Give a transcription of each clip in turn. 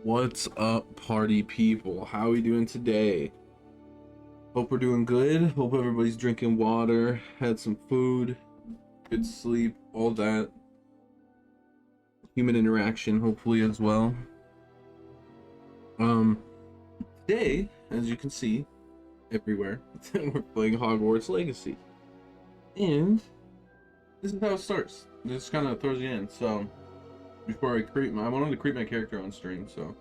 What's up, party people? How are we doing today? Hope we're doing good. Hope everybody's drinking water, had some food, good sleep, all that. Human interaction, hopefully, as well. Um, Today, as you can see everywhere, we're playing Hogwarts Legacy. And this is how it starts. This kind of throws you in. So, before I wanted to create my character on stream, so.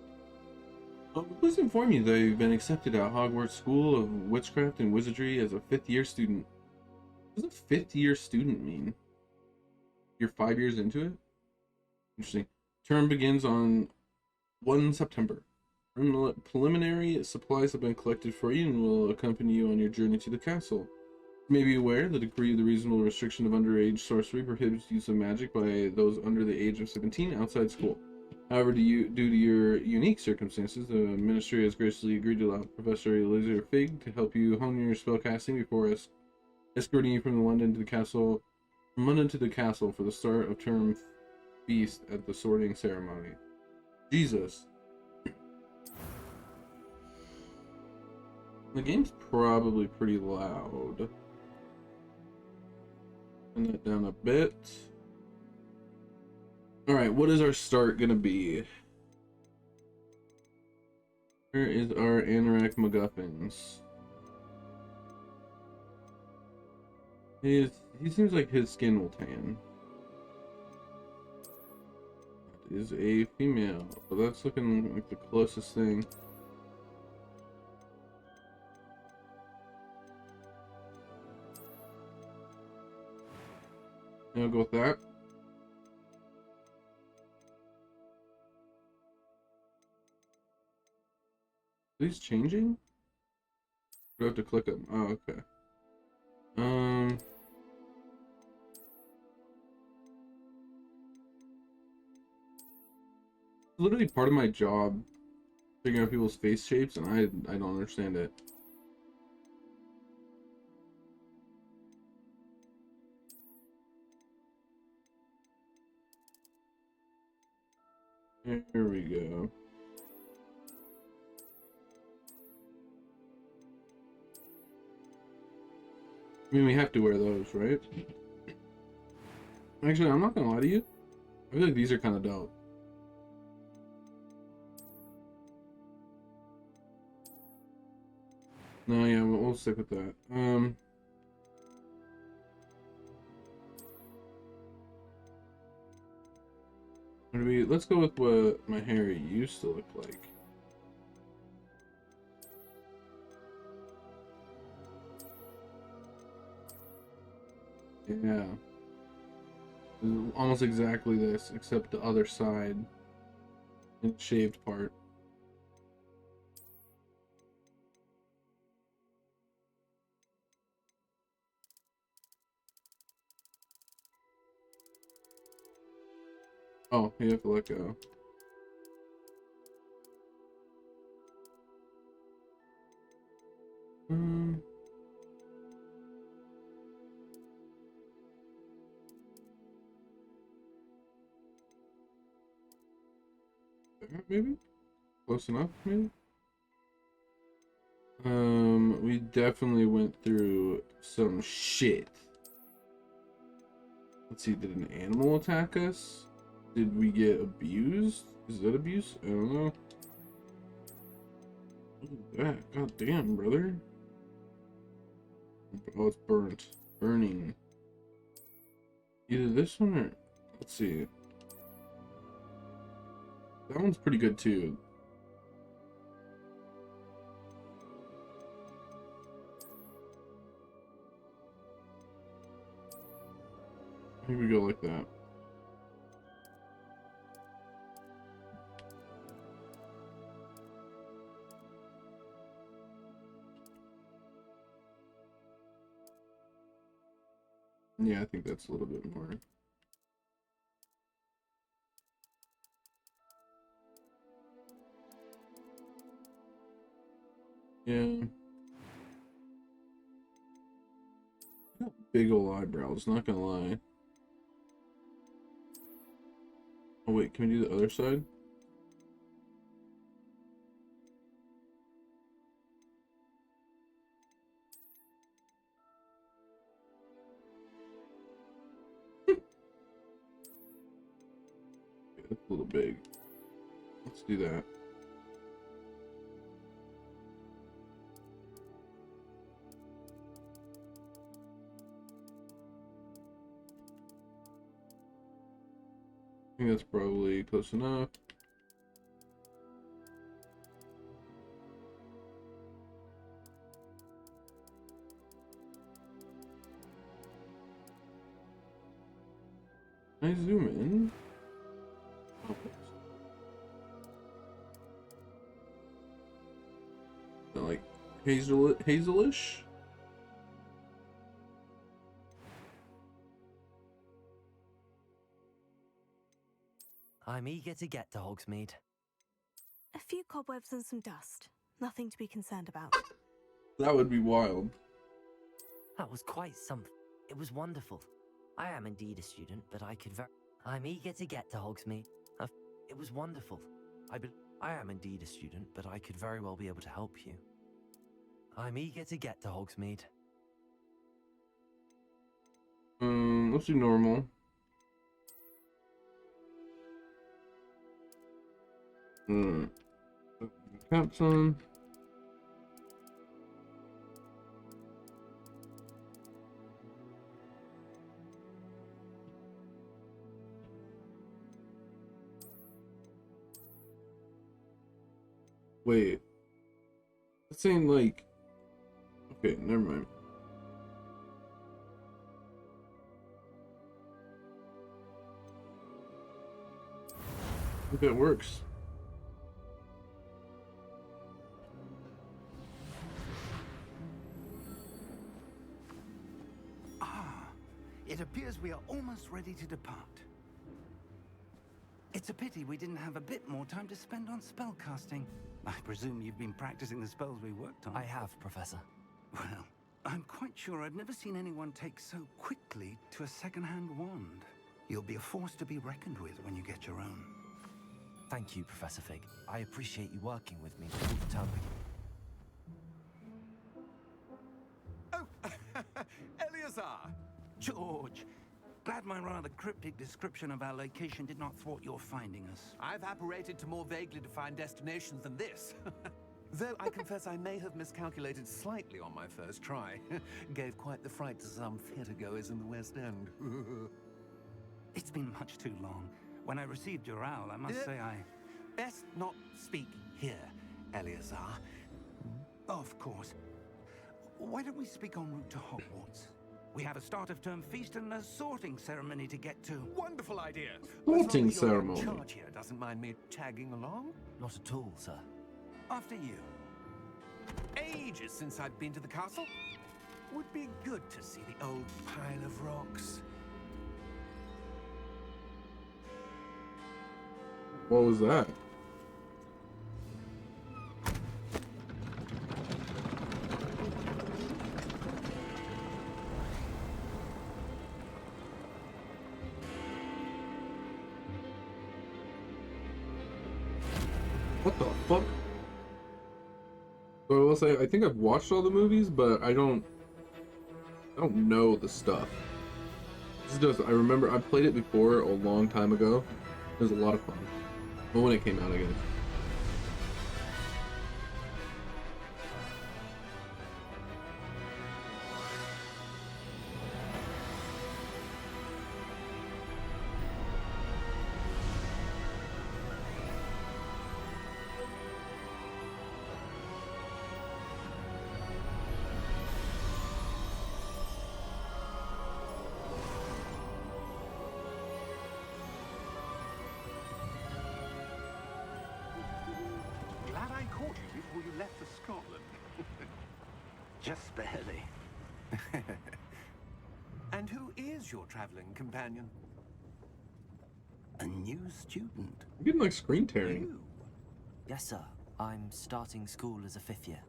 Please inform you that you've been accepted at Hogwarts School of Witchcraft and Wizardry as a fifth-year student. What does a fifth-year student mean? You're 5 years into it? Interesting. Term begins on 1 September. Preliminary supplies have been collected for you and will accompany you on your journey to the castle. You may be aware the degree of the reasonable restriction of underage sorcery prohibits use of magic by those under the age of 17 outside school. However, due to your unique circumstances, the Ministry has graciously agreed to allow Professor Elizabeth Fig to help you hone your spellcasting before escorting you from London to the castle for the start of term feast at the sorting ceremony. Jesus. The game's probably pretty loud. Turn that down a bit. Alright, what is our start gonna be? Where is our Anorak MacGuffins? He seems like his skin will tan. That is a female, but that's looking like the closest thing. I'll go with that. These changing? Do I have to click them? Oh, okay. Literally part of my job figuring out people's face shapes, and I don't understand it. Here we go. I mean, we have to wear those, right? Actually, I'm not gonna lie to you. I feel like these are kind of dope. No, yeah, we'll stick with that. Let's go with what my hair used to look like. Yeah. Almost exactly this, except the other side. And shaved part. Oh, you have to let go. Maybe? Close enough, maybe? We definitely went through some shit. Let's see, did an animal attack us? Did we get abused? Is that abuse? I don't know. Look at that. God damn, brother. Oh, it's burnt. Burning. Either this one or... Let's see. That one's pretty good, too. Here we go like that. Yeah, I think that's a little bit more. Yeah. Got big ol' eyebrows, not gonna lie. Oh wait, can we do the other side? it's a little big. Let's do that. I think that's probably close enough. Can I zoom in? Oh, like hazelish? I'm eager to get to Hogsmeade. A few cobwebs and some dust. Nothing to be concerned about. That would be wild. That was quite something. It was wonderful. I am indeed a student, but I could I'm eager to get to Hogsmeade. It was wonderful. I am indeed a student, but I could very well be able to help you. I'm eager to get to Hogsmeade. Let's do normal. Caps on. Wait. It's saying like. Okay, never mind. I think that works. It appears we are almost ready to depart. It's a pity we didn't have a bit more time to spend on spellcasting. I presume you've been practicing the spells we worked on. I have, Professor. Well, I'm quite sure I've never seen anyone take so quickly to a second-hand wand. You'll be a force to be reckoned with when you get your own. Thank you, Professor Fig. I appreciate you working with me before the term begins. Oh, Eleazar! George! Glad my rather cryptic description of our location did not thwart your finding us. I've apparated to more vaguely defined destinations than this. Though I confess I may have miscalculated slightly on my first try. Gave quite the fright to some theatergoers in the West End. It's been much too long. When I received your owl, I must say I... Best not speak here, Eleazar. Of course. Why don't we speak en route to Hogwarts? We have a start-of-term feast and a sorting ceremony to get to. Wonderful idea. Sorting As long as your ceremony. charge here doesn't mind me tagging along. Not at all, sir. After you. Ages since I've been to the castle. Would be good to see the old pile of rocks. What was that? What the fuck? So I will say, I think I've watched all the movies, but I don't know the stuff. This is just, I remember I played it before a long time ago. It was a lot of fun. Well, when it came out, I guess. Glad I caught you before you left for Scotland. Just barely. And who is your traveling companion? A new student. I'm getting like screen tearing. You? Yes, sir. I'm starting school as a 5th year.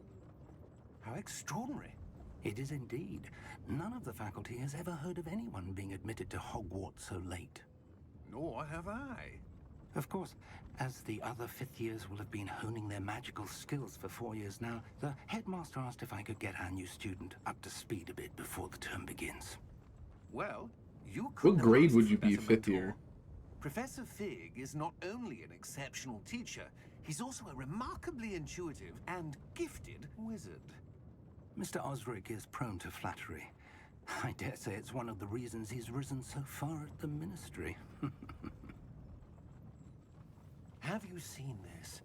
How extraordinary. It is indeed. None of the faculty has ever heard of anyone being admitted to Hogwarts so late. Nor have I. Of course, as the other 5th years will have been honing their magical skills for 4 years now, the headmaster asked if I could get our new student up to speed a bit before the term begins. Well, you What couldn't have grade asked would for you a be better 5th year? mentor. Professor Fig is not only an exceptional teacher, he's also a remarkably intuitive and gifted wizard. Mr. Osric is prone to flattery. I dare say it's one of the reasons he's risen so far at the Ministry. Have you seen this?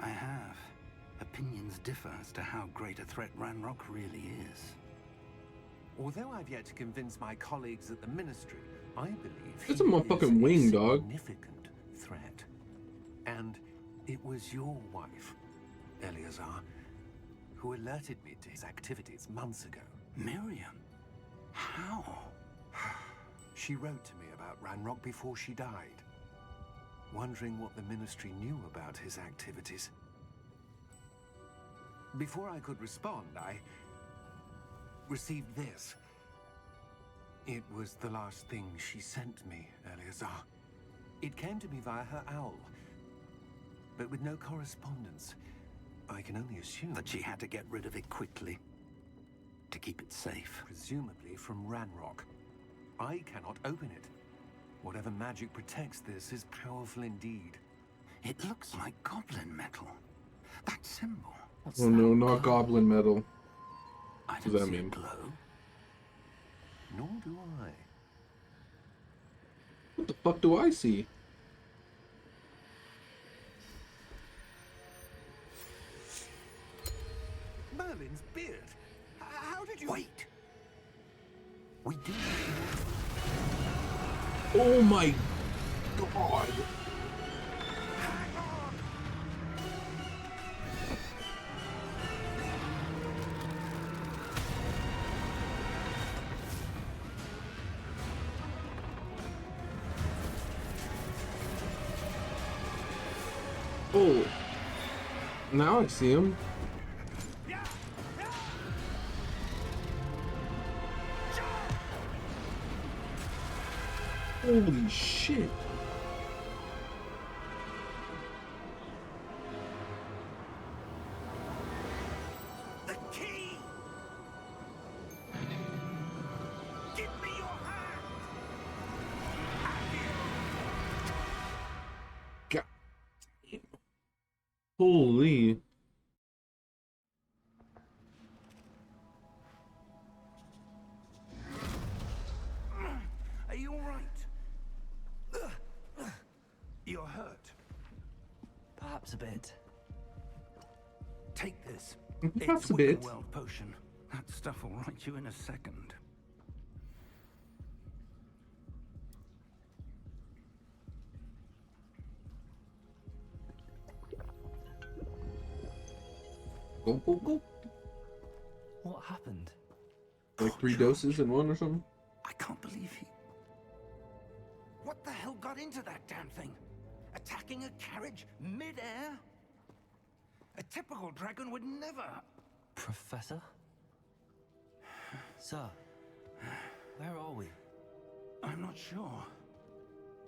I have. Opinions differ as to how great a threat Ranrock really is. Although I've yet to convince my colleagues at the Ministry, I believe It's a he motherfucking is wing, a dog. significant threat. And it was your wife, Eleazar, who alerted me to his activities months ago. Miriam? How? She wrote to me about Ranrock before she died, wondering what the Ministry knew about his activities. Before I could respond, I received this. It was the last thing she sent me, Eleazar. It came to me via her owl, but with no correspondence. I can only assume That she had to get rid of it quickly. To keep it safe. presumably from Ranrock. I cannot open it. Whatever magic protects this is powerful indeed. It looks like goblin metal. That symbol. What's Oh that? no, not goblin metal. I does don't that see mean? a glow. Nor do I. What the fuck do I see? Merlin's beard. How did you... Wait! We do. Oh my god. Oh. Now I see him. Holy shit. The key! Give me your hand! God. Holy. Are you all right? You're hurt. Perhaps a bit. Take this. Perhaps It's a bit. World potion. That stuff will right you in a second. Go, go, go. What happened? Like 3 doses in one or something? I can't believe he... What the hell got into that damn thing? Attacking a carriage mid-air? A typical dragon would never... Professor? Sir, where are we? I'm not sure.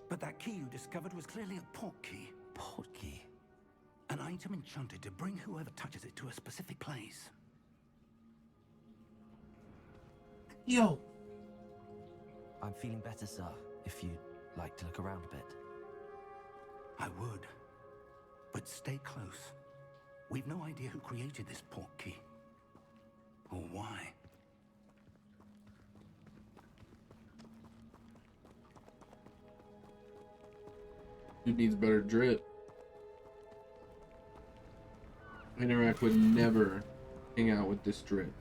But that key you discovered was clearly a port key. Port key. An item enchanted to bring whoever touches it to a specific place. Yo. I'm feeling better, sir, if you'd like to look around a bit. I would. But stay close. We've no idea who created this port key. Or why. Dude needs better drip. Interact would never hang out with this drip.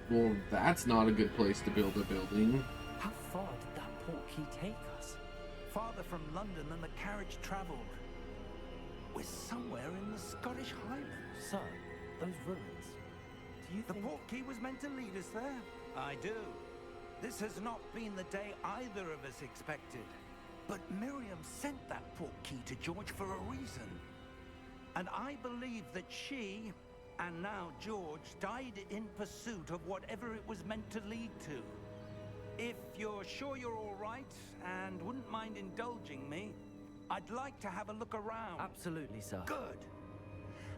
Well, that's not a good place to build a building. How far did that port key take us? Farther from London than the carriage traveled. We're somewhere in the Scottish Highlands. Sir, those ruins. Do you The think... port key was meant to lead us there? I do. This has not been the day either of us expected. But Miriam sent that port key to George for a reason. And I believe that she, and now George, died in pursuit of whatever it was meant to lead to. If you're sure you're all right, and wouldn't mind indulging me, I'd like to have a look around. Absolutely, sir. Good.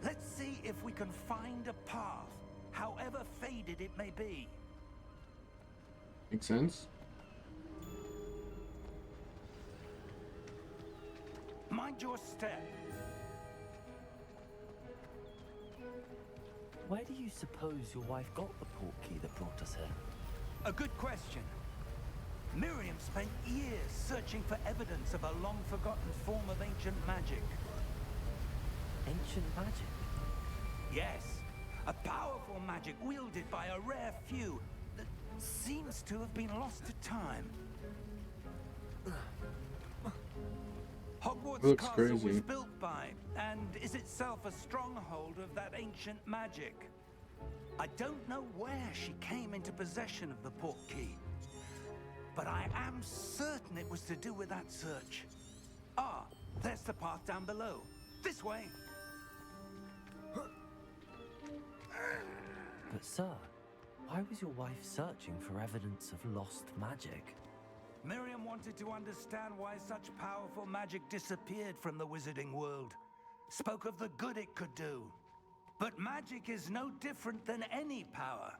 Let's see if we can find a path, however faded it may be. Makes sense. Mind your step. Where do you suppose your wife got the portkey that brought us here? A good question. Miriam spent years searching for evidence of a long-forgotten form of ancient magic. Ancient magic? Yes, a powerful magic wielded by a rare few that seems to have been lost to time. Hogwarts Looks Castle was crazy. built by, and is itself a stronghold of that ancient magic. I don't know where she came into possession of the portkey, but I am certain it was to do with that search. Ah, there's the path down below. This way. But sir, why was your wife searching for evidence of lost magic? Miriam wanted to understand why such powerful magic disappeared from the wizarding world. Spoke of the good it could do. But magic is no different than any power.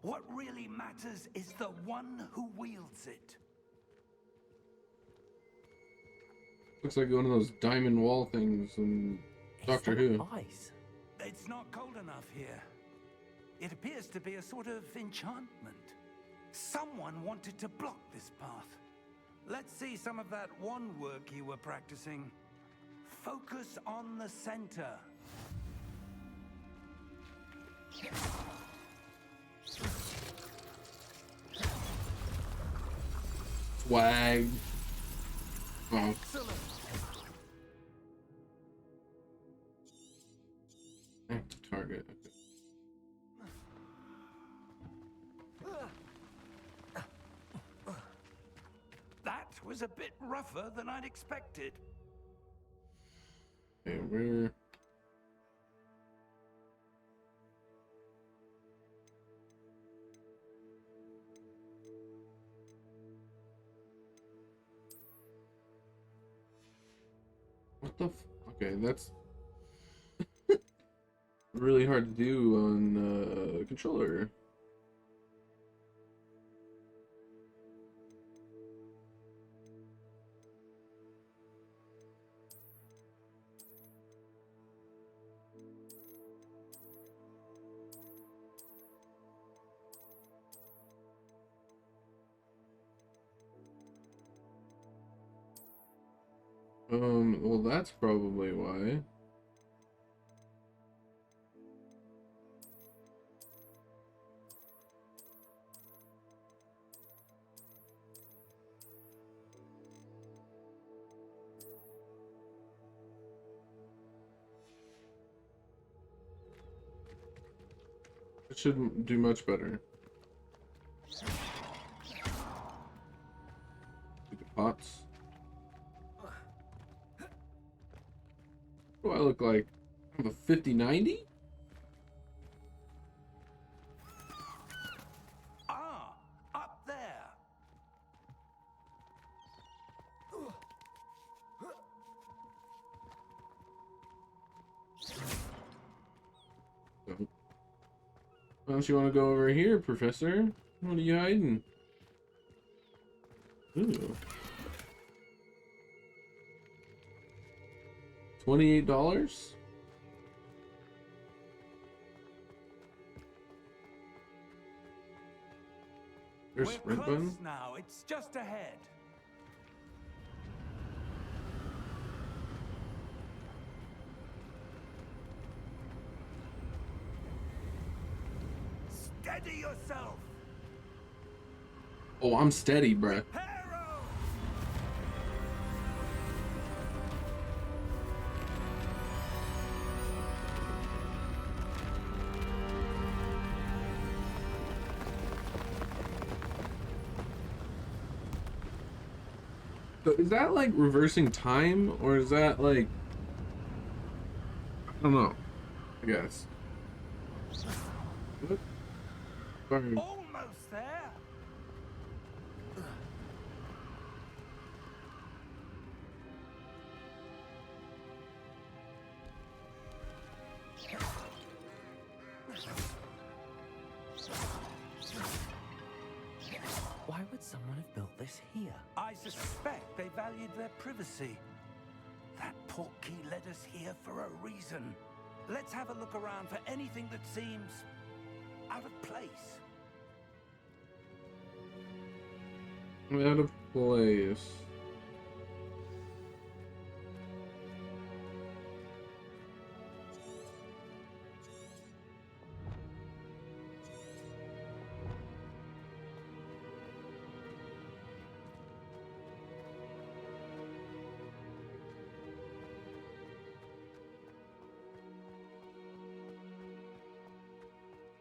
What really matters is the one who wields it. Looks like one of those diamond wall things in Doctor Who. Ice. It's not cold enough here. It appears to be a sort of enchantment. Someone wanted to block this path. Let's see some of that wand work you were practicing. Focus on the center. Swag. Oh, Excellent. active target. That was a bit rougher than I'd expected. Okay, where? What the okay, that's really hard to do on controller. Well, that's probably why. It should do much better. Stupid pots. What do I look like? I'm a 50-90? Ah, up there. Why don't you want to go over here, Professor? What are you hiding? Ooh. $28? There's We're sprint close button. now. It's just ahead. Steady yourself. Oh, I'm steady, bruh. Harrow! So is that like reversing time, or is that like, I don't know, I guess. What? Sorry. Almost there. Why would someone have built this here? I suspect they valued their privacy. That portkey led us here for a reason. Let's have a look around for anything that seems out of place. Out of place.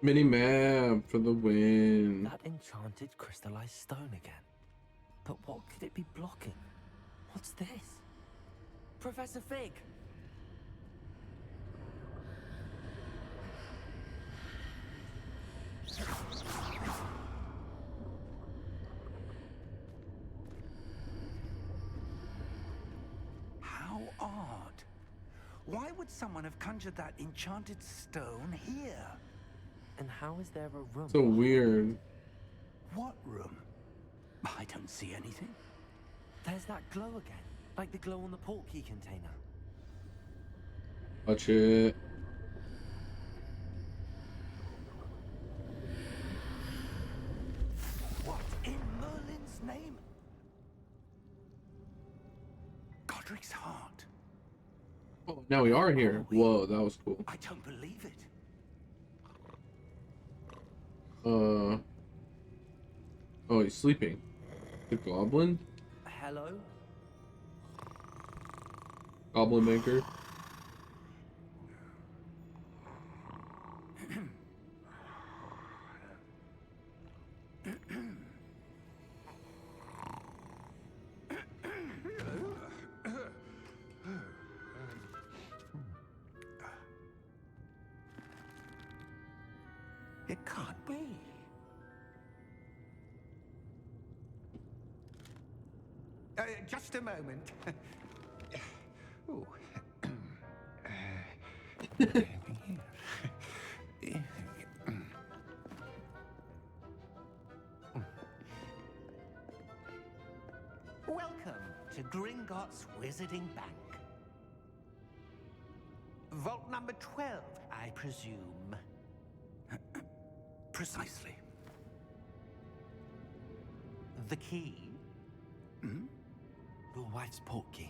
Mini map for the win. That enchanted crystallized stone again. But what could it be blocking? What's this? Professor Fig! How odd. Why would someone have conjured that enchanted stone here? And how is there a room? So weird. What room? I don't see anything. There's that glow again. Like the glow on the portkey container. Touch it. What in Merlin's name? Godric's heart. Oh, now we are here. Whoa, that was cool. I don't believe it. Oh, he's sleeping. The goblin? Hello? Goblin maker. It can't be. Just a moment. Ooh. Welcome to Gringotts Wizarding Bank. Vault number 12, I presume. Precisely. The key? Hmm? Your wife's portkey.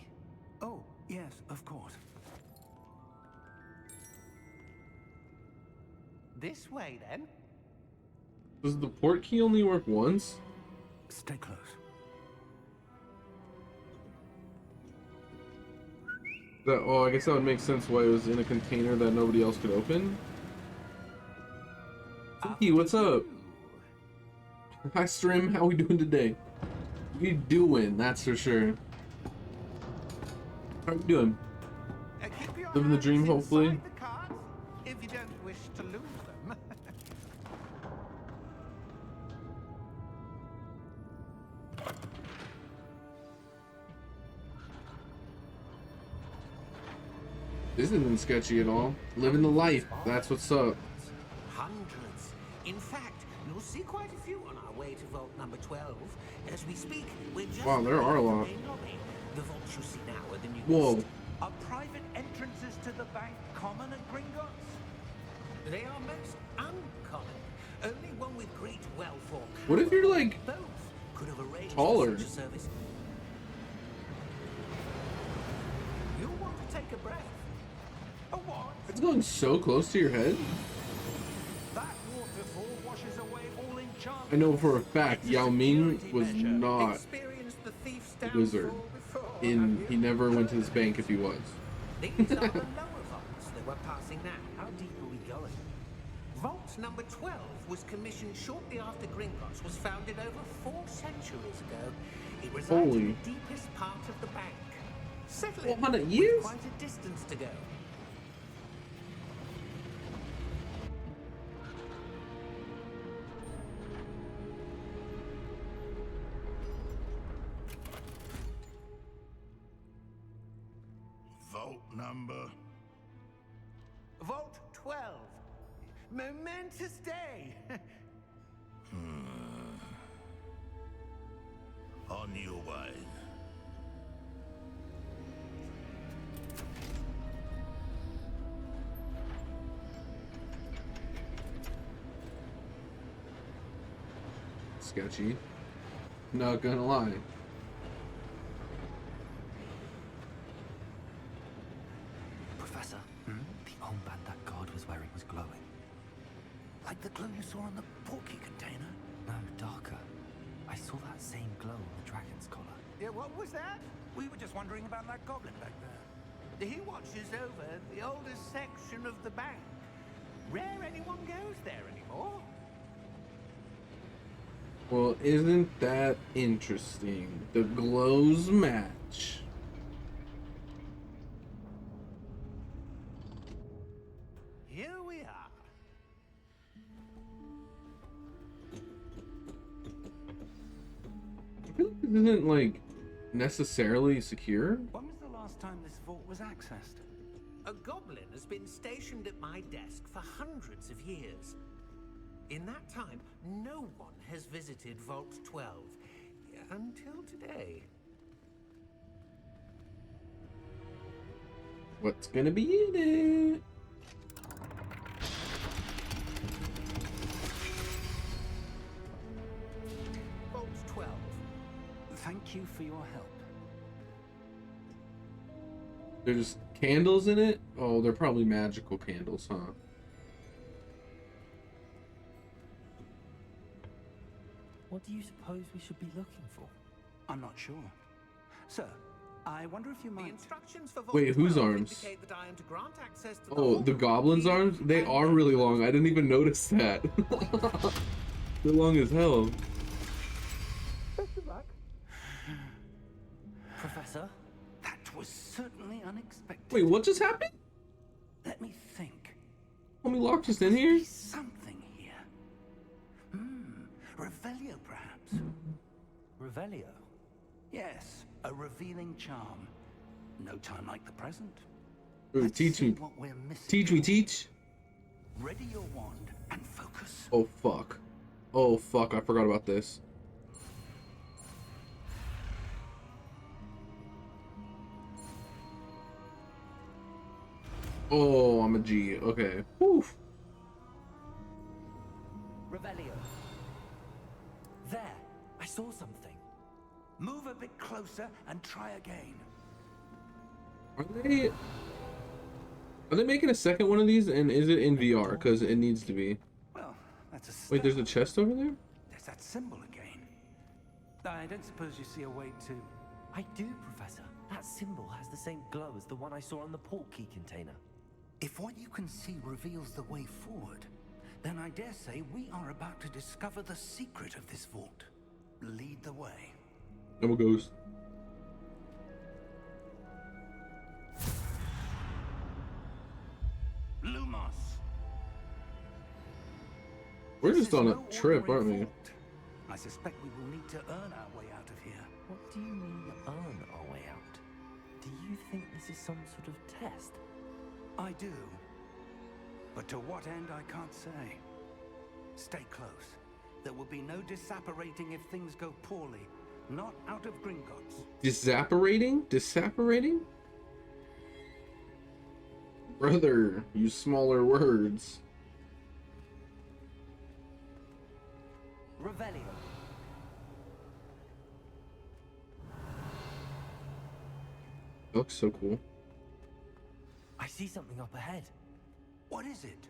Oh, yes, of course. This way, then. Does the port key only work once? Stay close. That, oh, I guess that would make sense why it was in a container that nobody else could open. Hey, what's up? Hi, Strim. How we doing today? We doing, that's for sure. How we doing? Living the dream, hopefully. The cards, if you don't wish to lose them. This isn't sketchy at all. Living the life, that's what's up. Hundreds. In fact, you'll see quite a few on our way to vault number 12. As we speak, we're just Wow, there are a lot. in the main lobby. The vaults you see now are the newest. Whoa. Are private entrances to the bank common at Gringotts? They are most uncommon. Only one with great wealth or power. What if you're like Both could have arranged taller? for such a service. You'll want to take a breath. A what? It's going so close to your head? That waterfall washes away all enchantment. I know for a fact Yao Ming was Security measure. not Experienced the thief's a wizard. downfall before, In have he you? never went to this bank if he was. These are the lower vaults that we're passing now. How deep are we going? Vault number 12 was commissioned shortly after Gringotts was founded over 4 centuries ago. It resides Holy. in the deepest part of the bank. Settle in 400 with years? quite a distance to go. Vault number. Vault 12. Momentous day. On your way. Sketchy. Not gonna lie. Professor, the armband that guard was wearing was glowing. Like the glow you saw on the porky container? No, darker. I saw that same glow on the dragon's collar. Yeah, what was that? We were just wondering about that goblin back there. He watches over the oldest section of the bank. Rare anyone goes there anymore. Well, isn't that interesting? The glows match. Here we are. I feel like this isn't like necessarily secure. When was the last time this vault was accessed? A goblin has been stationed at my desk for hundreds of years. In that time, no one has visited Vault 12 until today. What's gonna be in it? Vault 12. Thank you for your help. There's candles in it? Oh, they're probably magical candles, huh? What do you suppose we should be looking for? I'm not sure. Sir, I wonder if you The might... instructions for Vault Wait, whose 12 arms? indicate that I am to grant access to Oh, vault the goblin's key arms? They and are then really to the long. I didn't even notice that. They're long as hell. Professor? That was certainly unexpected. Wait, what just happened? Let me think. Homie Locke just in here? There's something here. Revelio, perhaps? Revelio? Yes, a revealing charm. No time like the present. Ooh, Let's teach see me. what we're missing. Teach me, teach. Ready your wand and focus. Oh, fuck. Oh, fuck. I forgot about this. Oh, I'm a G. Okay. Whew. Revelio. There! I saw something. Move a bit closer and try again. Are they making a second one of these? And is it in VR? Because it needs to be. Well, that's a Wait, there's a start. chest over there? There's that symbol again. I don't suppose you see a way to... I do, Professor. That symbol has the same glow as the one I saw on the port key container. If what you can see reveals the way forward, then I dare say we are about to discover the secret of this vault. Lead the way. Double ghost. Lumos! We're This just is on a no trip, ordinary aren't we? vault. I suspect we will need to earn our way out of here. What do you mean, earn our way out? Do you think this is some sort of test? I do. But to what end, I can't say. Stay close. There will be no disapparating if things go poorly. Not out of Gringotts. Disapparating? Disapparating? Brother, use smaller words. Revelio. That looks so cool. I see something up ahead. What is it?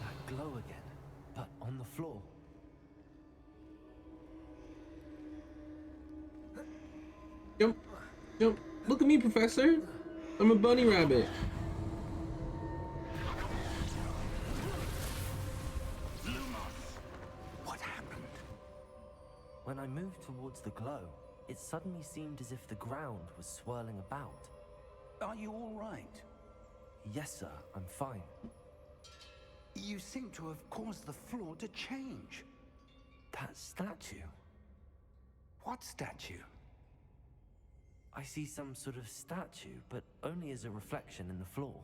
That glow again, but on the floor. Jump. Jump. Look at me, Professor. I'm a bunny rabbit. What happened? When I moved towards the glow, it suddenly seemed as if the ground was swirling about. Are you all right? Yes, sir, I'm fine. You seem to have caused the floor to change. That statue. What statue? I see some sort of statue, but only as a reflection in the floor.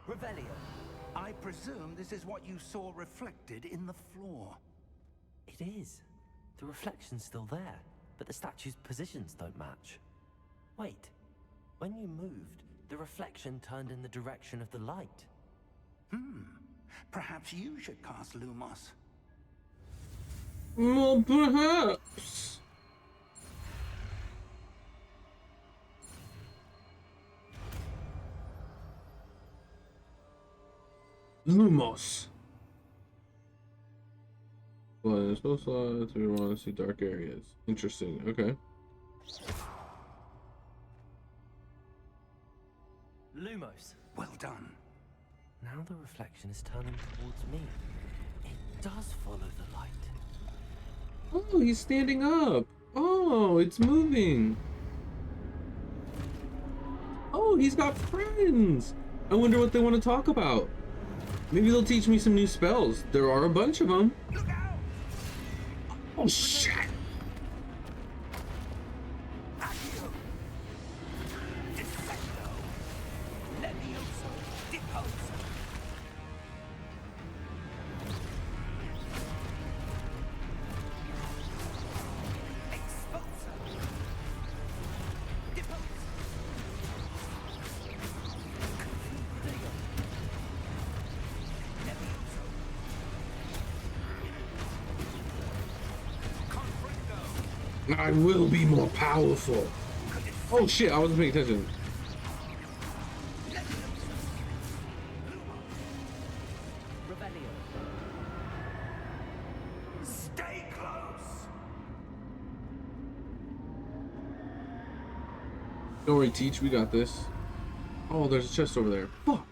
Revelio. I presume this is what you saw reflected in the floor. It is. The reflection's still there, but the statue's positions don't match. Wait. When you moved, the reflection turned in the direction of the light. Perhaps you should cast Lumos. Well, perhaps. Lumos. Well, it's so slow to want to see dark areas. Interesting. Okay. Lumos. Well done. Now the reflection is turning towards me. It does follow the light. Oh, he's standing up. Oh, it's moving. Oh, he's got friends. I wonder what they want to talk about. Maybe they'll teach me some new spells. There are a bunch of them. Look out! Oh, shit. Accio! Defendo! Levioso! Deposo! Expulso! Deposo! Levioso! Confringo! I will be more powerful. Oh, shit. I wasn't paying attention. Revelio. Stay close! Don't worry, Teach. We got this. Oh, there's a chest over there. Fuck.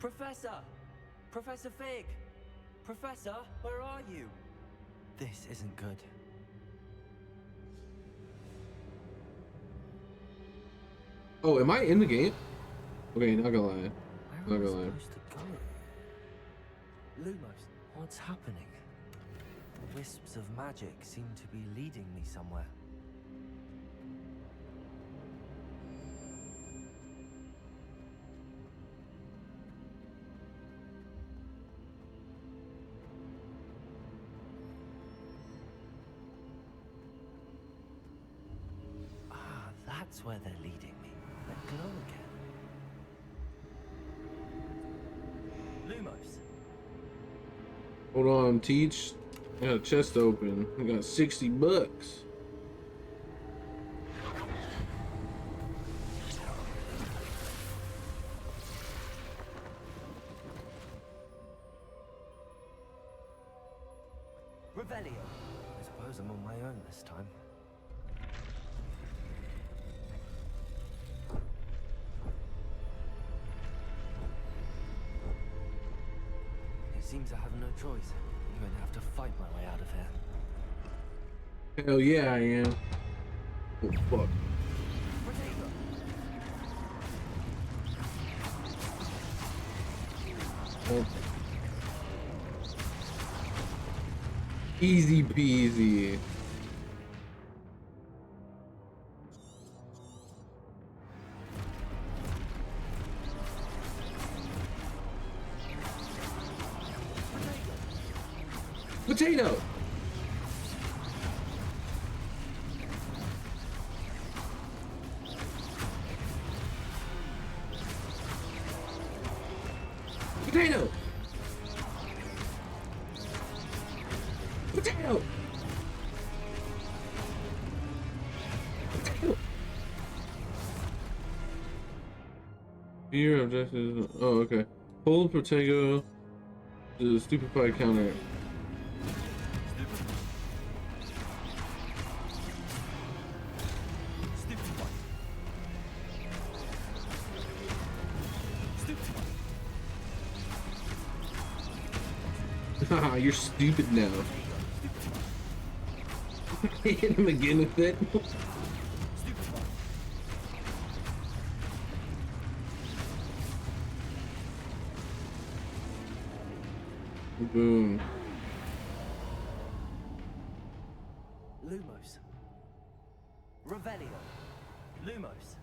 Professor! Professor Fig! Professor, where are you? This isn't good. Oh, am I in the game? Okay, not gonna lie. Where Not am I gonna lie. supposed to go? Lumos, what's happening? The wisps of magic seem to be leading me somewhere. Ah, that's where they're leading me. That glow again. Lumos. Hold on, Teach. I got a chest open. I got 60 bucks. Revelio. I suppose I'm on my own this time. It seems I have no choice. I'm going to have to fight my way out of here. Hell yeah, I am. Oh, fuck. Potato. Oh. Easy peasy. Potato. Potato. Potato. Potato. Your objective. Oh, okay. Hold potato to stupefy counter. Haha, you're stupid now. Hit him again with it. Boom. Lumos. Revelio. Lumos.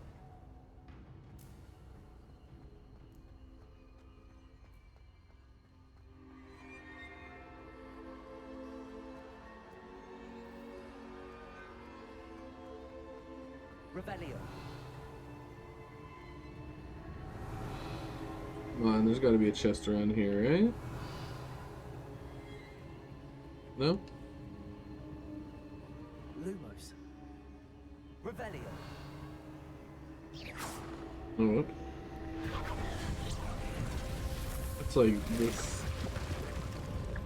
Revelio. Come on, there's got to be a chest around here, right? No? Lumos. Revelio. Oh, what? It's like this.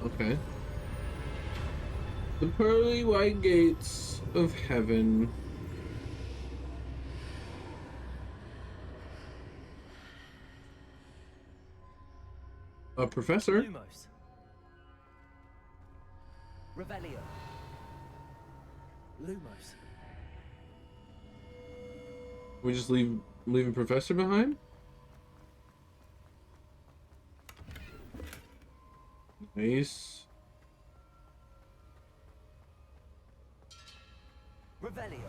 Okay. The pearly white gates of heaven. A professor? Lumos. Revelio. Lumos. We just leave a professor behind? Nice. Revelio.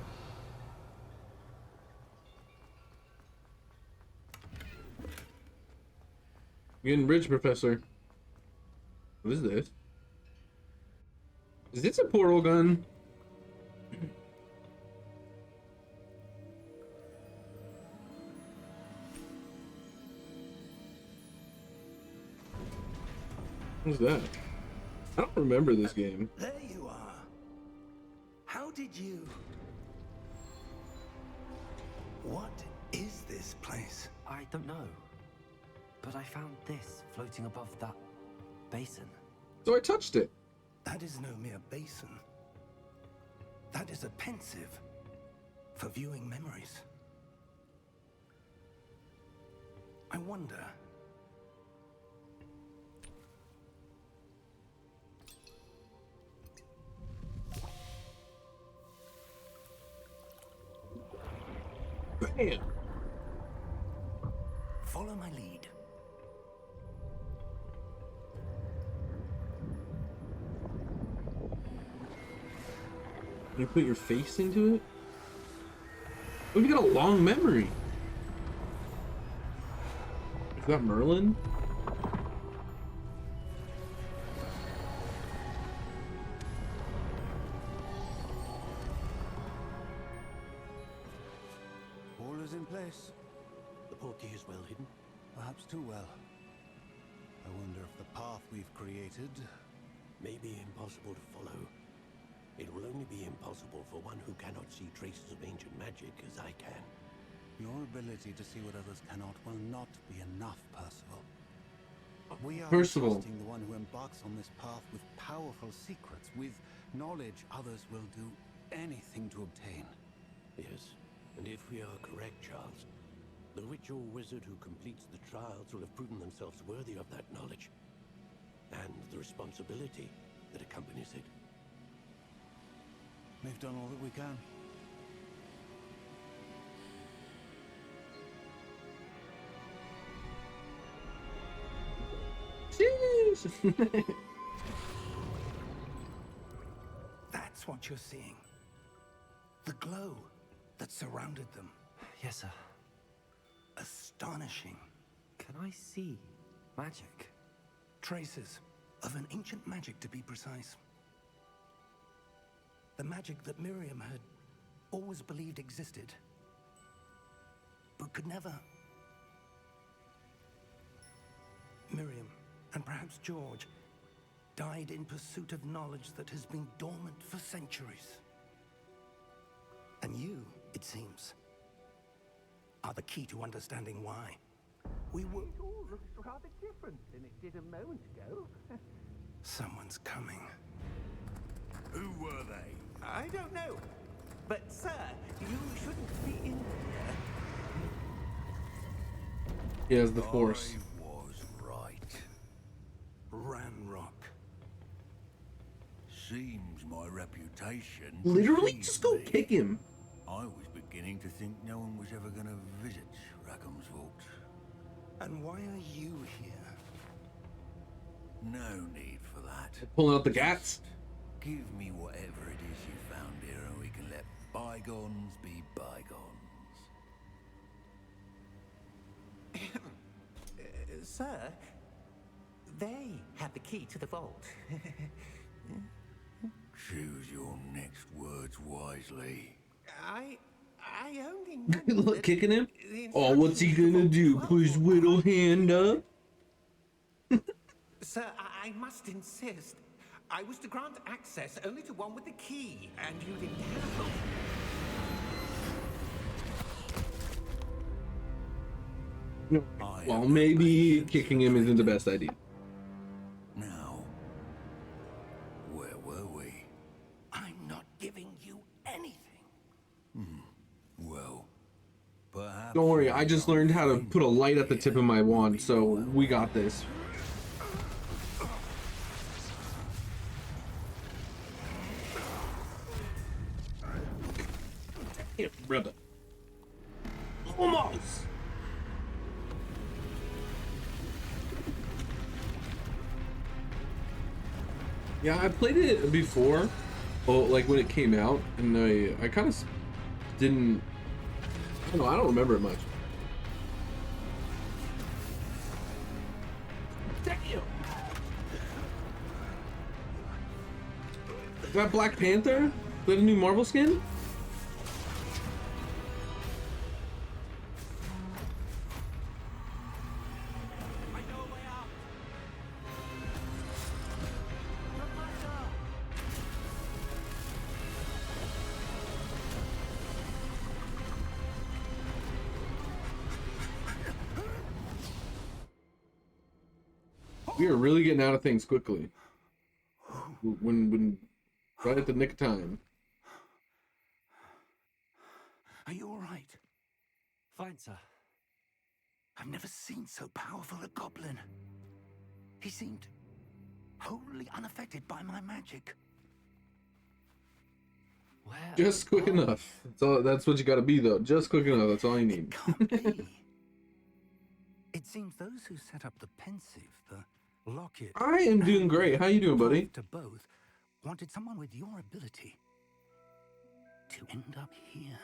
You're getting rich, Professor. What is this? Is this a portal gun? What's that? I don't remember this game. There you are. How did you... What is this place? I don't know. But I found this floating above that basin. So I touched it. That is no mere basin. That is a pensive for viewing memories. I wonder... Bam. Follow my lead. You put your face into it? Oh, you got a long memory. Is that Merlin? All is in place. The portkey is well hidden. Perhaps too well. I wonder if the path we've created... May be impossible to follow. It will only be impossible for one who cannot see traces of ancient magic as I can. Your ability to see what others cannot will not be enough, Percival. We are Percival. trusting the one who embarks on this path with powerful secrets, with knowledge others will do anything to obtain. Yes, and if we are correct, Charles, the ritual wizard who completes the trials will have proven themselves worthy of that knowledge, and the responsibility that accompanies it. We've done all that we can. Jeez. That's what you're seeing. The glow that surrounded them. Yes, sir. Astonishing. Can I see magic? Traces of an ancient magic, to be precise. The magic that Miriam had always believed existed, but could never. Miriam, and perhaps George, died in pursuit of knowledge that has been dormant for centuries. And you, it seems, are the key to understanding why. We were... It all looks rather different than it did a moment ago. Someone's coming. Who were they? I don't know. But, sir, you shouldn't be in here. He has the force. I was right. Ranrock. Seems my reputation Literally, precedes just go me. kick him. I was beginning to think no one was ever going to visit Rackham's vault. And why are you here? No need for that. Pulling out the gats. Give me whatever it is you found here and we can let bygones be bygones. Sir, they have the key to the vault. Choose your next words wisely. I only know Look, that kicking him. the Oh, what's he instructions gonna for do? Vault Put his 12 little are- hand up? Sir, I must insist. I was to grant access only to one with the key, and you didn't have. Well, maybe kicking him isn't the best idea. Now, where were we? I'm not giving you anything. Well, perhaps. Don't worry, you're I just not learned how to friend put a light at the tip here of my will wand, be so well. we got this. Here, brother. Almost. Yeah, I played it before, well, like when it came out, and I kind of didn't. I don't know. I don't remember it much. Is that Black Panther? Is that a new Marvel skin? We are really getting out of things quickly. When right at the nick of time. Are you all right? Fine, sir. I've never seen so powerful a goblin. He seemed wholly unaffected by my magic. Where Just quick are we? enough. That's what you gotta be though. Just quick enough. That's all you need. Can't be. It seems those who set up the pensive, the locket. I am doing and great. How you doing, the buddy? path to both wanted someone with your ability to end up here.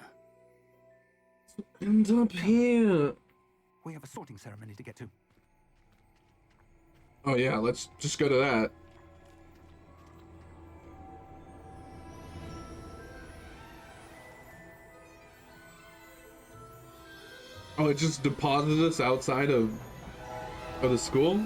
End up here. We have a sorting ceremony to get to. Oh yeah, let's just go to that. Oh, it just deposited us outside of the school?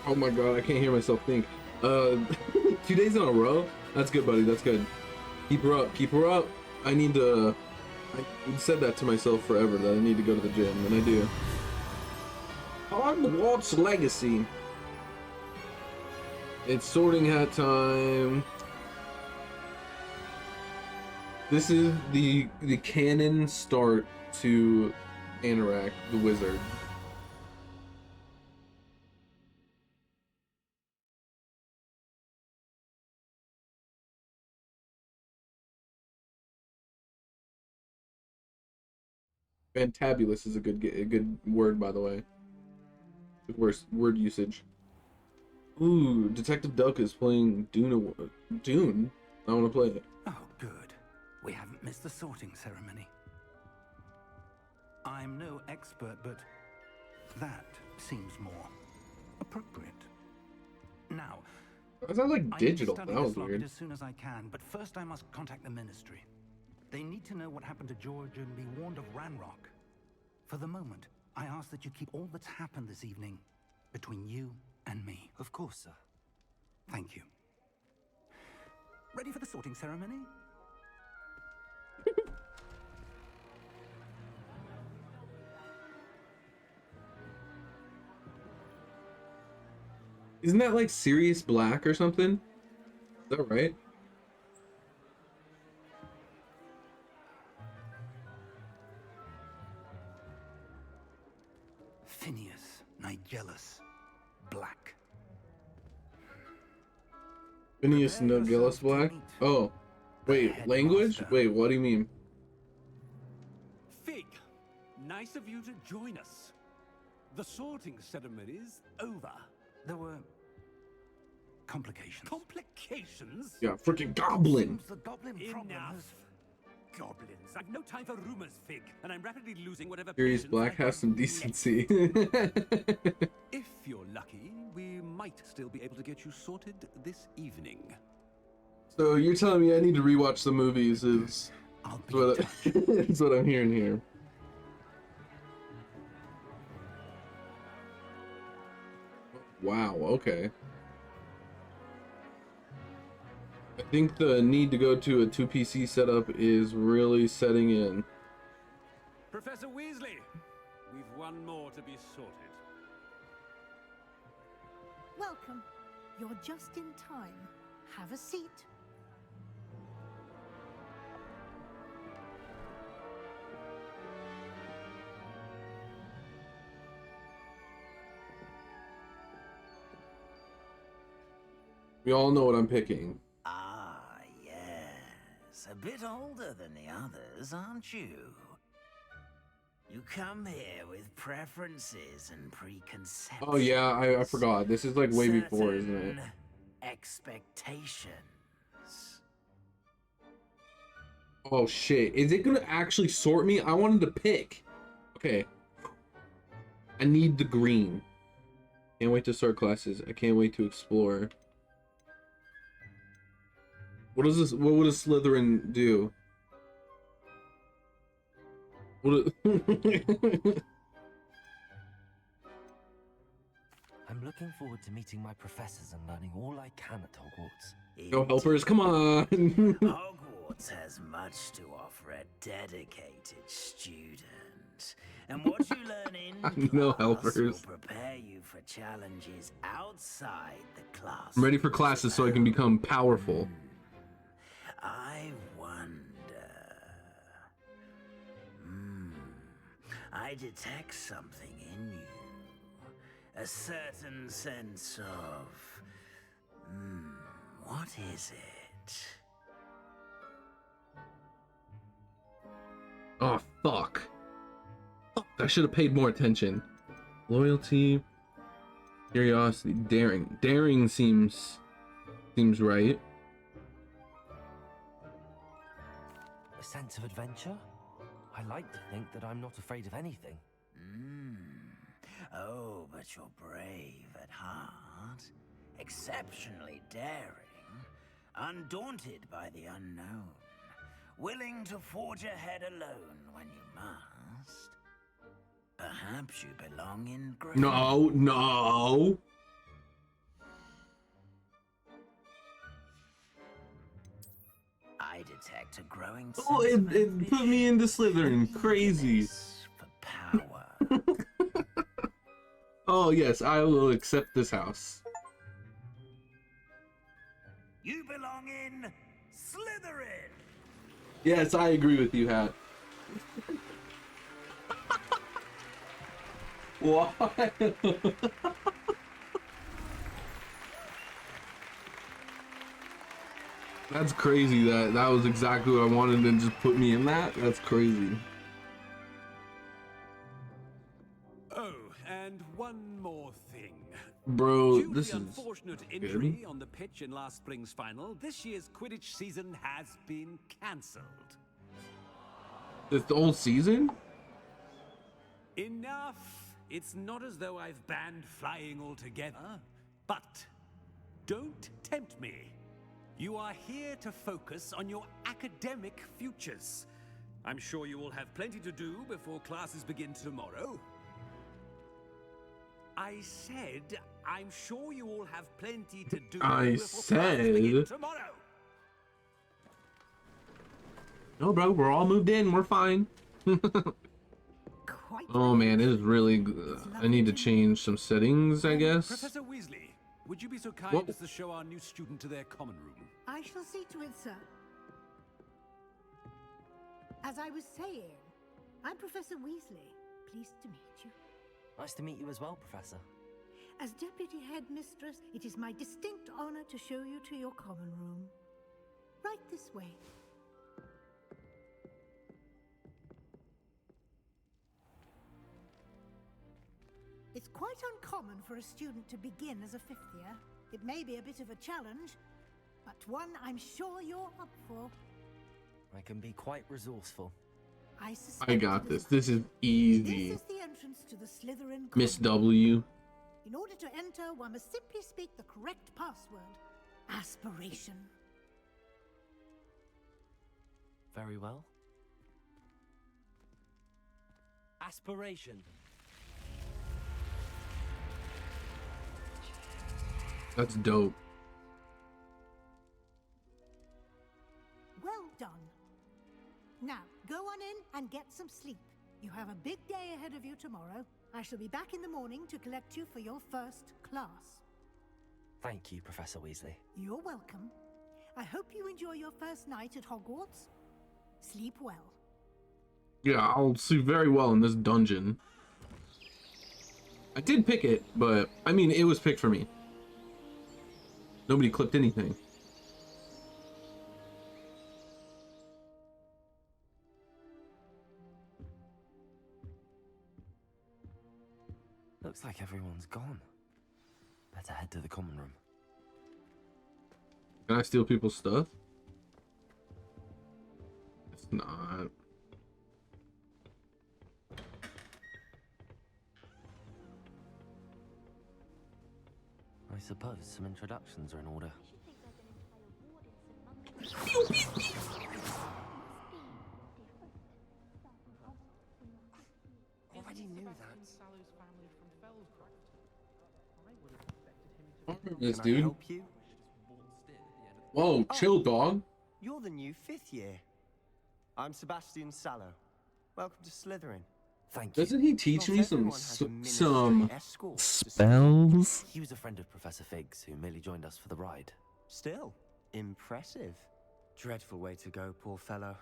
Oh my god, I can't hear myself think. 2 days in a row? That's good, buddy, that's good. Keep her up, keep her up. I need to... I said that to myself forever, that I need to go to the gym, and I do. Hogwarts Legacy. It's sorting hat time. This is the canon start to Anorak, the wizard. Fantabulous is a good word, by the way. Good word usage. Ooh, Detective Duck is playing Dune. Dune? I want to play it. Oh, good. We haven't missed the sorting ceremony. I'm no expert, but that seems more appropriate. Now, Is that like I digital? need to study That was this locket weird. as soon as I can, but first I must contact the Ministry. They need to know what happened to George and be warned of Ranrock. For the moment, I ask that you keep all that's happened this evening between you and me. Of course, sir. Thank you. Ready for the sorting ceremony? Isn't that like Sirius Black or something? Is that right? Phineas Nigellus Black. Phineas Prepare Nigellus yourself to Black? meet Oh. the Wait, language? headmaster. Wait, what do you mean? Fig, nice of you to join us. The sorting ceremony's over. There were complications. Complications? Yeah, freaking goblin. Seems the goblin problem Enough. has goblins. I've no time for rumors, Fig, and I'm rapidly losing whatever Sirius patience Black I has have some left. decency. If you're lucky, we might still be able to get you sorted this evening. So you're telling me I need to rewatch the movies is I'll be what, in touch. is what I'm hearing here. Wow, okay. I think the need to go to a 2 PC setup is really setting in. Professor Weasley, we've one more to be sorted. Welcome. You're just in time. Have a seat. We all know what I'm picking. Ah, yes. A bit older than the others, aren't you? You come here with preferences and preconceptions. Oh yeah, I forgot. This is like way before, isn't it? Certain expectations. Oh shit, is it gonna actually sort me? I wanted to pick. Okay. I need the green. Can't wait to start classes. I can't wait to explore. What does this? What would a Slytherin do? What? I'm looking forward to meeting my professors and learning all I can at Hogwarts. No helpers, come on. Hogwarts has much to offer a dedicated student. And what you learn in No class helpers. will prepare you for challenges outside the class. I'm ready for classes so I can become powerful. I wonder. I detect something in you. A certain sense of. What is it? Oh fuck. I should have paid more attention. Loyalty, curiosity, daring. Daring seems right. A sense of adventure? I like to think that I'm not afraid of anything. Oh, but you're brave at heart, exceptionally daring, undaunted by the unknown, willing to forge ahead alone when you must. Perhaps you belong in Gryffindor. No. I detect a growing sense Oh, of it put me into Slytherin. Crazy. for power. Oh yes, I will accept this house. You belong in Slytherin. Yes, I agree with you, Hat. Why? That's crazy that was exactly what I wanted and just put me in that. That's crazy. Oh, and one more thing. Bro, Due to this the is unfortunate good. injury on the pitch in last spring's final, this year's Quidditch season has been cancelled. It's the old season? Enough! It's not as though I've banned flying altogether. But don't tempt me. You are here to focus on your academic futures. I'm sure you will have plenty to do before classes begin tomorrow. I said, I'm sure you all have plenty to do I before classes begin said. tomorrow. No, bro, we're all moved in. We're fine. Quite Oh man, it is really good. I need to change some settings, I guess. Professor Weasley, would you be so kind Whoa. as to show our new student to their common room? I shall see to it, sir. As I was saying, I'm Professor Weasley. Pleased to meet you. Nice to meet you as well, Professor. As Deputy Headmistress, it is my distinct honor to show you to your common room. Right this way. It's quite uncommon for a student to begin as a fifth year. It may be a bit of a challenge, but one I'm sure you're up for. I can be quite resourceful. I I suspected got as this. much. This is This easy. is the entrance to the Slytherin Miss common room. W. In order to enter, one must simply speak the correct password. Aspiration. Very well. Aspiration. That's dope. Well done. Now, go on in and get some sleep. You have a big day ahead of you tomorrow. I shall be back in the morning to collect you for your first class. Thank you, Professor Weasley. You're welcome. I hope you enjoy your first night at Hogwarts. Sleep well. Yeah, I'll sleep very well in this dungeon. I did pick it, but I mean, it was picked for me. Nobody clipped anything. Looks like everyone's gone. Better head to the common room. Can I steal people's stuff? It's not. I suppose some introductions are in order. Already knew that. I don't remember this Can I dude. help you? Whoa, chill, dog. You're the new 5th year. I'm Sebastian Sallow. Welcome to Slytherin. Thank you. Doesn't he teach Not me some everyone has a some ministry escort to school. spells? He was a friend of Professor Fig's who merely joined us for the ride. Still, impressive. Dreadful way to go, poor fellow.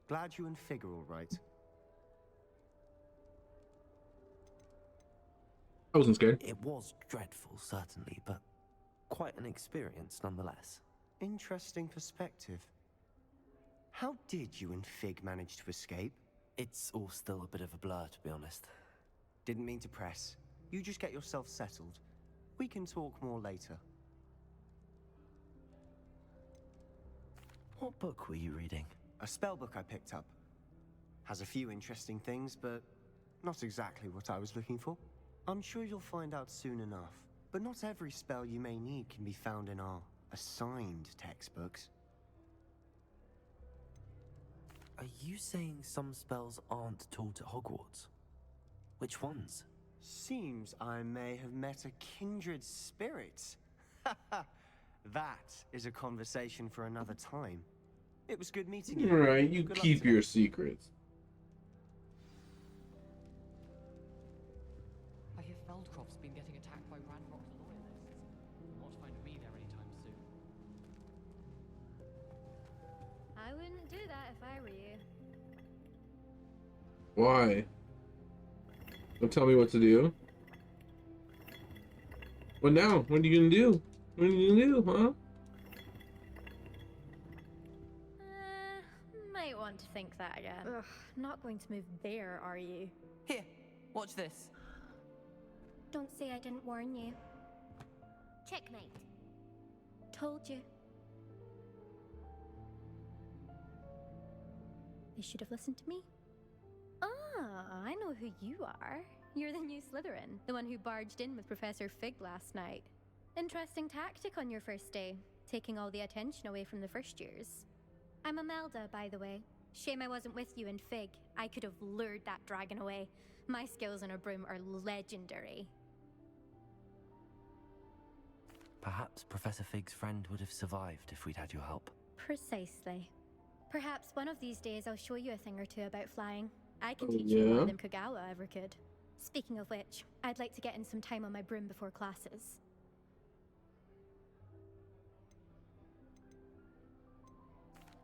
Glad you and Fig are all right. I wasn't scared. It was dreadful, certainly, but quite an experience nonetheless. Interesting perspective. How did you and Fig manage to escape? It's all still a bit of a blur, to be honest. Didn't mean to press. You just get yourself settled. We can talk more later. What book were you reading? A spell book I picked up. Has a few interesting things, but not exactly what I was looking for. I'm sure you'll find out soon enough. But not every spell you may need can be found in our assigned textbooks. Are you saying some spells aren't taught at Hogwarts? Which ones? Seems I may have met a kindred spirit. That is a conversation for another time. It was good meeting you. Alright, you Good luck keep today. your secrets. I hear Feldcroft's been getting attacked by Ranrock's loyalists. Won't find me there anytime soon. I wouldn't do that if I were you. Why? Don't tell me what to do. What now? What are you gonna do? What are you gonna do, huh? Might want to think that again. Ugh, not going to move there, are you? Here, watch this. Don't say I didn't warn you. Checkmate. Told you. They should have listened to me. Ah, I know who you are. You're the new Slytherin, the one who barged in with Professor Fig last night. Interesting tactic on your first day, taking all the attention away from the first years. I'm Imelda, by the way. Shame I wasn't with you in Fig. I could have lured that dragon away. My skills on a broom are legendary. Perhaps Professor Fig's friend would have survived if we'd had your help. Precisely. Perhaps one of these days I'll show you a thing or two about flying. I can Oh, teach you more yeah? than Kogawa ever could. Speaking of which, I'd like to get in some time on my broom before classes.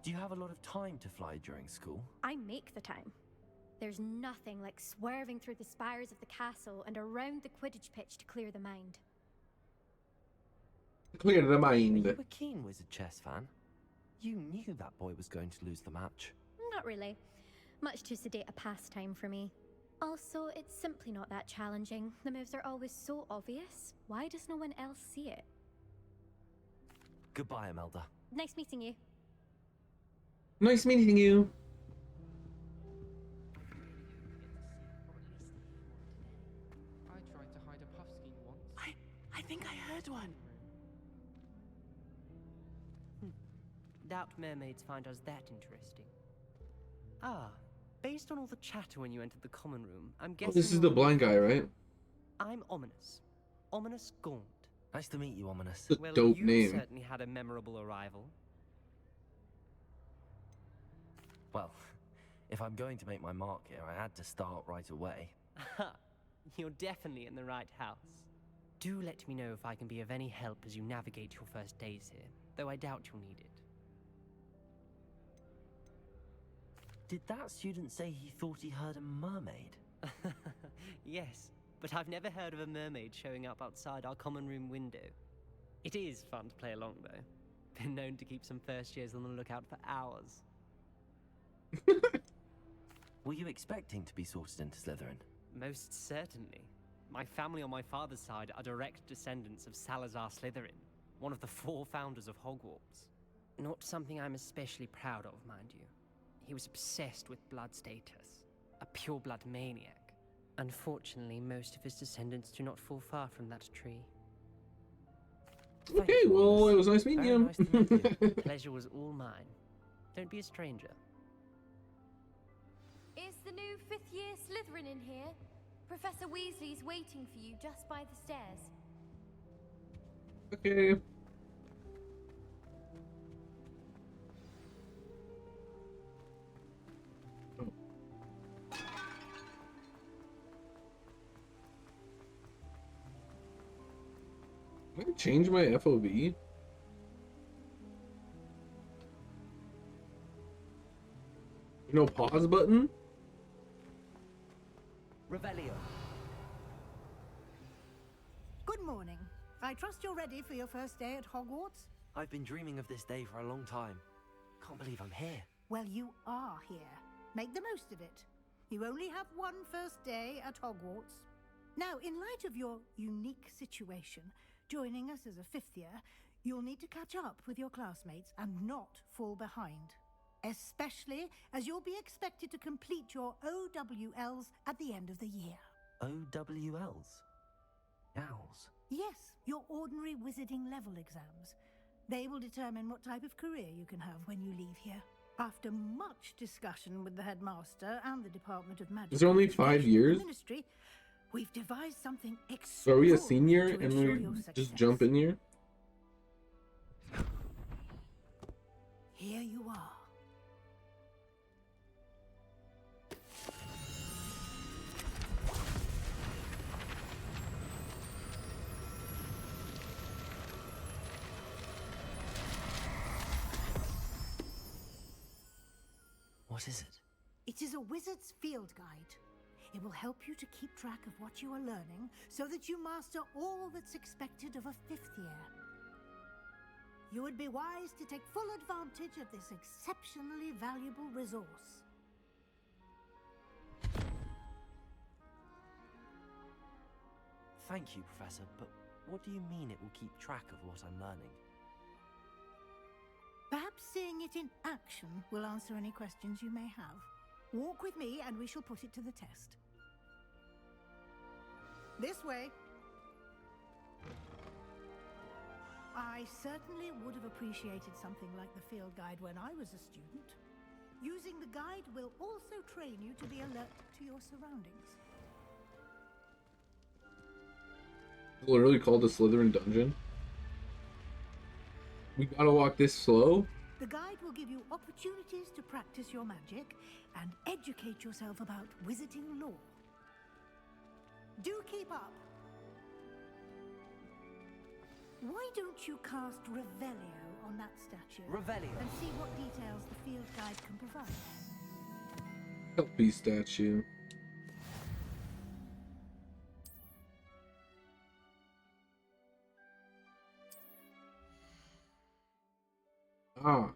Do you have a lot of time to fly during school? I make the time. There's nothing like swerving through the spires of the castle and around the Quidditch pitch to clear the mind. Clear the Are mind. you a keen Wizard chess fan? You knew that boy was going to lose the match. Not really. Much too sedate a pastime for me. Also, it's simply not that challenging. The moves are always so obvious. Why does no one else see it? Goodbye, Imelda. Nice meeting you. Nice meeting you. I tried to hide a puffskein once. I think I heard one. Doubt mermaids find us that interesting. Ah, based on all the chatter when you entered the common room, I'm guessing. Oh, this is the blind guy, right? I'm Ominous. Ominous Gaunt. Nice to meet you, Ominous. It's a Well, dope you name. certainly had a memorable arrival. Well, if I'm going to make my mark here, I had to start right away. Aha, you're definitely in the right house. Do let me know if I can be of any help as you navigate your first days here, though I doubt you'll need it. Did that student say he thought he heard a mermaid? Yes, but I've never heard of a mermaid showing up outside our common room window. It is fun to play along, though. Been known to keep some first years on the lookout for hours. Were you expecting to be sorted into Slytherin? Most certainly. My family on my father's side are direct descendants of Salazar Slytherin, one of the 4 founders of Hogwarts. Not something I'm especially proud of, mind you. He was obsessed with blood status, a pure-blood maniac. Unfortunately, most of his descendants do not fall far from that tree. Okay, well, it was nice meeting you. Nice to meet you. Pleasure was all mine. Don't be a stranger. Is the new 5th year Slytherin in here? Professor Weasley's waiting for you just by the stairs. Okay. Can I change my FOV? No pause button? Revelio. Good morning. I trust you're ready for your first day at Hogwarts? I've been dreaming of this day for a long time. Can't believe I'm here. Well, you are here. Make the most of it. You only have one first day at Hogwarts. Now, in light of your unique situation, joining us as a 5th year, you'll need to catch up with your classmates and not fall behind. Especially as you'll be expected to complete your OWLs at the end of the year. OWLs? Owls? Yes, your ordinary wizarding level exams. They will determine what type of career you can have when you leave here. After much discussion with the headmaster and the Department of Magic, Is there only 5 years? Ministry, we've devised something So are we a extraordinary senior to and ensure we your just success. jump in here? Here you are. What is it? It is a wizard's field guide. It will help you to keep track of what you are learning so that you master all that's expected of a 5th year. You would be wise to take full advantage of this exceptionally valuable resource. Thank you, Professor, but what do you mean it will keep track of what I'm learning? Perhaps seeing it in action will answer any questions you may have. Walk with me and we shall put it to the test. This way. I certainly would have appreciated something like the field guide when I was a student. Using the guide will also train you to be alert to your surroundings. Literally called the Slytherin dungeon. We gotta walk this slow? The guide will give you opportunities to practice your magic and educate yourself about wizarding lore. Do keep up. Why don't you cast Revelio on that statue? Revelio. And see what details the field guide can provide. Helpy statue. Ah.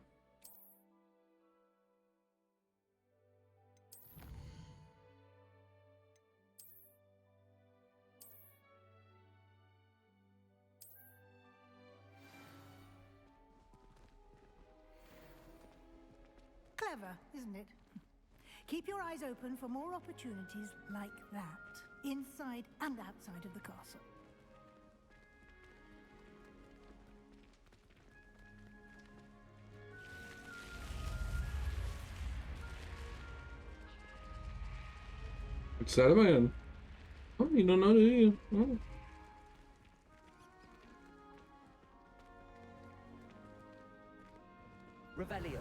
clever, isn't it? Keep your eyes open for more opportunities like that, inside and outside of the castle. Excited man. Oh, you don't know, do you? Oh. Revelio.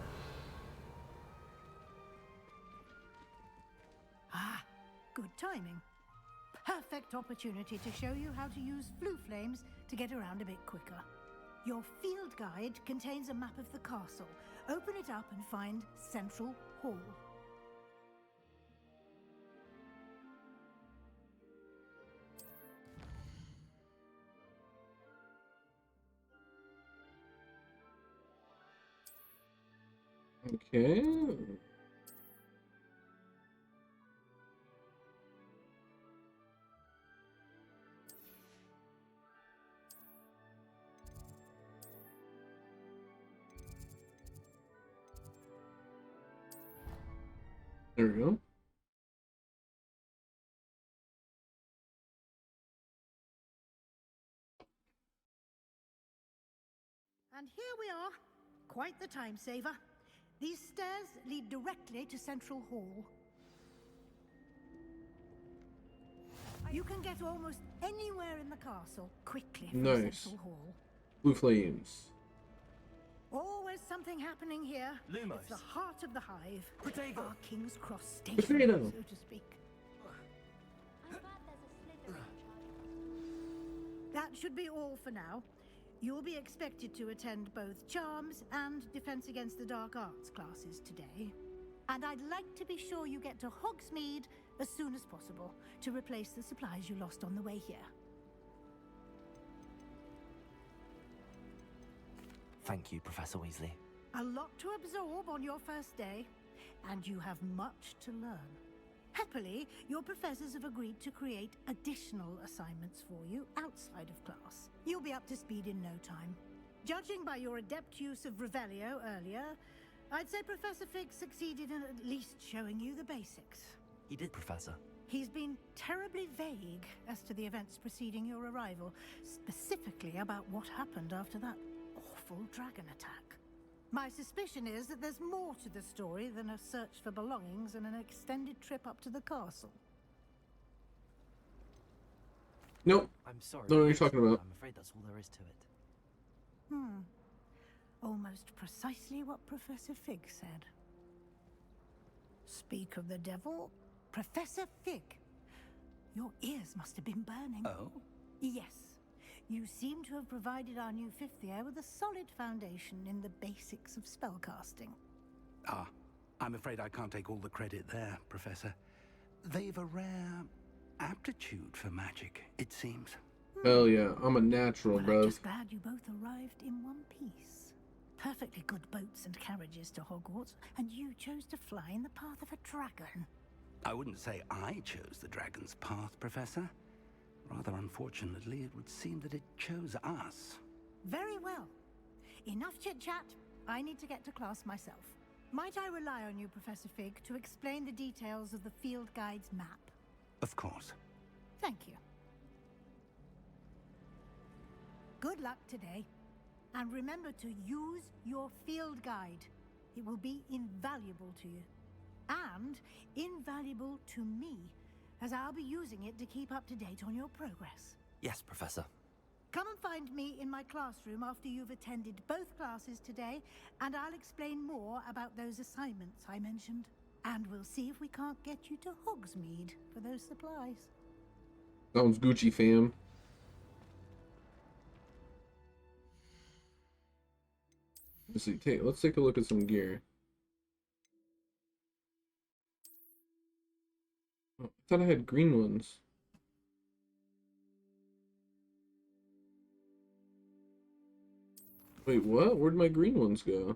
Ah, good timing. Perfect opportunity to show you how to use flue flames to get around a bit quicker. Your field guide contains a map of the castle. Open it up and find Central Hall. Okay. There we go. And here we are. Quite the time saver. These stairs lead directly to Central Hall. You can get almost anywhere in the castle quickly from Central Hall. Blue flames. Always something happening here. Lumos. It's the heart of the hive. Protego. Our King's Cross station, Potato. so to speak. That should be all for now. You'll be expected to attend both Charms and Defense Against the Dark Arts classes today. And I'd like to be sure you get to Hogsmeade as soon as possible to replace the supplies you lost on the way here. Thank you, Professor Weasley. A lot to absorb on your first day, and you have much to learn. Happily, your professors have agreed to create additional assignments for you outside of class. You'll be up to speed in no time. Judging by your adept use of Revelio earlier, I'd say Professor Fig succeeded in at least showing you the basics. He did, Professor. He's been terribly vague as to the events preceding your arrival, specifically about what happened after that awful dragon attack. My suspicion is that there's more to the story than a search for belongings and an extended trip up to the castle. Nope. I'm sorry. Don't know what you're talking about. I'm afraid that's all there is to it. Almost precisely what Professor Fig said. Speak of the devil, Professor Fig. Your ears must have been burning. Oh? Yes. You seem to have provided our new fifth year with a solid foundation in the basics of spellcasting. Ah, I'm afraid I can't take all the credit there, Professor. They've a rare aptitude for magic, it seems. Hell yeah, I'm a natural, Well, bro. I'm just glad you both arrived in one piece. Perfectly good boats and carriages to Hogwarts, and you chose to fly in the path of a dragon. I wouldn't say I chose the dragon's path, Professor. Rather unfortunately, it would seem that it chose us. Very well. Enough chit-chat. I need to get to class myself. Might I rely on you, Professor Fig, to explain the details of the field guide's map? Of course. Thank you. Good luck today. And remember to use your field guide. It will be invaluable to you. And invaluable to me, as I'll be using it to keep up to date on your progress. Yes, Professor. Come and find me in my classroom after you've attended both classes today, and I'll explain more about those assignments I mentioned. And we'll see if we can't get you to Hogsmeade for those supplies. Sounds Gucci, fam. Let's see. Let's take a look at some gear. Oh, I thought I had green ones. Wait, what? Where'd my green ones go?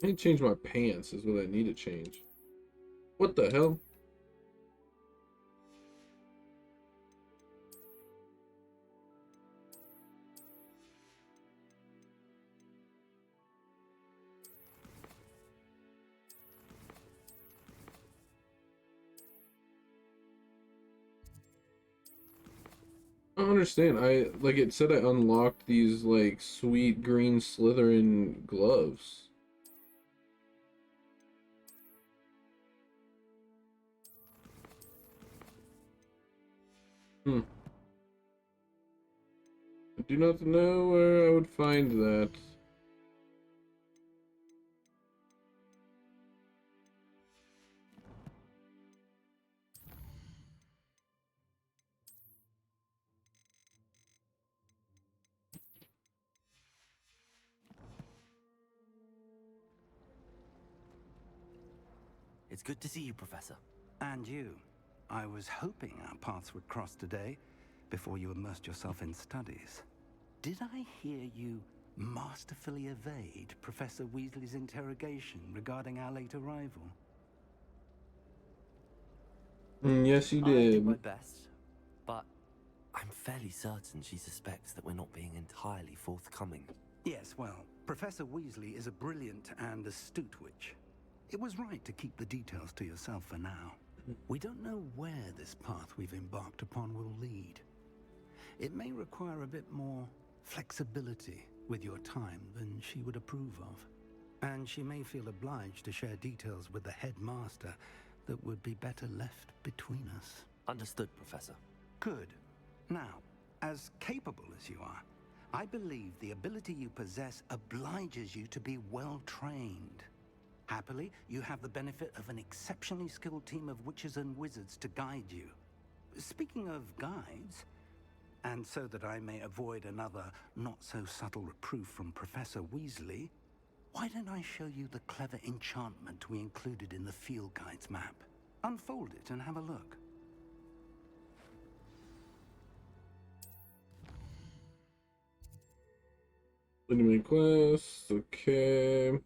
I need to change my pants is what I need to change. What the hell? I don't understand. Like it said I unlocked these like sweet green Slytherin gloves. I do not know where I would find that. It's good to see you, Professor. And you. I was hoping our paths would cross today, before you immersed yourself in studies. Did I hear you masterfully evade Professor Weasley's interrogation regarding our late arrival? Yes, you I did my did. best, but I'm fairly certain she suspects that we're not being entirely forthcoming. Yes, well, Professor Weasley is a brilliant and astute witch. It was right to keep the details to yourself for now. We don't know where this path we've embarked upon will lead. It may require a bit more flexibility with your time than she would approve of. And she may feel obliged to share details with the headmaster that would be better left between us. Understood, Professor. Good. Now, as capable as you are, I believe the ability you possess obliges you to be well trained. Happily, you have the benefit of an exceptionally skilled team of witches and wizards to guide you. Speaking of guides, and so that I may avoid another not-so-subtle reproof from Professor Weasley, why don't I show you the clever enchantment we included in the field guide's map? Unfold it and have a look. Enemy quest, okay.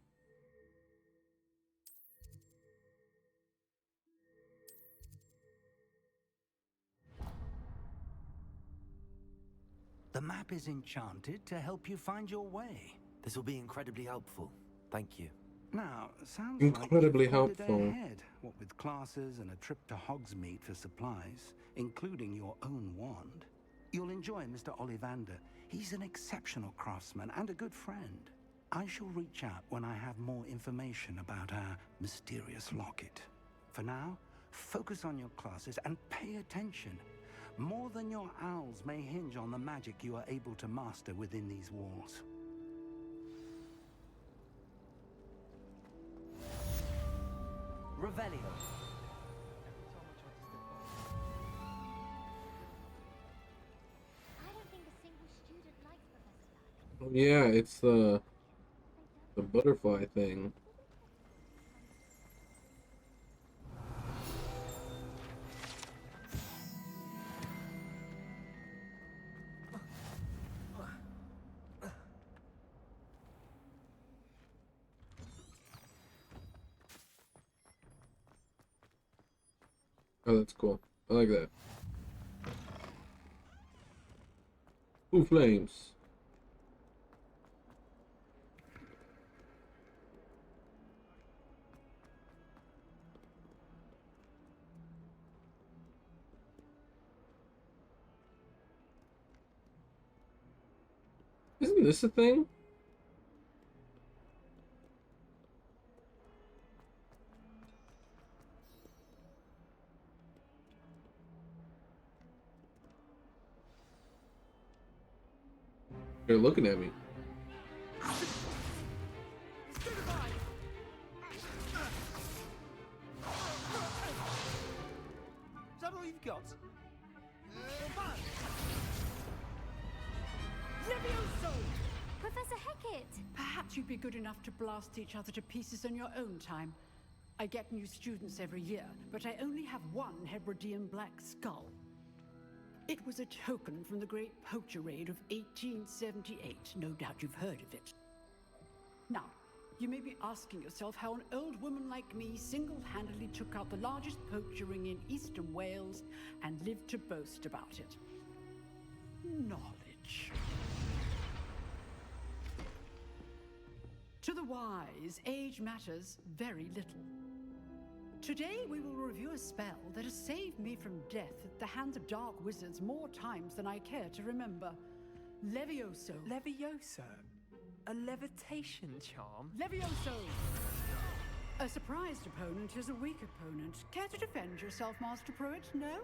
The map is enchanted to help you find your way. This will be incredibly helpful. Thank you. Now, sounds Incredibly like you've quite a day helpful. ahead, what with classes and a trip to Hogsmeade for supplies, including your own wand. You'll enjoy Mr. Ollivander. He's an exceptional craftsman and a good friend. I shall reach out when I have more information about our mysterious locket. For now, focus on your classes and pay attention. More than your owls may hinge on the magic you are able to master within these walls. Revelio. I don't think a single student likes Professor Black. Oh, yeah, it's the butterfly thing. Oh, that's cool. I like that. Ooh, flames. Isn't this a thing? They're looking at me. Is that all you've got? Levioso! Professor Hecat! Perhaps you'd be good enough to blast each other to pieces in your own time. I get new students every year, but I only have one Hebridean black skull. It was a token from the Great Poacher Raid of 1878. No doubt you've heard of it. Now, You may be asking yourself how an old woman like me single-handedly took out the largest poacher ring in eastern Wales and lived to boast about it. Knowledge. To the wise, age matters very little. Today we will review a spell that has saved me from death at the hands of dark wizards more times than I care to remember. Levioso. Levioso? A levitation charm? Levioso! A surprised opponent is a weak opponent. Care to defend yourself, Master Pruitt? No?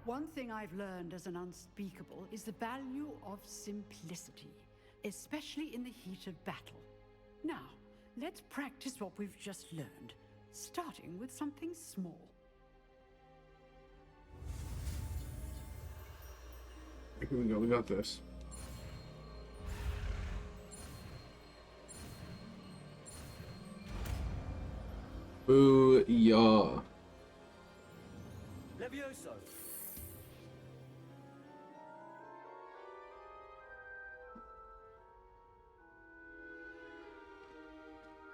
One thing I've learned as an unspeakable is the value of simplicity, especially in the heat of battle. Now, let's practice what we've just learned, starting with something small. Here we go, we got this. Booyah. Levioso.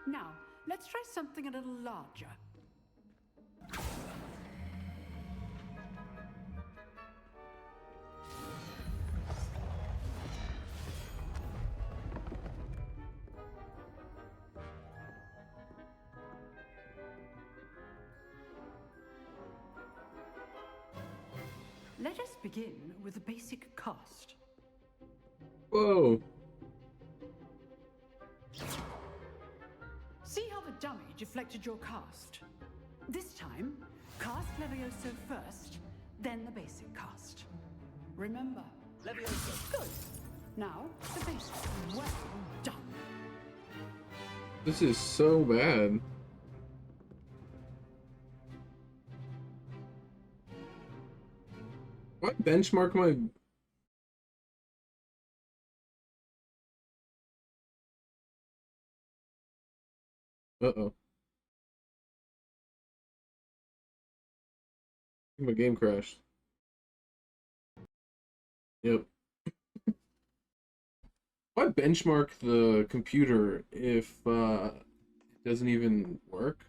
Now, let's try something a little larger. Let us begin with a basic cast. Whoa. See how the dummy deflected your cast? This time, cast Levioso first, then the basic cast. Remember. Levioso. Good. Now, the basic. Well done. This is so bad. Why benchmark my... Uh-oh. My game crashed. Yep. Why benchmark the computer if it doesn't even work?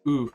Ooh.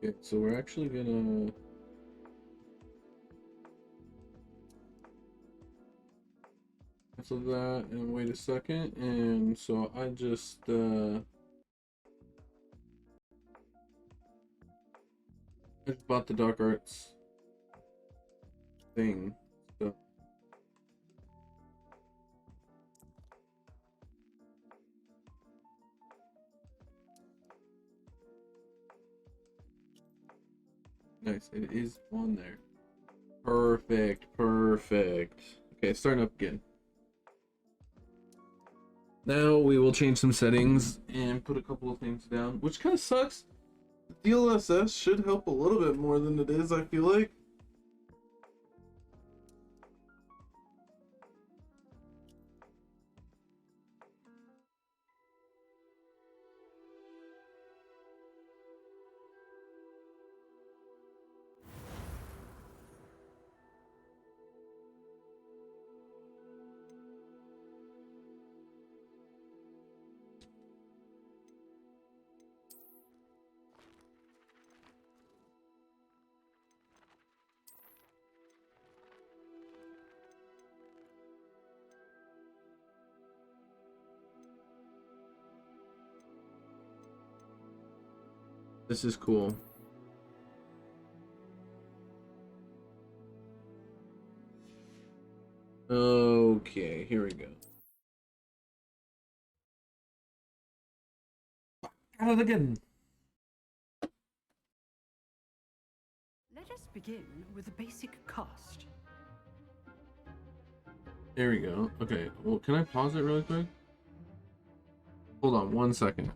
Okay, so we're actually gonna cancel that and wait a second, and so I just bought the Dark Arts thing, so nice, it is on there. Perfect, perfect. Okay, starting up again. Now we will change some settings and put a couple of things down, which kind of sucks. The DLSS should help a little bit more than it is, I feel like. This is cool. Okay, here we go. Got it again. Let us begin with the basic cast. There we go. Okay, well, can I pause it really quick? Hold on 1 second.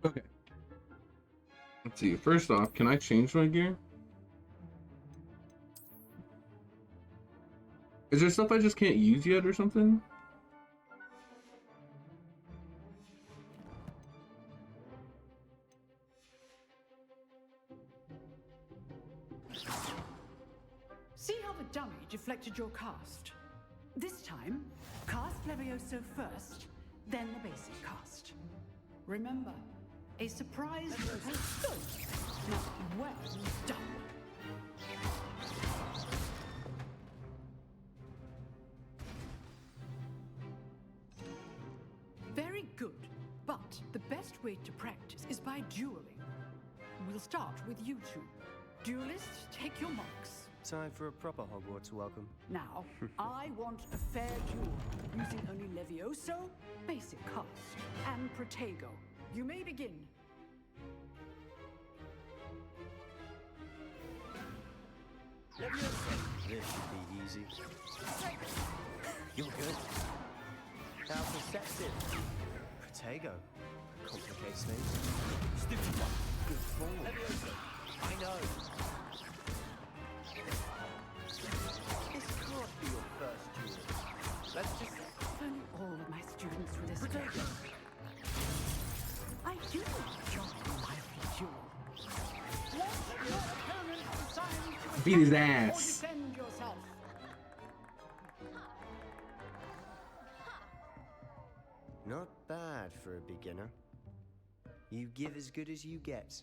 Okay. Let's see. First off, can I change my gear? Is there stuff I just can't use yet or something? See how the dummy deflected your cast? This time, cast Levioso first, then the basic cast. Remember, a surprise. Now, well done. Very good, but the best way to practice is by dueling. We'll start with you two. Duelists, take your marks. Time for a proper Hogwarts welcome. Now, I want a fair duel, using only Levioso, basic cast, and Protego. You may begin. Levioso. This should be easy. You're good. How perceptive. Protego. Complicates things. Stupid one. Good form. Levioso. I know. This can't be your first duel. Let's just... If only all of my students were this good. I do enjoy lively duel. Let your opponent decide to Beat his attack ass. or defend yourself. Not bad for a beginner. You give as good as you get.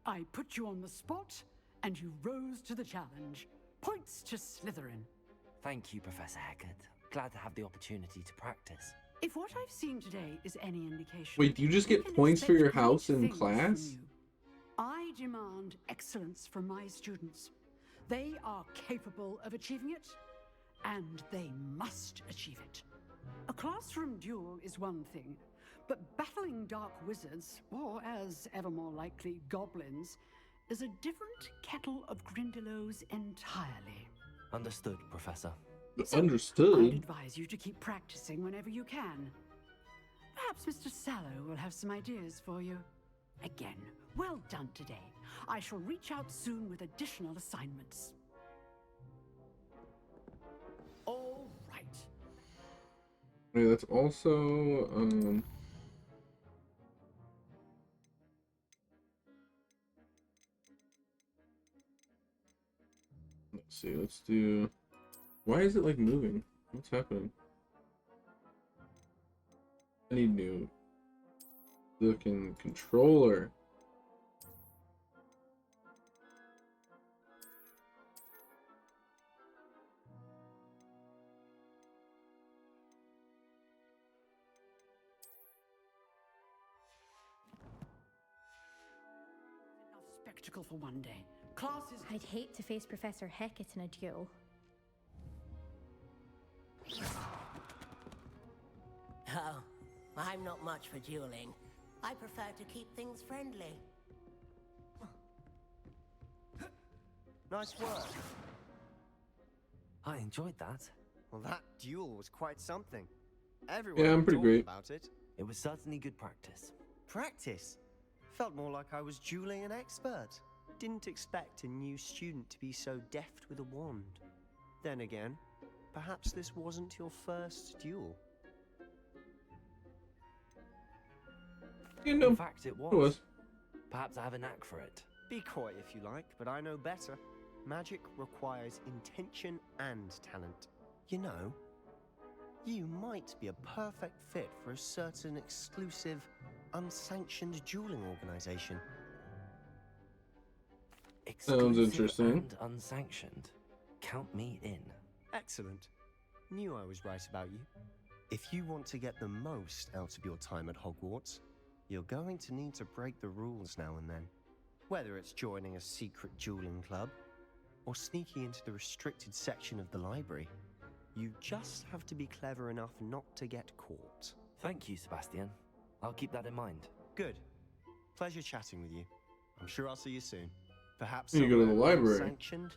I put you on the spot, and you rose to the challenge. Points to Slytherin. Thank you, Professor Haggard. Glad to have the opportunity to practice. If what I've seen today is any indication... Wait, do you just get can points for expect your house great in things from class? you. I demand excellence from my students. They are capable of achieving it, and they must achieve it. A classroom duel is one thing, but battling dark wizards, or as ever more likely, goblins, is a different kettle of Grindylows entirely. Understood, Professor. So, Understood. I'd advise you to keep practicing whenever you can. Perhaps Mr. Sallow will have some ideas for you. Again, well done today. I shall reach out soon with additional assignments. All right. Wait, that's also let's see, let's do... Why is it like moving? What's happening? I need new looking controller. practical for one day. Classes. I'd hate to face Professor Hecat in a duel. Oh, I'm not much for dueling. I prefer to keep things friendly. Nice work. I enjoyed that. Well, that duel was quite something. Everyone Yeah, I'm was pretty talking great. about it. It was certainly good practice. Practice? Felt more like I was dueling an expert. Didn't expect a new student to be so deft with a wand. Then again, perhaps this wasn't your first duel. You know, In fact, it was. it was. Perhaps I have a knack for it. Be coy if you like, but I know better. Magic requires intention and talent. You know, you might be a perfect fit for a certain exclusive, unsanctioned dueling organization. Exclusive interesting. and unsanctioned. Count me in. Excellent. Knew I was right about you. If you want to get the most out of your time at Hogwarts, you're going to need to break the rules now and then. Whether it's joining a secret dueling club, or sneaking into the restricted section of the library, you just have to be clever enough not to get caught. Thank you, Sebastian. I'll keep that in mind. Good. Pleasure chatting with you. I'm sure I'll see you soon. Perhaps You go to the somewhere library. unsanctioned.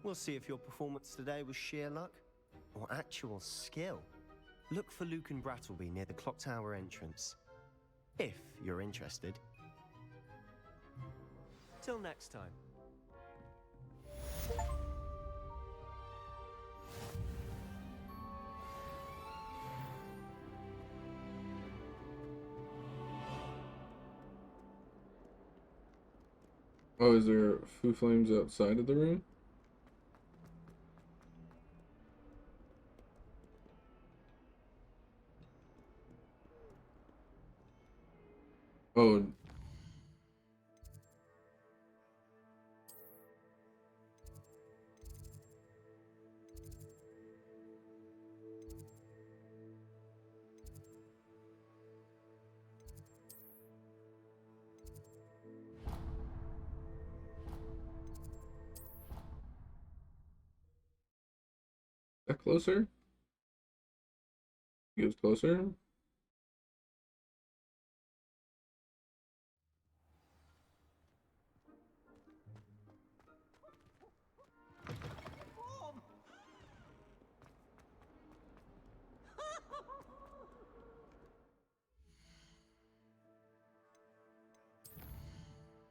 We'll see if your performance today was sheer luck or actual skill. Look for Luke and Brattleby near the clock tower entrance, if you're interested. Till next time. Oh, is there Foo Flames outside of the room? Oh. That closer? Goes closer.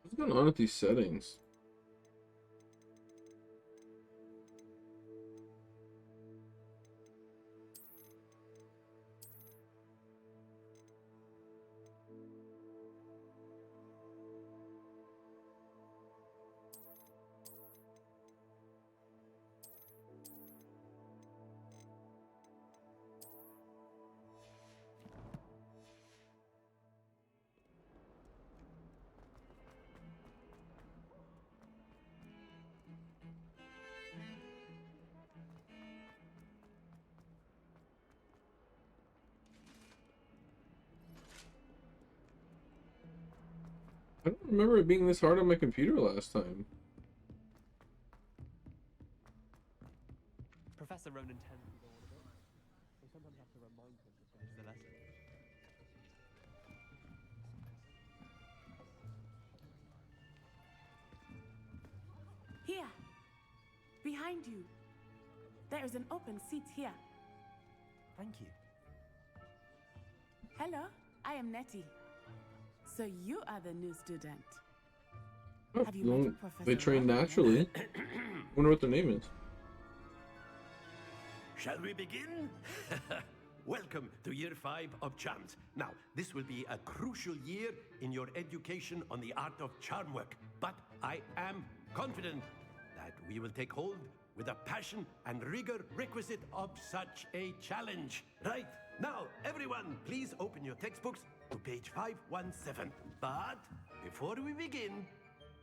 What's going on with these settings? I don't remember it being this hard on my computer last time. Professor Ronan tends to go on a bit. We sometimes have to remind him to finish the lesson. Here, behind you. There is an open seat here. Thank you. Hello, I am Nettie. So you are the new student. Oh, Have you met well, Professor they train Ronan? naturally. Wonder what their name is. Shall we begin? Welcome to Year 5 of Charms. Now, this will be a crucial year in your education on the art of charm work. But I am confident that we will take hold with the passion and rigor requisite of such a challenge. Right, now, everyone, please open your textbooks to page 517. But before we begin,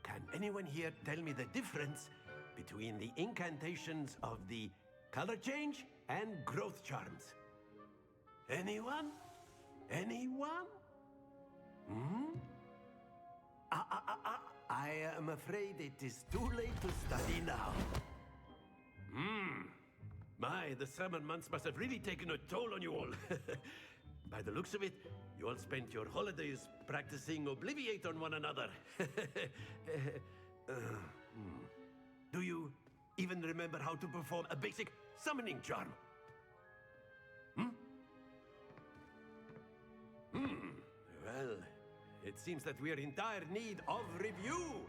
can anyone here tell me the difference between the incantations of the color change and growth charms? Anyone? Anyone? Hmm? I am afraid it is too late to study now. My, the summer months must have really taken a toll on you all. By the looks of it, you all spent your holidays practicing Obliviate on one another. Do you even remember how to perform a basic summoning charm? Well, it seems that we are in dire need of review.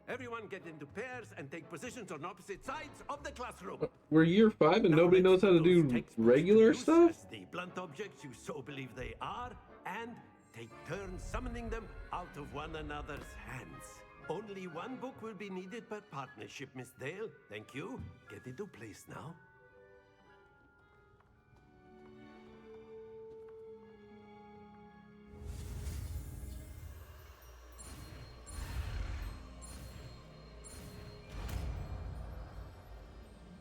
Everyone get into pairs and take positions on opposite sides of the classroom. We're year 5 and nobody knows how to do regular stuff? As the blunt objects you so believe they are, and take turns summoning them out of one another's hands. Only one book will be needed per partnership, Miss Dale. Thank you. Get into place now.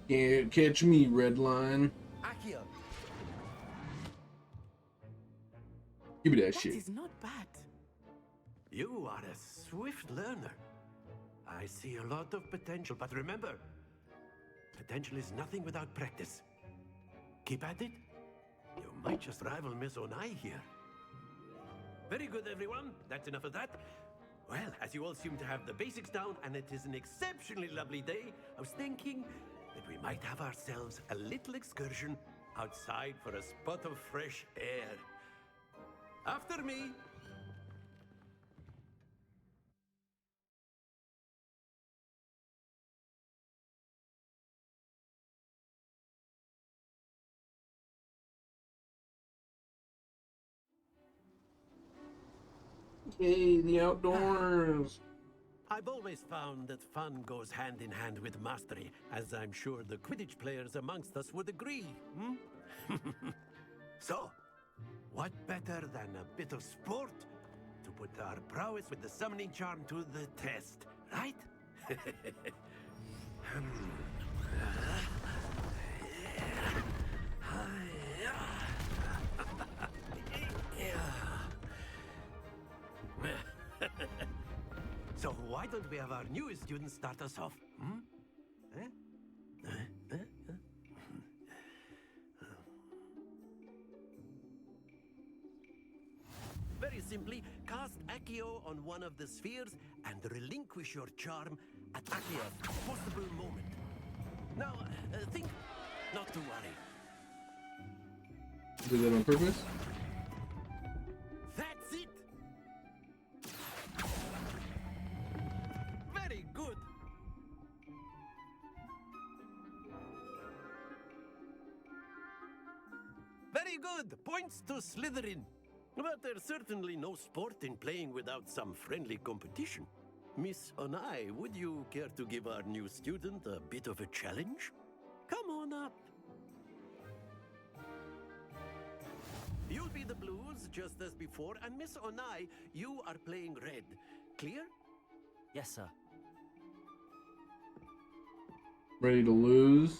Can't catch me, red line. Accio. Give me that shit. That is not bad. You are a swift learner. I see a lot of potential, but remember, potential is nothing without practice. Keep at it. You might just rival Miss Onai here. Very good, everyone. That's enough of that. Well, as you all seem to have the basics down, and it is an exceptionally lovely day, I was thinking that we might have ourselves a little excursion outside for a spot of fresh air. After me. Yay, the outdoors. I've always found that fun goes hand in hand with mastery, as I'm sure the Quidditch players amongst us would agree. So, what better than a bit of sport to put our prowess with the summoning charm to the test, right? So why don't we have our newest student start us off? Very simply, cast Accio on one of the spheres and relinquish your charm at Accio's possible moment. Now, think, not to worry. Did that on purpose? That's it! Very good! Very good! Points to Slytherin. But there's certainly no sport in playing without some friendly competition. Miss Onai, would you care to give our new student a bit of a challenge? Come on up. You'll be the blues, just as before, and Miss Onai, you are playing red. Clear? Yes, sir. Ready to lose?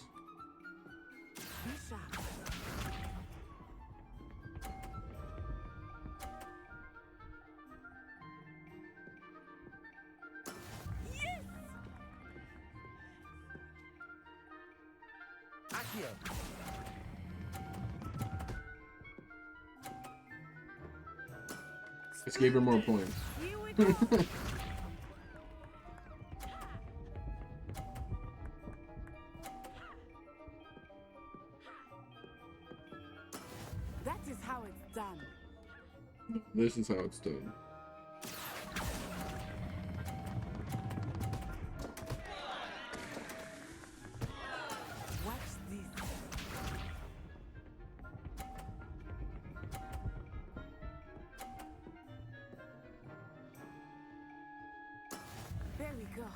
Accio. Just gave her more points. That is how it's done. This is how it's done. Watch this. There we go.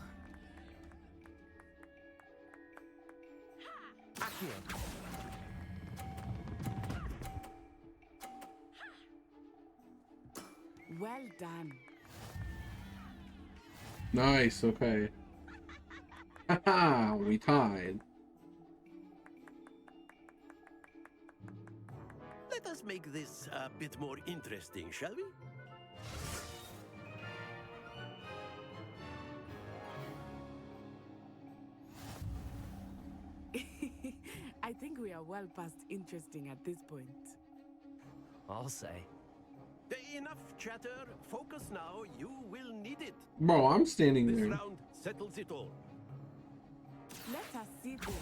Accio. Well done. Nice, okay. Haha, we tied. Let us make this a bit more interesting, shall we? well past interesting at this point. I'll say. Enough chatter. Focus now. You will need it. Bro, I'm standing This there. round settles it all. Let us see this.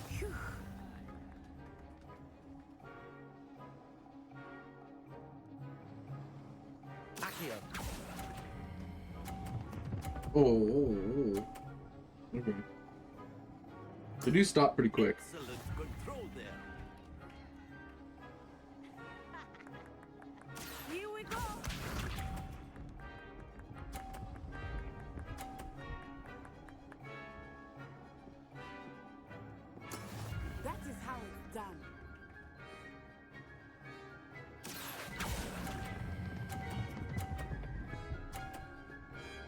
Phew. Accio. Oh. Okay. They do stop pretty quick. Excellent control there. Here we go. That is how it's done.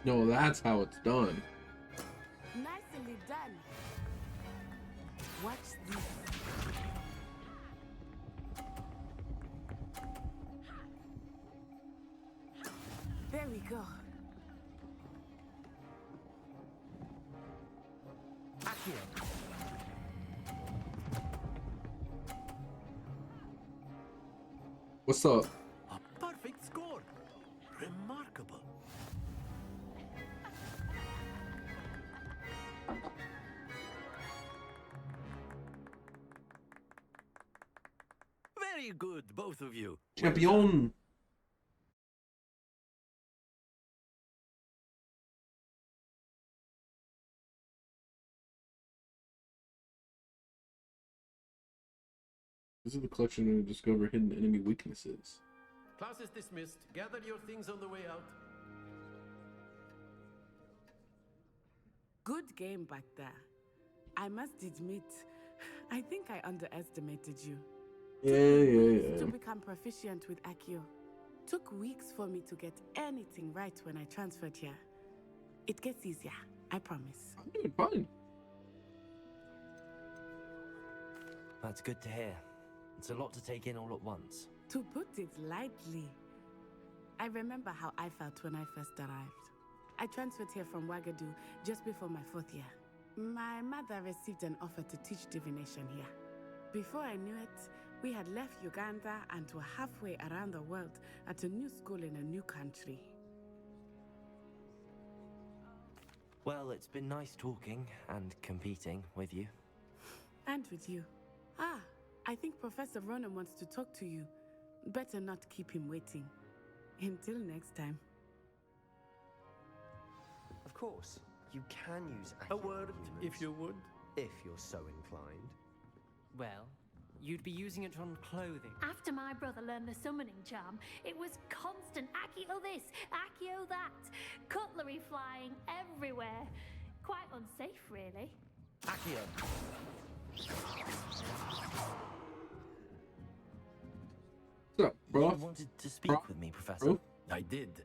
No, that's how it's done. Nicely done. Watch this. There we go. Accio. What's up? A perfect score. Remarkable. Very good, both of you. Champion. This is the collection to discover hidden enemy weaknesses. Class is dismissed. Gather your things on the way out. Good game back there. I must admit, I think I underestimated you. Yeah. To become proficient with Accio. Took weeks for me to get anything right when I transferred here. It gets easier, I promise. I'm doing fine. That's good to hear. It's a lot to take in all at once. To put it lightly, I remember how I felt when I first arrived. I transferred here from Wagadu just before my 4th year. My mother received an offer to teach divination here. Before I knew it, we had left Uganda and were halfway around the world at a new school in a new country. Well, it's been nice talking and competing with you. And with you. I think Professor Ronan wants to talk to you. Better not keep him waiting. Until next time. Of course, you can use A word, if you would. if you're so inclined. Well, you'd be using it on clothing. After my brother learned the summoning charm, it was constant Accio this, Accio that, cutlery flying everywhere. Quite unsafe, really. Accio. What's up, bro? You wanted to speak with me, Professor? I did.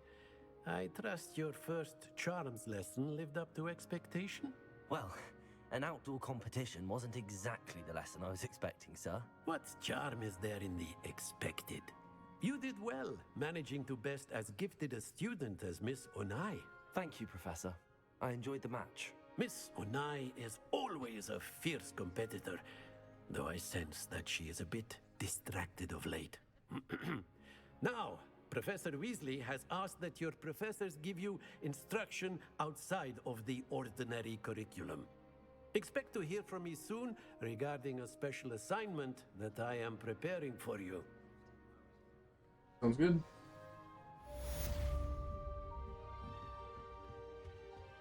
I trust your first charms lesson lived up to expectation? Well, an outdoor competition wasn't exactly the lesson I was expecting, sir. What charm is there in the expected? You did well, managing to best as gifted a student as Miss Onai. Thank you, Professor. I enjoyed the match. Miss Onai is always a fierce competitor, though I sense that she is a bit distracted of late. Now, Professor Weasley has asked that your professors give you instruction outside of the ordinary curriculum. Expect to hear from me soon regarding a special assignment that I am preparing for you. Sounds good.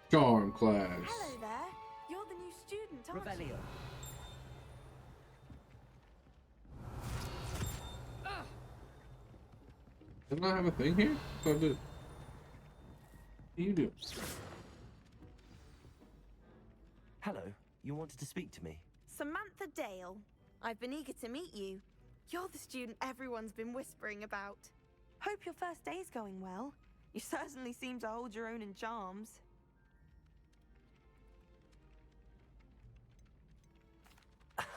Charm class. Hello there. You're the new student, aren't you? Doesn't I have a thing here? So I did. What do you do? Hello. You wanted to speak to me? Samantha Dale. I've been eager to meet you. You're the student everyone's been whispering about. Hope your first day's going well. You certainly seem to hold your own in charms.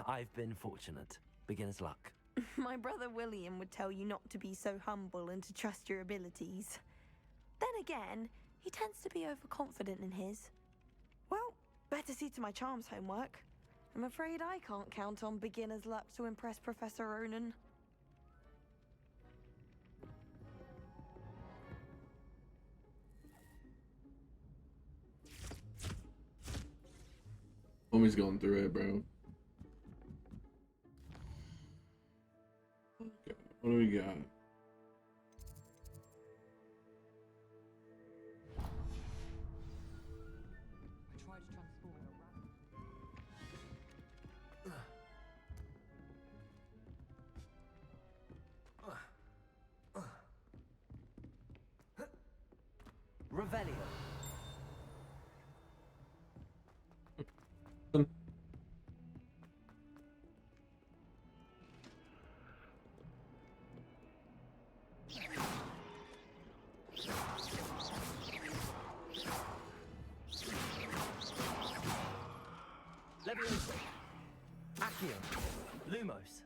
I've been fortunate. Beginner's luck. My brother William would tell you not to be so humble and to trust your abilities. Then again, He tends to be overconfident in his. Well, better see to my charms homework. I'm afraid I can't count on beginner's luck to impress Professor Ronan. Homie's going through it, bro. Okay, what do we got? Revelio. Levioso. Accio. Lumos.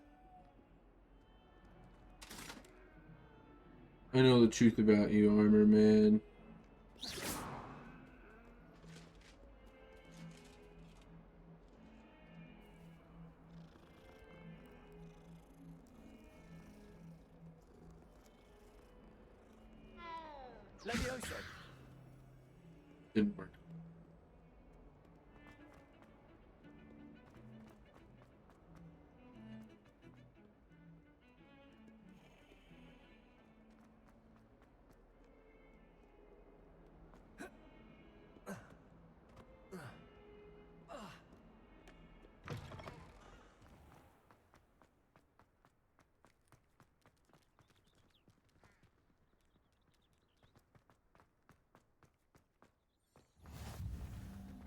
I know the truth about you, Armor Man. Levioso. Didn't work.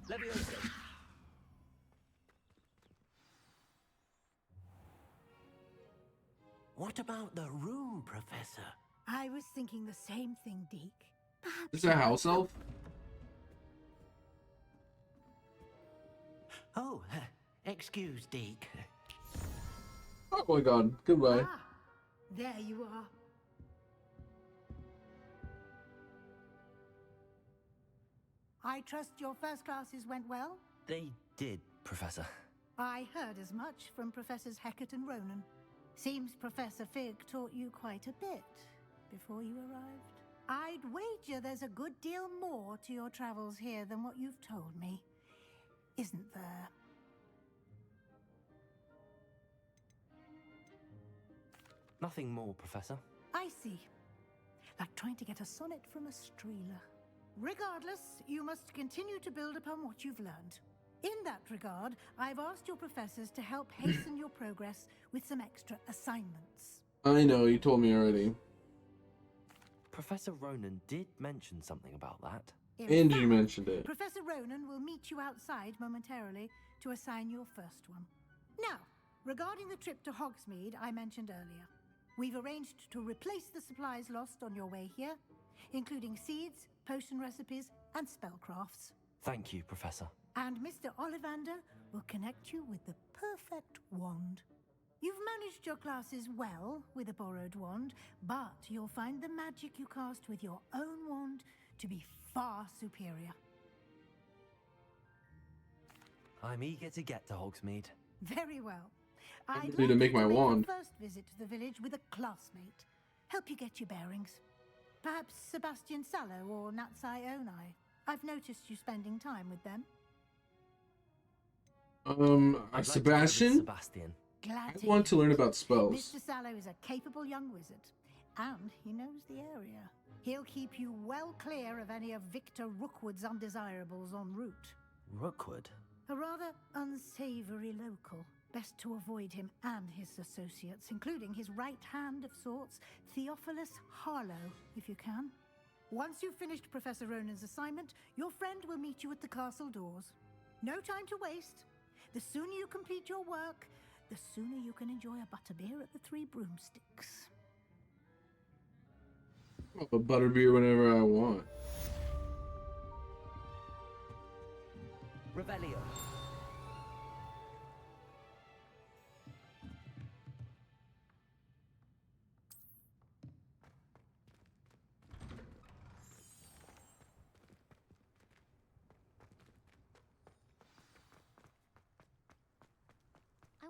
Levioso. What about the room, Professor? I was thinking the same thing, Deke. Perhaps Is that a house elf? Oh, excuse, Deke. Oh my god, goodbye. Ah, there you are. I trust your first classes went well? They did, Professor. I heard as much from Professors Hecat and Ronan. Seems Professor Fig taught you quite a bit before you arrived. I'd wager there's a good deal more to your travels here than what you've told me. Isn't there? Nothing more, Professor. I see. Like trying to get a sonnet from a streeler. Regardless, you must continue to build upon what you've learned. In that regard, I've asked your professors to help hasten your progress with some extra assignments. I know, you told me already. Professor Ronan did mention something about that. And you mentioned it. Professor Ronan will meet you outside momentarily to assign your first one. Now, regarding the trip to Hogsmeade I mentioned earlier, we've arranged to replace the supplies lost on your way here, including seeds, potion recipes, and spellcrafts. Thank you, Professor. And Mr. Ollivander will connect you with the perfect wand. You've managed your classes well with a borrowed wand, but you'll find the magic you cast with your own wand to be far superior. I'm eager to get to Hogsmeade. Very well. I'd need to like make you my your wand. first visit to the village with a classmate. Help you get your bearings. Perhaps Sebastian Sallow or Natsai Onai. I've noticed you spending time with them. Sebastian? Sebastian. Glad I to want to hear learn it. about spells. Mr. Sallow is a capable young wizard, and he knows the area. He'll keep you well clear of any of Victor Rookwood's undesirables en route. Rookwood? A rather unsavory local. Best to avoid him and his associates, including his right hand of sorts, Theophilus Harlow, if you can. Once you've finished Professor Ronan's assignment, your friend will meet you at the castle doors. No time to waste. The sooner you complete your work, the sooner you can enjoy a butterbeer at the Three Broomsticks. I'll have a butterbeer whenever I want. Revelio.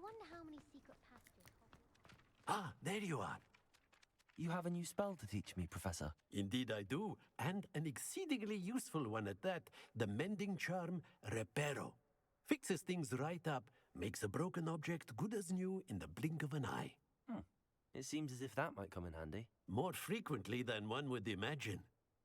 wonder how many secret passages. Ah, there you are. You have a new spell to teach me, Professor. Indeed I do, and an exceedingly useful one at that. The mending charm, Reparo. Fixes things right up, makes a broken object good as new in the blink of an eye. It seems as if that might come in handy. More frequently than one would imagine.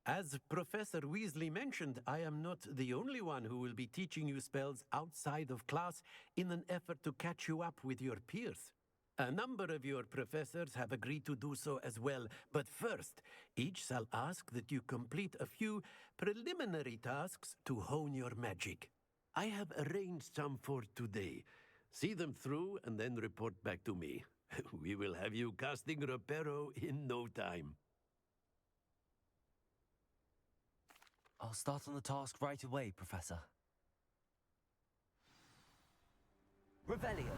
As Professor Weasley mentioned, I am not the only one who will be teaching you spells outside of class in an effort to catch you up with your peers. A number of your professors have agreed to do so as well, but first, each shall ask that you complete a few preliminary tasks to hone your magic. I have arranged some for today. See them through and then report back to me. We will have you casting Reparo in no time. I'll start on the task right away, Professor. Revelio.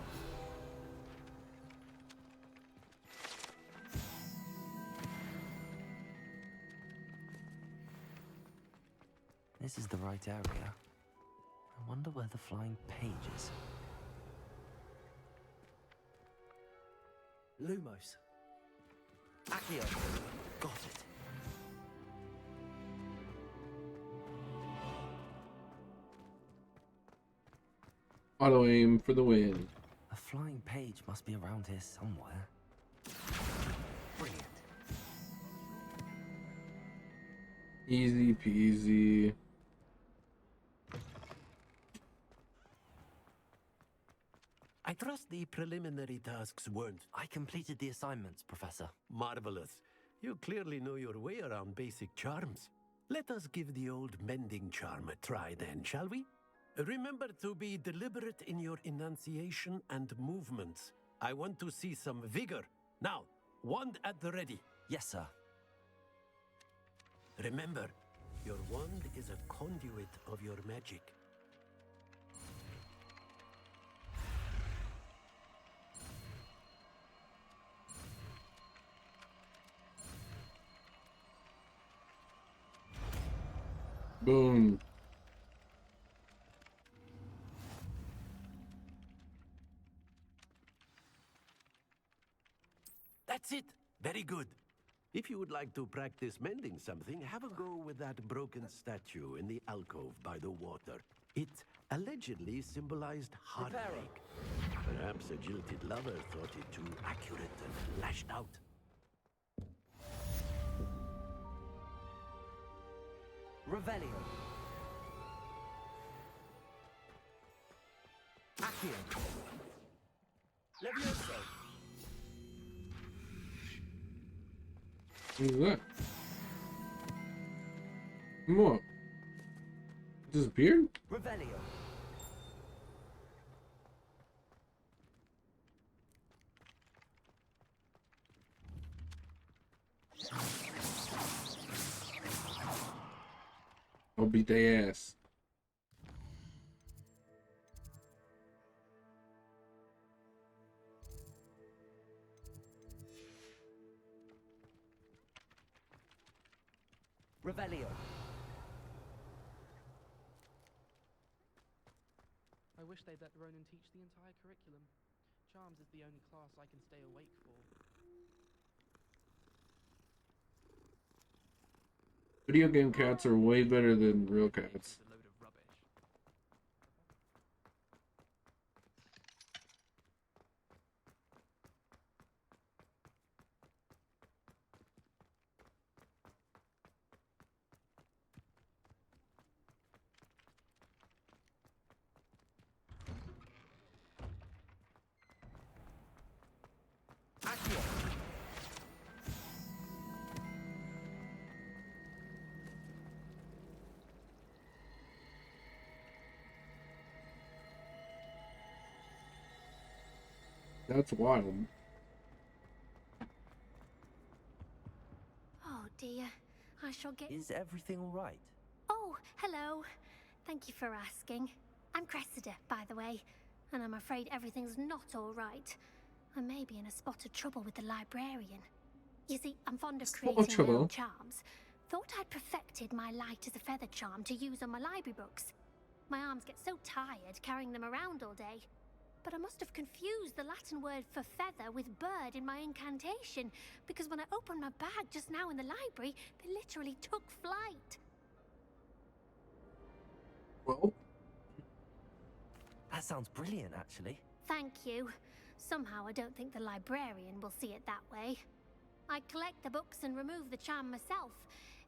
This is the right area. I wonder where the flying page is. Lumos. Accio. Got it. Auto aim for the win. A flying page must be around here somewhere. Brilliant. Easy peasy. I trust the preliminary tasks weren't. I completed the assignments, Professor. Marvelous. You clearly know your way around basic charms. Let us give the old mending charm a try then, shall we? Remember to be deliberate in your enunciation and movements. I want to see some vigor. Now, wand at the ready. Yes, sir. Remember, your wand is a conduit of your magic. Boom. That's it. Very good. If you would like to practice mending something, have a go with that broken statue in the alcove by the water. It allegedly symbolized heartbreak. Perhaps a jilted lover thought it too accurate and lashed out. Revelio. Accio. Levioso. What is that? What? Disappeared? Revelio. I'll beat their ass. Revelio. I wish they'd let Ronan teach the entire curriculum. Charms is the only class I can stay awake for. Video game cats are way better than real cats. It's a load of rubbish. Accio. That's wild. Oh dear, I shall get. Is everything all right? Oh, hello. Thank you for asking. I'm Cressida, by the way, and I'm afraid everything's not all right. I may be in a spot of trouble with the librarian. You see, I'm fond of Spot of creating my trouble? own charms. Thought I'd perfected my light as a feather charm to use on my library books. My arms get so tired carrying them around all day. But I must have confused the Latin word for feather with bird in my incantation, because when I opened my bag just now in the library, they literally took flight. Well, That sounds brilliant, actually. Thank you. Somehow I don't think the librarian will see it that way. I collect the books and remove the charm myself,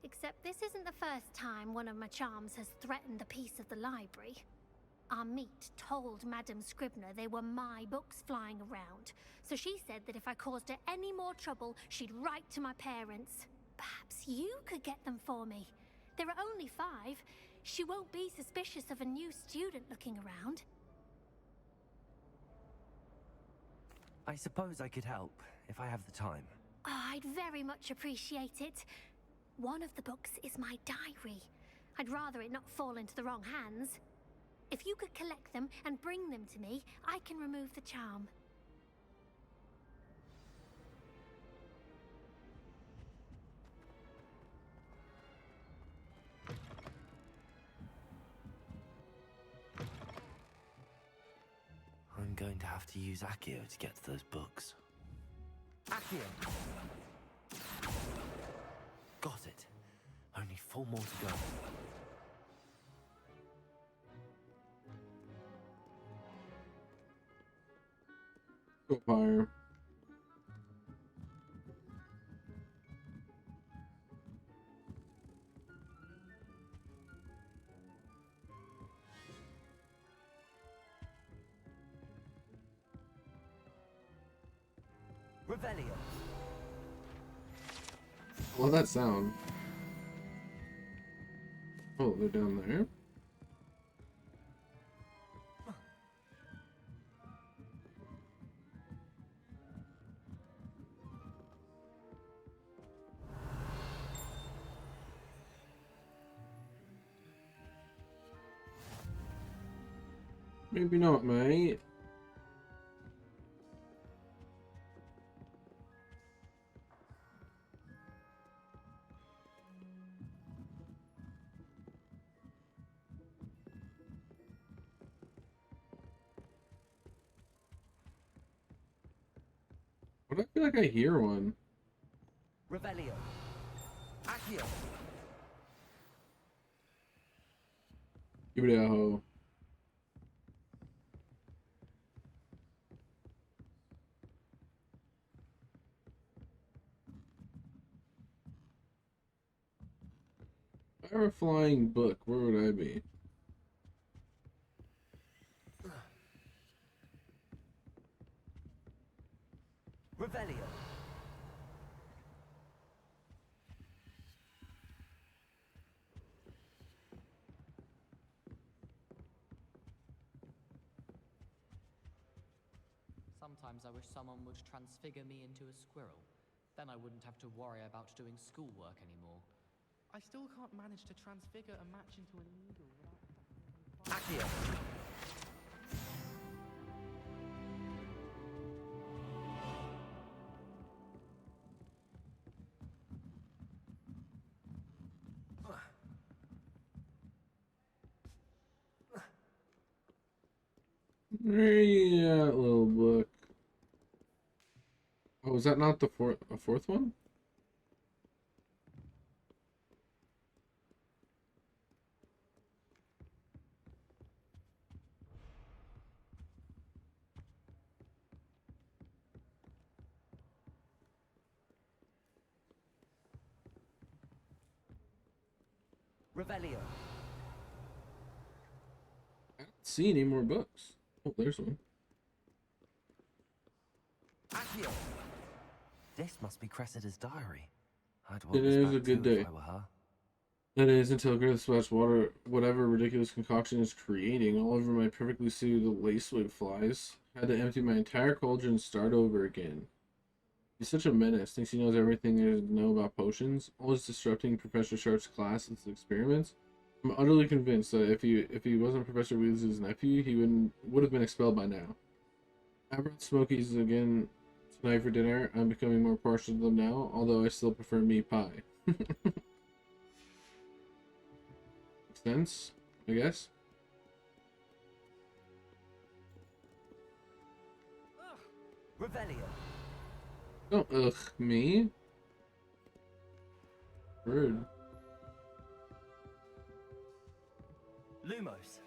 except this isn't the first time one of my charms has threatened the peace of the library. Our meet told Madame Scribner they were my books flying around, so she said that if I caused her any more trouble, she'd write to my parents. Perhaps you could get them for me. There are only 5. She won't be suspicious of a new student looking around. I suppose I could help, if I have the time. Oh, I'd very much appreciate it. One of the books is my diary. I'd rather it not fall into the wrong hands. If you could collect them and bring them to me, I can remove the charm. I'm going to have to use Accio to get to those books. Accio! Got it. Only 4 more to go. Go fire. Revelio. I love that sound. Oh, they're down there. Maybe not, mate. But I feel like I hear one. Revelio. Accio. Give it a ho. If I were a flying book, where would I be? Revelio. Sometimes I wish someone would transfigure me into a squirrel. Then I wouldn't have to worry about doing schoolwork anymore. I still can't manage to transfigure a match into an eagle without... Accio. Yeah, little book. Oh, is that not the fourth one? Revelio. I don't see any more books. Oh, there's one. Accio. This must be Cressida's diary. I'd want It this is back a good too day. if I were her. That is, until Griff splashed water, whatever ridiculous concoction is creating, all over my perfectly suited lacewing flies. Had to empty my entire cauldron and start over again. He's such a menace. Thinks he knows everything there is to know about potions. Always disrupting Professor Sharp's class and his experiments. I'm utterly convinced that if he wasn't Professor Weasley's nephew, he would have been expelled by now. I brought Smokies again tonight for dinner. I'm becoming more partial to them now, although I still prefer meat pie. Makes sense, I guess. Revelio. Don't ugh me. Rude. Lumos.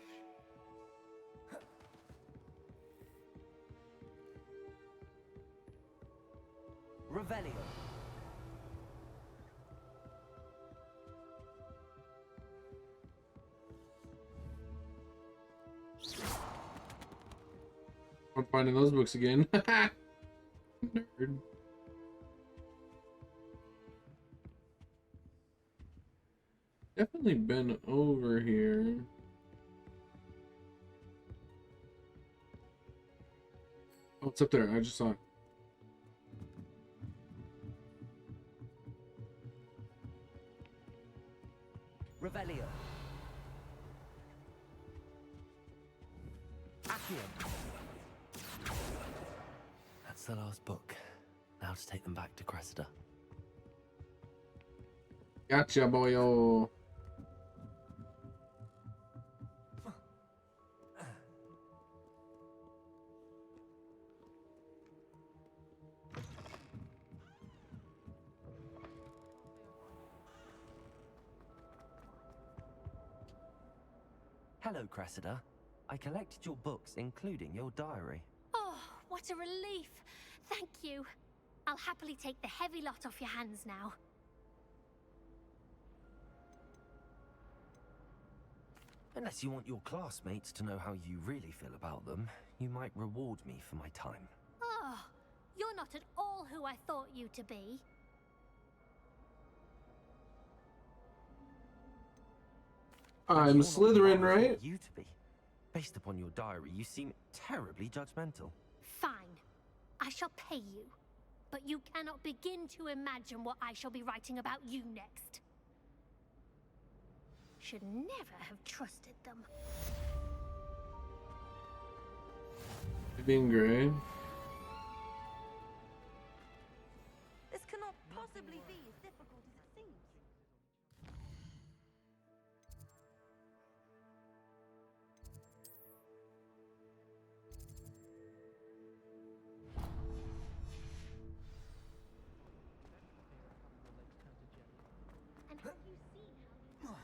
Revelio. I'm finding those books again. Nerd. Definitely been over here. Oh, it's up there. I just saw it. Revelio. Accio. That's the last book. Now to take them back to Cressida. Gotcha, boyo. Hello, Cressida. I collected your books, including your diary. Oh, what a relief. Thank you. I'll happily take the heavy lot off your hands now. Unless you want your classmates to know how you really feel about them, you might reward me for my time. Oh, you're not at all who I thought you to be. I'm Slytherin, What I right? thought you to be. Based upon your diary, you seem terribly judgmental. Fine. I shall pay you. But you cannot begin to imagine what I shall be writing about you next. Should never have trusted them. Being gray. This cannot possibly be as difficult as it seems. And have you seen how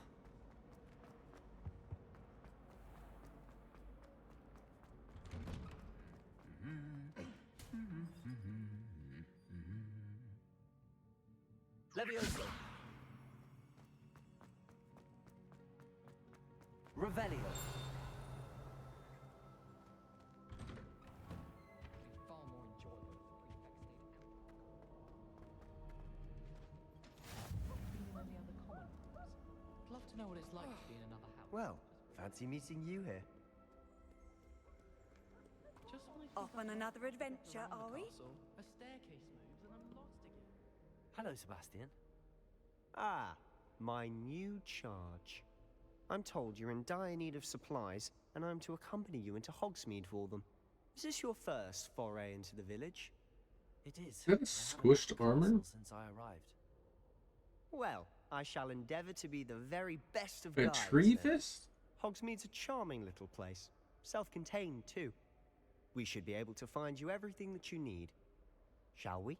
Levioso. Revelio. Far more enjoyable if Prefect stayed at being in any other common rooms. I'd love to know what it's like to be in another house. Well, fancy meeting you here. Just when I think Off on another adventure, around are the we? castle, a staircase moves and I'm lost again. Hello, Sebastian. Ah, my new charge. I'm told you're in dire need of supplies, and I'm to accompany you into Hogsmeade for them. Is this your first foray into the village? It is. Is that a squished armor? Since I arrived. Well, I shall endeavor to be the very best of A guides. tree then. fist? Hogsmeade's a charming little place. Self-contained, too. We should be able to find you everything that you need. Shall we?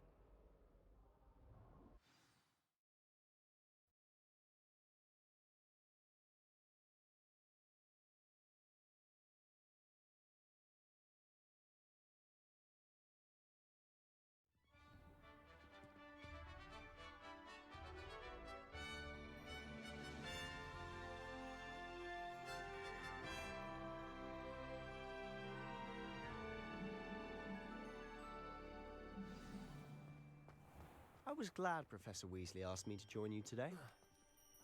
I was glad Professor Weasley asked me to join you today.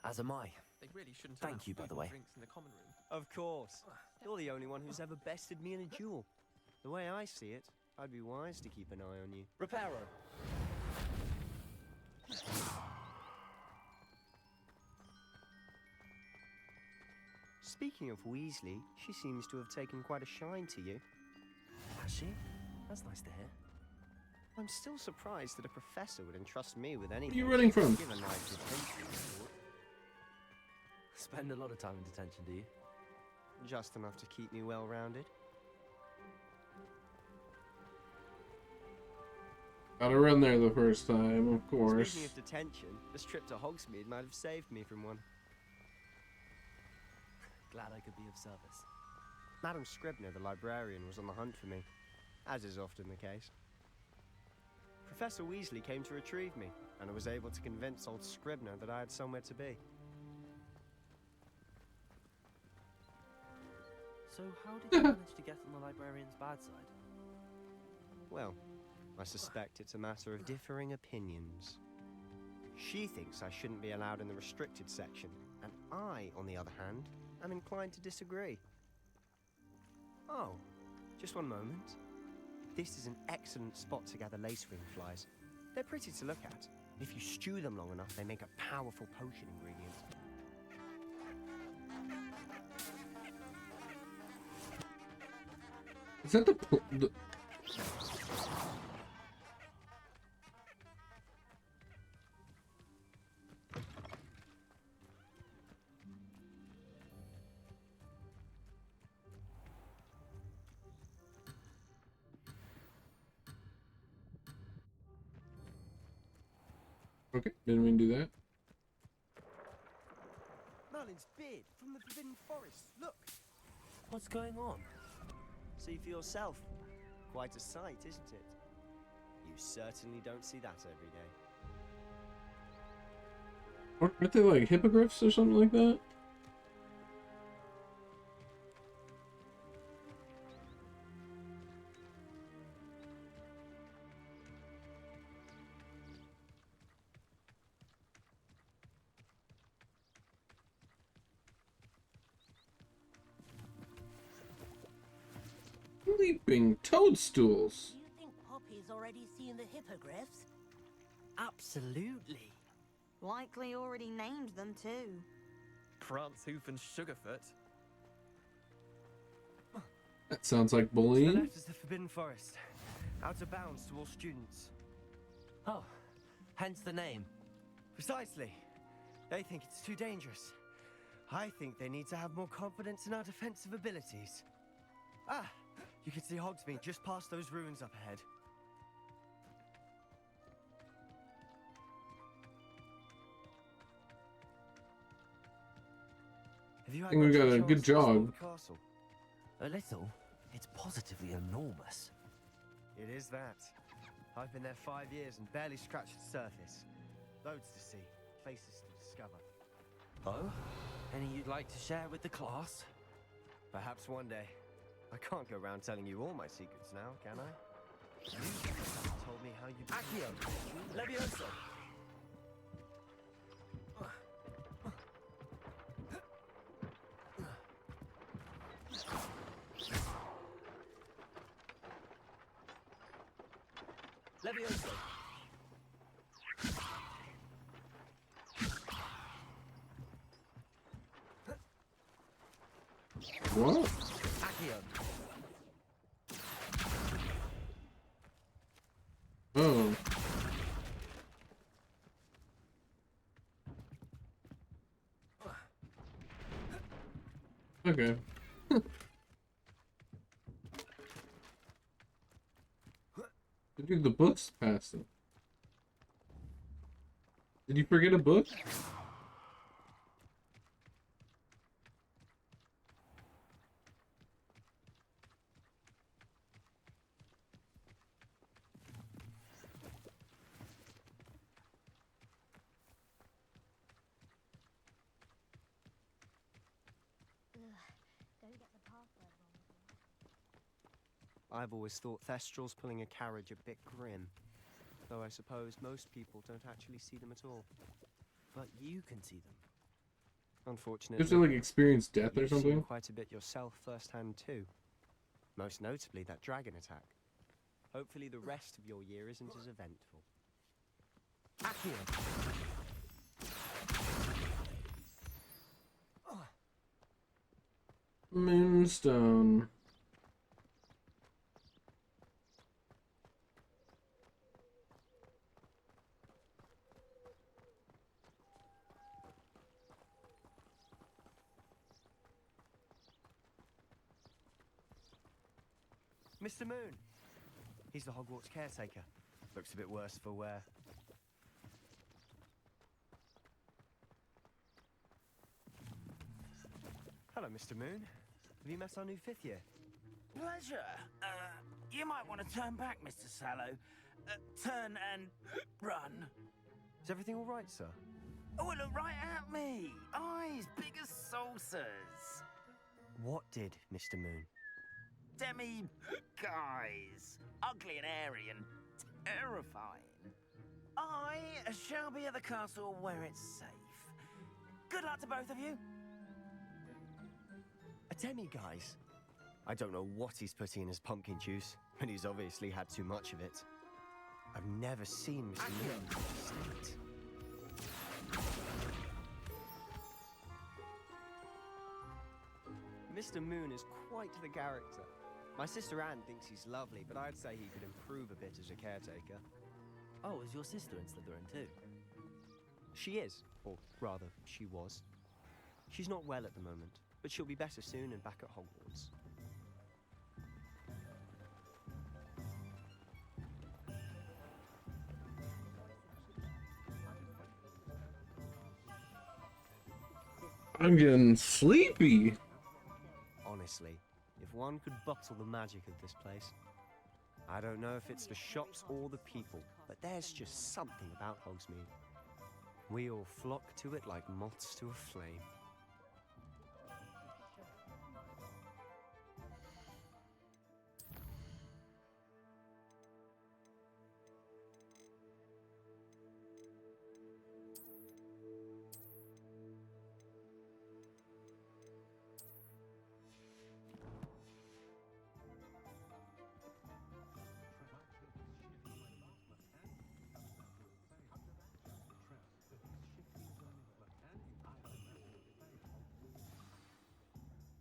As am I. They really shouldn't Thank you, by the way. drinks in the common room. Of course. You're the only one who's ever bested me in a duel. The way I see it, I'd be wise to keep an eye on you. Reparo. Speaking of Weasley, she seems to have taken quite a shine to you. Has she? That's nice to hear. I'm still surprised that a professor would entrust me with anything. What are you running from? Given my detention record. Spend a lot of time in detention, do you? Just enough to keep me well-rounded. Gotta run there the first time, of course. Speaking of detention, this trip to Hogsmeade might have saved me from one. Glad I could be of service. Madam Scribner, the librarian, was on the hunt for me, as is often the case. Professor Weasley came to retrieve me, and I was able to convince old Scribner that I had somewhere to be. So how did you manage to get on the librarian's bad side? Well, I suspect it's a matter of differing opinions. She thinks I shouldn't be allowed in the restricted section, and I, on the other hand, am inclined to disagree. Oh, just one moment. This is an excellent spot to gather lacewing flies. They're pretty to look at. If you stew them long enough, they make a powerful potion ingredient. Is that the Okay, didn't mean to do that. Merlin's beard from the Forbidden Forest. Look! What's going on? See for yourself. Quite a sight, isn't it? You certainly don't see that every day. Aren't they like hippogriffs or something like that? Leaping toadstools. You think Poppy's already seen the hippogriffs? Absolutely. Likely already named them too. Prance, Hoof, and Sugarfoot. That sounds like To the bullying. left is the Forbidden Forest, out of bounds to all students. Oh, hence the name. Precisely. They think it's too dangerous. I think they need to have more confidence in our defensive abilities. Ah, you can see Hogsmeade just past those ruins up ahead. Have you I had think we much of got a chance good to explore jog. the castle? A little. It's positively enormous. It is that. I've been there 5 years and barely scratched the surface. Loads to see, places to discover. Oh? Any you'd like to share with the class? Perhaps one day. I can't go around telling you all my secrets now, can I? You told me how you... Accio! Levioso! Levioso! What? Accio! Oh. Okay. Dude, the book's past him. Did you forget a book? Don't get the password wrong. I've always thought Thestrals pulling a carriage a bit grim. Though I suppose most people don't actually see them at all. But you can see them. Unfortunately, Did you like experience death or you've seen something? quite a bit yourself firsthand too. Most notably that dragon attack. Hopefully the rest of your year isn't as eventful. Accio! Moonstone. Mr. Moon! He's the Hogwarts caretaker. Looks a bit worse for wear. Hello, Mr. Moon. Have you met our new 5th year? Pleasure. You might want to turn back, Mr. Sallow. Turn and run. Is everything all right, sir? Oh, look right at me. Eyes big as saucers. What did, Mr. Moon? Demi guys. Ugly and airy and terrifying. I shall be at the castle where it's safe. Good luck to both of you. A demi-guise? I don't know what he's putting in his pumpkin juice, but he's obviously had too much of it. I've never seen Mr. Moon in this state. Mr. Moon is quite the character. My sister Anne thinks he's lovely, but I'd say he could improve a bit as a caretaker. Oh, is your sister in Slytherin too? She is, or rather, she was. She's not well at the moment, but she'll be better soon and back at Hogwarts. I'm getting sleepy. Honestly, if one could bottle the magic of this place. I don't know if it's the shops or the people, but there's just something about Hogsmeade. We all flock to it like moths to a flame.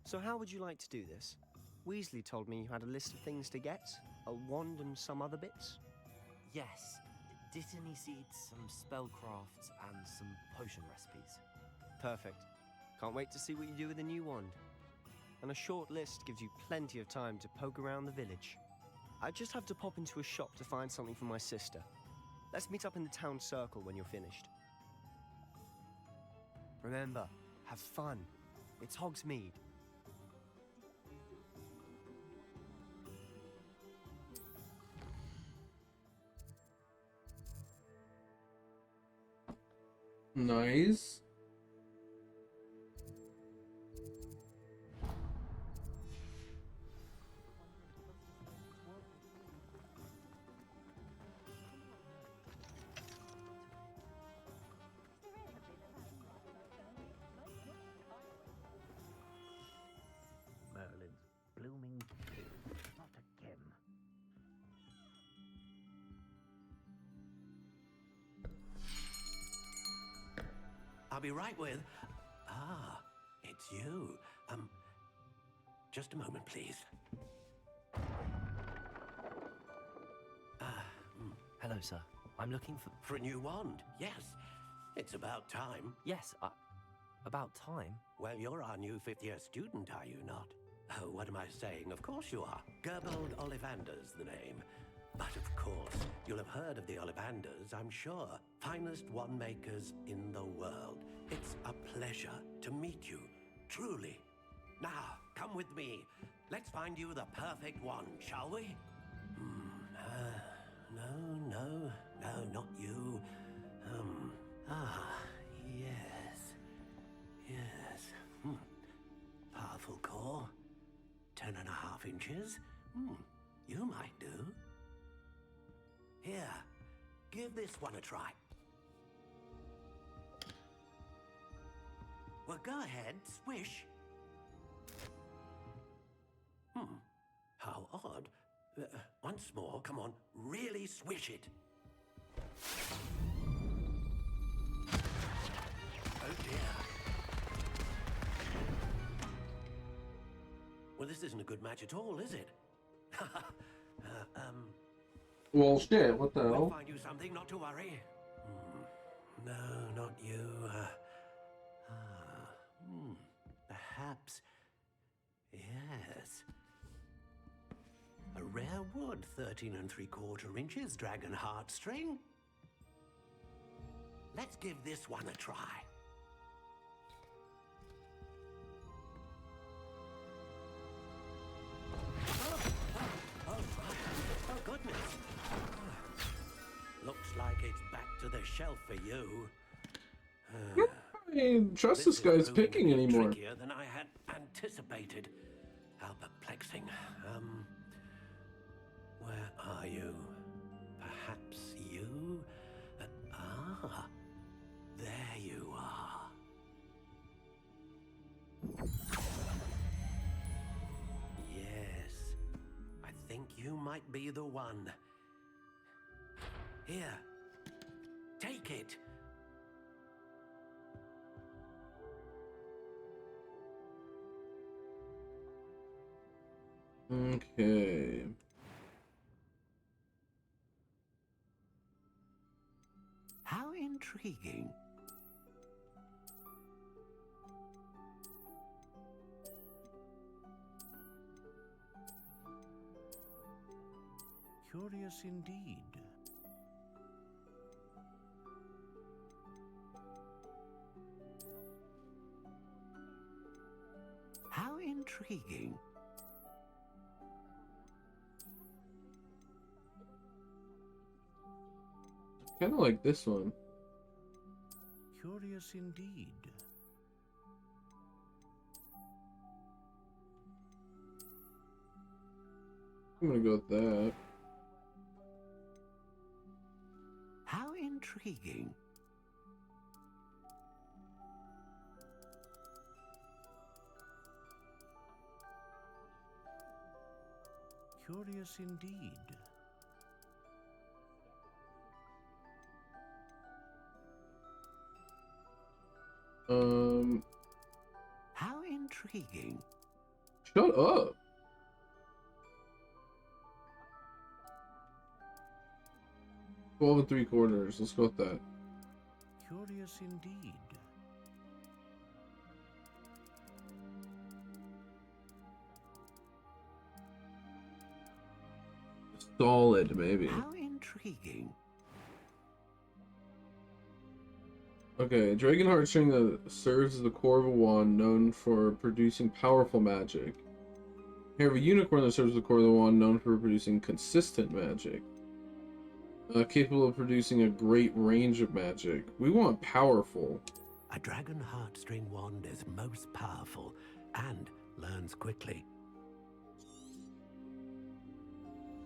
So how would you like to do this? Weasley told me you had a list of things to get, a wand and some other bits. Yes. Dittany seeds, some spellcrafts, and some potion recipes. Perfect. Can't wait to see what you do with the new wand. And a short list gives you plenty of time to poke around the village. I just have to pop into a shop to find something for my sister. Let's meet up in the town circle when you're finished. Remember, have fun. It's Hogsmeade. Nice. Merlin's blooming kill. Not again. I'll be right with... Ah, it's you. Just a moment, please. Hello, sir. I'm looking for... For a new wand, yes. It's about time. Yes, about time? Well, you're our new 5th year student, are you not? Oh, what am I saying? Of course you are. Gerbold Ollivander's the name. But of course, you'll have heard of the Ollivanders, I'm sure. Finest wand makers in the world. It's a pleasure to meet you, truly. Now, come with me. Let's find you the perfect wand, shall we? No, not you. Yes. Powerful core. 10.5 inches. You might do. Here, give this one a try. Well, go ahead, swish. How odd. Once more, come on, really swish it. Oh dear. Well, this isn't a good match at all, is it? Well, shit, what the We'll hell? find you something, not to worry. No, not you. Perhaps. Yes. A rare wood, 13 3/4 inches, dragon heartstring. Let's give this one a try. Oh, goodness. Looks like it's back to the shelf for you. I don't trust this guy's picking anymore. Trickier than I had anticipated. How perplexing. Where are you? Perhaps you? There you are. Yes, I think you might be the one. Here, take it. Okay. How intriguing. Curious indeed. How intriguing. Kind of like this one. Curious indeed. I'm gonna go with that. How intriguing. Curious indeed. How intriguing. Shut up. $12 3/4. Let's go with that. Curious indeed. Solid, maybe. How intriguing. Okay, Dragon Heartstring that serves as the core of a wand known for producing powerful magic. Hair of a Unicorn that serves as the core of the wand known for producing consistent magic. Capable of producing a great range of magic. We want powerful. A Dragon Heartstring wand is most powerful and learns quickly.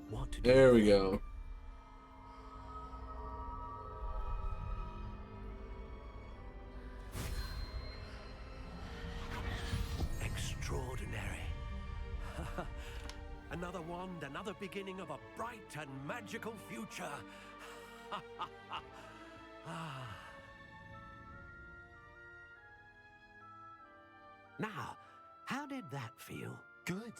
What do There you we think? go. Extraordinary. Another wand, another beginning of a bright and magical future. Now, how did that feel? Good.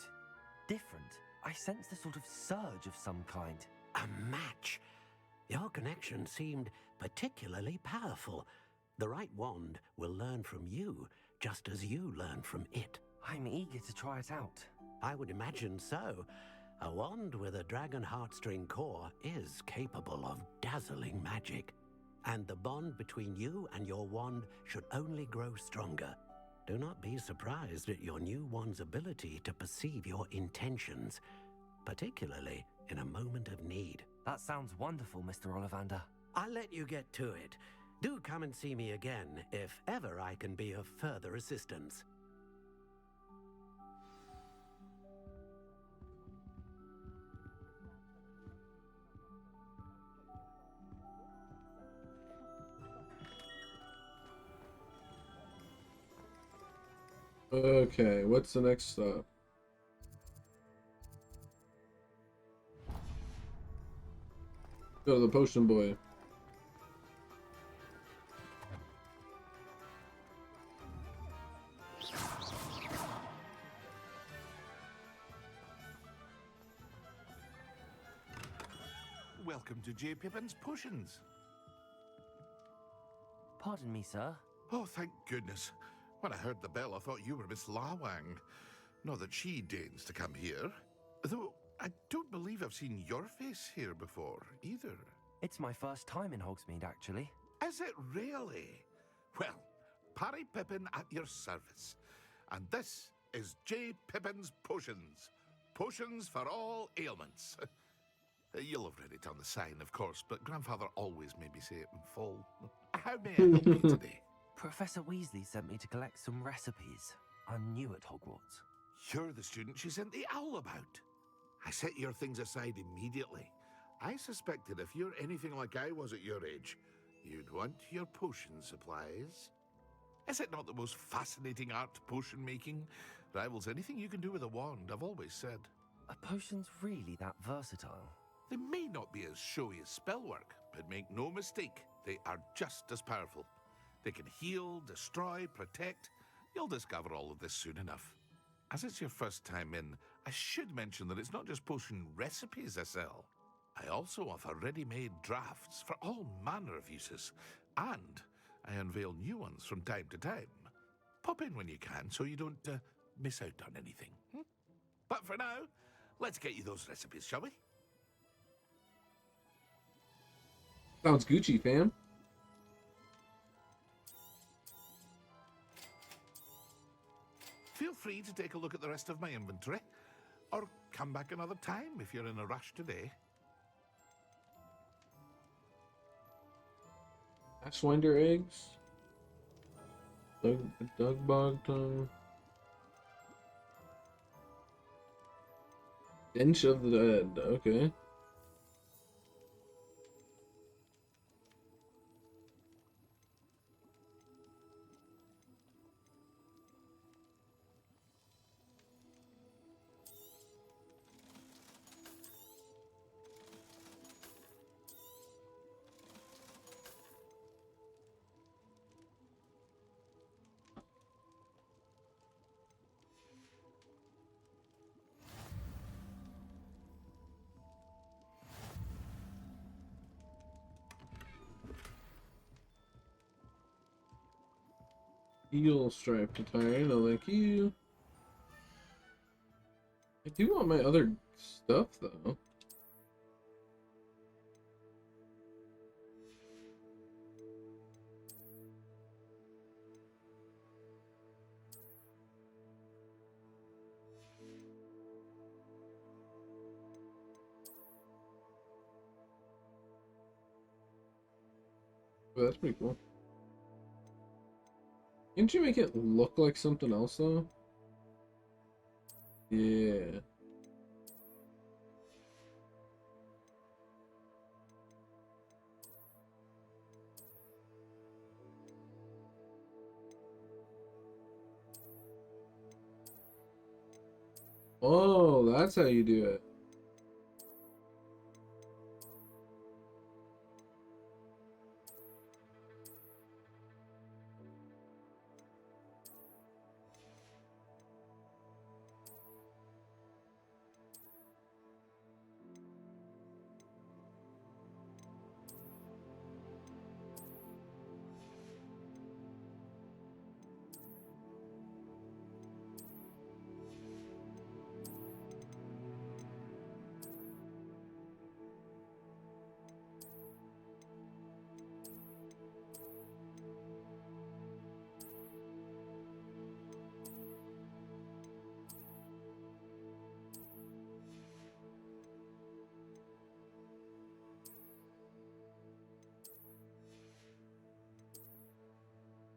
Different. I sensed a sort of surge of some kind. A match. Your connection seemed particularly powerful. The right wand will learn from you, just as you learn from it. I'm eager to try it out. I would imagine so. A wand with a Dragon Heartstring core is capable of dazzling magic. And the bond between you and your wand should only grow stronger. Do not be surprised at your new wand's ability to perceive your intentions, particularly in a moment of need. That sounds wonderful, Mr. Ollivander. I'll let you get to it. Do come and see me again if ever I can be of further assistance. Okay, what's the next stop? Go to the potion boy. Welcome to J. Pippin's Potions. Pardon me, sir. Oh, thank goodness. When I heard the bell, I thought you were Miss Lawang. Not that she deigns to come here. Though I don't believe believe I've seen your face here before, either. It's my first time in Hogsmeade, actually. Is it really? Well, Parry Pippin at your service. And this is J. Pippin's Potions. Potions for all ailments. You'll have read it on the sign, of course, but Grandfather always made me say it in full. How may I help you today? Professor Weasley sent me to collect some recipes. I'm new at Hogwarts. You're the student she sent the owl about. I set your things aside immediately. I suspected if you're anything like I was at your age, you'd want your potion supplies. Is it not the most fascinating art, potion making? Rivals anything you can do with a wand, I've always said. Are potions really that versatile? They may not be as showy as spellwork, but make no mistake, they are just as powerful. They can heal, destroy, protect. You'll discover all of this soon enough. As it's your first time in, I should mention that it's not just potion recipes I sell. I also offer ready-made drafts for all manner of uses, and I unveil new ones from time to time. Pop in when you can so you don't miss out on anything. But for now, let's get you those recipes, shall we? Sounds Gucci, fam. Feel free to take a look at the rest of my inventory, or come back another time if you're in a rush today. Ashwinder eggs. Doug bog tongue. Bench of the dead. Okay. Eel striped attire, no thank you. I do want my other stuff though. But that's pretty cool. Can't you make it look like something else though? Yeah. Oh, that's how you do it.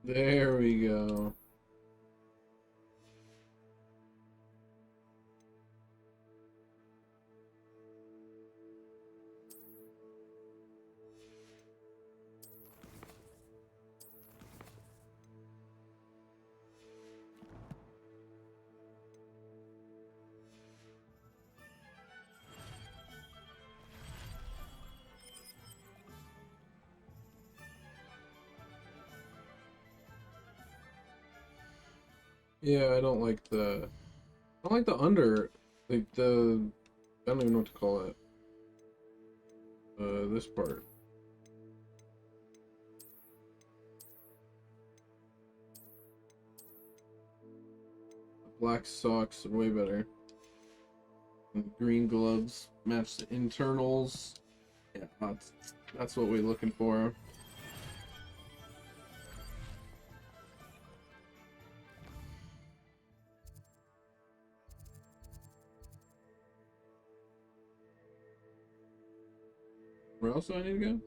There we go. Yeah, I don't like the under, like the, I don't even know what to call it. This part. Black socks are way better. And green gloves match the internals. Yeah, that's what we're looking for. Where else do I need to go?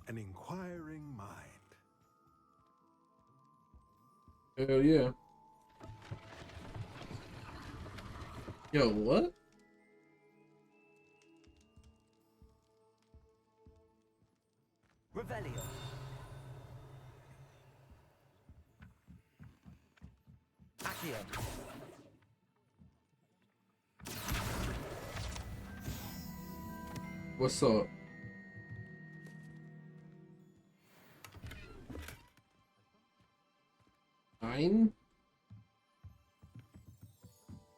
An inquiring mind. Hell yeah. Yo, what? Revelio. Accio. What's up? Nine?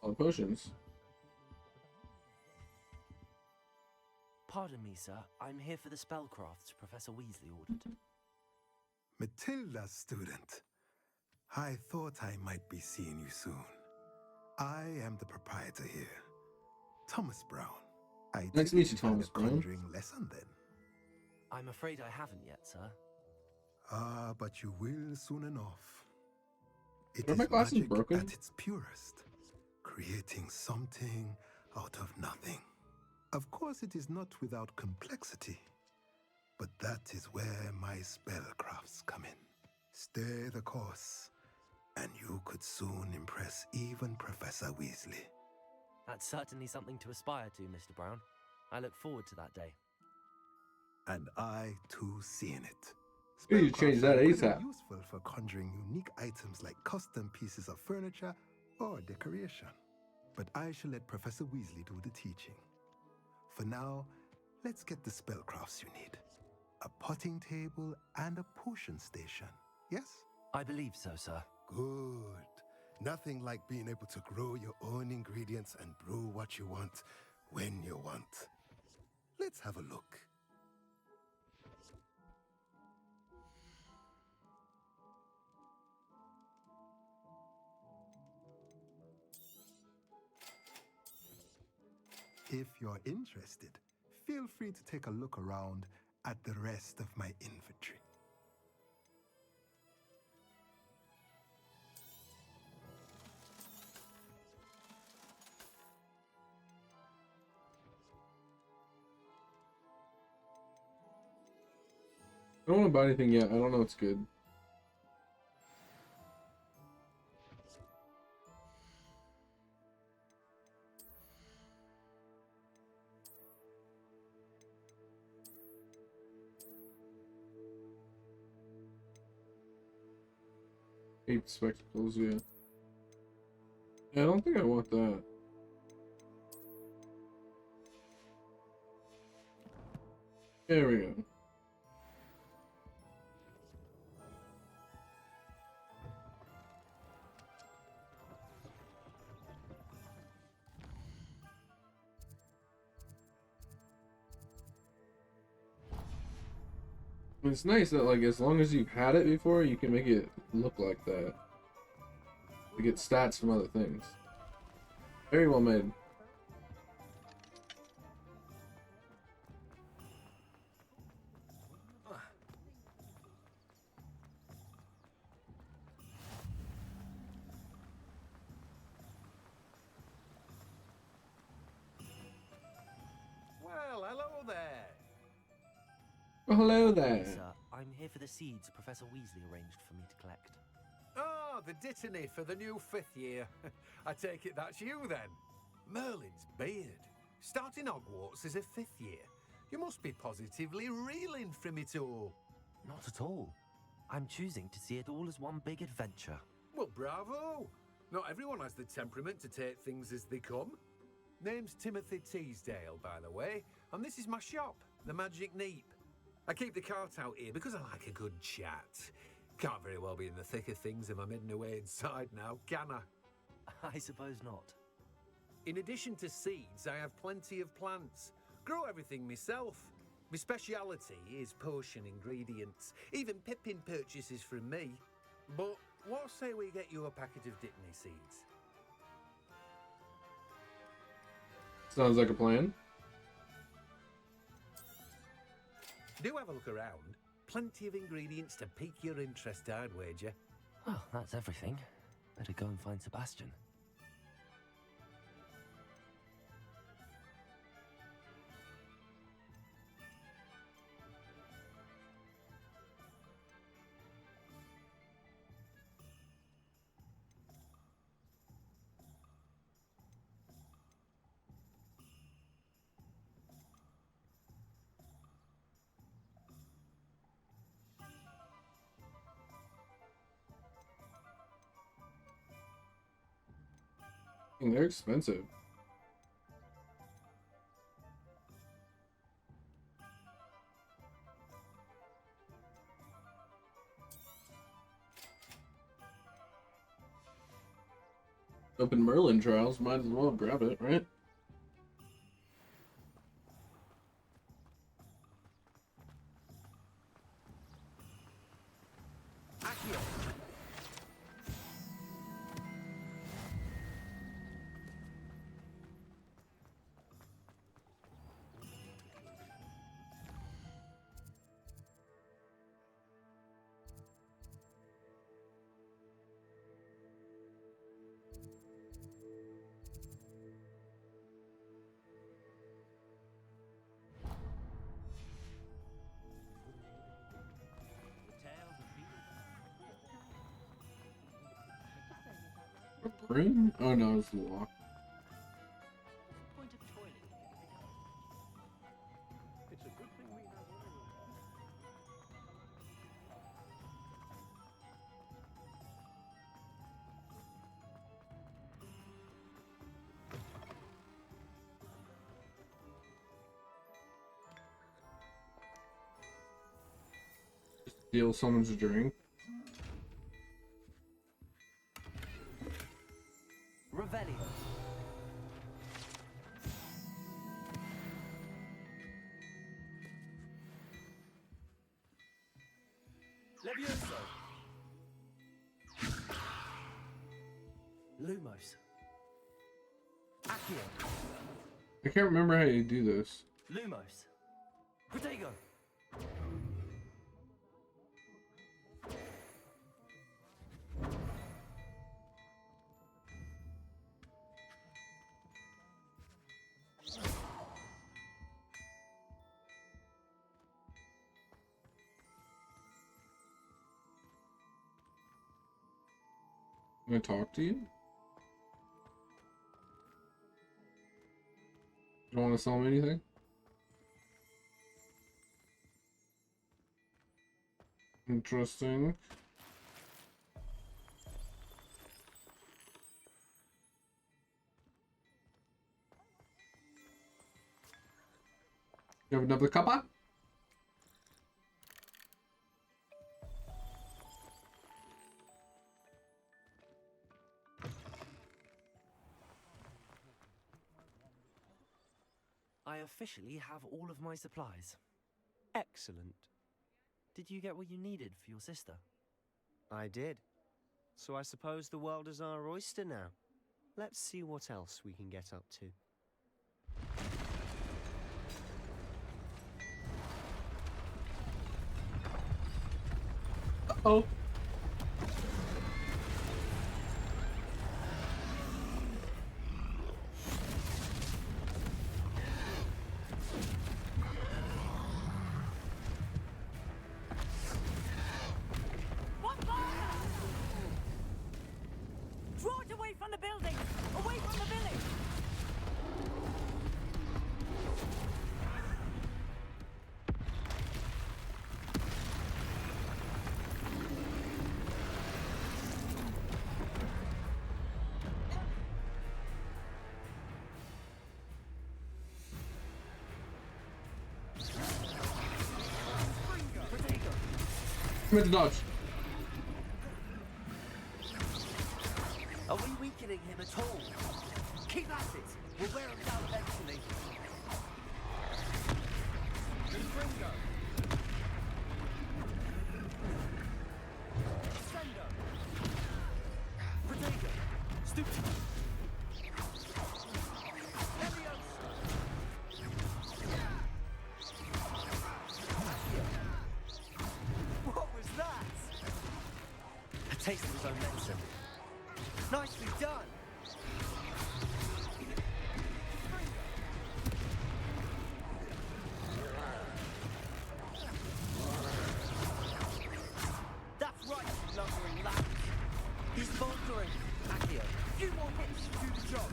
All the potions. Pardon me, sir. I'm here for the spellcrafts Professor Weasley ordered. Matilda's student. I thought I might be seeing you soon. I am the proprietor here, Thomas Brown. Nice to meet you, Thomas Brown. Conjuring lesson then. I'm afraid I haven't yet, sir. Ah, but you will soon enough. It Are is my glasses magic broken? at its purest, creating something out of nothing. Of course, it is not without complexity, but that is where my spellcrafts come in. Stay the course, and you could soon impress even Professor Weasley. That's certainly something to aspire to, Mr. Brown. I look forward to that day. And I, too, seeing it. You need to change that Spellcrafts are ASAP. useful for conjuring unique items like custom pieces of furniture or decoration. But I shall let Professor Weasley do the teaching. For now, let's get the spellcrafts you need. A potting table and a potion station, yes? I believe so, sir. Good. Nothing like being able to grow your own ingredients and brew what you want when you want. Let's have a look. If you're interested, feel free to take a look around at the rest of my inventory. I don't want to buy anything yet. I don't know what's good. Ape spectacles, yeah. Yeah, I don't think I want that. There we go. It's nice that, like, as long as you've had it before, you can make it look like that. You get stats from other things. Very well made. Well, hello there. Well, hello Pardon me, there. sir. I'm here for the seeds Professor Weasley arranged for me to collect. Oh, the dittany for the new 5th year. I take it that's you then. Merlin's beard. Starting Hogwarts as a 5th year. You must be positively reeling from it all. Not at all. I'm choosing to see it all as one big adventure. Well, bravo. Not everyone has the temperament to take things as they come. Name's Timothy Teasdale, by the way, and this is my shop, the Magic Neep. I keep the cart out here because I like a good chat. Can't very well be in the thick of things if I'm heading away inside now, can I? I suppose not. In addition to seeds, I have plenty of plants. Grow everything myself. My speciality is potion ingredients. Even Pippin purchases from me. But what say we get you a packet of Dittany seeds? Sounds like a plan. Do have a look around. Plenty of ingredients to pique your interest, I'd wager. Well, that's everything. Better go and find Sebastian. And they're expensive. Open Merlin trials, might as well grab it, right? Prune? Oh no, it's locked. It's a good thing we have Steal someone's drink. Revelio. Levioso. Lumos. Accio. I can't remember how you do this. Lumos. Protego. Can I talk to you? You don't want to sell me anything? Interesting. You have another cuppa? I officially have all of my supplies. Excellent. Did you get what you needed for your sister? I did. So I suppose the world is our oyster now. Let's see what else we can get up to. Uh-oh. Draw it away from the building! Away from the village! meant to dodge. Are we weakening him at all? Keep at it. We'll wear him down eventually. Ringo. Sendo. Potato. Stupid. What was that? A taste of his own medicine. Nicely done. That's right, lumbering lad. He's faltering. Accio, a few more hits to do the job.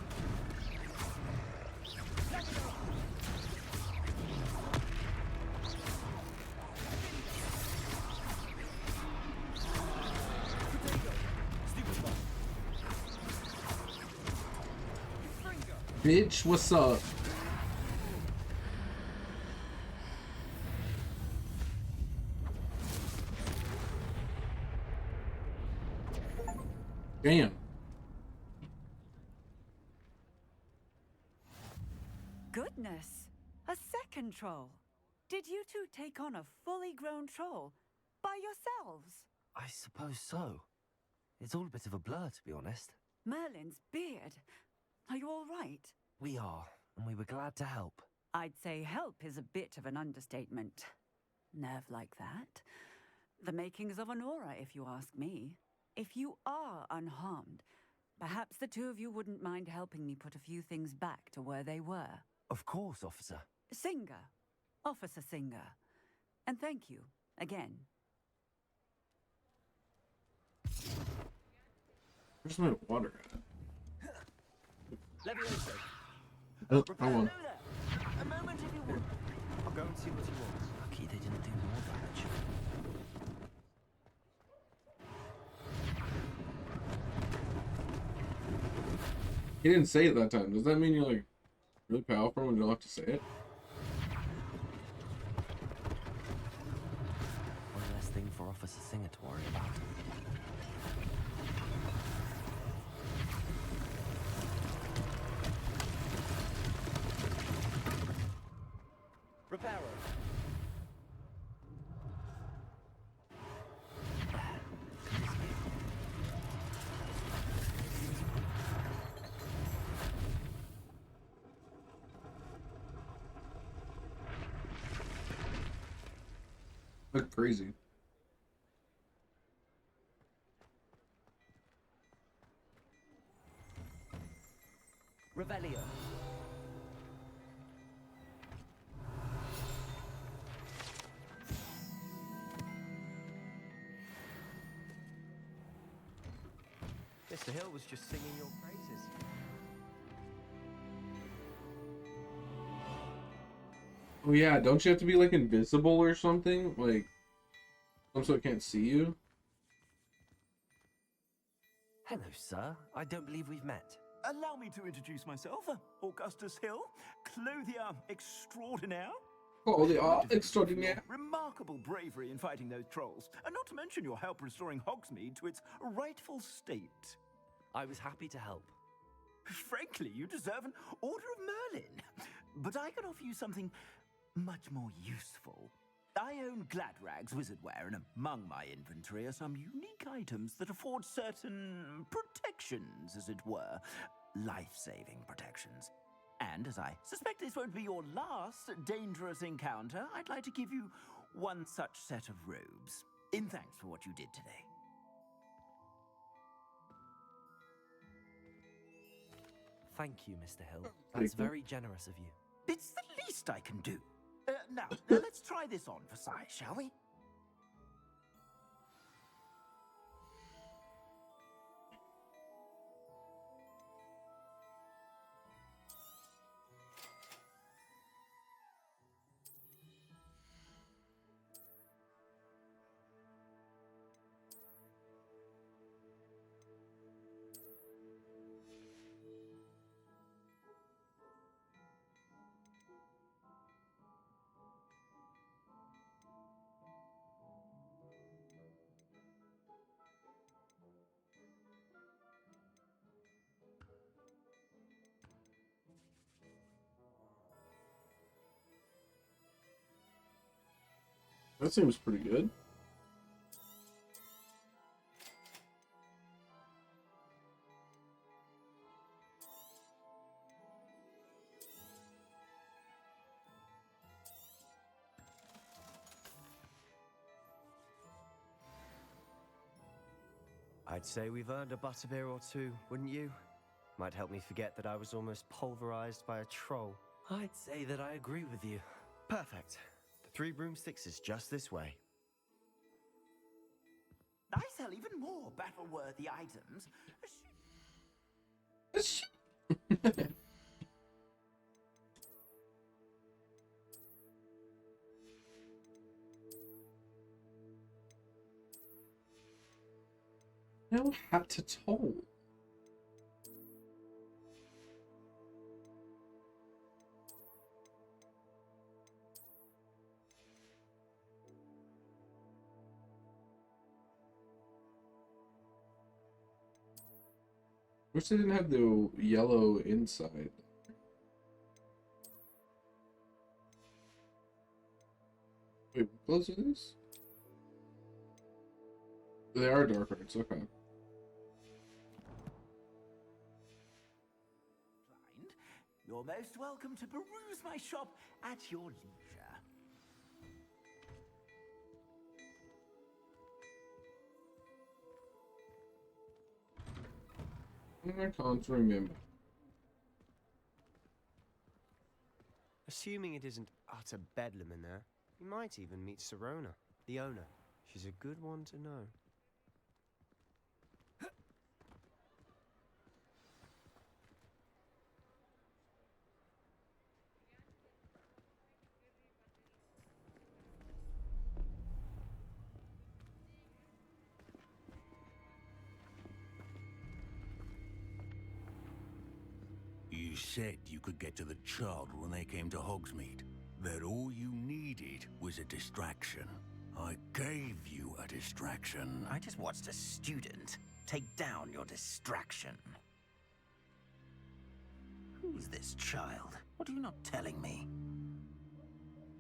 Bitch, what's up? Damn. Goodness! A second troll. Did you two take on a fully grown troll by yourselves? I suppose so. It's all a bit of a blur, to be honest. Merlin's beard. Are you all right? We are, and we were glad to help. I'd say help is a bit of an understatement. Nerve like that. The makings of an aura, if you ask me. If you are unharmed, perhaps the two of you wouldn't mind helping me put a few things back to where they were. Of course, officer. Singer. Officer Singer. And thank you, again. Where's my water at? Levioso. I won. A moment if you would. I'll go and see what you want. Lucky they didn't do more damage. He didn't say it that time. Does that mean you're like really powerful when you don't have to say it? One less thing for Officer Singer to worry about. Reparo. Look crazy. Revelio. Mr. Hill was just singing your praises. Oh yeah, don't you have to be like invisible or something? Like, so it can't see you? Hello, sir. I don't believe we've met. Allow me to introduce myself, Augustus Hill, clothier extraordinaire. Oh, they are extraordinaire. Remarkable bravery in fighting those trolls, and not to mention your help restoring Hogsmeade to its rightful state. I was happy to help. Frankly, you deserve an Order of Merlin. But I can offer you something much more useful. I own Gladrag's wizardware, and among my inventory are some unique items that afford certain protections, as it were. Life-saving protections. And as I suspect this won't be your last dangerous encounter, I'd like to give you one such set of robes, in thanks for what you did today. Thank you, Mr. Hill. That's very generous of you. It's the least I can do. Now, let's try this on for size, shall we? That seems pretty good. I'd say we've earned a butterbeer or two, wouldn't you? Might help me forget that I was almost pulverized by a troll. I'd say that I agree with you. Perfect. The 3 broomsticks is just this way. I sell even more battle-worthy items. No hat to toll. Wish they didn't have the yellow inside. Wait, what clothes are these? They are dark arts, okay. You're most welcome to peruse my shop at your leisure. I can't remember. Assuming it isn't utter bedlam in there, you might even meet Sirona, the owner. She's a good one to know. You said you could get to the child when they came to Hogsmeade. That all you needed was a distraction. I gave you a distraction. I just watched a student take down your distraction. Who's this child? What are you not telling me?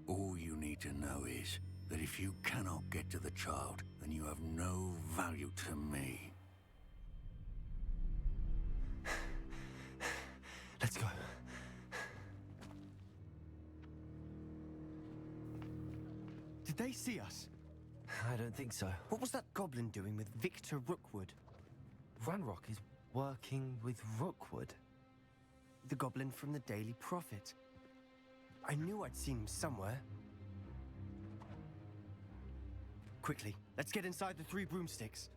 All you need to know is that if you cannot get to the child, then you have no value to me. Let's go. Did they see us? I don't think so. What was that goblin doing with Victor Rookwood? Ranrock is working with Rookwood. The goblin from the Daily Prophet. I knew I'd seen him somewhere. Quickly, let's get inside the 3 broomsticks.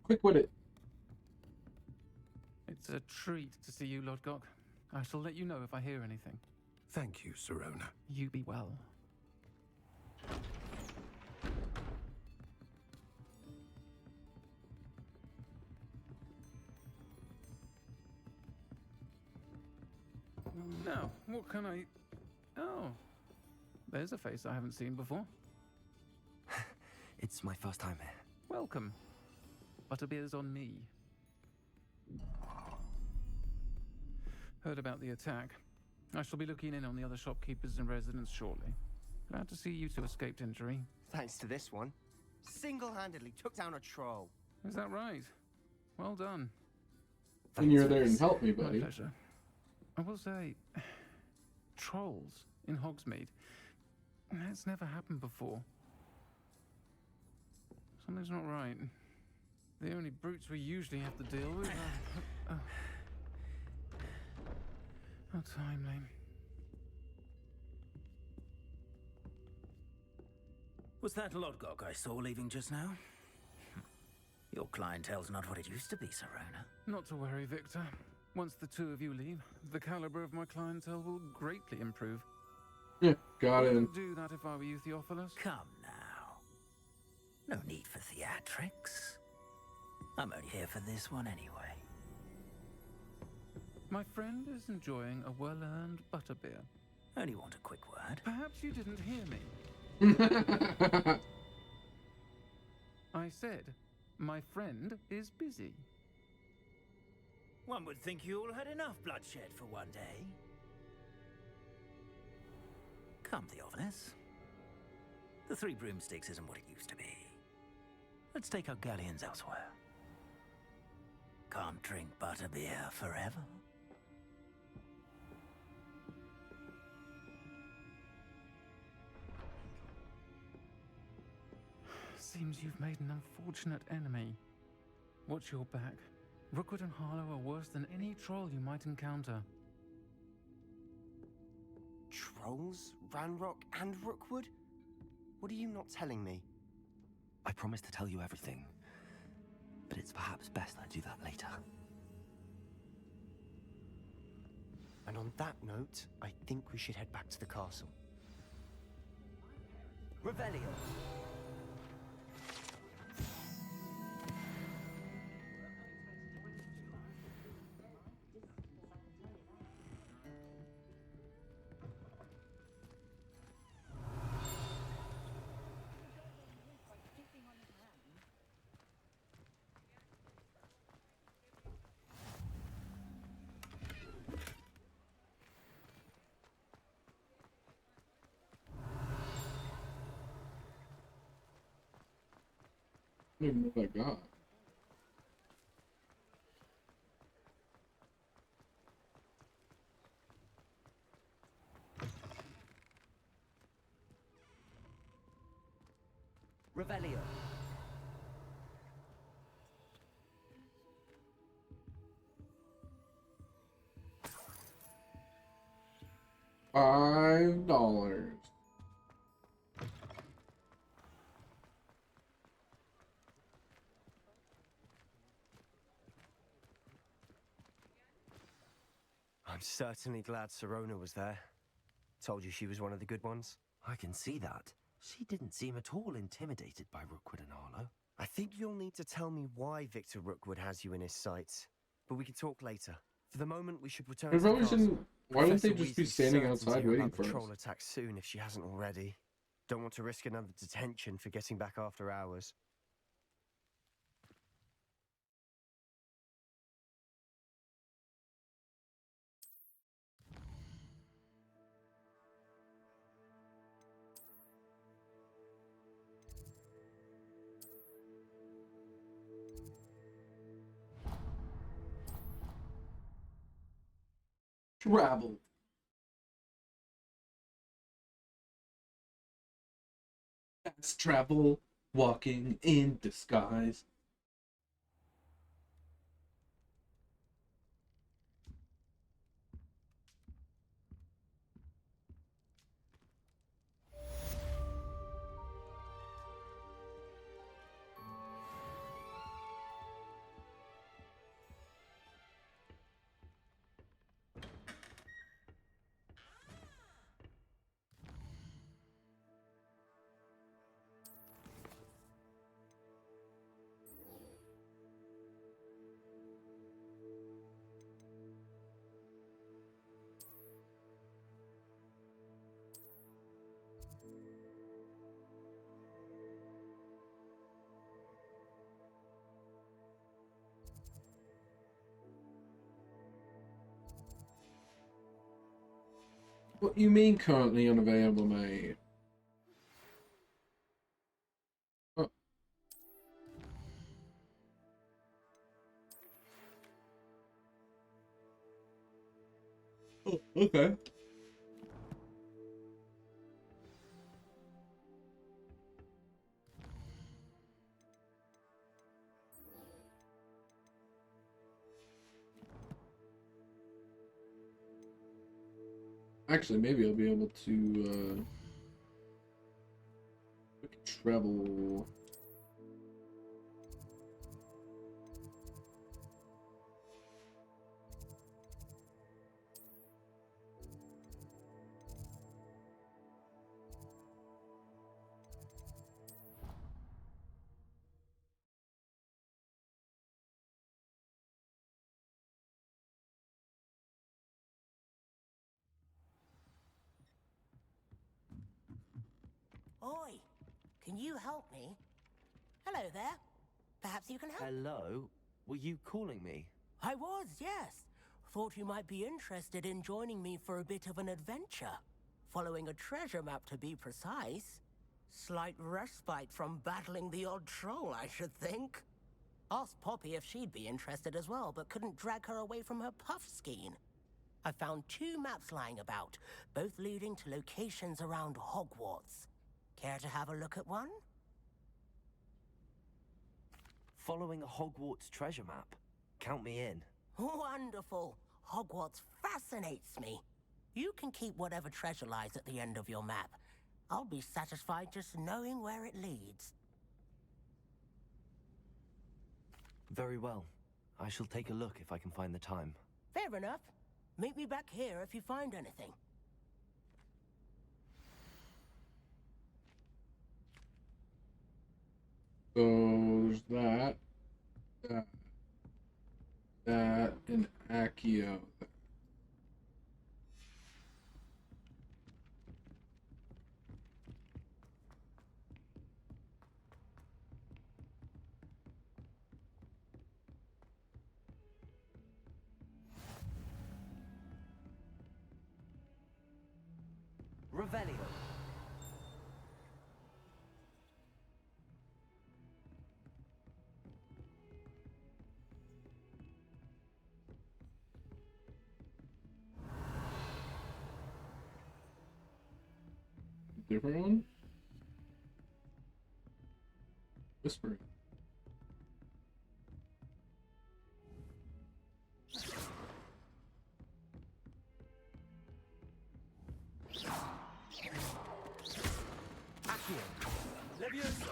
Quick with it. It's a treat to see you, Lodgok. I shall let you know if I hear anything. Thank you, Sirona. You be well. Now, what can I... Oh, there's a face I haven't seen before. It's my first time here. Welcome. Butterbeer's on me. Heard about the attack. I shall be looking in on the other shopkeepers and residents shortly. Glad to see you two escaped injury. Thanks to this one. Single-handedly took down a troll. Is that right? Well done. And you're there and help me, buddy. My pleasure. I will say, trolls in Hogsmeade. That's never happened before. Something's not right. The only brutes we usually have to deal with are... How timely. Was that Lodgok I saw leaving just now? Your clientele's not what it used to be, Sirona. Not to worry, Victor. Once the two of you leave, the caliber of my clientele will greatly improve. Yeah, got it. I'd do that if I were you, Theophilus. Come now. No need for theatrics. I'm only here for this one anyway. My friend is enjoying a well-earned butterbeer. Only want a quick word. Perhaps you didn't hear me. I said, my friend is busy. One would think you all had enough bloodshed for one day. Come, Theophilus. The Three Broomsticks isn't what it used to be. Let's take our galleons elsewhere. Can't drink butterbeer forever. Seems you've made an unfortunate enemy. Watch your back. Rookwood and Harlow are worse than any troll you might encounter. Trolls? Ranrock and Rookwood? What are you not telling me? I promise to tell you everything, but it's perhaps best I do that later. And on that note, I think we should head back to the castle. Revelio. I don't even know what I got. Revelio. $5. I'm certainly glad Sirona was there. Told you she was one of the good ones. I can see that. She didn't seem at all intimidated by Rookwood and Harlow. I think you'll need to tell me why Victor Rookwood has you in his sights. But we can talk later. For the moment, we should return They to the probably castle. shouldn't. Why wouldn't they Professor just be Weasley's standing certainty outside waiting about for the us? troll attack soon if she hasn't already. Don't want to risk another detention for getting back after hours. Travel. Fast travel, walking in disguise. What you mean currently unavailable, mate? Oh. Oh, okay. Actually, maybe I'll be able to travel. Oi, can you help me? Hello there. Perhaps you can help. Hello? Were you calling me? I was, yes. Thought you might be interested in joining me for a bit of an adventure. following a treasure map to be precise. Slight respite from battling the odd troll, I should think. Asked Poppy if she'd be interested as well, but couldn't drag her away from her puff skein. I found 2 maps lying about, both leading to locations around Hogwarts. Care to have a look at one? Following a Hogwarts treasure map. Count me in. Wonderful. Hogwarts fascinates me. You can keep whatever treasure lies at the end of your map. I'll be satisfied just knowing where it leads. Very well. I shall take a look if I can find the time. Fair enough. Meet me back here if you find anything. So there's that, and Accio. Revelio. Different one? Whispering. Accio. Levioso.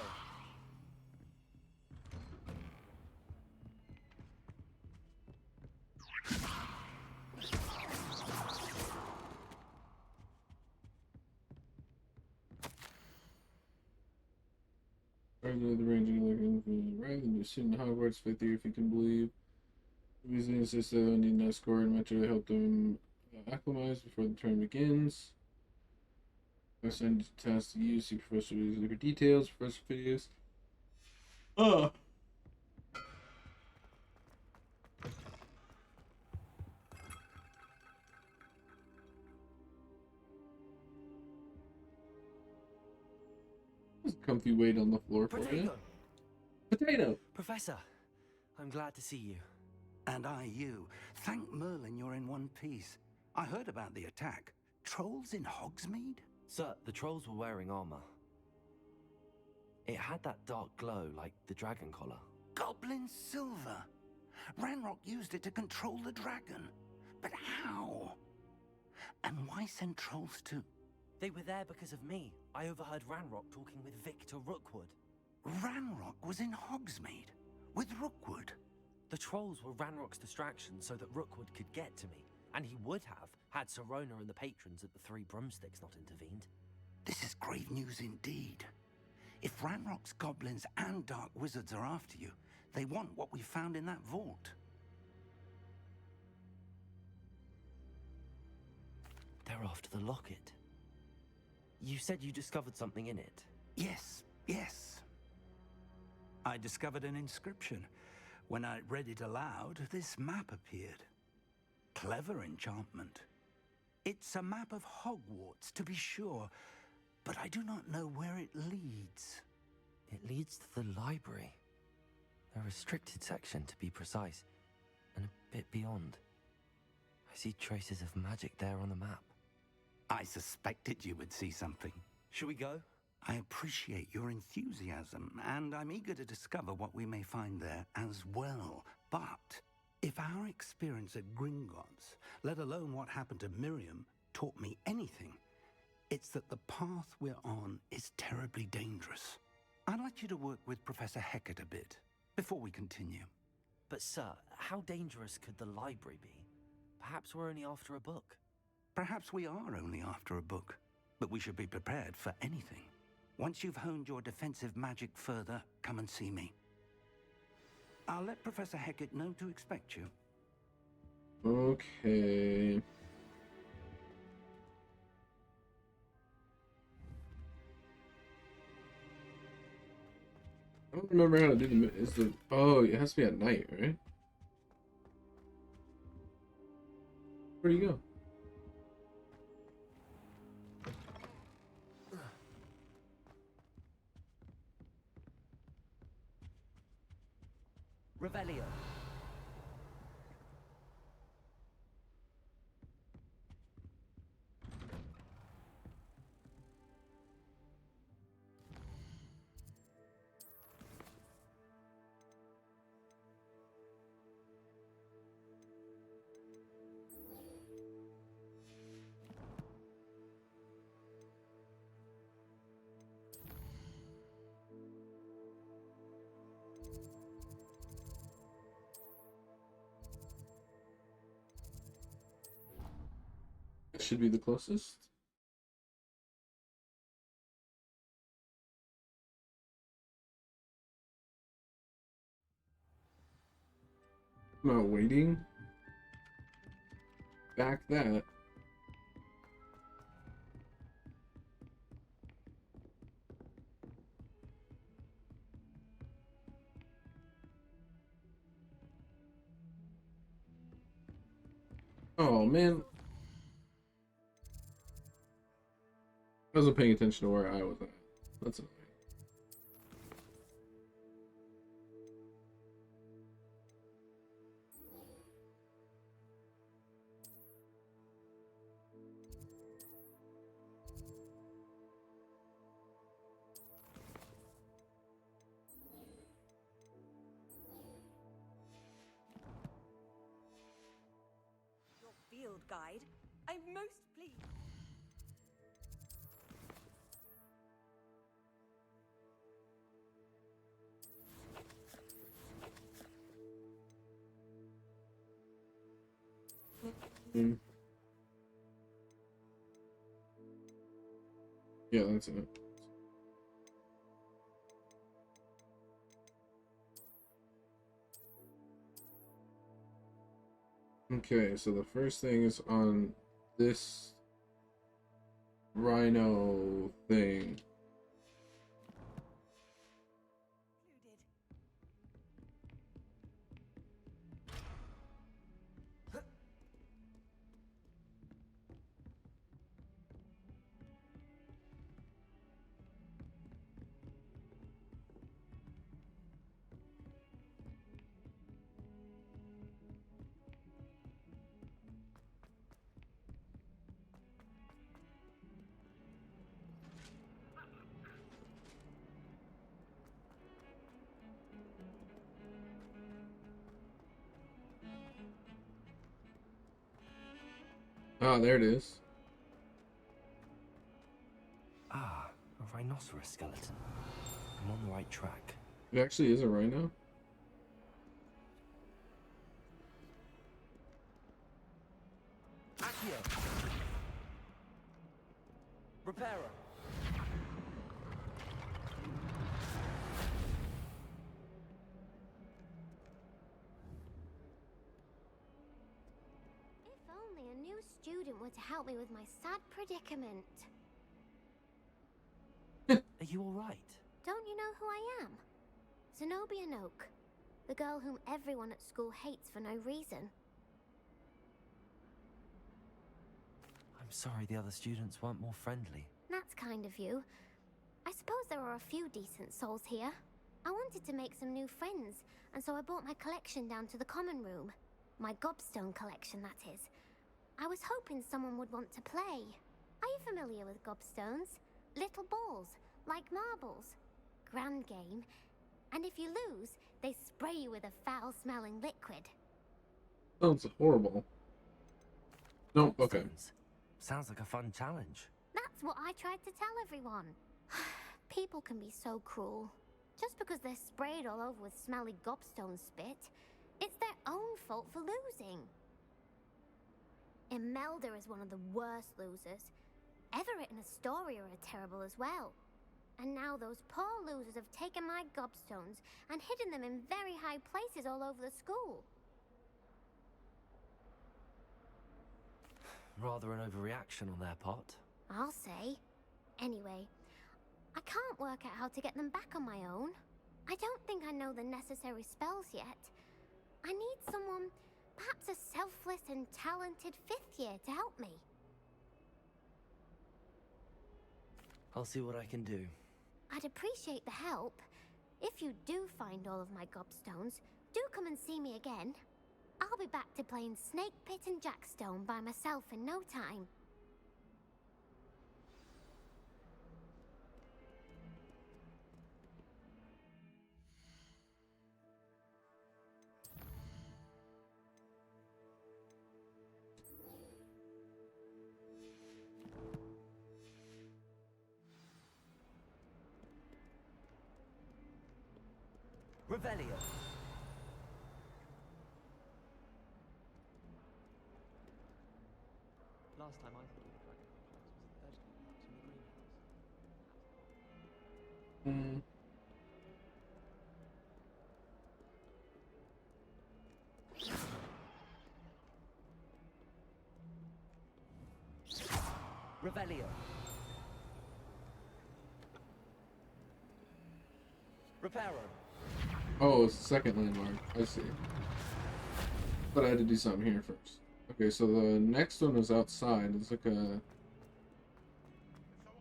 Rather the ranging looking rather than be student Hogwarts 5th year if you can believe. Weasley insists that they need an escort and mentor to help them acclimatize before the term begins. I send tasks to you, see Professor Weasley for details, Professor Phineas. There's a comfy weight on the floor for you. Potato! Professor, I'm glad to see you. And I you. Thank Merlin you're in one piece. I heard about the attack. Trolls in Hogsmeade? Sir, the trolls were wearing armor. It had that dark glow like the dragon collar. Goblin silver! Ranrock used it to control the dragon. But how? And why send trolls too? They were there because of me. I overheard Ranrock talking with Victor Rookwood. Ranrock was in Hogsmeade? With Rookwood? The trolls were Ranrock's distraction so that Rookwood could get to me. And he would have, had Sirona and the patrons at the Three Broomsticks not intervened. This is grave news indeed. If Ranrock's goblins and dark wizards are after you, they want what we found in that vault. They're after the locket. You said you discovered something in it. Yes. I discovered an inscription. When I read it aloud, this map appeared. Clever enchantment. It's a map of Hogwarts, to be sure, but I do not know where it leads. It leads to the library. A restricted section, to be precise, and a bit beyond. I see traces of magic there on the map. I suspected you would see something. Shall we go? I appreciate your enthusiasm, and I'm eager to discover what we may find there as well. But if our experience at Gringotts, let alone what happened to Miriam, taught me anything, it's that the path we're on is terribly dangerous. I'd like you to work with Professor Hecat a bit before we continue. But sir, how dangerous could the library be? Perhaps we're only after a book. Perhaps we are only after a book, but we should be prepared for anything. Once you've honed your defensive magic further, come and see me. I'll let Professor Hecat know to expect you. Okay. I don't remember how to do oh, it has to be at night, right? Where do you go? That should be the closest. Not waiting. Back that. Oh man. I wasn't paying attention to where I was at. That's annoying. Your field guide. I'm most pleased. Mm. Yeah, that's it. Okay, so the first thing is on this rhino thing. Ah, there it is. Ah, a rhinoceros skeleton. I'm on the right track. It actually is a rhino. Accio! Reparo! If only a new student were to help me with my sad predicament. Are you alright? Don't you know who I am? Zenobia Noak, the girl whom everyone at school hates for no reason. I'm sorry the other students weren't more friendly. That's kind of you. I suppose there are a few decent souls here. I wanted to make some new friends, and so I brought my collection down to the common room. My gobstone collection, that is. I was hoping someone would want to play. Are you familiar with gobstones? Little balls, like marbles. Grand game. And if you lose, they spray you with a foul-smelling liquid. Sounds horrible. No, okay. Gobstones. Sounds like a fun challenge. That's what I tried to tell everyone. People can be so cruel. Just because they're sprayed all over with smelly gobstone spit, it's their own fault for losing. Imelda is one of the worst losers. Everett and Astoria are terrible as well. And now those poor losers have taken my gobstones and hidden them in very high places all over the school. Rather an overreaction on their part. I'll say. Anyway, I can't work out how to get them back on my own. I don't think I know the necessary spells yet. I need someone, perhaps a selfless and talented 5th year to help me. I'll see what I can do. I'd appreciate the help. If you do find all of my gobstones, do come and see me again. I'll be back to playing Snake Pit and Jackstone by myself in no time. Revelio. Last time I saw the dragon complex was the third complex in the greenhouse. Revelio. Reparo. Oh, it's the second landmark. I see. But I had to do something here first. Okay, so the next one was outside. It's like a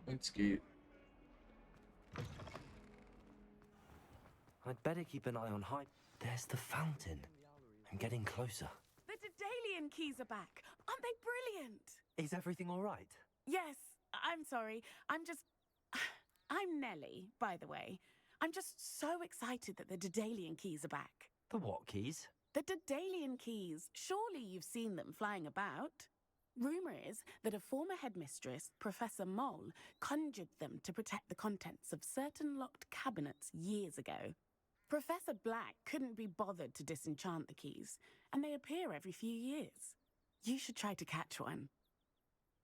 fence gate. I'd better keep an eye on high. There's the fountain. I'm getting closer. The Daedalian keys are back. Aren't they brilliant? Is everything all right? Yes, I'm sorry. I'm Nellie, by the way. I'm just so excited that the Daedalian keys are back. The what keys? The Daedalian keys. Surely you've seen them flying about. Rumour is that a former headmistress, Professor Moll, conjured them to protect the contents of certain locked cabinets years ago. Professor Black couldn't be bothered to disenchant the keys, and they appear every few years. You should try to catch one.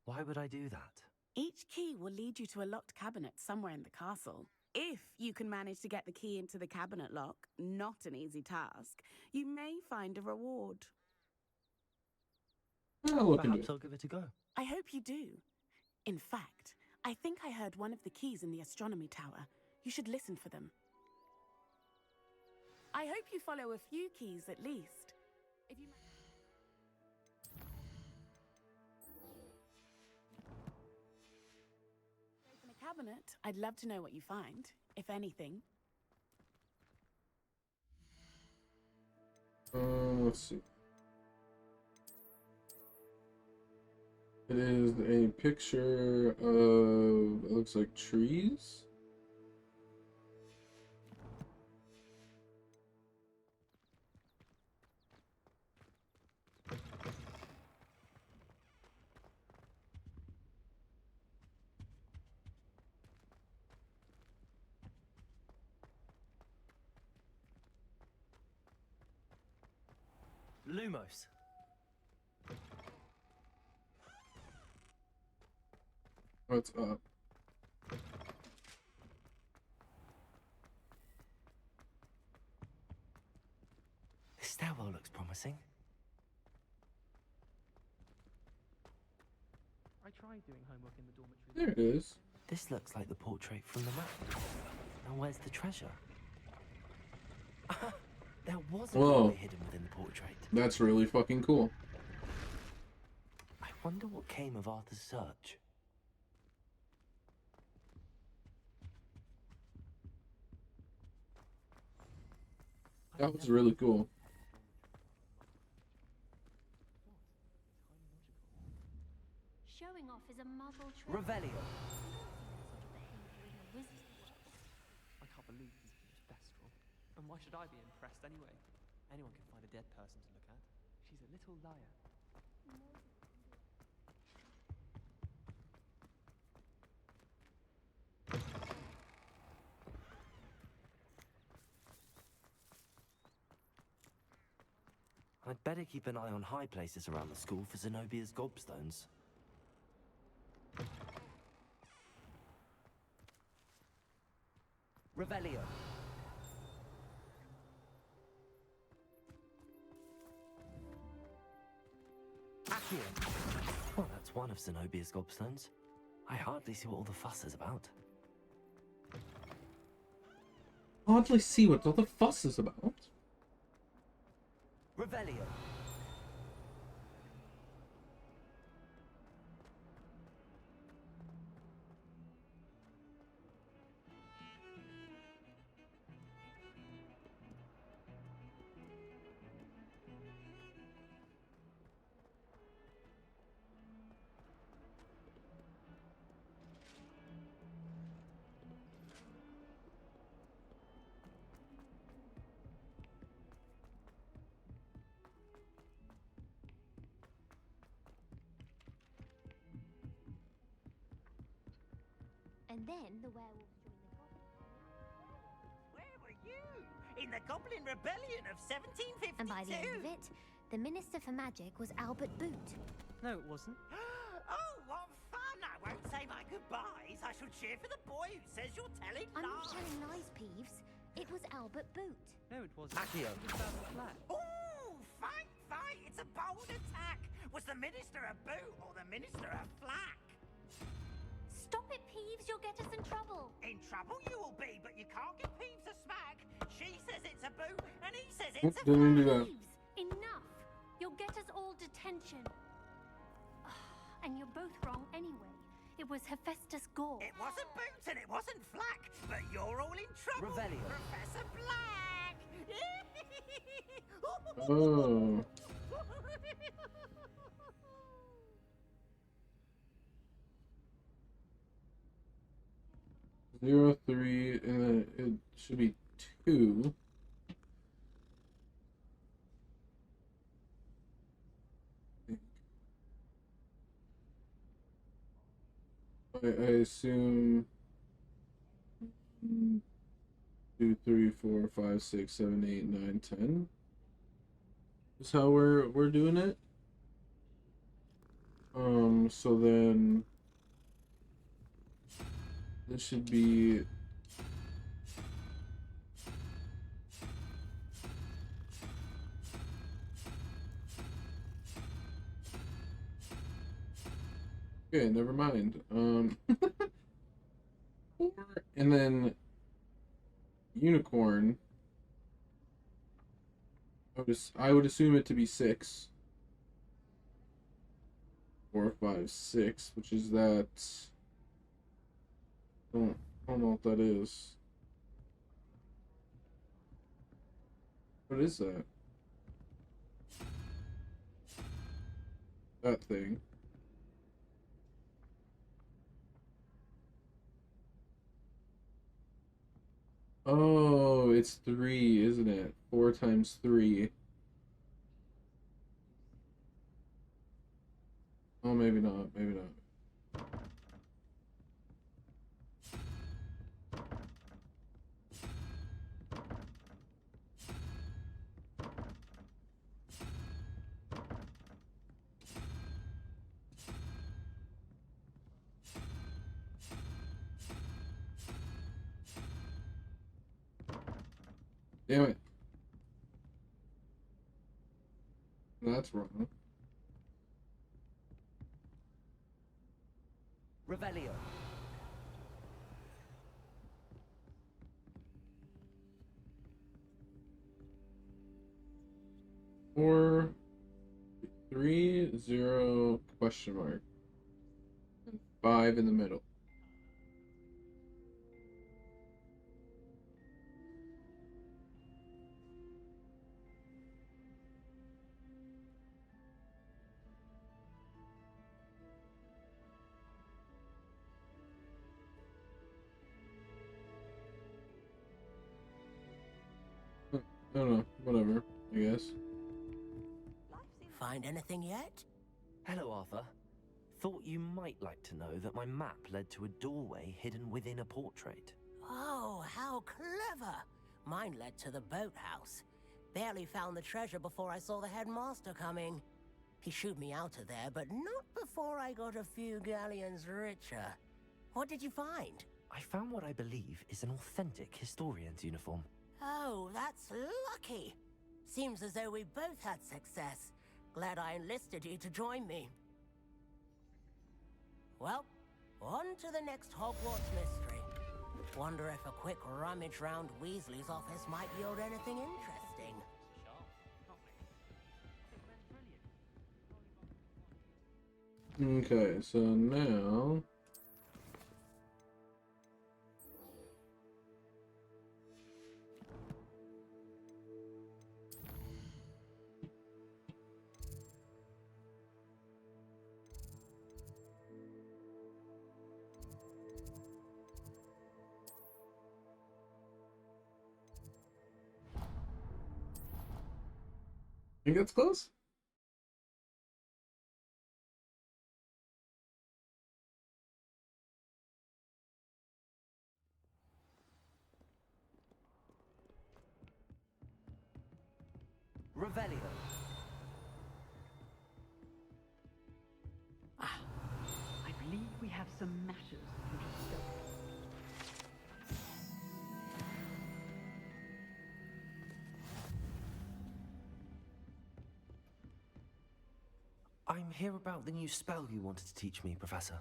Why would I do that? Each key will lead you to a locked cabinet somewhere in the castle. If you can manage to get the key into the cabinet lock, not an easy task, you may find a reward. Perhaps I'll give it a go. I hope you do. In fact, I think I heard one of the keys in the astronomy tower. You should listen for them. I hope you follow a few keys at least. If you open a cabinet, I'd love to know what you find, if anything. Let's see. It is a picture of, it looks like trees. Lumos. What's up? This stairwell looks promising. I tried doing homework in the dormitory. There it is. This looks like the portrait from the map. Now where's the treasure? There was a Whoa. doorway hidden within the portrait. That's really fucking cool. I wonder what came of Arthur's search. That was really cool. Showing off is a muzzle trick. Revelio. I can't believe he's been bestial. And why should I be impressed anyway? Anyone can find a dead person to look at. She's a little liar. I'd better keep an eye on high places around the school for Zenobia's gobstones. Revelio. Accio. Well, that's one of Zenobia's gobstones. I hardly see what all the fuss is about. Hardly see what all the fuss is about. Revelio. And then the werewolves joined the goblin. Where were you? In the Goblin Rebellion of 1752? And by the end of it, the Minister for Magic was Albert Boot. No, it wasn't. goodbyes, I shall cheer for the boy who says you're telling I'm not lies. telling lies, Peeves. It was Albert Boot. No, it wasn't. Accio. It was about the flat. Ooh, fight, fight! It's a bold attack. Was the minister a boot or the minister a flack? Stop it, Peeves. You'll get us in trouble. In trouble you will be, but you can't give Peeves a smack. She says it's a boot, and he says it's a Didn't do that. Peeves, enough. You'll get us all detention. And you're both wrong anyway. It was Hephaestus Gore. It wasn't boot and it wasn't flack, but you're all in trouble, Revelio. Professor Black. Oh. 0, 3, and then it should be 2. I assume 2, 3, 4, 5, 6, 7, 8, 9, 10 is how we're doing it. So then this should be okay, never mind. 4, and then unicorn. I would assume it to be 6. 4, 5, 6, which is that. I don't know what that is. What is that? That thing. Oh, it's 3, isn't it? 4 times 3. Oh, maybe not. Maybe not. Damn it. That's wrong. Revelio. Four, 3, 0, question mark. And 5 in the middle. I don't know, whatever, I guess. Find anything yet? Hello, Arthur. Thought you might like to know that my map led to a doorway hidden within a portrait. Oh, how clever! Mine led to the boathouse. Barely found the treasure before I saw the headmaster coming. He shooed me out of there, but not before I got a few galleons richer. What did you find? I found what I believe is an authentic historian's uniform. Oh, that's lucky. Seems as though we both had success. Glad I enlisted you to join me. Well, on to the next Hogwarts mystery. Wonder if a quick rummage round Weasley's office might yield anything interesting. Okay, so now I think that's close. Revelio. I believe we have have some matters to discuss. I'm here about the new spell you wanted to teach me, Professor.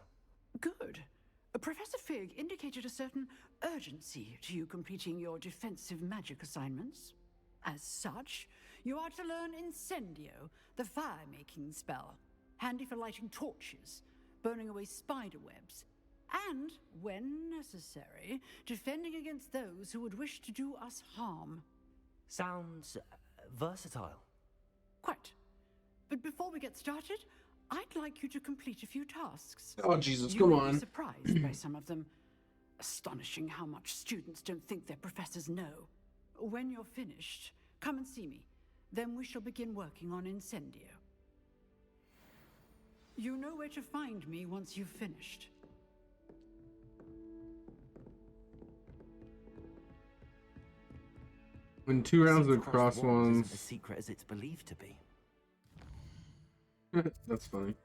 Good. Professor Fig indicated a certain urgency to you completing your defensive magic assignments. As such, you are to learn Incendio, the fire-making spell, handy for lighting torches, burning away spider webs, and, when necessary, defending against those who would wish to do us harm. Sounds versatile. Quite. But before we get started, I'd like you to complete a few tasks. Oh, Jesus, you come may on. Be surprised by some of them. Astonishing how much students don't think their professors know. When you're finished, come and see me. Then we shall begin working on Incendio. You know where to find me once you've finished. When 2 rounds Seems of cross ones ones. isn't as secret as it's believed to be. That's funny.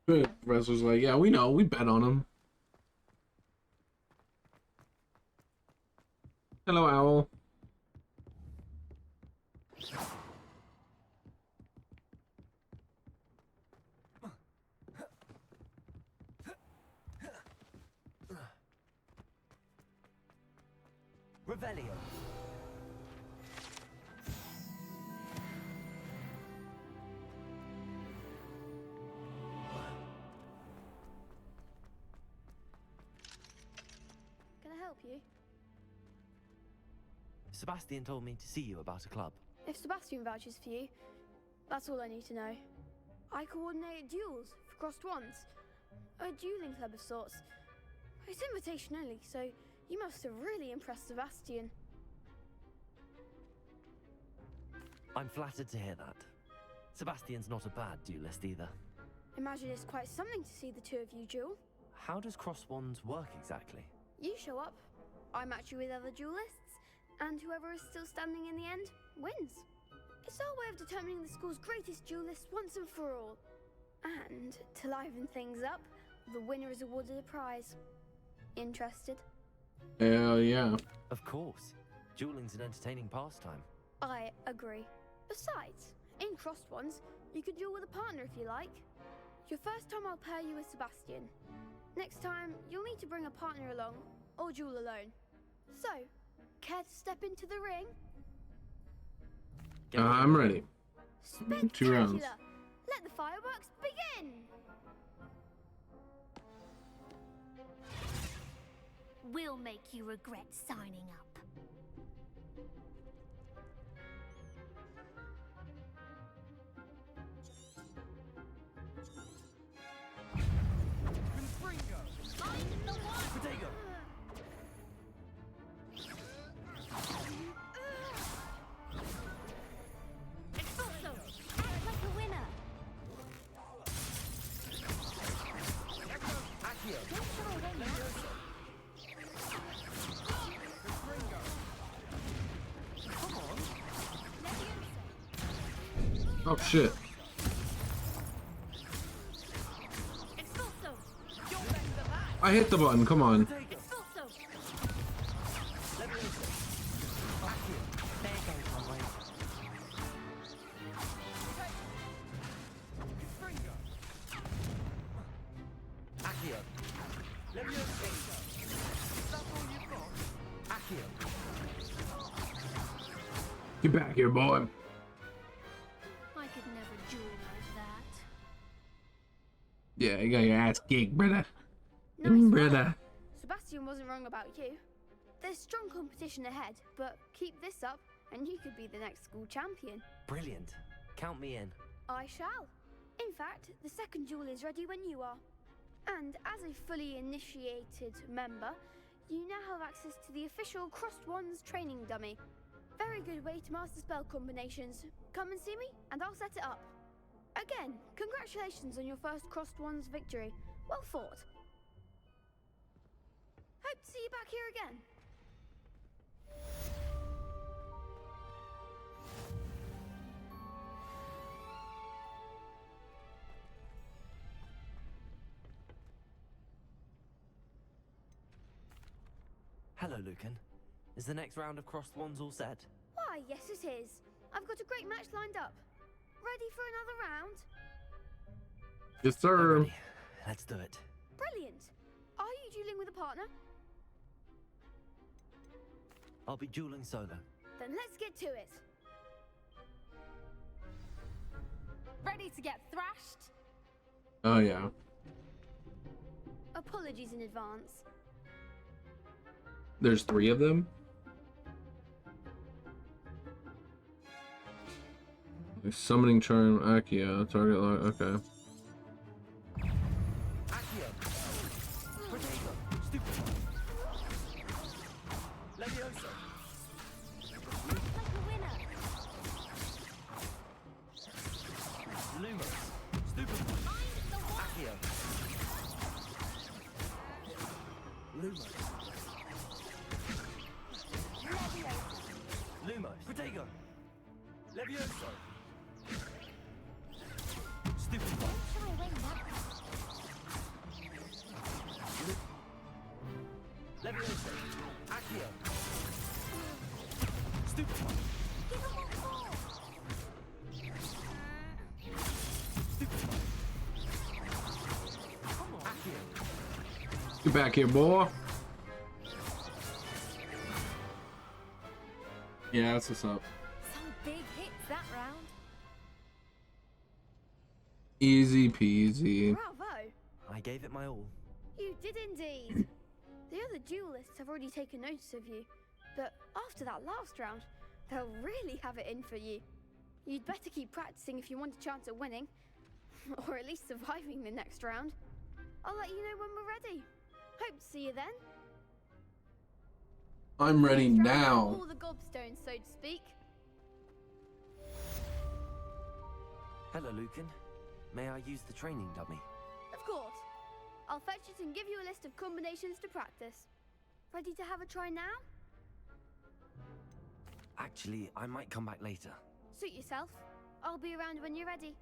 Good. Wrestler's like, yeah, we know. We bet on him. Hello, Owl. Revelio. Can I help you? Sebastian told me to see you about a club. If Sebastian vouches for you, that's all I need to know. I coordinate duels for crossed ones. A dueling club of sorts. It's invitation only, so you must have really impressed Sebastian. I'm flattered to hear that. Sebastian's not a bad duelist either. Imagine it's quite something to see the two of you duel. How does cross wands work exactly? You show up, I match you with other duelists, and whoever is still standing in the end wins. It's our way of determining the school's greatest duelist once and for all. And to liven things up, the winner is awarded a prize. Interested? Hell yeah. Of course. Dueling's an entertaining pastime. I agree. Besides, in crossed ones, you can duel with a partner if you like. Your first time I'll pair you with Sebastian. Next time, you'll need to bring a partner along, or duel alone. So, care to step into the ring? I'm ready. 2 rounds. Spectacular! Let the fireworks begin! We'll make you regret signing up. Potato! Expulso! Act like a winner! Accio! Don't shy away, Yoso. Come on! Oh shit. Expulso! I hit the button. Come on. Expulso! Accio! Accio! Get back here, boy. I could never duel like that. Yeah, you got your ass kicked, brother. Nice Brother. work. Sebastian wasn't wrong about you. There's strong competition ahead, but keep this up and you could be the next school champion. Brilliant. Count me in. I shall. In fact, the second duel is ready when you are. And as a fully initiated member, you now have access to the official Crossed Wands training dummy. Very good way to master spell combinations. Come and see me, and I'll set it up. Again, congratulations on your first Crossed Ones victory. Well fought. Hope to see you back here again. Hello, Lucan. Is the next round of Crossed Ones all set? Why, yes it is. I've got a great match lined up. Ready for another round? Yes, sir. Ready. Let's do it. Brilliant. Are you dueling with a partner? I'll be dueling solo. Then let's get to it. Ready to get thrashed? Oh, yeah. Apologies in advance. There's 3 of them? Summoning Charm, Accio, target lock, okay. Accio! Protego! Stupid! Levioso! Like a winner! Lumos! Stupid! Accio! Lumos! Lumos! Protego! Levioso! Stupid one! Levioso! Accio! Stupid one! Stupid one! Accio! Get back here, boy. Yeah, that's what's up. Some big hits that round. Easy peasy. Bravo! I gave it my all. You did indeed. The other duelists have already taken notice of you, but after that last round, they'll really have it in for you. You'd better keep practicing if you want a chance at winning, or at least surviving the next round. I'll let you know when we're ready. Hope to see you then. I'm ready now. All the gobstones, so to speak. Hello, Lucan. May I use the training dummy? Of course. I'll fetch it and give you a list of combinations to practice. Ready to have a try now? Actually, I might come back later. Suit yourself. I'll be around when you're ready.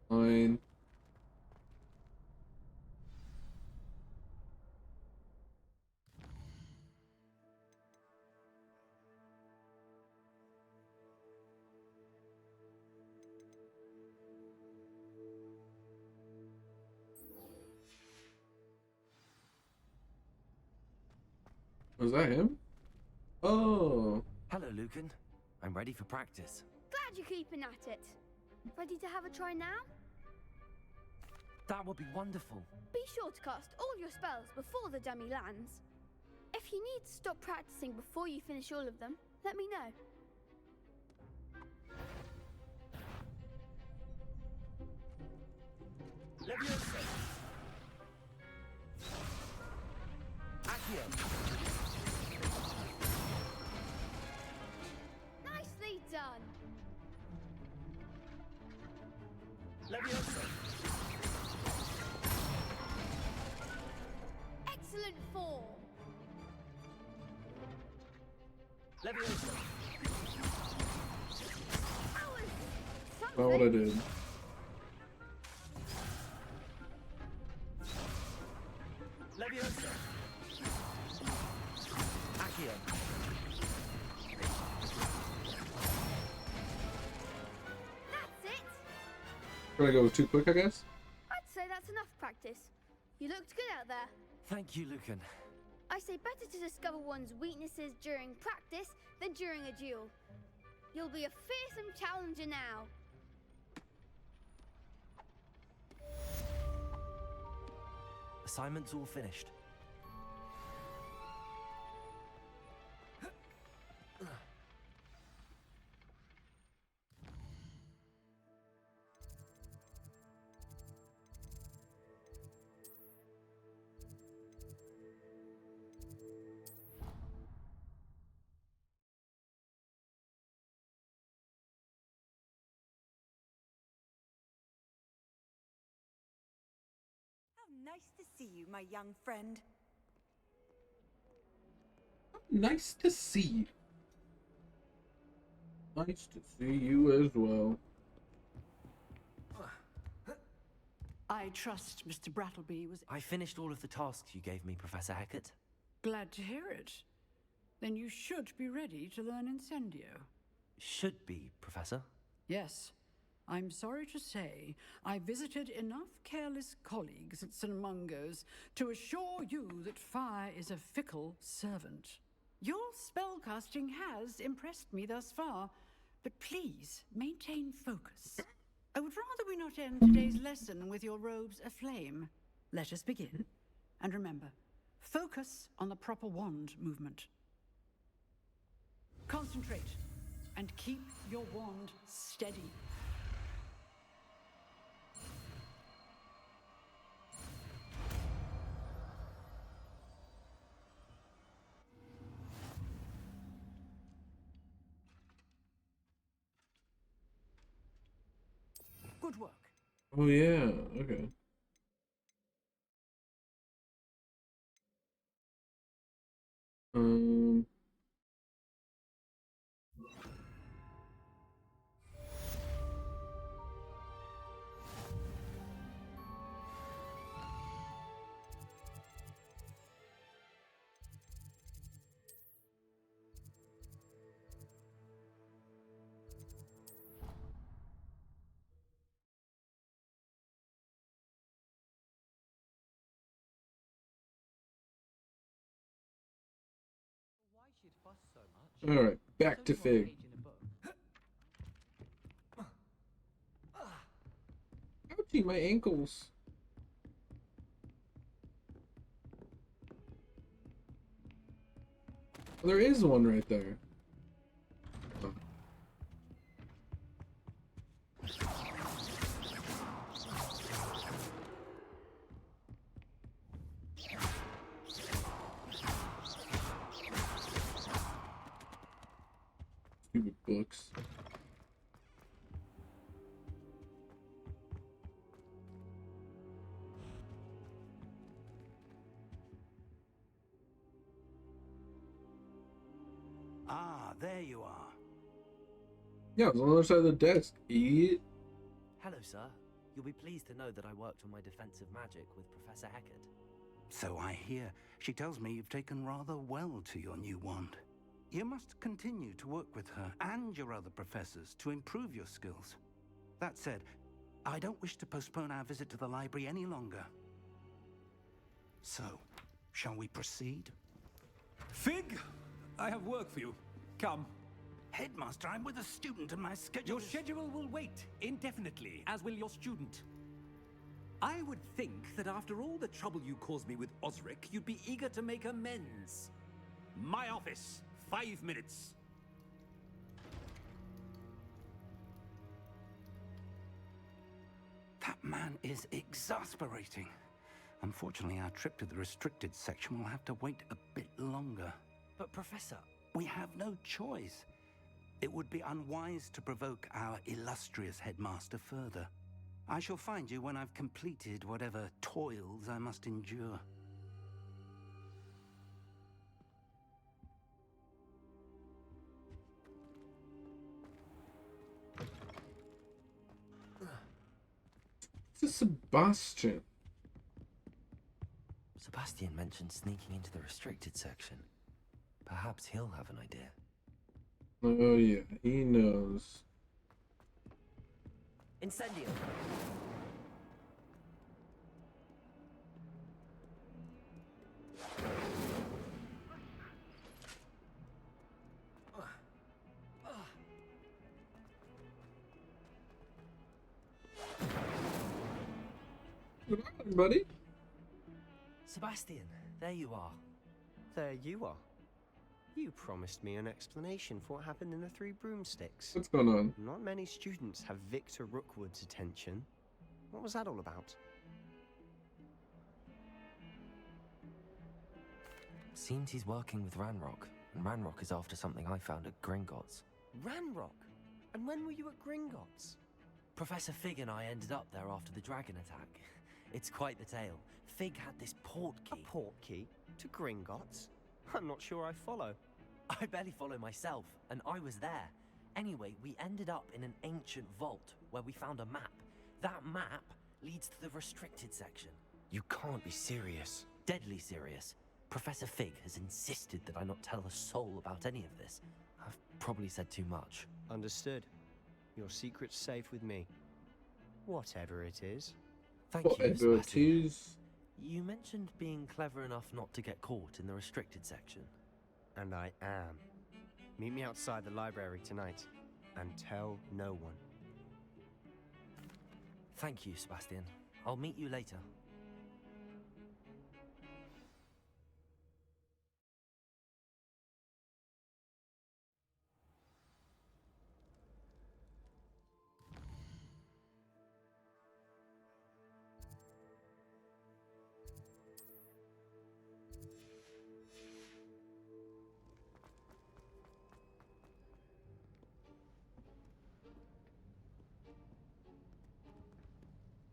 Fine. Was that him? Oh. Hello, Lucan. I'm ready for practice. Glad you're keeping at it. Ready to have a try now? That would be wonderful. Be sure to cast all your spells before the dummy lands. If you need to stop practicing before you finish all of them, let me know. Levioso! Accio! Nicely done. Levioso! Excellent form. Levioso! That was That's not what I did. Levioso! Accio! That's it. Trying to go too quick, I guess? I'd say that's enough practice. You looked good out there. Thank you, Lucan. I say better to discover one's weaknesses during practice than during a duel. You'll be a fearsome challenger now. Assignment's all finished. Nice to see you, my young friend. Nice to see you. Nice to see you as well. I trust Mr. Brattleby was... I finished all of the tasks you gave me, Professor Hackett. Glad to hear it. Then you should be ready to learn Incendio. Should be, Professor. Yes. I'm sorry to say, I visited enough careless colleagues at St. Mungo's to assure you that fire is a fickle servant. Your spellcasting has impressed me thus far, but please maintain focus. I would rather we not end today's lesson with your robes aflame. Let us begin. And remember, focus on the proper wand movement. Concentrate and keep your wand steady. Good work. Oh yeah, okay. Why she'd fuss so much? All right, back to Fig. Ouchie, my ankles. There is one right there. Oh. Stupid books. Ah, there you are. Yeah, it was on the other side of the desk, idiot. Hello, sir. You'll be pleased to know that I worked on my defensive magic with Professor Hackett. So I hear. She tells me you've taken rather well to your new wand. You must continue to work with her and your other professors to improve your skills. That said, I don't wish to postpone our visit to the library any longer. So, shall we proceed? Fig, I have work for you. Come. Headmaster, I'm with a student and my schedule Your schedule will wait indefinitely, as will your student. I would think that after all the trouble you caused me with Osric, you'd be eager to make amends. My office, 5 minutes. That man is exasperating. Unfortunately, our trip to the restricted section will have to wait a bit longer. But, Professor... We have no choice. It would be unwise to provoke our illustrious headmaster further. I shall find you when I've completed whatever toils I must endure. It's Sebastian. Sebastian mentioned sneaking into the restricted section. Perhaps he'll have an idea. Oh yeah, he knows. Incendio! Good morning, buddy. Sebastian, there you are. There you are. You promised me an explanation for what happened in the Three Broomsticks. What's going on? Not many students have Victor Rookwood's attention. What was that all about? Seems he's working with Ranrock, and Ranrock is after something I found at Gringotts. Ranrock? And when were you at Gringotts? Professor Fig and I ended up there after the dragon attack. It's quite the tale. Fig had this port key. A port key? To Gringotts? I'm not sure I follow. I barely follow myself, and I was there. Anyway, we ended up in an ancient vault where we found a map. That map leads to the restricted section. You can't be serious. Deadly serious. Professor Fig has insisted that I not tell a soul about any of this. I've probably said too much. Understood. Your secret's safe with me. Whatever it is. Thank you, Sebastian. You mentioned being clever enough not to get caught in the restricted section. And I am. Meet me outside the library tonight, and tell no one. Thank you, Sebastian. I'll meet you later.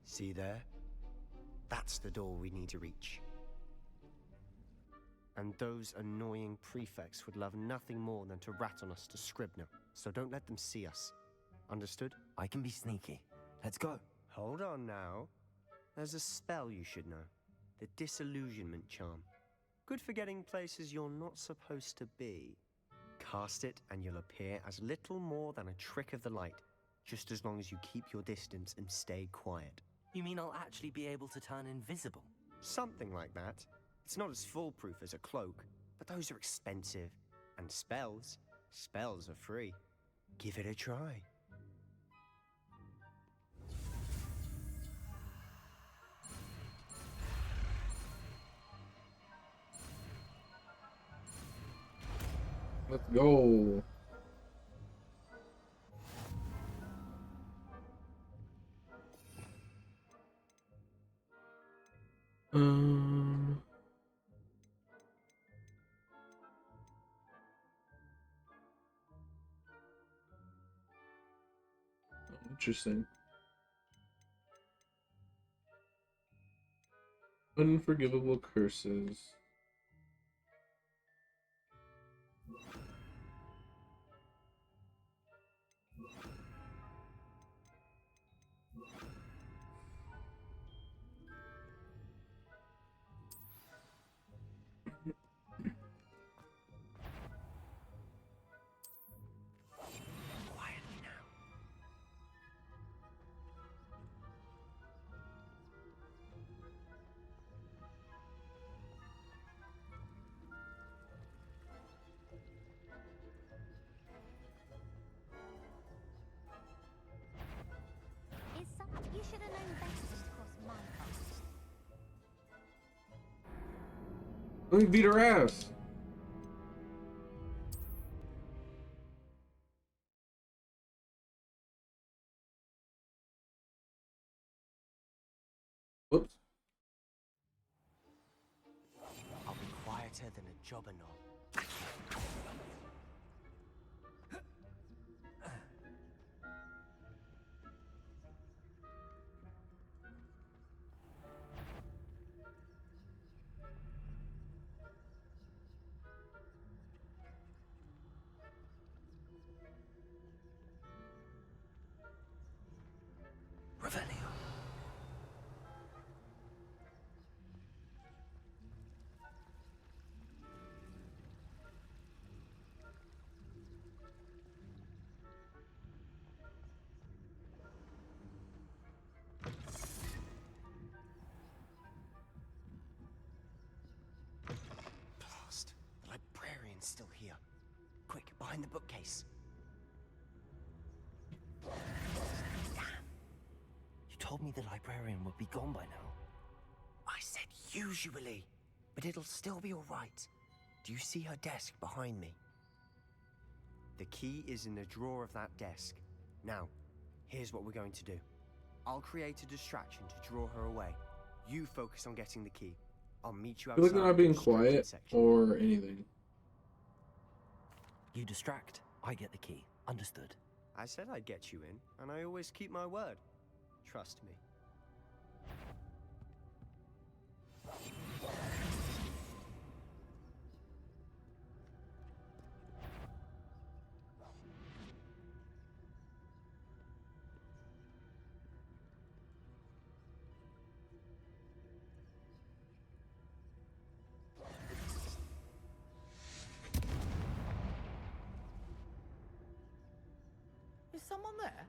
See there? That's the door we need to reach. And those annoying prefects would love nothing more than to rat on us to Scribner, so don't let them see us. Understood? I can be sneaky. Let's go. Hold on now. There's a spell you should know. The Disillusionment Charm. Good for getting places you're not supposed to be. Cast it and you'll appear as little more than a trick of the light, just as long as you keep your distance and stay quiet. You mean I'll actually be able to turn invisible? Something like that. It's not as foolproof as a cloak, but those are expensive. And spells are free. Give it a try. Let's go. Interesting. Unforgivable curses. Quietly now. You should have known better to cross my path. Let me beat her ass. Whoops. I'll be quieter than a jobberknoll. Revelio. Blast. The librarian's still here. Quick, behind the bookcase. You told me the librarian would be gone by now. I said usually, but it'll still be all right. Do you see her desk behind me? The key is in the drawer of that desk. Now, here's what we're going to do. I'll create a distraction to draw her away. You focus on getting the key. I'll meet you I feel like outside. they're not being the restricted quiet section. or anything. You distract, I get the key. Understood. I said I'd get you in, and I always keep my word. Trust me. someone there?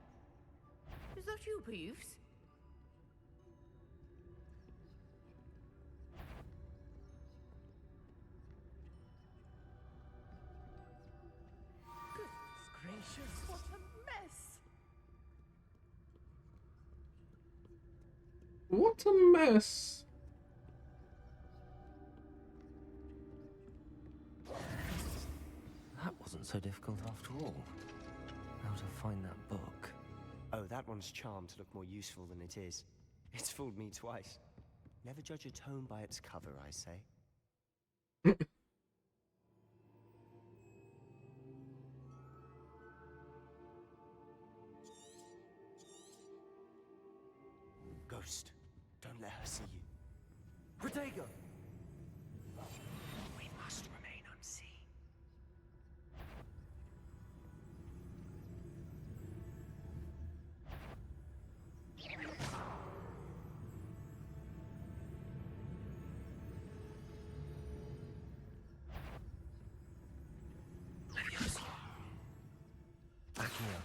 Is that you, Peeves? Goodness gracious, what a mess! What a mess! That wasn't so difficult after all. How to find that book? Oh, that one's charmed to look more useful than it is. It's fooled me twice. Never judge a tome by its cover, I say. Ghost, don't let her see you. Protego! We must remain unseen. Back here.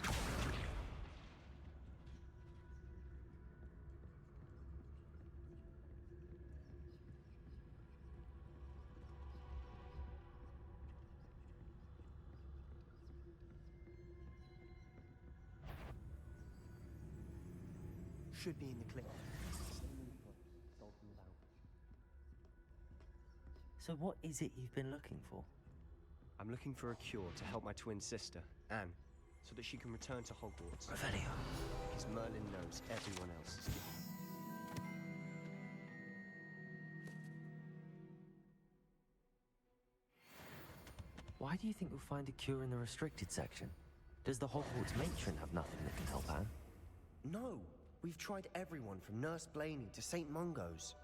Should be in the clip. So what is it you've been looking for? I'm looking for a cure to help my twin sister, Anne, so that she can return to Hogwarts. Revelio. Because Merlin knows everyone else is gone. Why do you think you'll find a cure in the restricted section? Does the Hogwarts matron have nothing that can help Anne? No! We've tried everyone from Nurse Blaney to St. Mungo's.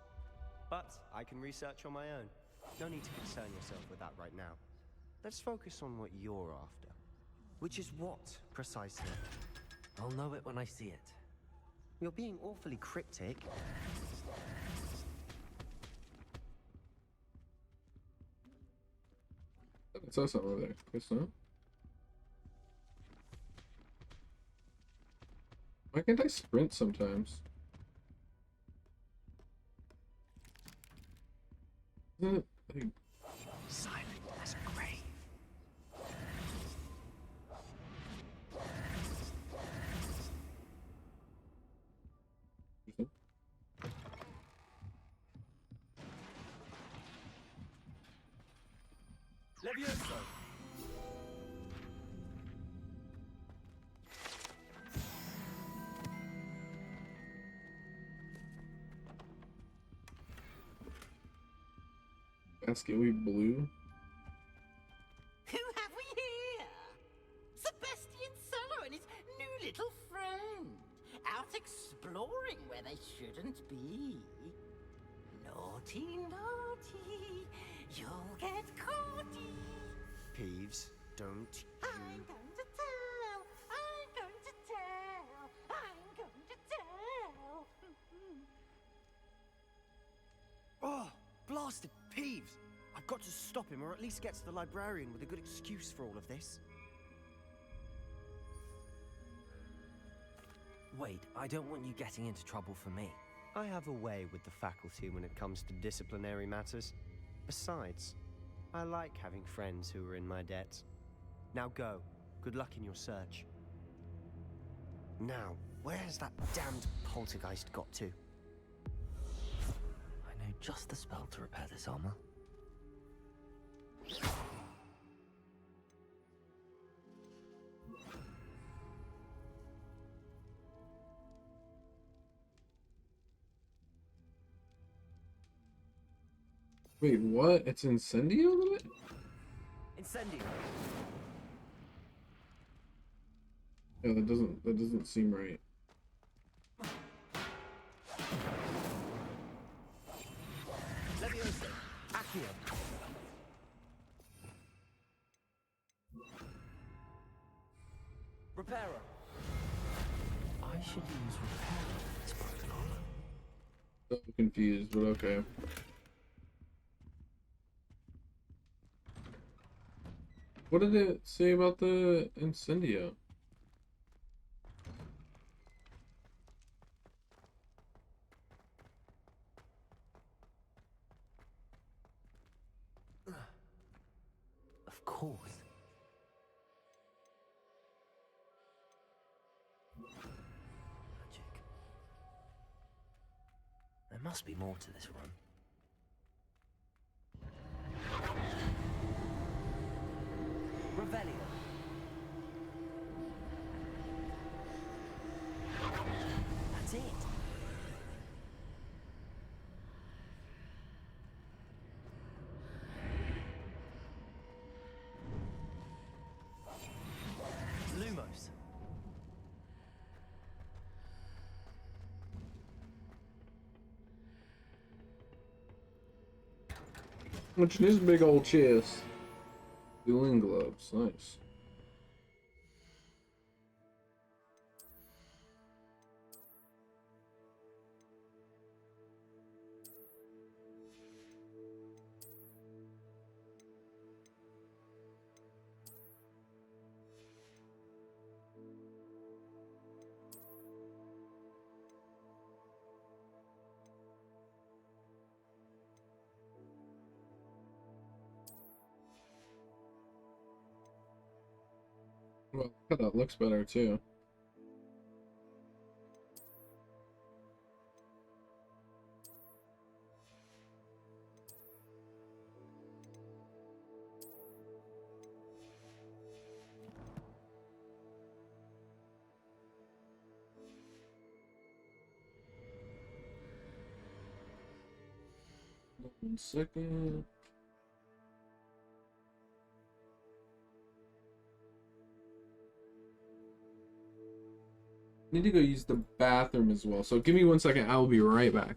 But I can research on my own. No need to concern yourself with that right now. Let's focus on what you're after. Which is what, precisely? I'll know it when I see it. You're being awfully cryptic. I saw something over there. Guess not. Why can't I sprint sometimes? Isn't it like... Silent as a grave. Levioso! Basket blue? Who have we here? Sebastian Solo and his new little friend. Out exploring where they shouldn't be. Naughty, naughty. You'll get caughty. Peeves, don't I'm going to tell. I'm going to tell. I'm going to tell. Oh, blasted Peeves! I've got to stop him, or at least get to the librarian with a good excuse for all of this. Wait, I don't want you getting into trouble for me. I have a way with the faculty when it comes to disciplinary matters. Besides, I like having friends who are in my debt. Now go. Good luck in your search. Now, where has that damned poltergeist got to? I know just the spell to repair this armor. Wait, what? It's Incendio? Incendio. Yeah, that doesn't seem right. Levioso. Accio. Reparo. I should use Reparo on this broken armor. So confused, but okay. What did it say about the Incendio? course. Magic. There must be more to this run. Revelio. That's it. Lumos. Which is big old chest. Dueling gloves, nice. Well, that looks better too. One second. Need to go use the bathroom as well. So give me 1 second. I will be right back.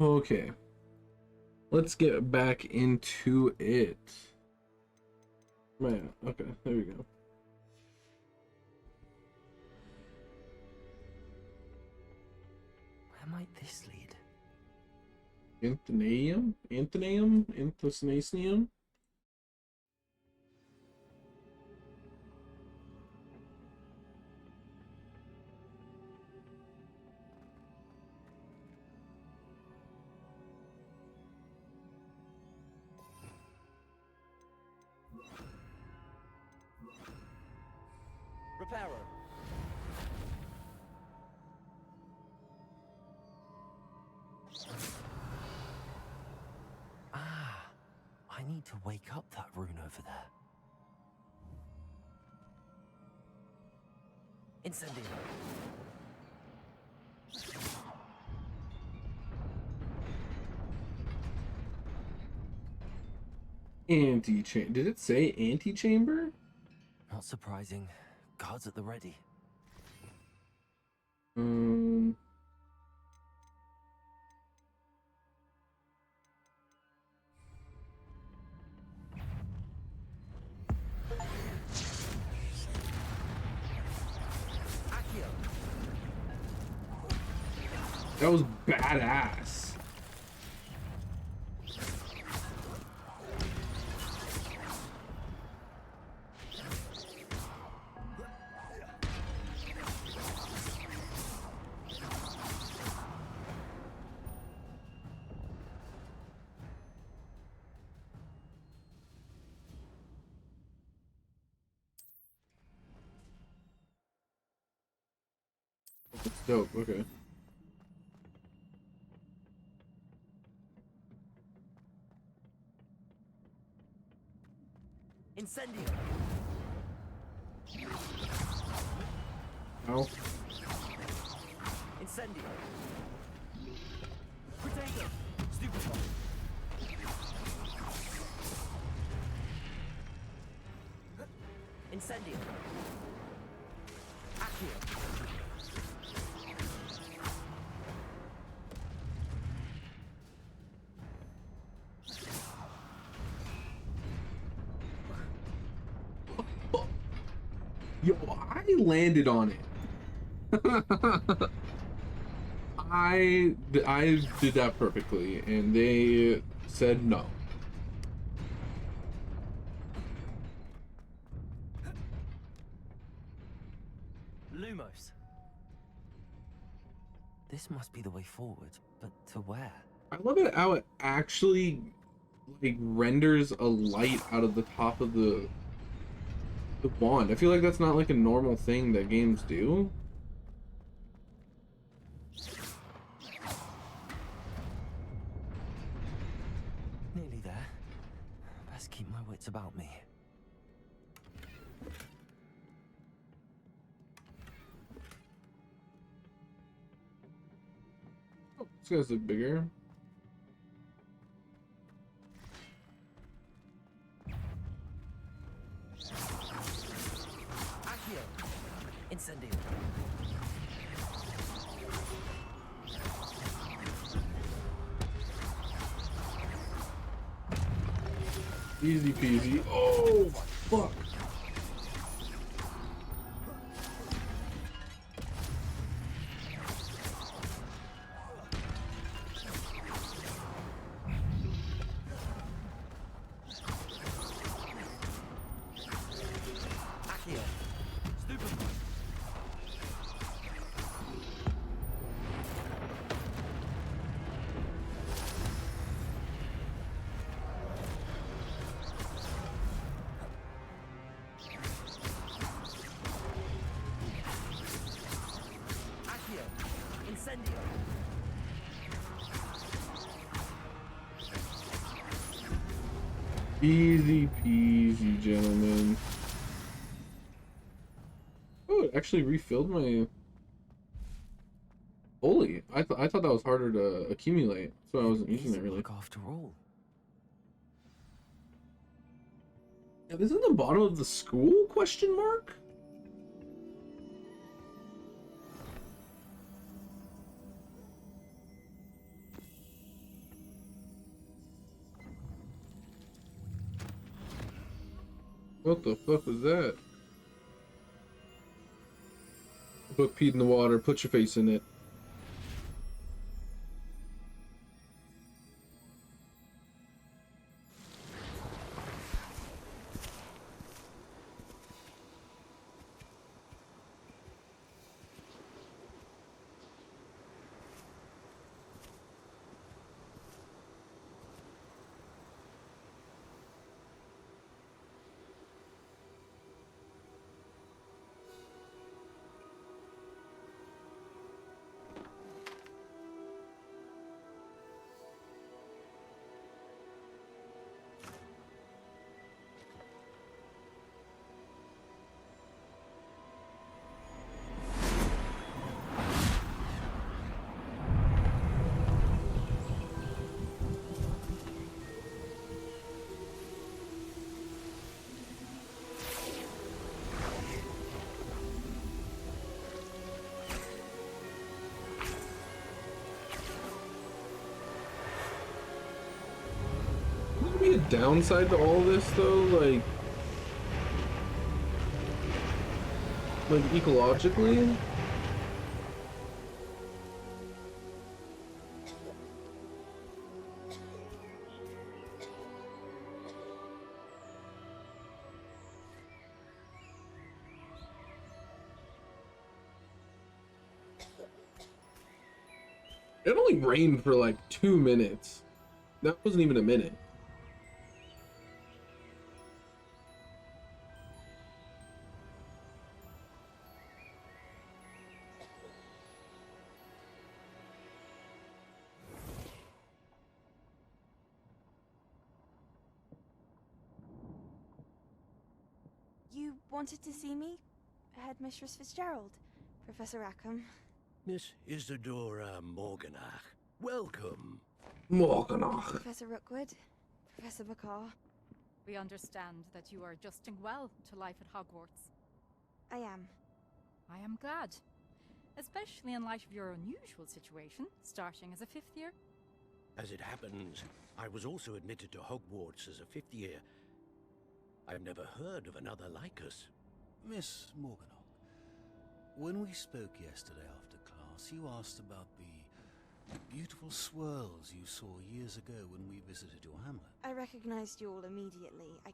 Okay. Let's get back into it. Man, okay, there we go. Where might this lead? Anthonium? Anthonium? Anthocynasium? Reparo. Ah, I need to wake up that rune over there. Incendio. Anti-chamber. Did it say anti-chamber? Not surprising. Guards at the ready. That was badass. It's dope, okay. Incendio. Ow. Incendio. Protego. Stupefy. Incendio. Accio. Yo, I landed on it. I did that perfectly, and they said no. Lumos. This must be the way forward, but to where? I love it how it actually like renders a light out of the top of the wand. I feel like that's not like a normal thing that games do. Nearly there. Best keep my wits about me. Oh, this guy's look bigger. Incendio. Easy peasy. Oh, fuck. Easy peasy, gentlemen. Oh, it actually refilled my holy. I thought that was harder to accumulate, so I wasn't using it really. After all. Yeah, this is the bottom of the school? Question mark? What the fuck was that? Book peed in the water. Put your face in it. Would there be a downside to all this though? Like ecologically? It only rained for like 2 minutes. That wasn't even a minute. You wanted to see me? Headmistress Fitzgerald, Professor Rackham. Miss Isadora Morganach, welcome. Morganach. Professor Rookwood, Professor Bakar. We understand that you are adjusting well to life at Hogwarts. I am. I am glad. Especially in light of your unusual situation, starting as a 5th year. As it happens, I was also admitted to Hogwarts as a 5th year. I've never heard of another like us. Miss Morganach, when we spoke yesterday after class, you asked about the beautiful swirls you saw years ago when we visited your hamlet. I recognized you all immediately. I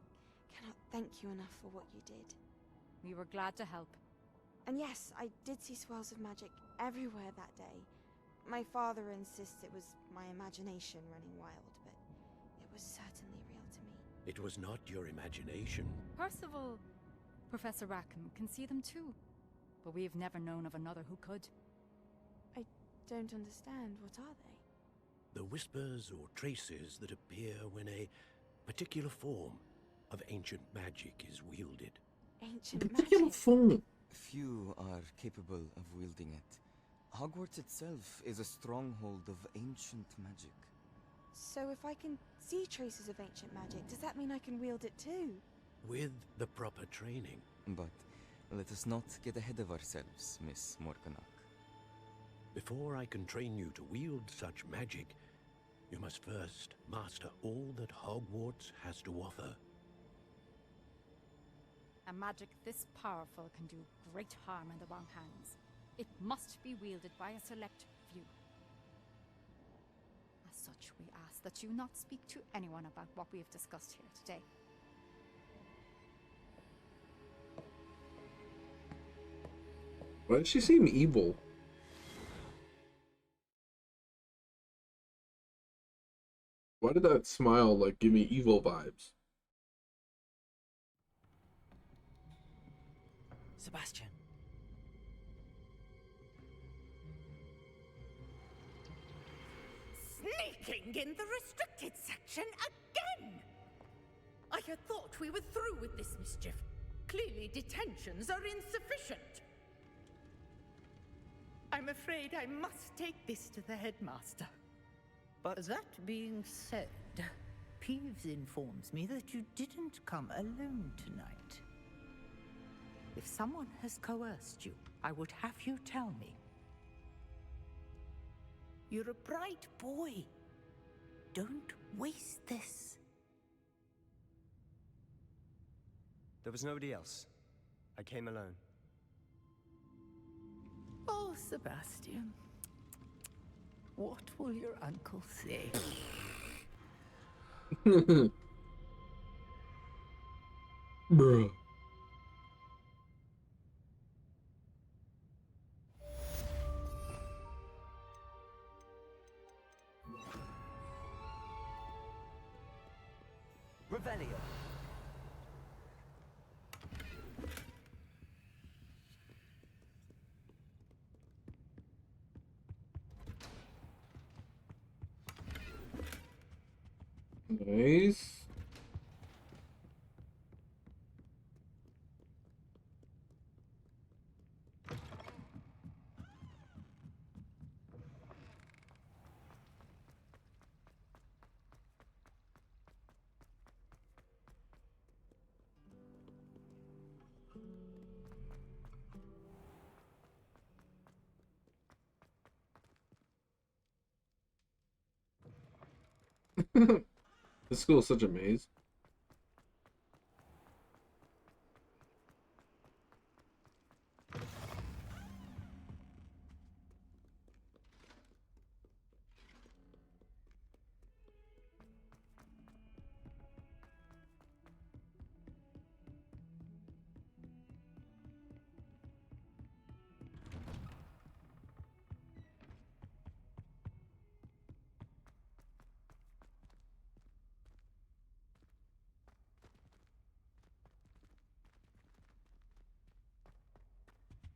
cannot thank you enough for what you did. We were glad to help. And yes, I did see swirls of magic everywhere that day. My father insists it was my imagination running wild, but it was certainly real to me. It was not your imagination. Percival, Professor Rackham can see them too. But we've never known of another who could. I don't understand. What are they? The whispers or traces that appear when a particular form of ancient magic is wielded. Ancient Particular magic? form. Few are capable of wielding it. Hogwarts itself is a stronghold of ancient magic. So if I can see traces of ancient magic, does that mean I can wield it too? With the proper training. But let us not get ahead of ourselves, Miss Morganach. Before I can train you to wield such magic, you must first master all that Hogwarts has to offer. A magic this powerful can do great harm in the wrong hands. It must be wielded by a select few. As such, we ask that you not speak to anyone about what we have discussed here today. Why does she seem evil? Why did that smile like give me evil vibes? Sebastian. Sneaking in the restricted section again! I had thought we were through with this mischief. Clearly detentions are insufficient. I'm afraid I must take this to the headmaster. But that being said, Peeves informs me that you didn't come alone tonight. If someone has coerced you, I would have you tell me. You're a bright boy. Don't waste this. There was nobody else. I came alone. Oh, Sebastian. What will your uncle say? Bruh. Revelio. Nice. This school is such a maze.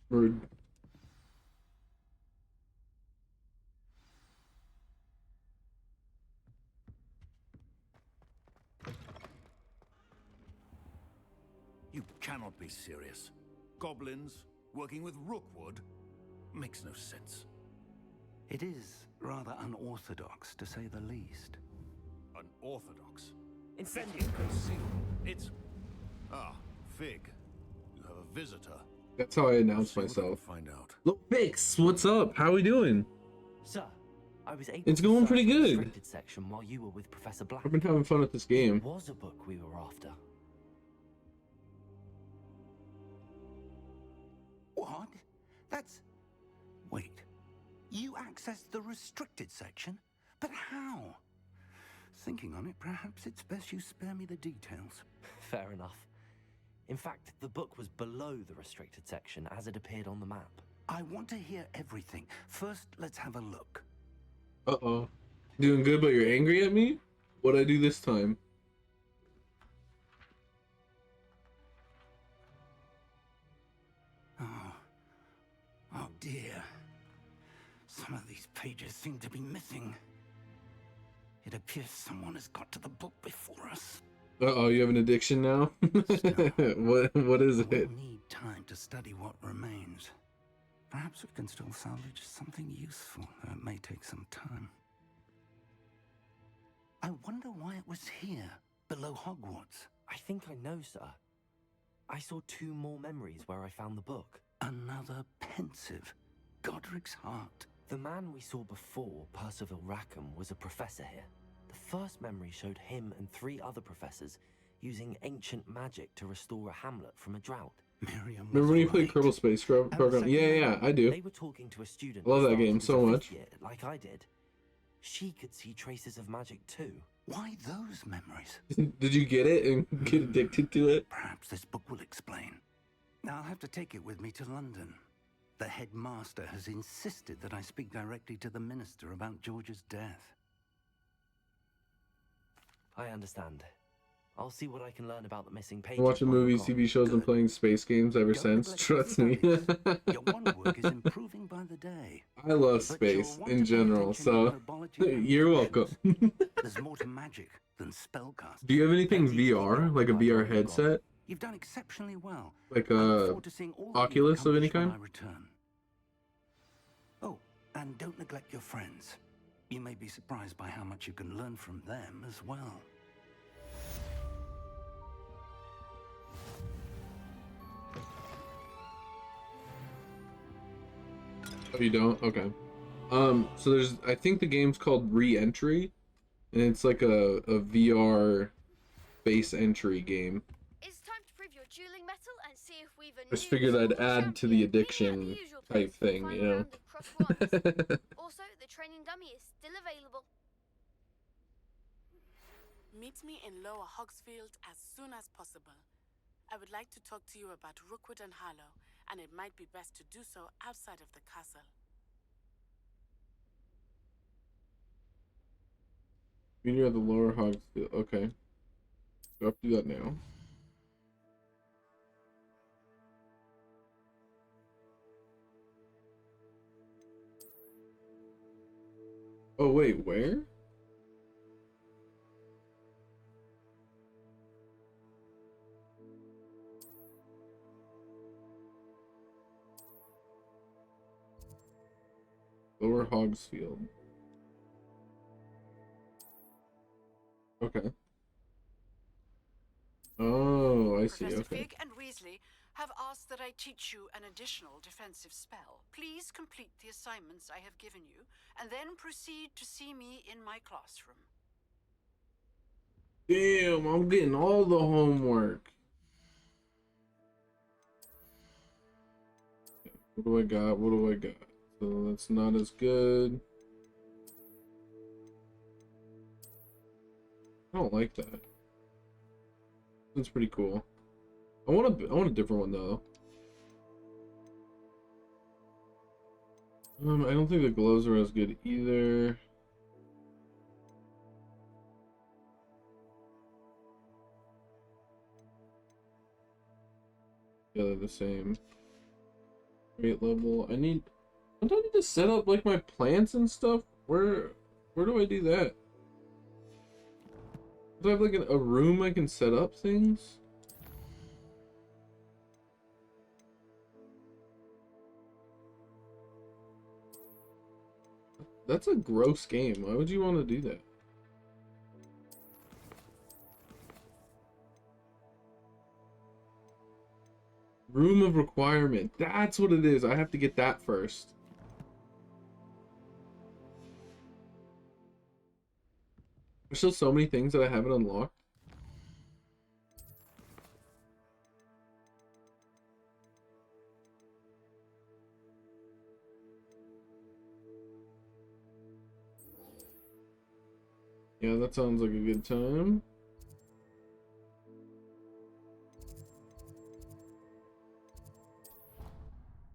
Rude. You cannot be serious. Goblins working with Rookwood makes no sense. It is rather unorthodox, to say the least. Unorthodox? Incendio. It's concealed. It's... Ah, Fig. You have a visitor. That's how I announce Let's see what I myself. can find out. Look, Fix, what's up? How we doing? Sir, I was able It's to going search pretty the good. restricted section while you were with Professor Black. I've been having fun with this game. It was a book we were after. What? That's... Wait. You accessed the restricted section? But how? Thinking on it, perhaps it's best you spare me the details. Fair enough. In fact, the book was below the restricted section as it appeared on the map. I want to hear everything. First, let's have a look. Uh-oh. Doing good, but you're angry at me? What'd I do this time? Oh dear. Some of these pages seem to be missing. It appears someone has got to the book before us. Uh-oh, you have an addiction now? What is it? We'll need time to study what remains. Perhaps we can still salvage something useful, though it may take some time. I wonder why it was here, below Hogwarts. I think I know, sir. I saw 2 more memories where I found the book. Another pensive. Godric's heart. The man we saw before, Percival Rackham, was a professor here. The first memory showed him and 3 other professors using ancient magic to restore a hamlet from a drought. Miriam Remember when you played Kerbal Space Program? Yeah, I do. They were talking to a student. I love who that game started so as a much. 5th year, like I did. She could see traces of magic too. Why those memories? Did you get it and get addicted to it? Perhaps this book will explain. Now I'll have to take it with me to London. The headmaster has insisted that I speak directly to the minister about George's death. I understand. I'll see what I can learn about the missing pages. I'm watching while we're movies, gone. TV shows, and playing space games ever since. Trust me. Your wand work is improving by the day. I love space in general, so you're welcome. There's more to magic than spellcasting. Do you have anything VR, like a VR headset? You've done exceptionally well. Like I look a forward to seeing all that you've Oculus of any accomplished when kind? I return. Oh, and don't neglect your friends. You may be surprised by how much you can learn from them as well. Oh, you don't? Okay. So there's, I think the game's called Re-Entry, and it's like a VR base entry game. It's time to prove your dueling metal and see if we've a I just figured I'd add to the addiction type thing, you know. Also, the training dummy is still available. Meet me in Lower Hogsfield as soon as possible. I would like to talk to you about Rookwood and Harlow, and it might be best to do so outside of the castle. Meet you at the Lower Hogsfield. Okay. So I have to do that now. Oh wait, where? Lower Hogsfield. Okay. Oh, I see. Professor Okay. Fig and Weasley have asked that I teach you an additional defensive spell. Please complete the assignments I have given you, and then proceed to see me in my classroom. Damn, I'm getting all the homework. What do I got? What do I got? So that's not as good. I don't like that. That's pretty cool. I want a different one though. I don't think the gloves are as good either. Yeah, they're the same. Grade level. Don't I need to set up like my plants and stuff? Where do I do that? Do I have like a room I can set up things? That's a gross game. Why would you want to do that? Room of requirement. That's what it is. I have to get that first. There's still so many things that I haven't unlocked. Yeah, that sounds like a good time.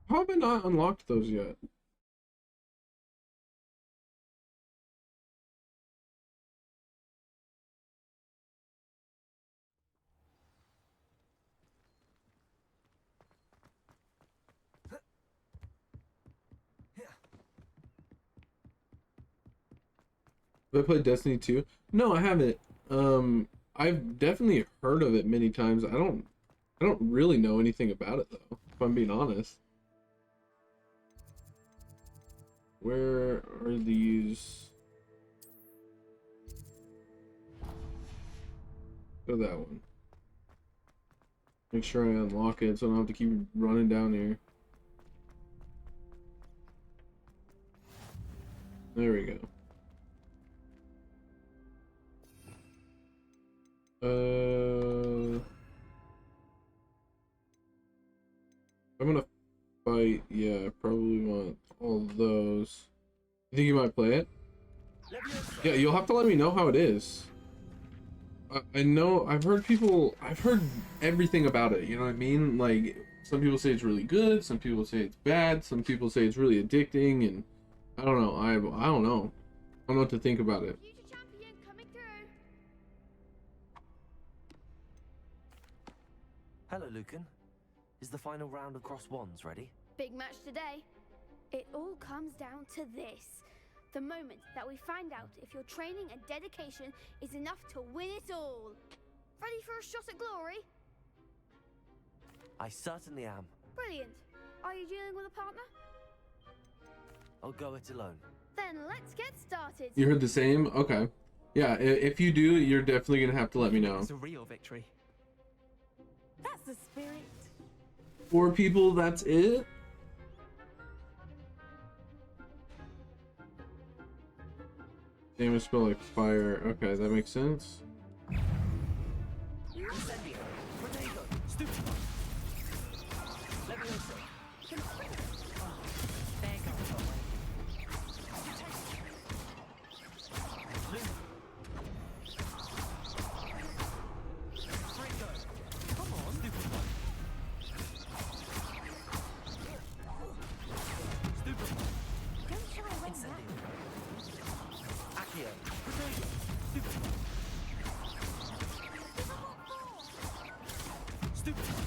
How have I not unlocked those yet? Have I played Destiny 2? No, I haven't. I've definitely heard of it many times. I don't really know anything about it though, if I'm being honest. Where are these? Go that one. Make sure I unlock it so I don't have to keep running down here. There we go. I'm gonna fight. Yeah, I probably want all those. You think you might play it? Yeah, you'll have to let me know how it is. I know I've heard everything about it, you know what I mean? Like, some people say it's really good, some people say it's bad, some people say it's really addicting, and I don't know. I don't know. I don't know what to think about it. Hello, Lucan. Is the final round of Cross Wands ready? Big match today. It all comes down to this. The moment that we find out if your training and dedication is enough to win it all. Ready for a shot at glory? I certainly am. Brilliant. Are you dealing with a partner? I'll go it alone. Then let's get started. You heard the same? Okay. Yeah, if you do, you're definitely gonna have to let me know. It's a real victory. That's the spirit. 4 people, that's it? Damage spell like fire. Okay, that makes sense. Incendio, Protego, Stupid. Leviosa. There goes the way. Come on. Stupid one. Stupid one. Don't try and win Incendio. that. Accio. Potato. Stupid one. Stupid one.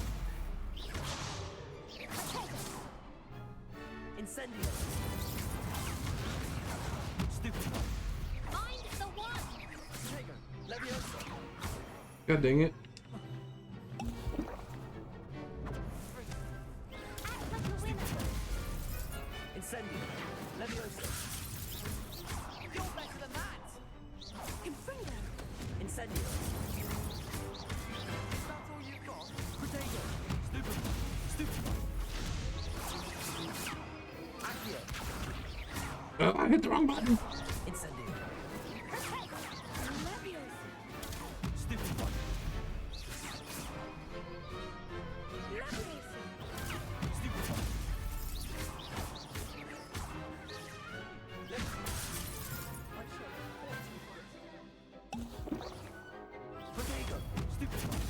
Incendio. Stupid one. Find the one! Potato. Leviosa. God dang it. Act like a winner. Incendio. Leviosa. You're better than that! Confringo. Incendio. That's all you've got? Potato. Stupid one. Stupid one. Accio. Oh, I hit the wrong button. Incendio. Leviosa. Stupid one. Leviosa. Stupid one. Potato. Stupid one.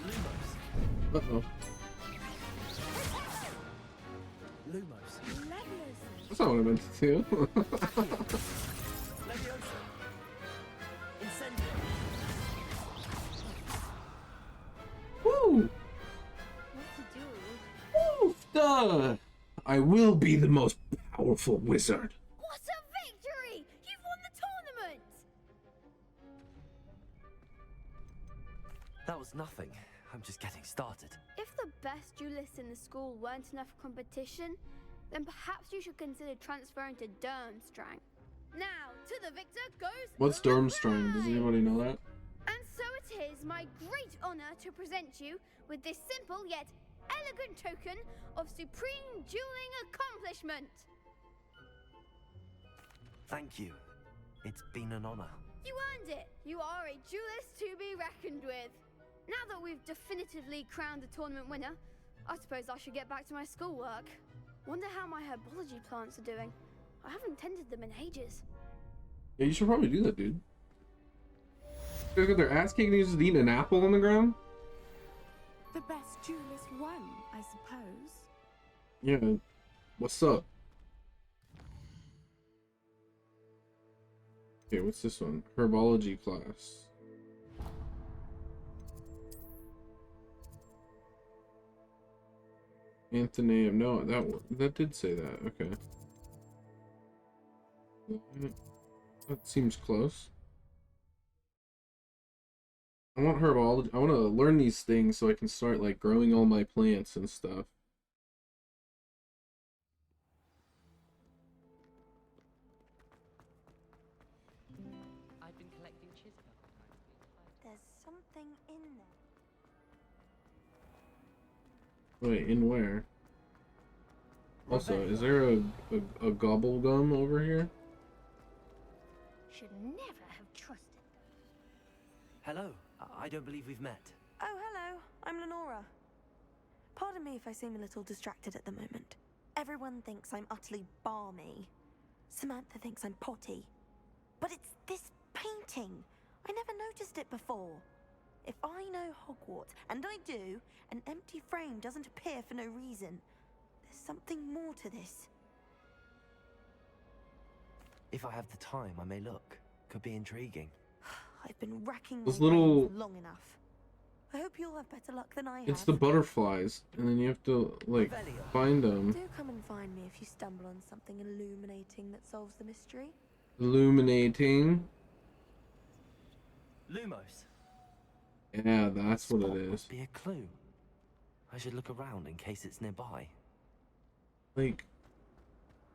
Lumos. Uh-oh. Lumos. Leviosa. That's not what I meant to do. Leviosa. Incendio. Woo! What to do? Woo! Duh! I will be the most powerful wizard. What a victory! You've won the tournament! That was nothing. I'm just getting started. If the best duelists in the school weren't enough for competition, then perhaps you should consider transferring to Durmstrang. Now, to the victor goes... What's the Durmstrang? Does prize! anybody know that? And so it is my great honor to present you with this simple yet elegant token of supreme dueling accomplishment. Thank you. It's been an honor. You earned it. You are a duelist to be reckoned with. Now that we've definitively crowned the tournament winner, I suppose I should get back to my schoolwork. Wonder how my herbology plants are doing. I haven't tended them in ages. Yeah, you should probably do that, dude. Guys got their ass kicked and he's just eating an apple on the ground? The best duelist won, I suppose. Yeah. What's up? Okay, what's this one? Herbology class. Anthony, no, that did say that. Okay. That seems close. I want herbology. I want to learn these things so I can start like growing all my plants and stuff. I've been collecting chisel. There's something in there. Wait, in where? Also, is there a gobble gum over here? Should never have trusted. Hello. I don't believe we've met. Oh, hello. I'm Lenora. Pardon me if I seem a little distracted at the moment. Everyone thinks I'm utterly balmy. Samantha thinks I'm potty. But it's this painting. I never noticed it before. If I know Hogwarts, and I do, an empty frame doesn't appear for no reason. There's something more to this. If I have the time, I may look. Could be intriguing. I've been racking Those my little- brains long enough. I hope you'll have better luck than I have. It's the butterflies, and then you have to like find them. Do come and find me if you stumble on something illuminating that solves the mystery. Illuminating. Lumos. Yeah, that's what it is. Must be a clue. I should look around in case it's nearby. Like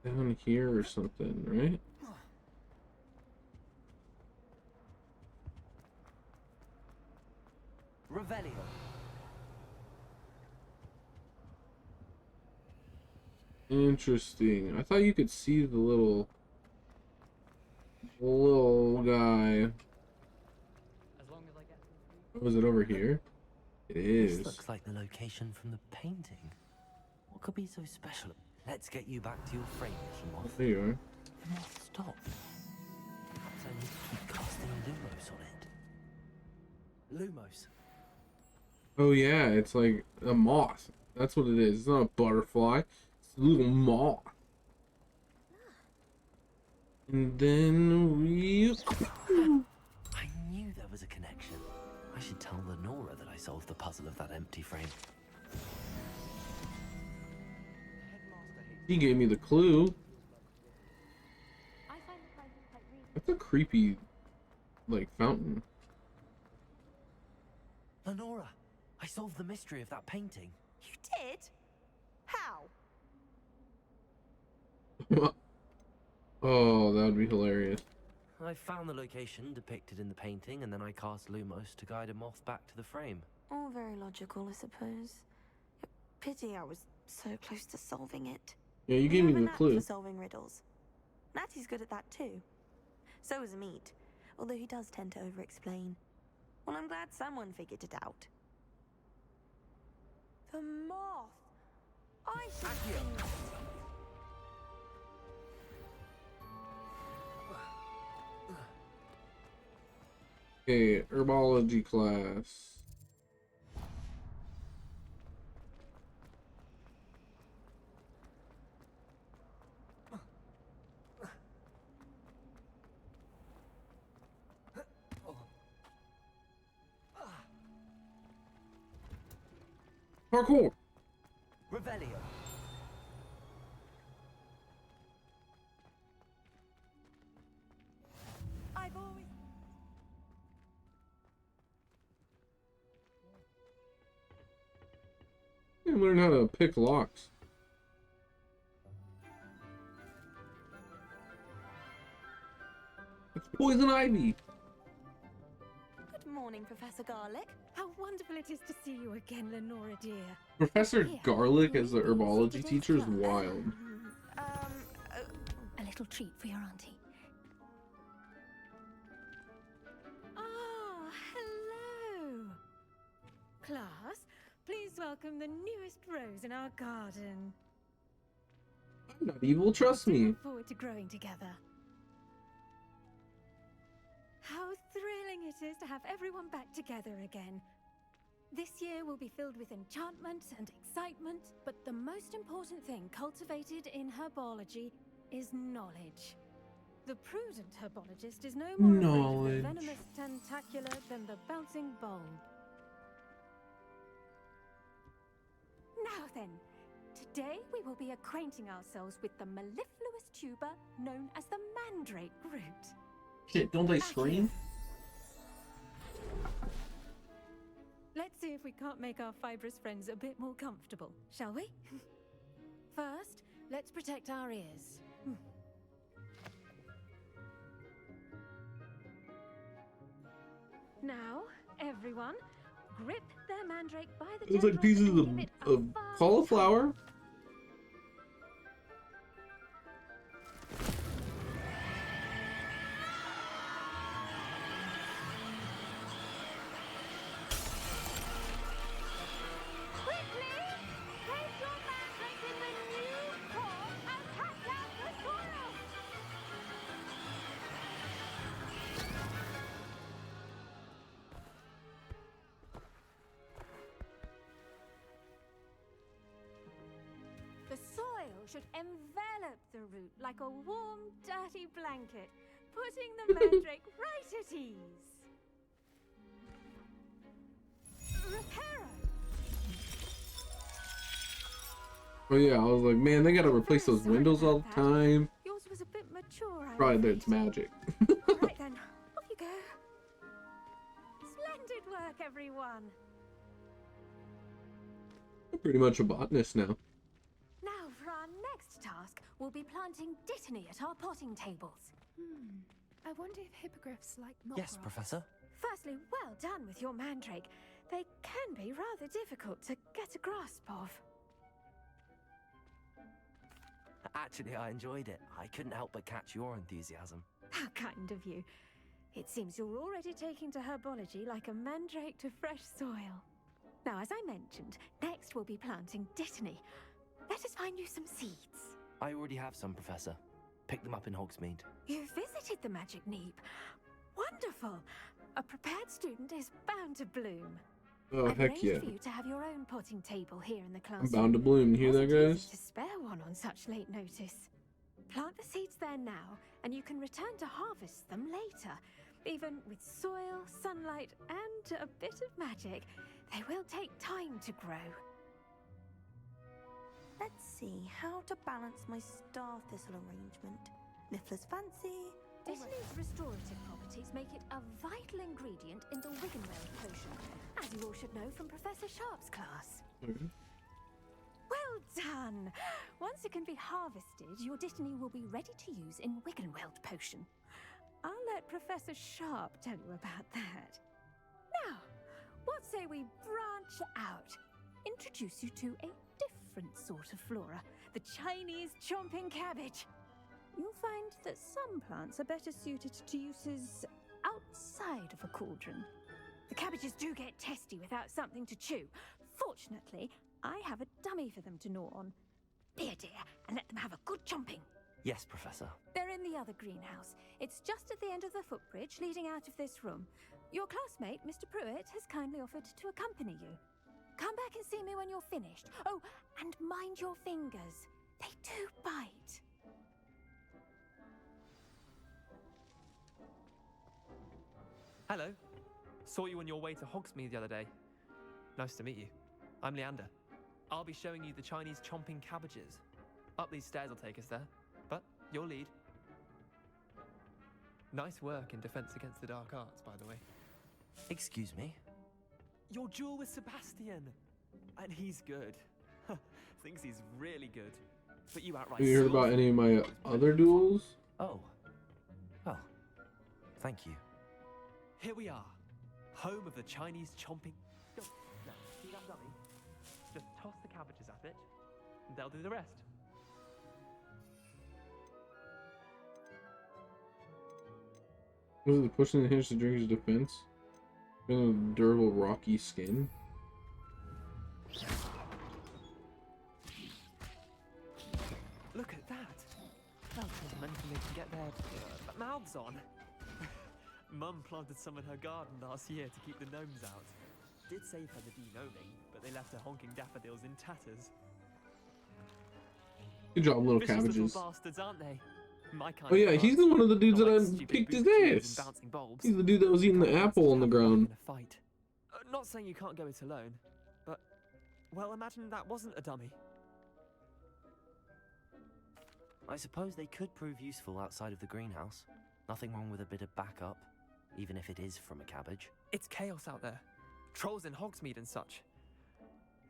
down here or something, right? Revelio. Interesting. I thought you could see the little guy. Was it over here? It is. This looks like the location from the painting. What could be so special? Let's get you back to your frame, little moth. There you are. The moth stopped. Perhaps I need to keep casting Lumos on it. Lumos. Oh yeah, it's like a moth. That's what it is. It's not a butterfly. It's a little moth. And then we... I knew there was a connection. I should tell Lenora that I solved the puzzle of that empty frame. He gave me the clue. That's a creepy, like, fountain. Lenora, I solved the mystery of that painting. You did? How? Oh, that would be hilarious. I found the location depicted in the painting, and then I cast Lumos to guide a moth back to the frame. All very logical, I suppose. Pity I was so close to solving it. Yeah, you gave me have a the knack clue. for solving riddles. Natty's good at that too. So is Meat, although he does tend to over-explain. Well, I'm glad someone figured it out. The moth! I should have seen that. Okay, herbology class. Parkour! Revelio. I've always... You learn how to pick locks. It's poison ivy. Good morning, Professor Garlic. How wonderful it is to see you again, Lenora dear. Professor Here, Garlic as the read herbology today's teacher is class. wild. A little treat for your auntie. Ah, hello. Class, please welcome the newest rose in our garden. I'm not evil, trust me. Look forward to growing together. How thrilling it is to have everyone back together again. This year will be filled with enchantment and excitement, but the most important thing cultivated in herbology is knowledge. The prudent herbologist is no more afraid of the venomous tentacular than the bouncing bulb. Now then, today we will be acquainting ourselves with the mellifluous tuber known as the mandrake root. Shit, don't they scream? Let's see if we can't make our fibrous friends a bit more comfortable, shall we? First, let's protect our ears. Now, everyone, grip their mandrake by the It's like pieces of cauliflower. The soil should envelop the root like a warm, dirty blanket, putting the mandrake right at ease. Reparo! Oh yeah, I was like, man, they gotta replace those windows all the time. Yours was a bit mature, Probably that it's magic. Right then, off you go. Splendid work, everyone. I'm pretty much a botanist now. Now for our next task, we'll be planting dittany at our potting tables. I wonder if hippogriffs like knot Yes, grass. Professor. Firstly, well done with your mandrake. They can be rather difficult to get a grasp of. Actually, I enjoyed it. I couldn't help but catch your enthusiasm. How kind of you. It seems you're already taking to herbology like a mandrake to fresh soil. Now, as I mentioned, next we'll be planting dittany. Let us find you some seeds. I already have some, Professor. Pick them up in Hogsmeade. You visited the Magic Neep. Wonderful. A prepared student is bound to bloom. Oh, I've heck arranged yeah. for you to have your own potting table here in the I'm classroom. bound to bloom. You hear that, Wasn't easy guys? to spare one on such late notice. Plant the seeds there now, and you can return to harvest them later. Even with soil, sunlight, and a bit of magic, they will take time to grow. Let's see how to balance my star thistle arrangement. Niffler's fancy. Dittany's restorative properties make it a vital ingredient in the Wiggenweld potion, as you all should know from Professor Sharp's class. Okay. Well done! Once it can be harvested, your Dittany will be ready to use in Wiggenweld potion. I'll let Professor Sharp tell you about that. Now, what say we branch out? Introduce you to a different sort of flora, the Chinese chomping cabbage. You'll find that some plants are better suited to uses outside of a cauldron. The cabbages do get testy without something to chew. Fortunately, I have a dummy for them to gnaw on. Here, dear, and let them have a good chomping. Yes, Professor. They're in the other greenhouse. It's just at the end of the footbridge leading out of this room. Your classmate, Mr. Pruitt, has kindly offered to accompany you. Come back and see me when you're finished. Oh, and mind your fingers. They do bite. Hello. Saw you on your way to Hogsmeade the other day. Nice to meet you. I'm Leander. I'll be showing you the Chinese chomping cabbages. Up these stairs will take us there, but you'll lead. Nice work in Defense Against the Dark Arts, by the way. Excuse me? Your duel with Sebastian! And he's good. Thinks he's really good. But you outright Have you heard about any of my other duels? Oh. Well, thank you. Here we are. Home of the Chinese chomping... Go. Now, see that dummy? Just toss the cabbages at it, and they'll do the rest. Was it pushing the hinge to drink his defense? A durable rocky skin. Look at that! Felters mentally can get their mouths on. Mum planted some in her garden last year to keep the gnomes out. Did save her the de-gnoming, but they left her honking daffodils in tatters. Good job, little Vicious cabbages. little bastards, aren't they? My kind Oh yeah, of he's plants. the one of the dudes Not that like I stupid kicked his boot shoes ass. and bouncing bulbs. He's the dude that was eating the apple on the ground. In a fight. Not saying you can't go it alone, but well, imagine that wasn't a dummy. I suppose they could prove useful outside of the greenhouse. Nothing wrong with a bit of backup, even if it is from a cabbage. It's chaos out there. Trolls in Hogsmeade and such.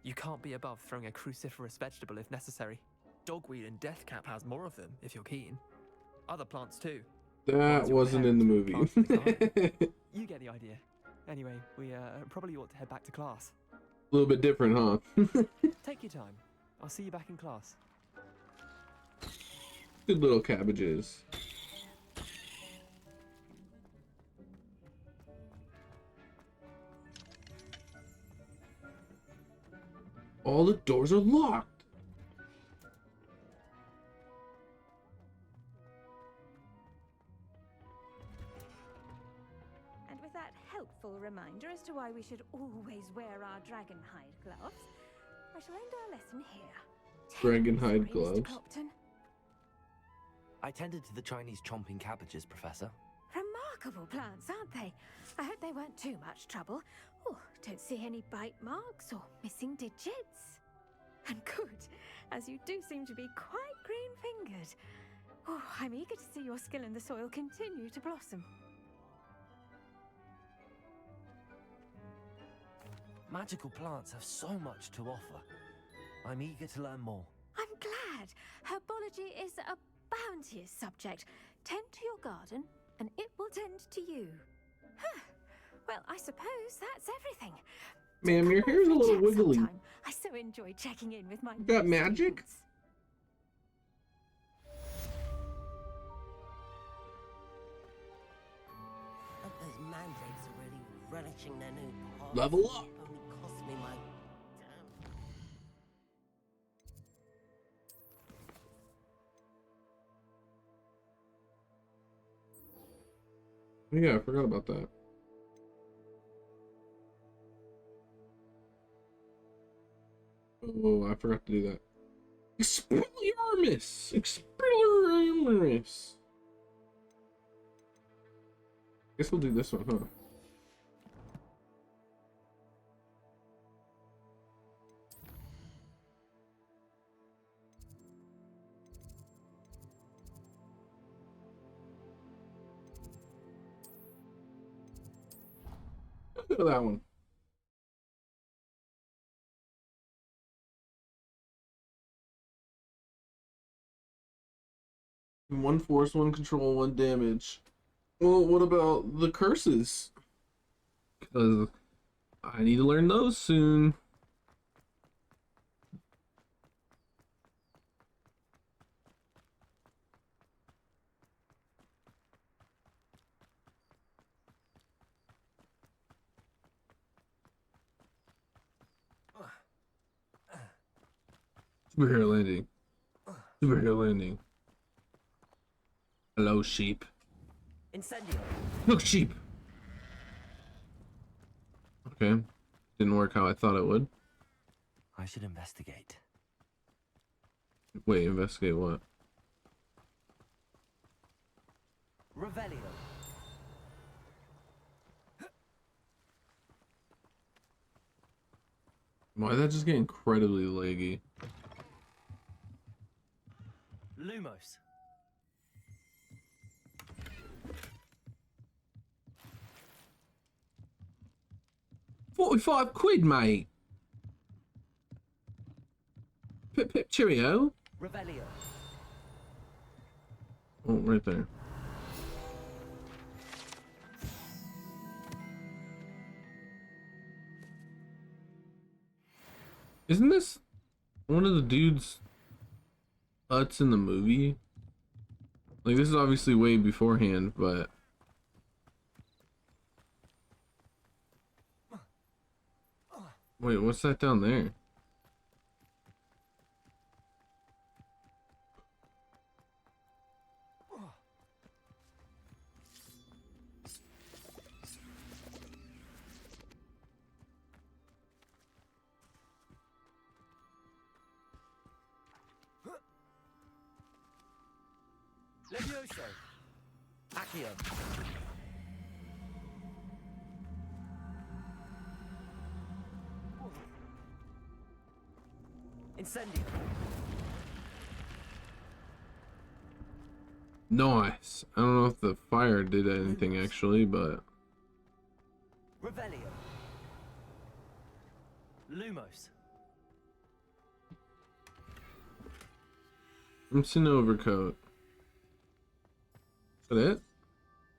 You can't be above throwing a cruciferous vegetable if necessary. Dogweed and deathcap has more of them, if you're keen. Other plants too. That wasn't in the movie. You get the idea. Anyway, we probably ought to head back to class. A little bit different, huh? Take your time. I'll see you back in class. Good little cabbages. All the doors are locked. And with that helpful reminder as to why we should always wear our dragonhide gloves, I shall end our lesson here. Dragonhide Sorry, Mr. gloves. Clopton. I tended to the Chinese chomping cabbages, Professor. Remarkable plants, aren't they? I hope they weren't too much trouble. Oh, don't see any bite marks or missing digits. And good, as you do seem to be quite green-fingered. Oh, I'm eager to see your skill in the soil continue to blossom. Magical plants have so much to offer. I'm eager to learn more. I'm glad. Herbology is a bounteous subject. Tend to your garden, and it will tend to you. Huh. Well, I suppose that's everything. Ma'am, your hair's a little wiggly. Sometime. I so enjoy checking in with my You got new magic? students. Those mandrakes are really relishing their new parts. Level up. Only cost me my Yeah, I forgot about that. Oh, I forgot to do that. Expelliarmus! Expelliarmus! Guess we'll do this one, huh? Look at that one. One force, one control, one damage. Well, what about the curses? Because I need to learn those soon. Superhero landing. Superhero landing. Hello, sheep. Incendio. Look, sheep. Okay. Didn't work how I thought it would. I should investigate. Wait, investigate what? Revelio. Why did that just get incredibly laggy? Lumos. £45, mate. Pip pip cheerio. Revelio. Oh, right there. Isn't this one of the dudes' huts in the movie? Like, this is obviously way beforehand, but... Wait, what's that down there? Levioso. Accio. Incendio. Nice. I don't know if the fire did anything actually, but... Revelio. Lumos. Crimson overcoat. Is that it?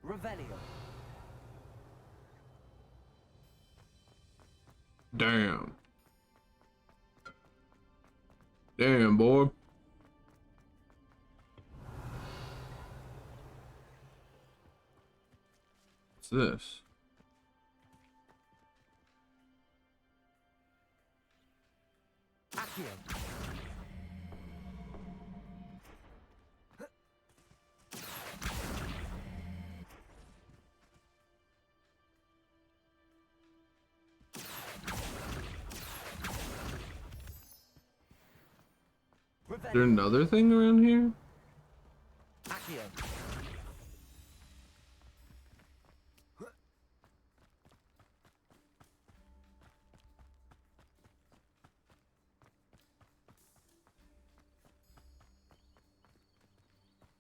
Revelio. Damn. Damn, boy. What's this? Accio. Is there another thing around here? Accio.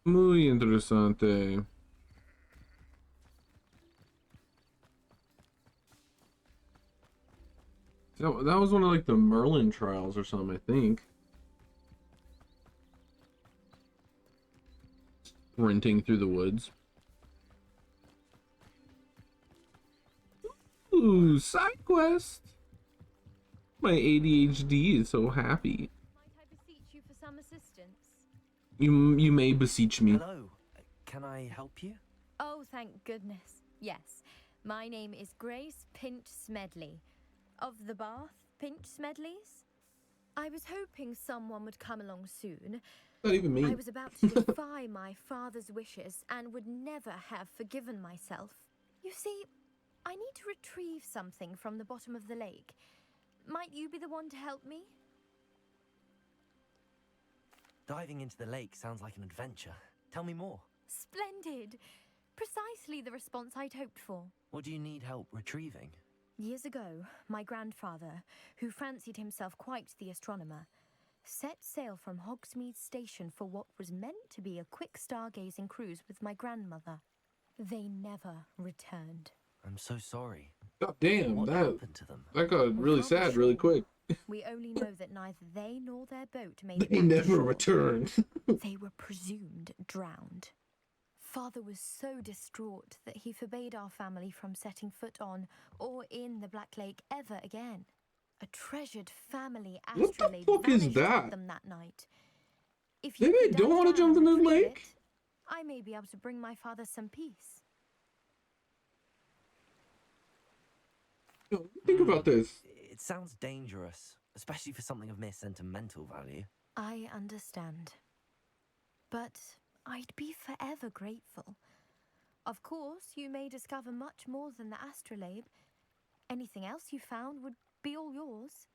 Muy interesante. That was one of like the Merlin trials or something, I think. Sprinting through the woods. Ooh, side quest. My ADHD is so happy. Might I beseech you for some assistance? You may beseech me. Hello. Can I help you? Oh, thank goodness. Yes, my name is Grace Pinch Smedley. Of the Bath Pinch Smedleys? I was hoping someone would come along soon. Not even me. I was about to defy my father's wishes and would never have forgiven myself. You see, I need to retrieve something from the bottom of the lake. Might you be the one to help me? Diving into the lake sounds like an adventure. Tell me more. Splendid! Precisely the response I'd hoped for. What do you need help retrieving? Years ago, my grandfather, who fancied himself quite the astronomer, set sail from Hogsmeade Station for what was meant to be a quick stargazing cruise with my grandmother. They never returned. I'm so sorry. God damn, What that happened to them? got really sad really quick. We only know that neither they nor their boat made it They back to never shore. returned. They were presumed drowned. Father was so distraught that he forbade our family from setting foot on or in the Black Lake ever again. A treasured family What the astrolabe fuck is vanished that? with them that night. If Maybe you I could don't dive want to down jump and into the retrieve lake. it, I may be able to bring my father some peace. Yo, think about this. It sounds dangerous, especially for something of mere sentimental value. I understand. But I'd be forever grateful. Of course, you may discover much more than the astrolabe. Anything else you found would be all yours.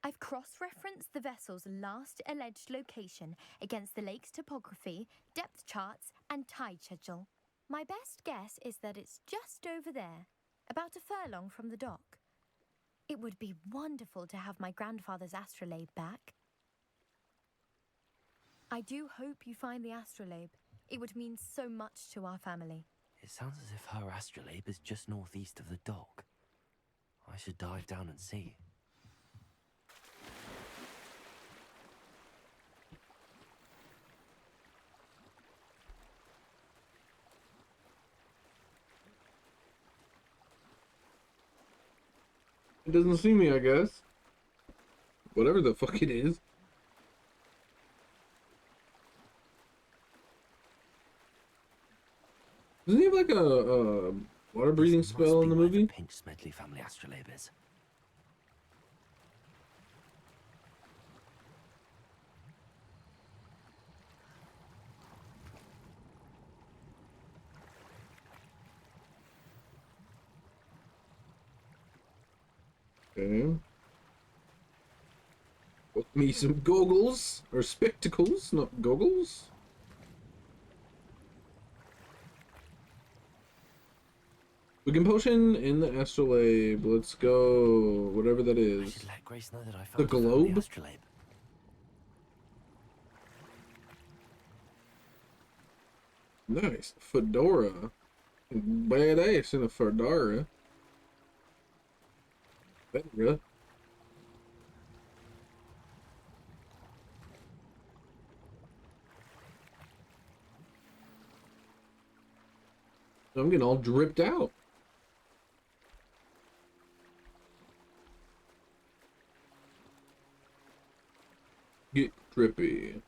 I've cross-referenced the vessel's last alleged location against the lake's topography, depth charts, and tide schedule. My best guess is that it's just over there, about a furlong from the dock. It would be wonderful to have my grandfather's astrolabe back. I do hope you find the astrolabe. It would mean so much to our family. It sounds as if her astrolabe is just northeast of the dock. I should dive down and see. It doesn't see me, I guess. Whatever the fuck it is. Doesn't he have like a water breathing spell in the movie? Pinch Smedley family astrolabe is. Okay. Got me some goggles or spectacles, not goggles. Wigan potion in the astrolabe. Let's go. Whatever that I is. should let Grace know that I found The the family globe? astrolabe. Nice. Fedora. Badass in a fedora. Fedora. I'm getting all dripped out. Get drippy.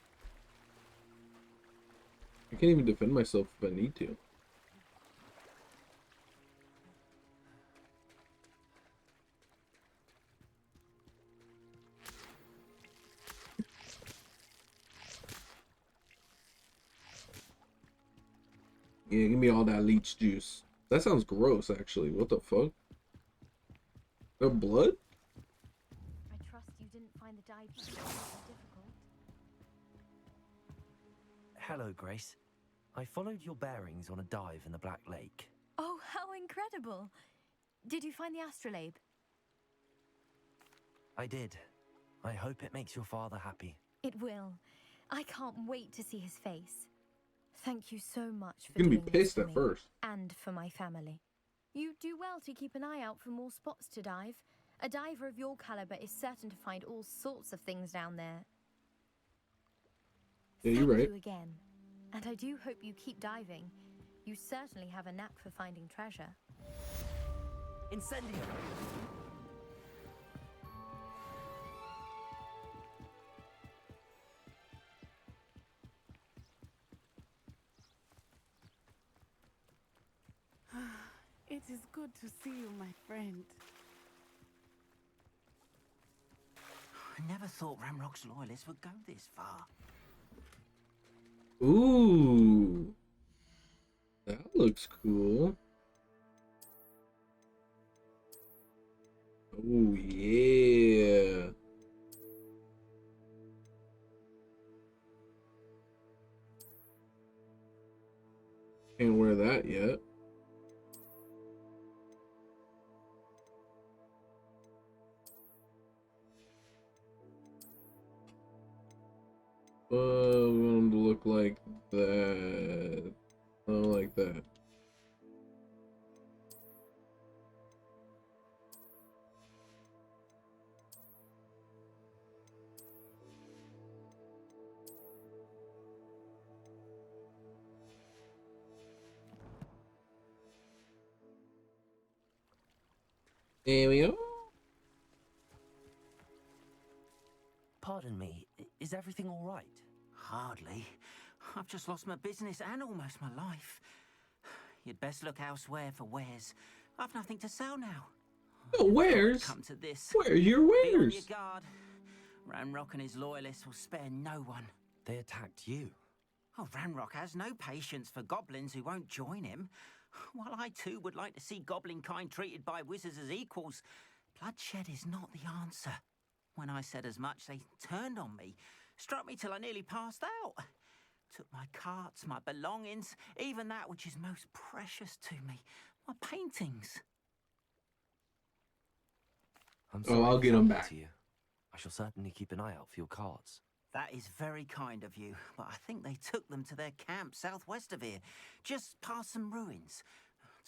I can't even defend myself if I need to. Yeah, give me all that leech juice. That sounds gross, actually. What the fuck? The blood? I trust you didn't find the dive difficult. Hello, Grace. I followed your bearings on a dive in the Black Lake. Oh, how incredible! Did you find the astrolabe? I did. I hope it makes your father happy. It will. I can't wait to see his face. Thank you so much for You're gonna doing be this pissed for at me first. and for my family. You do well to keep an eye out for more spots to dive. A diver of your caliber is certain to find all sorts of things down there. Yeah, you're right. Thank you again. And I do hope you keep diving. You certainly have a knack for finding treasure. Incendio! It is good to see you, my friend. I never thought Ramrock's loyalists would go this far. Ooh. That looks cool. Oh, yeah. Can't wear that yet. We want them to look like that. Oh, like that. There we go. Pardon me, is everything all right? Hardly. I've just lost my business and almost my life. You'd best look elsewhere for wares. I've nothing to sell now. Oh, wares? Come to this. Where are your Be on wares? your guard. Ranrock and his loyalists will spare no one. They attacked you. Oh, Ranrock has no patience for goblins who won't join him. While I too would like to see goblin kind treated by wizards as equals, bloodshed is not the answer. When I said as much, they turned on me, struck me till I nearly passed out. Took my carts, my belongings, even that which is most precious to me, my paintings. I'm Oh, sorry I'll this get 'em happened back. to you. I shall certainly keep an eye out for your carts. That is very kind of you, but I think they took them to their camp southwest of here, just past some ruins.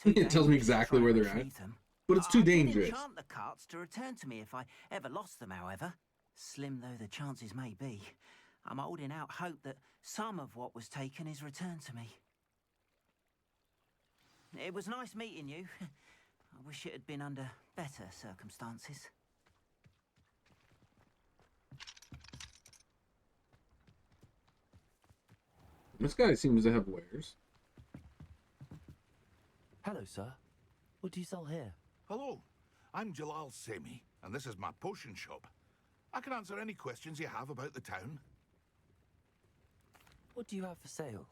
Too It tells me dangerous to exactly try where to they're at. retrieve them. But it's too I dangerous. did enchant the carts to return to me if I ever lost them, however. Slim though the chances may be, I'm holding out hope that some of what was taken is returned to me. It was nice meeting you. I wish it had been under better circumstances. This guy seems to have wares. Hello, sir. What do you sell here? Hello, I'm Jalal Semi, and this is my potion shop. I can answer any questions you have about the town. What do you have for sale?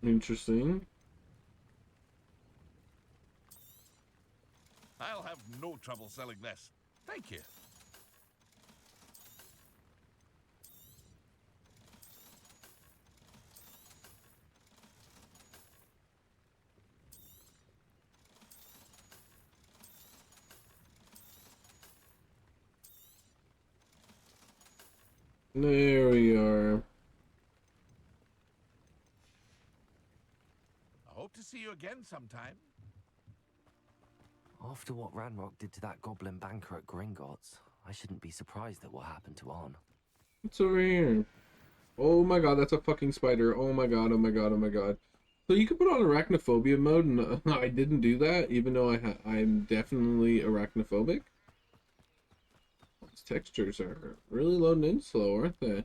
Interesting. I'll have no trouble selling this. Thank you. There we are. I hope to see you again sometime. After what Ranrock did to that goblin banker at Gringotts, I shouldn't be surprised at what happened to Arn. What's over here? Oh my god, that's a fucking spider. Oh my god, oh my god, oh my god. So you can put on arachnophobia mode, and I didn't do that, even though I'm definitely arachnophobic. These textures are really loading in slow, aren't they?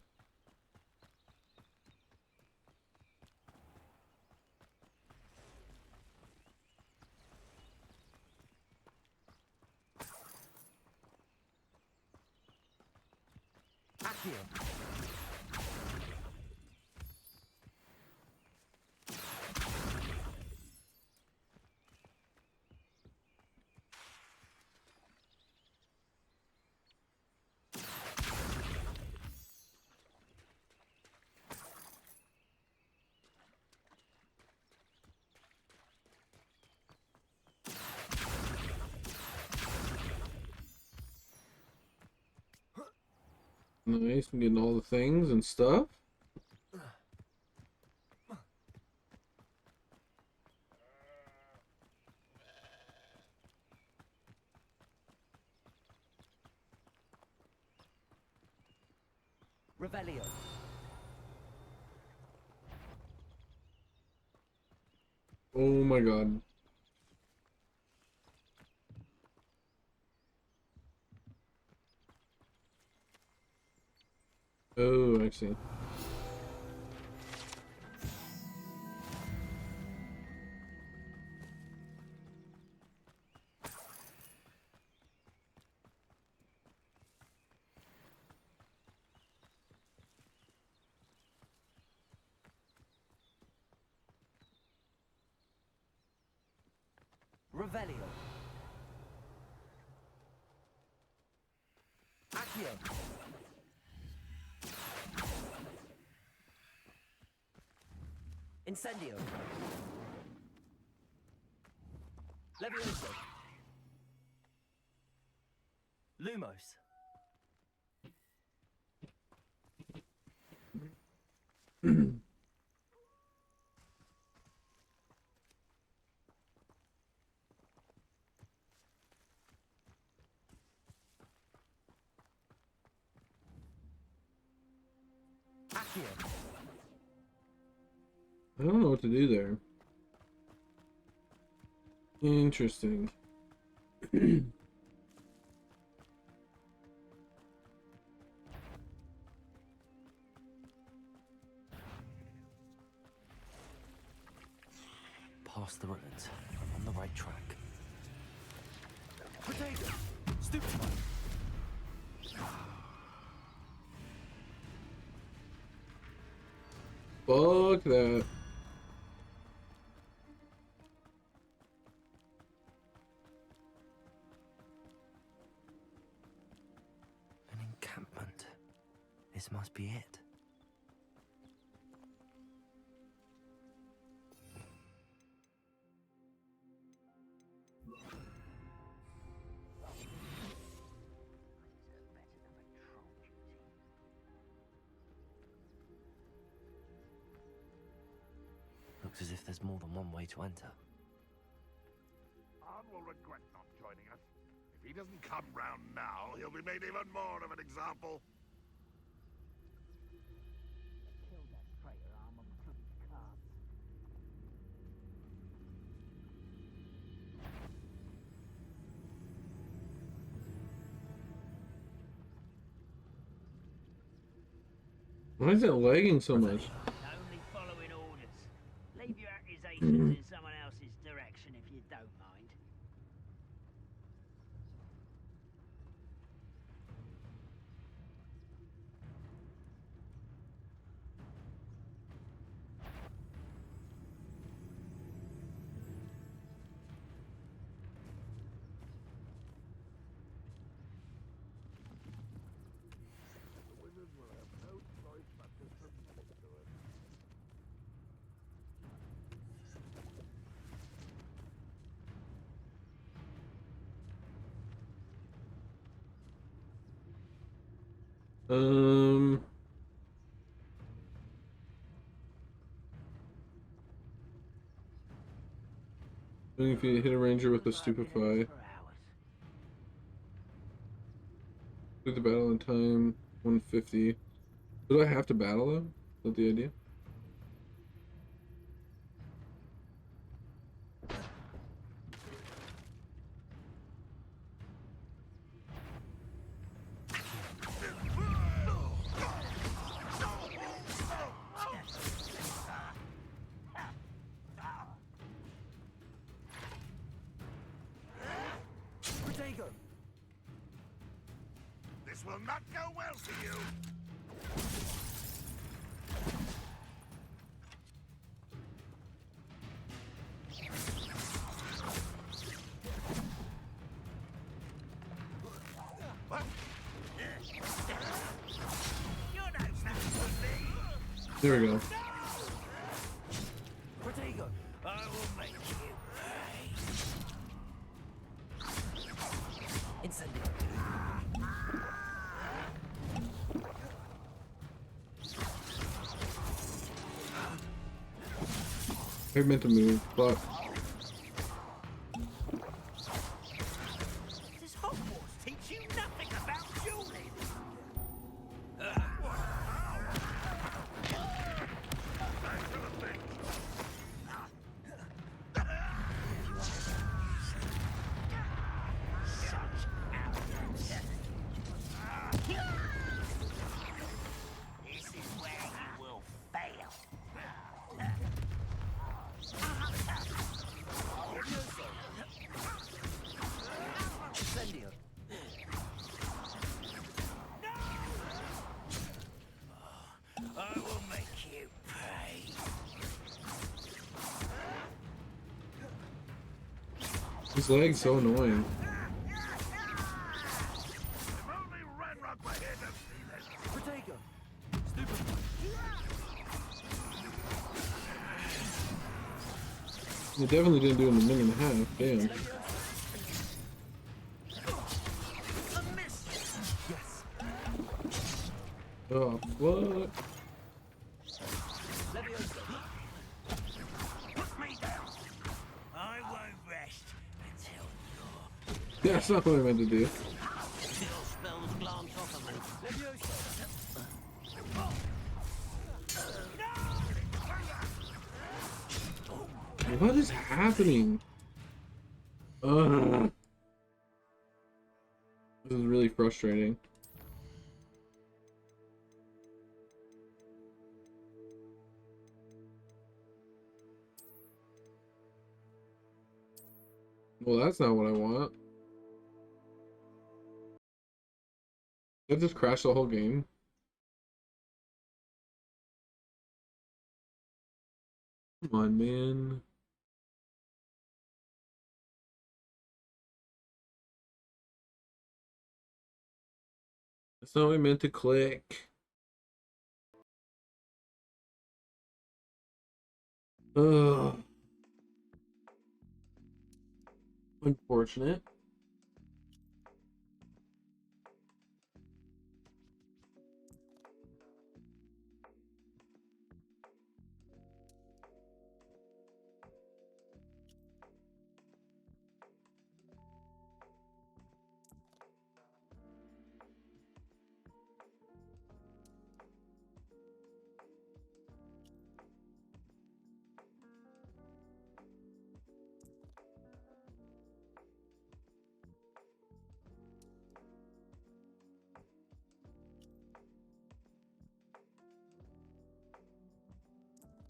Nice, I'm getting all the things and stuff. Revelio. Oh my god. Oh, I see. Revelio. Accio. Incendio. Levioso. Lumos. Accio. I don't know what to do there. Interesting. Past the ruins. I'm on the right track. Potato! Stupefy! Fuck that. An encampment. This must be it. Looks as if there's more than one way to enter. Arn will regret not joining us. If he doesn't come round now, he'll be made even more of an example. Kill that traitor, Arn, when we come to cards. Why is it lagging so much? Only following orders. Leave your accusations in someone else's direction if you don't mind. The wizards will have no choice but to submit to it. If you hit a ranger with a stupefy. Do the battle in time 150. Do I have to battle them? Is that the idea? Potato! This will not go well for you. What? There we go. Potato! I will make you. Incendio. I meant to move, but Does Hogwarts teach you nothing about dueling? This lag's so annoying. It definitely didn't do it in a minute and a half. Damn. Oh, what? I won't rest until That's not what I meant to do. spells glance off of me. What is happening? Ugh. This is really frustrating. Well, that's not what I want. Did I just crash the whole game? Come on, man. That's not what I meant to click. Ugh. Unfortunate.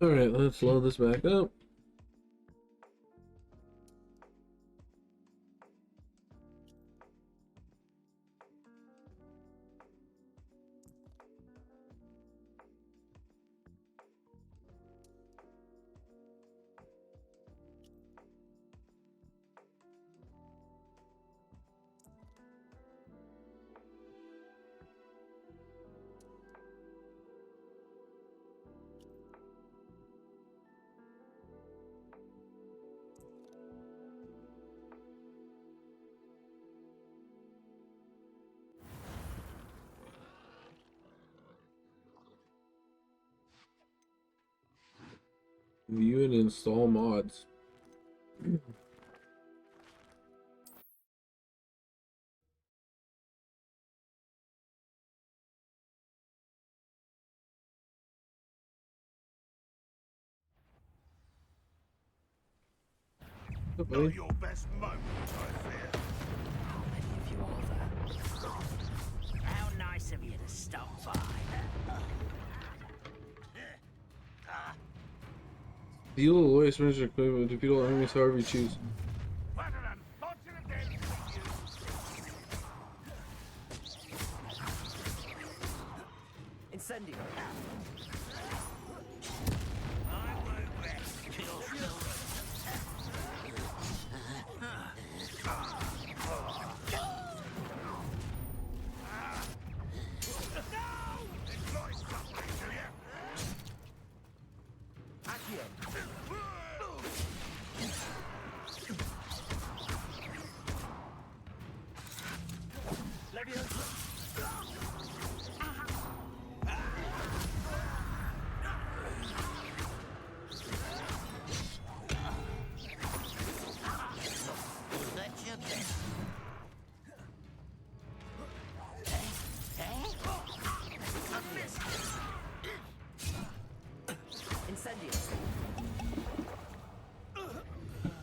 Alright, let's load this back up. View and install mods. Not your best moment, I fear. How many of you are there? How nice of you to stop by. Deal alloy furniture equipment to people enemies however you choose. Incendio.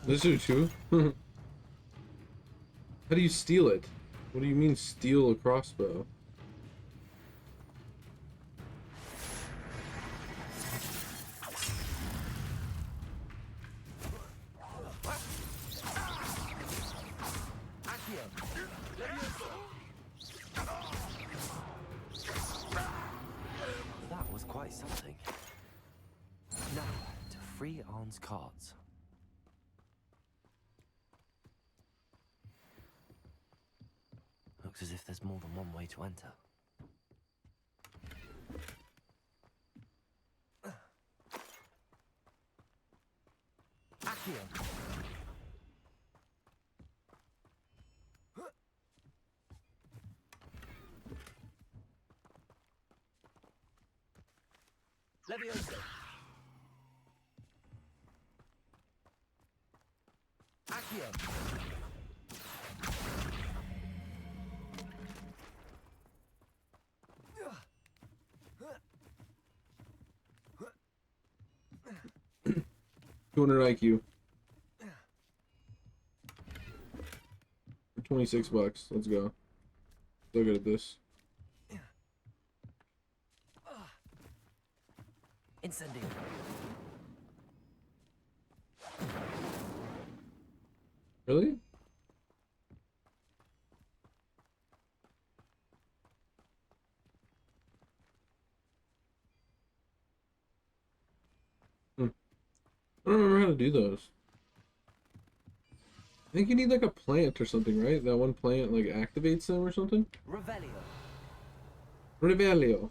This is too. How do you steal it? What do you mean steal a crossbow? That was quite something. Now, to free Arn's cards. more than one way to enter. Accio. Levioso. Accio. $200 IQ. For $26. Let's go. So good at this. Incendio. Really? I don't remember how to do those. I think you need like a plant or something, right? That one plant like activates them or something? Revelio. Revelio.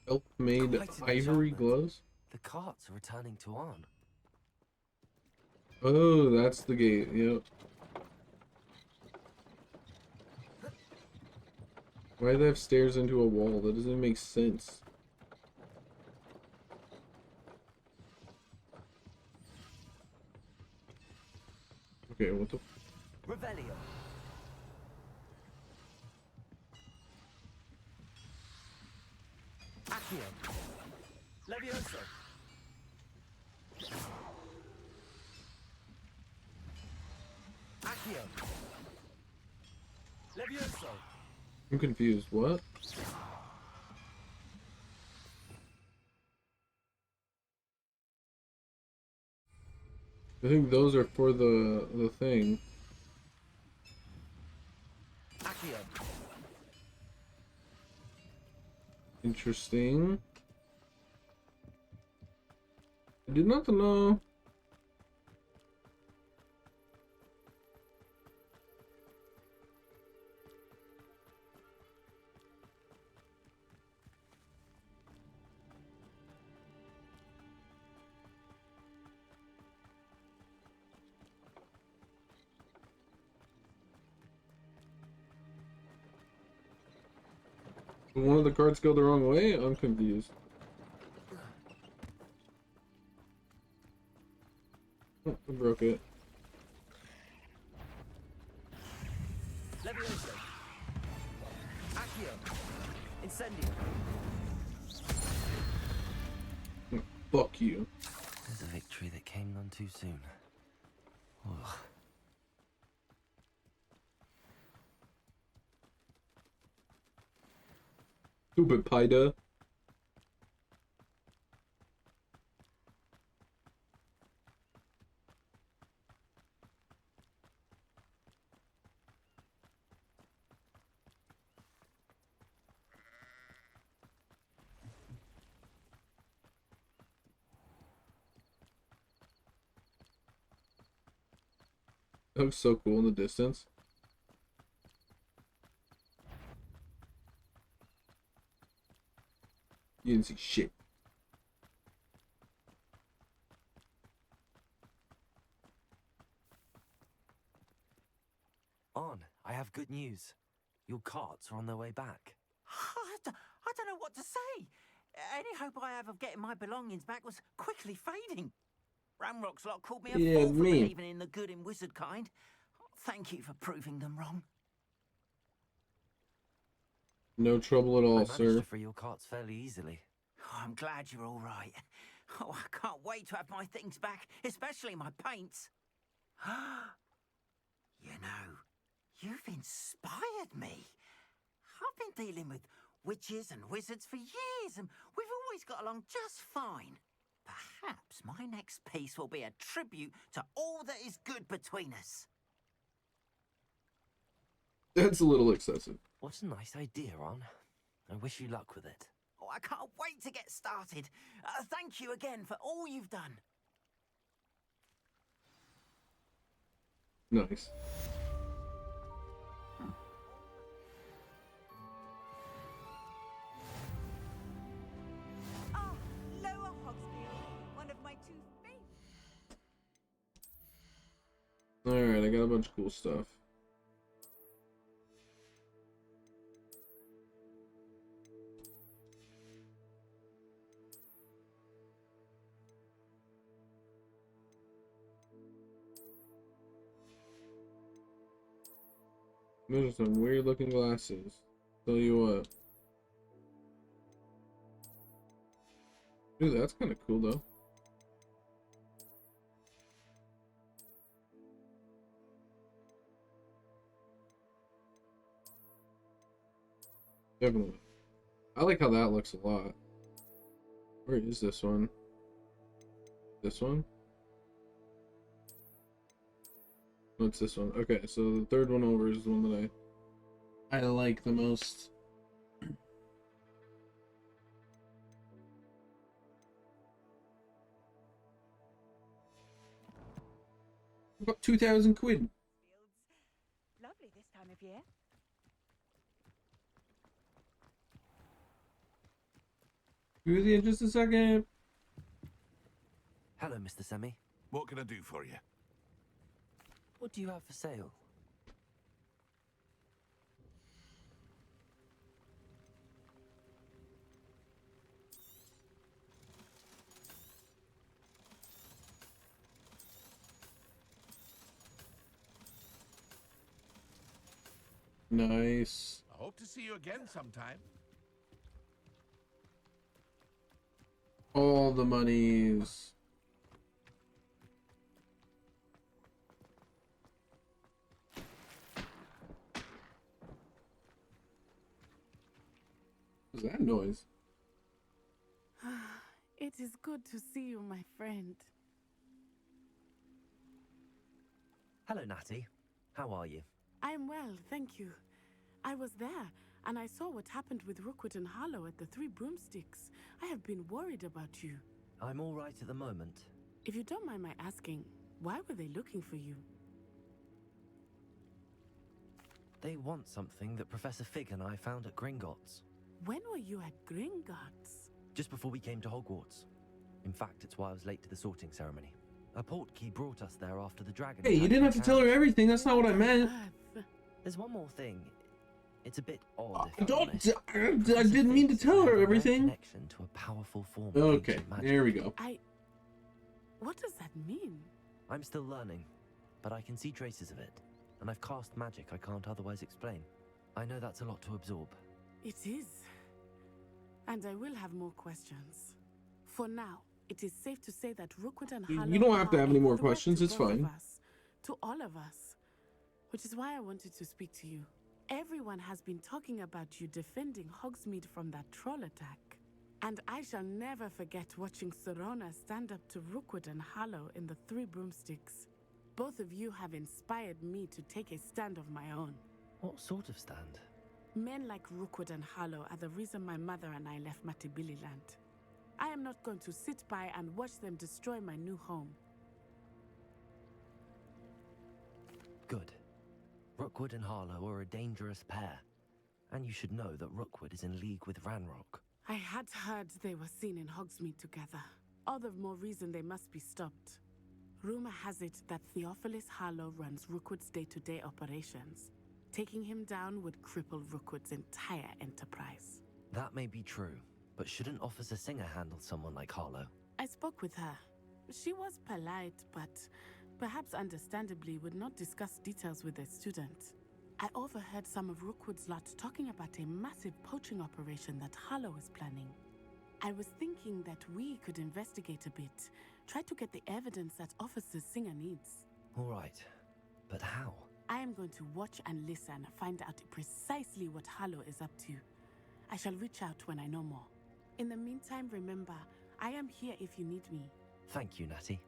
Elf-made Quite an ivory enchantment. gloves? The carts are returning to Arn. Oh, that's the gate, yep. Why do they have stairs into a wall? That doesn't make sense. Okay, what the... Revelio. Accio. Levioso. Accio. Levioso. I'm confused. What? I think those are for the thing. Accio. Interesting. I did not know. Did one of the cards go the wrong way? I'm confused. Oh, I broke it. Levioso. Accio. Incendio. Fuck you. There's a victory that came none too soon. Ugh. Stupid Pida. That looks so cool in the distance. You didn't see shit. Arn, I have good news. Your carts are on their way back. I don't know what to say. Any hope I have of getting my belongings back was quickly fading. Ramrock's lot called me a fool for believing in the good in wizard kind. Thank you for proving them wrong. No trouble at all, I managed sir. to free your carts fairly easily. Oh, I'm glad you're all right. Oh, I can't wait to have my things back, especially my paints. You know, you've inspired me. I've been dealing with witches and wizards for years, and we've always got along just fine. Perhaps my next piece will be a tribute to all that is good between us. That's a little excessive. What a nice idea, Arn. I wish you luck with it. Oh, I can't wait to get started. Thank you again for all you've done. Nice. Ah, Lower Hogsfield, one of my two favorites. Alright, I got a bunch of cool stuff. Those are some weird looking glasses. Tell you what. Dude, that's kind of cool though. Definitely. I like how that looks a lot. Where is this one? This one? What's this one? Okay, so the third one over is the one that I like the most. About 2,000 quid. Lovely this time of year. Be with you in just a second. Hello, Mr. Semi. What can I do for you? What do you have for sale? Nice. I hope to see you again sometime. All the monies. What's that noise? It is good to see you, my friend. Hello, Natty. How are you? I'm well, thank you. I was there, and I saw what happened with Rookwood and Harlow at the Three Broomsticks. I have been worried about you. I'm all right at the moment. If you don't mind my asking, why were they looking for you? They want something that Professor Fig and I found at Gringotts. When were you at Gringotts? Just before we came to Hogwarts. In fact, it's why I was late to the sorting ceremony. A portkey brought us there after the dragon. Hey, you didn't have to tell her everything. That's not what I meant. There's one more thing. It's a bit odd. I didn't mean to tell her everything. Connection to a powerful form of Okay, ancient magic. there we go. What does that mean? I'm still learning, but I can see traces of it, and I've cast magic I can't otherwise explain. I know that's a lot to absorb. It is. And I will have more questions. For now, it is safe to say that Rookwood and Harlow You don't have to are have any a more threat questions. to It's both of fine. us, to all of us. Which is why I wanted to speak to you. Everyone has been talking about you defending Hogsmeade from that troll attack. And I shall never forget watching Serona stand up to Rookwood and Harlow in the Three Broomsticks. Both of you have inspired me to take a stand of my own. What sort of stand? Men like Rookwood and Harlow are the reason my mother and I left Matibililand. I am not going to sit by and watch them destroy my new home. Good. Rookwood and Harlow are a dangerous pair. And you should know that Rookwood is in league with Ranrock. I had heard they were seen in Hogsmeade together. All the more reason they must be stopped. Rumor has it that Theophilus Harlow runs Rookwood's day-to-day operations. Taking him down would cripple Rookwood's entire enterprise. That may be true, but shouldn't Officer Singer handle someone like Harlow? I spoke with her. She was polite, but perhaps understandably would not discuss details with a student. I overheard some of Rookwood's lot talking about a massive poaching operation that Harlow is planning. I was thinking that we could investigate a bit, try to get the evidence that Officer Singer needs. All right, but how? I am going to watch and listen, find out precisely what Harlow is up to. I shall reach out when I know more. In the meantime, remember, I am here if you need me. Thank you, Natty.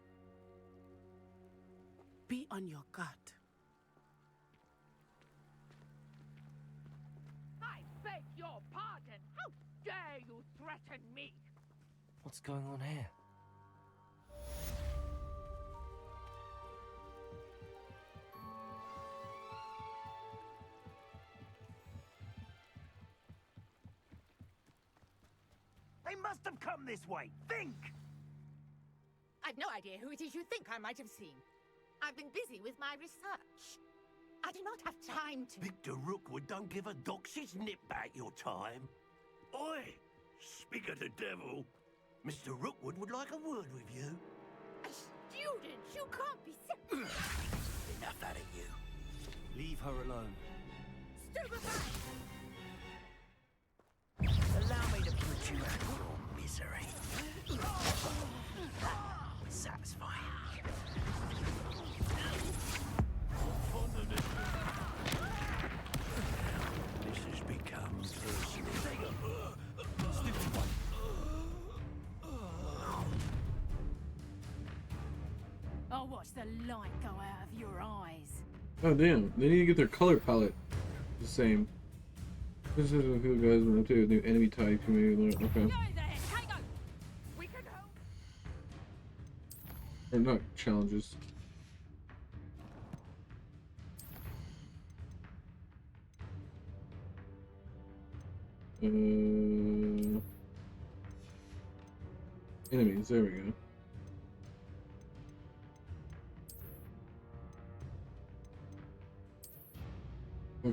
Be on your guard. I beg your pardon. How dare you threaten me? What's going on here? They must have come this way. Think! I've no idea who it is you think I might have seen. I've been busy with my research. I do not have time to... Victor Rookwood don't give a doxy's nip back your time. Oi! Speak of the devil. Mr. Rookwood would like a word with you. A student? You can't be... Enough out of you. Leave her alone. Stupefy! Allow me to put you out of your misery. Satisfying. This has become personal. Stupid one. I'll watch the light go out of your eyes. Oh damn, they need to get their color palette the same. This is what people guys want to do. New enemy type can maybe learn. Okay. Or not challenges. Enemies, there we go.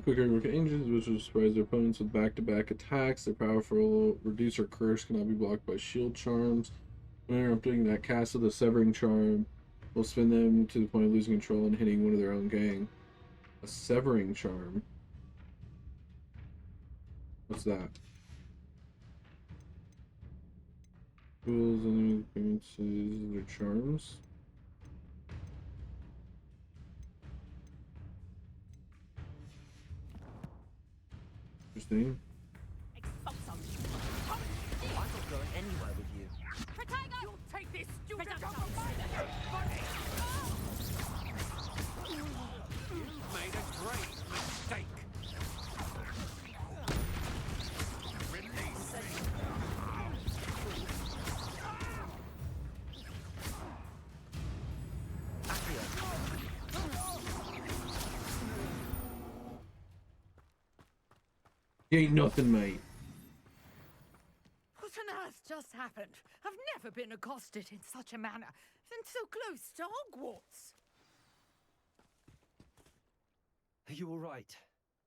Quicker work engines, which will surprise their opponents with back-to-back attacks. Their powerful reduce or curse cannot be blocked by shield charms. When interrupting that cast with a severing charm will spin them to the point of losing control and hitting one of their own gang. A severing charm? What's that? Tools, enemy appearances, their charms. Interesting. I'm not going anywhere with you. Protego! You'll take this student off of my head, buddy! You've made a great mistake. Release me. Ain't nothing, mate. What on earth just happened? I've never been accosted in such a manner, and so close to Hogwarts. Are you all right?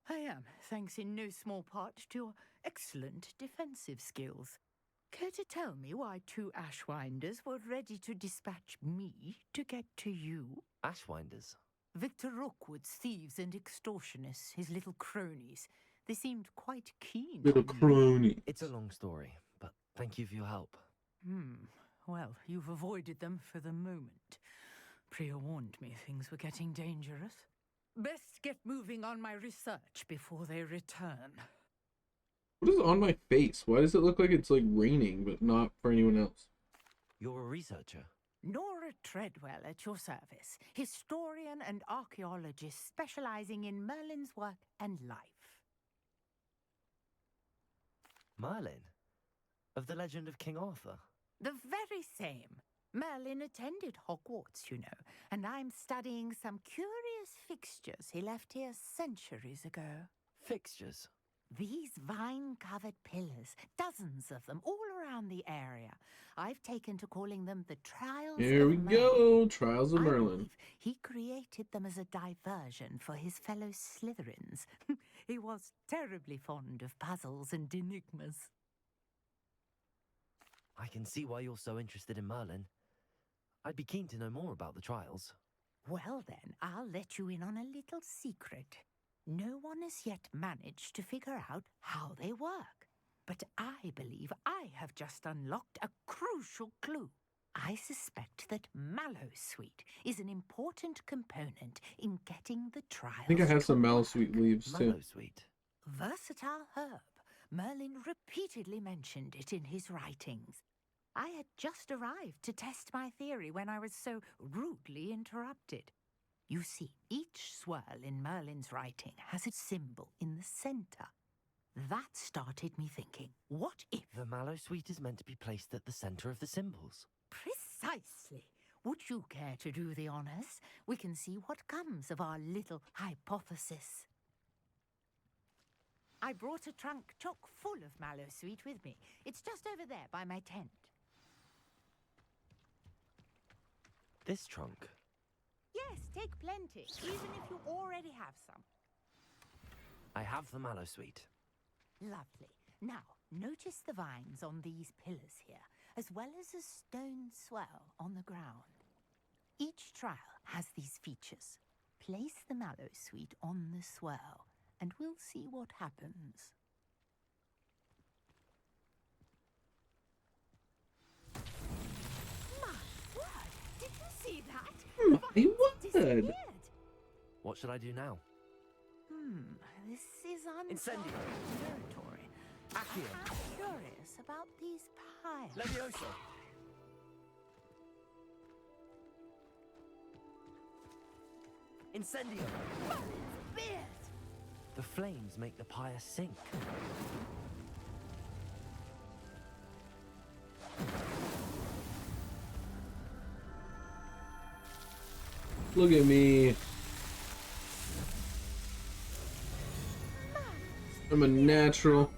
I am, thanks in no small part to your excellent defensive skills. Care to tell me why two Ashwinders were ready to dispatch me to get to you? Ashwinders? Victor Rookwood's thieves and extortionists, his little cronies. They seemed quite keen. Little crony. It's a long story, but thank you for your help. Well, you've avoided them for the moment. Priya warned me things were getting dangerous. Best get moving on my research before they return. What is on my face? Why does it look like it's like raining, but not for anyone else? You're a researcher. Nora Treadwell at your service, historian and archaeologist specializing in Merlin's work and life. Merlin? Of the legend of King Arthur? The very same. Merlin attended Hogwarts, you know, and I'm studying some curious fixtures he left here centuries ago. Fixtures? These vine-covered pillars, dozens of them, all around the area. I've taken to calling them the Trials Here of we Merlin. go, Trials of I Merlin. believe he created them as a diversion for his fellow Slytherins. He was terribly fond of puzzles and enigmas. I can see why you're so interested in Merlin. I'd be keen to know more about the trials. Well then, I'll let you in on a little secret. No one has yet managed to figure out how they work. But I believe I have just unlocked a crucial clue. I suspect that Mallowsweet is an important component in getting the trials. I think I have some Mallowsweet leaves too. Mallowsweet? Versatile herb. Merlin repeatedly mentioned it in his writings. I had just arrived to test my theory when I was so rudely interrupted. You see, each swirl in Merlin's writing has a symbol in the center. That started me thinking, what if... The mallow sweet is meant to be placed at the center of the symbols. Precisely. Would you care to do the honors? We can see what comes of our little hypothesis. I brought a trunk chock full of mallow sweet with me. It's just over there by my tent. This trunk? Yes, take plenty, even if you already have some. I have the mallow sweet. Lovely. Now, notice the vines on these pillars here, as well as a stone swell on the ground. Each trial has these features. Place the mallow sweet on the swell, and we'll see what happens. My word! Did you see that? My word! What should I do now? This is Incendio. territory. Accio. I'm curious about these piles. Levioso. Incendio. The flames make the pyre sink. Look at me. I'm a natural.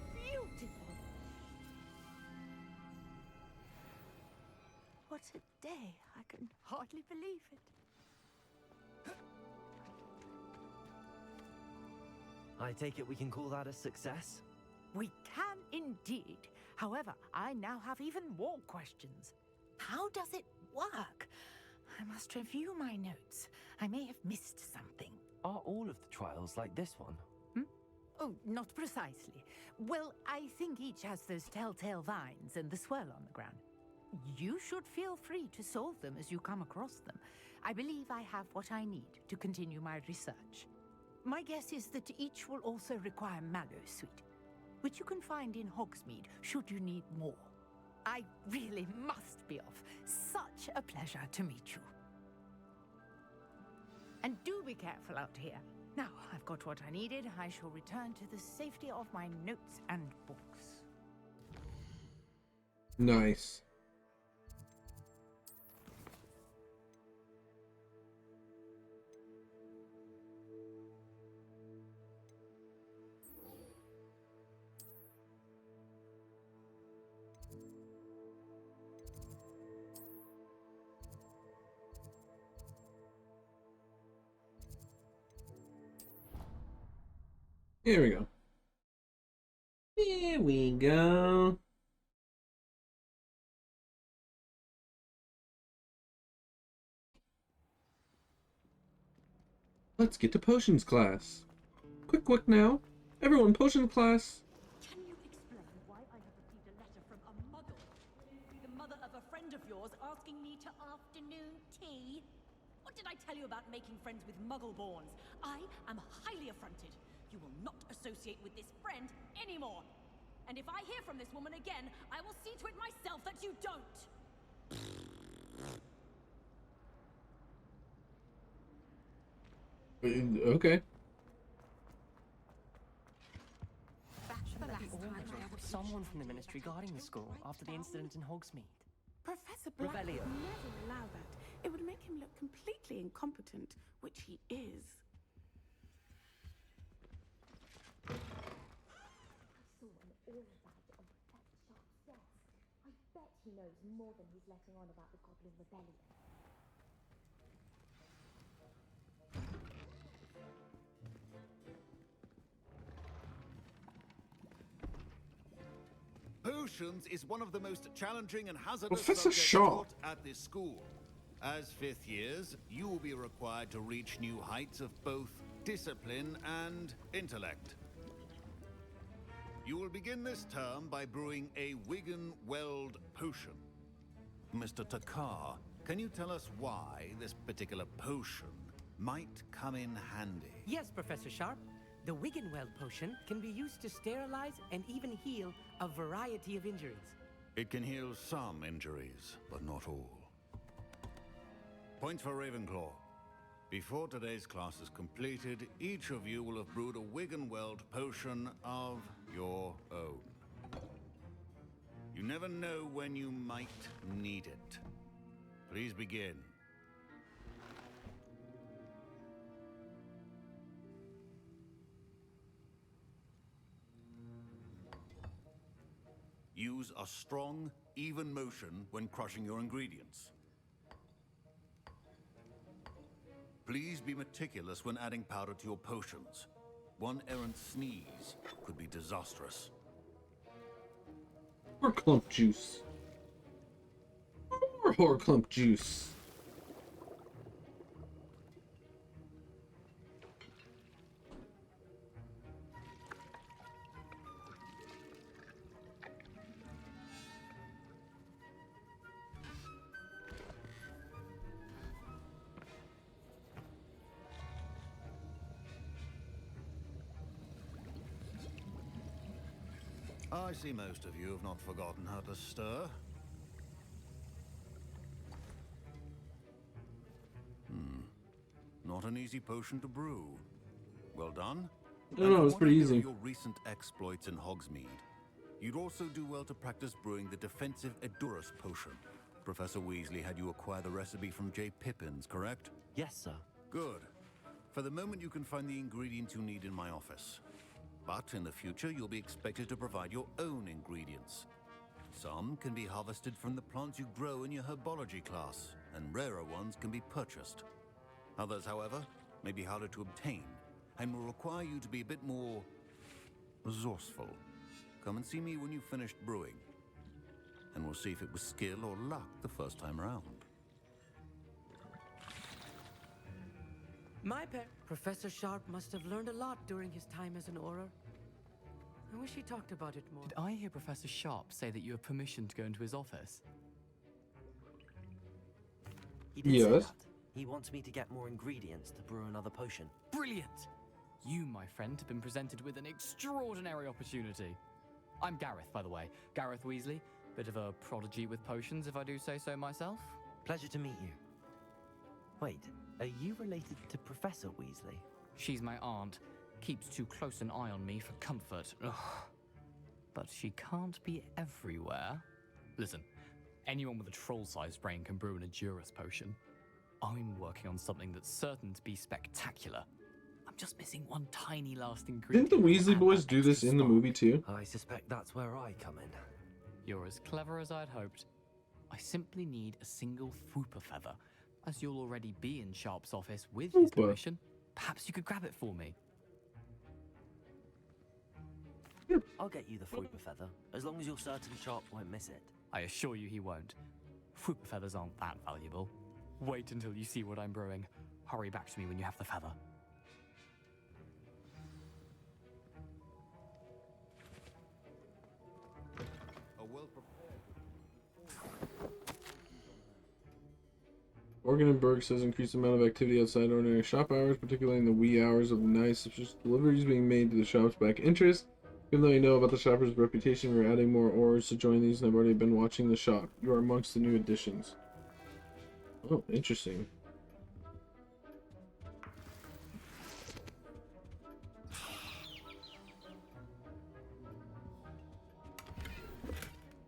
What a day. I can hardly believe it. I take it we can call that a success? We can indeed. However, I now have even more questions. How does it work? I must review my notes. I may have missed something. Are all of the trials like this one? Oh, not precisely. Well, I think each has those telltale vines and the swirl on the ground. You should feel free to solve them as you come across them. I believe I have what I need to continue my research. My guess is that each will also require mallow sweet, which you can find in Hogsmeade should you need more. I really must be off. Such a pleasure to meet you. And do be careful out here. Now, I've got what I needed. I shall return to the safety of my notes and books. Nice. Here we go. Here we go. Let's get to potions class. Quick now. Everyone, potion class. Can you explain why I have received a letter from a muggle? The mother of a friend of yours asking me to afternoon tea? What did I tell you about making friends with muggle-borns? I am highly affronted. You will not associate with this friend anymore. And if I hear from this woman again, I will see to it myself that you don't. Okay. Someone from the ministry guarding the school after the incident in Hogsmeade. Professor Black would Revelio. never allow that. It would make him look completely incompetent, which he is. I saw an all about on that sharp's desk. I bet he knows more than he's letting on about the Goblin Rebellion. Potions is one of the most challenging and hazardous Professor subjects Shaw. taught at this school. As fifth years, you will be required to reach new heights of both discipline and intellect. You will begin this term by brewing a Wigan Weld potion. Mr. Takar, can you tell us why this particular potion might come in handy? Yes, Professor Sharp. The Wiggenweld potion can be used to sterilize and even heal a variety of injuries. It can heal some injuries, but not all. Point for Ravenclaw. Before today's class is completed, each of you will have brewed a Wiggenweld potion of your own. You never know when you might need it. Please begin. Use a strong, even motion when crushing your ingredients. Please be meticulous when adding powder to your potions. One errant sneeze could be disastrous. Or clump juice. Or clump juice. I see most of you have not forgotten how to stir. Not an easy potion to brew. Well done. No, it's pretty easy. Your recent exploits in Hogsmeade. You'd also do well to practice brewing the defensive Edurus potion. Professor Weasley had you acquire the recipe from J. Pippin's, correct? Yes, sir. Good. For the moment, you can find the ingredients you need in my office. But in the future, you'll be expected to provide your own ingredients. Some can be harvested from the plants you grow in your herbology class, and rarer ones can be purchased. Others, however, may be harder to obtain, and will require you to be a bit more resourceful. Come and see me when you've finished brewing, and we'll see if it was skill or luck the first time around. Professor Sharp must have learned a lot during his time as an Auror. I wish he talked about it more. Did I hear Professor Sharp say that you have permission to go into his office? He did say that. He wants me to get more ingredients to brew another potion. Brilliant! You, my friend, have been presented with an extraordinary opportunity. I'm Gareth, by the way. Gareth Weasley. Bit of a prodigy with potions, if I do say so myself. Pleasure to meet you. Wait, are you related to Professor Weasley? She's my aunt. Keeps too close an eye on me for comfort. Ugh. But she can't be everywhere. Listen, anyone with a troll-sized brain can brew an Edurus potion. I'm working on something that's certain to be spectacular. I'm just missing one tiny last ingredient. Didn't the Weasley boys do this in the movie too? I suspect that's where I come in. You're as clever as I'd hoped. I simply need a single Fwooper feather. As you'll already be in Sharp's office with his permission, perhaps you could grab it for me. I'll get you the Fwooper feather, as long as you're certain Sharp won't miss it. I assure you he won't. Fwooper feathers aren't that valuable. Wait until you see what I'm brewing. Hurry back to me when you have the feather. Organenberg says increased amount of activity outside ordinary shop hours, particularly in the wee hours of the night, such as deliveries being made to the shop's back interest. Even though you know about the shopper's reputation, we're adding more orders to join these, and I've already been watching the shop. You are amongst the new additions. Oh, interesting.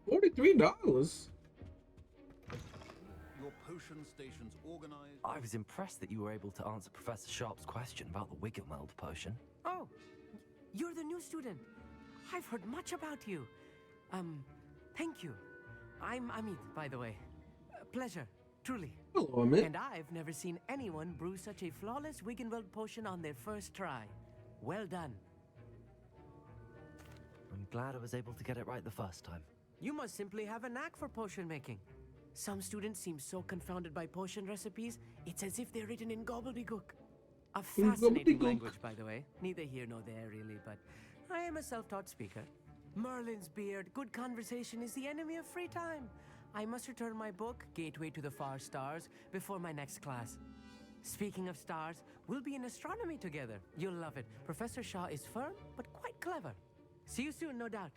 $43. Your potion station's organized. I was impressed that you were able to answer Professor Sharp's question about the Wiggenweld potion. Oh, you're the new student. I've heard much about you. Thank you. I'm Amit, by the way. Pleasure, truly. Hello, Amit. And I've never seen anyone brew such a flawless Wiggenweld potion on their first try. Well done. I'm glad I was able to get it right the first time. You must simply have a knack for potion making. Some students seem so confounded by potion recipes, it's as if they're written in gobbledygook. A fascinating language, by the way. Neither here nor there, really, but I am a self-taught speaker. Merlin's beard, good conversation is the enemy of free time. I must return my book, Gateway to the Far Stars, before my next class. Speaking of stars, we'll be in astronomy together. You'll love it. Professor Shaw is firm, but quite clever. See you soon, no doubt.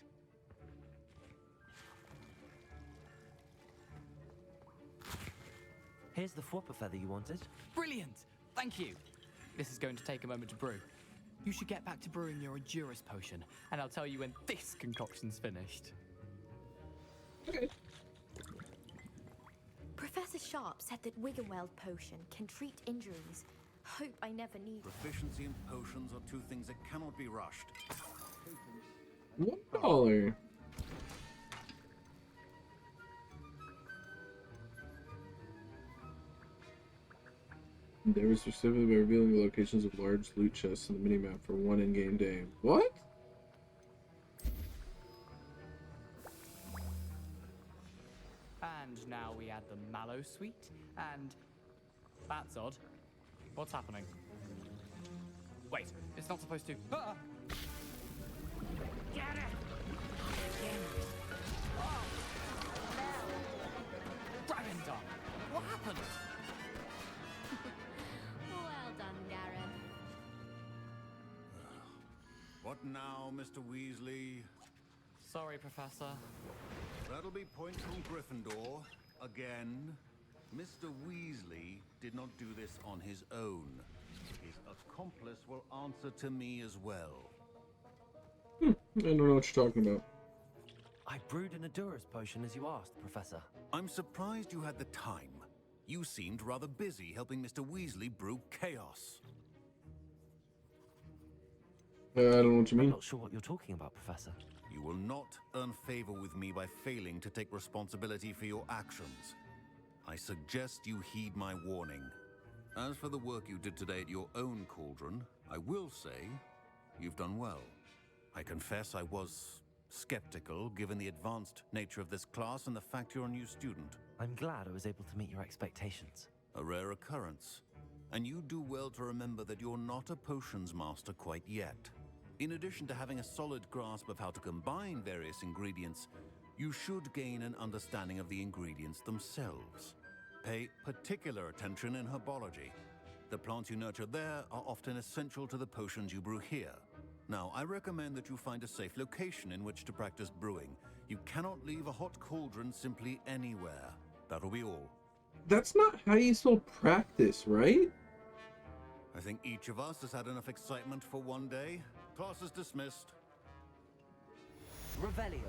Here's the Fwooper feather you wanted. Brilliant! Thank you. This is going to take a moment to brew. You should get back to brewing your Edurus potion, and I'll tell you when this concoction's finished. Okay. Professor Sharp said that Wiggenweld potion can treat injuries. Hope I never need it. Proficiency and potions are two things that cannot be rushed. $1. Endeavor specifically by revealing the locations of large loot chests in the minimap for one in-game day. What? And now we add the Mallow Suite, and that's odd. What's happening? Wait, it's not supposed to. Ah! Get it! Dragon Dog! What happened? Well done, Garen. What now, Mr. Weasley? Sorry, Professor. That'll be points from Gryffindor. Again. Mr. Weasley did not do this on his own. His accomplice will answer to me as well. I don't know what you're talking about. I brewed an Edurus potion as you asked, Professor. I'm surprised you had the time. You seemed rather busy helping Mr. Weasley brew chaos. I don't know what you mean. I'm not sure what you're talking about, Professor. You will not earn favor with me by failing to take responsibility for your actions. I suggest you heed my warning. As for the work you did today at your own cauldron, I will say you've done well. I confess I was skeptical given the advanced nature of this class and the fact you're a new student. I'm glad I was able to meet your expectations. A rare occurrence. And you do well to remember that you're not a potions master quite yet. In addition to having a solid grasp of how to combine various ingredients, you should gain an understanding of the ingredients themselves. Pay particular attention in herbology. The plants you nurture there are often essential to the potions you brew here. Now, I recommend that you find a safe location in which to practice brewing. You cannot leave a hot cauldron simply anywhere. That'll be all. That's not how you spell practice, right? I think each of us has had enough excitement for one day. Class is dismissed. Revelio.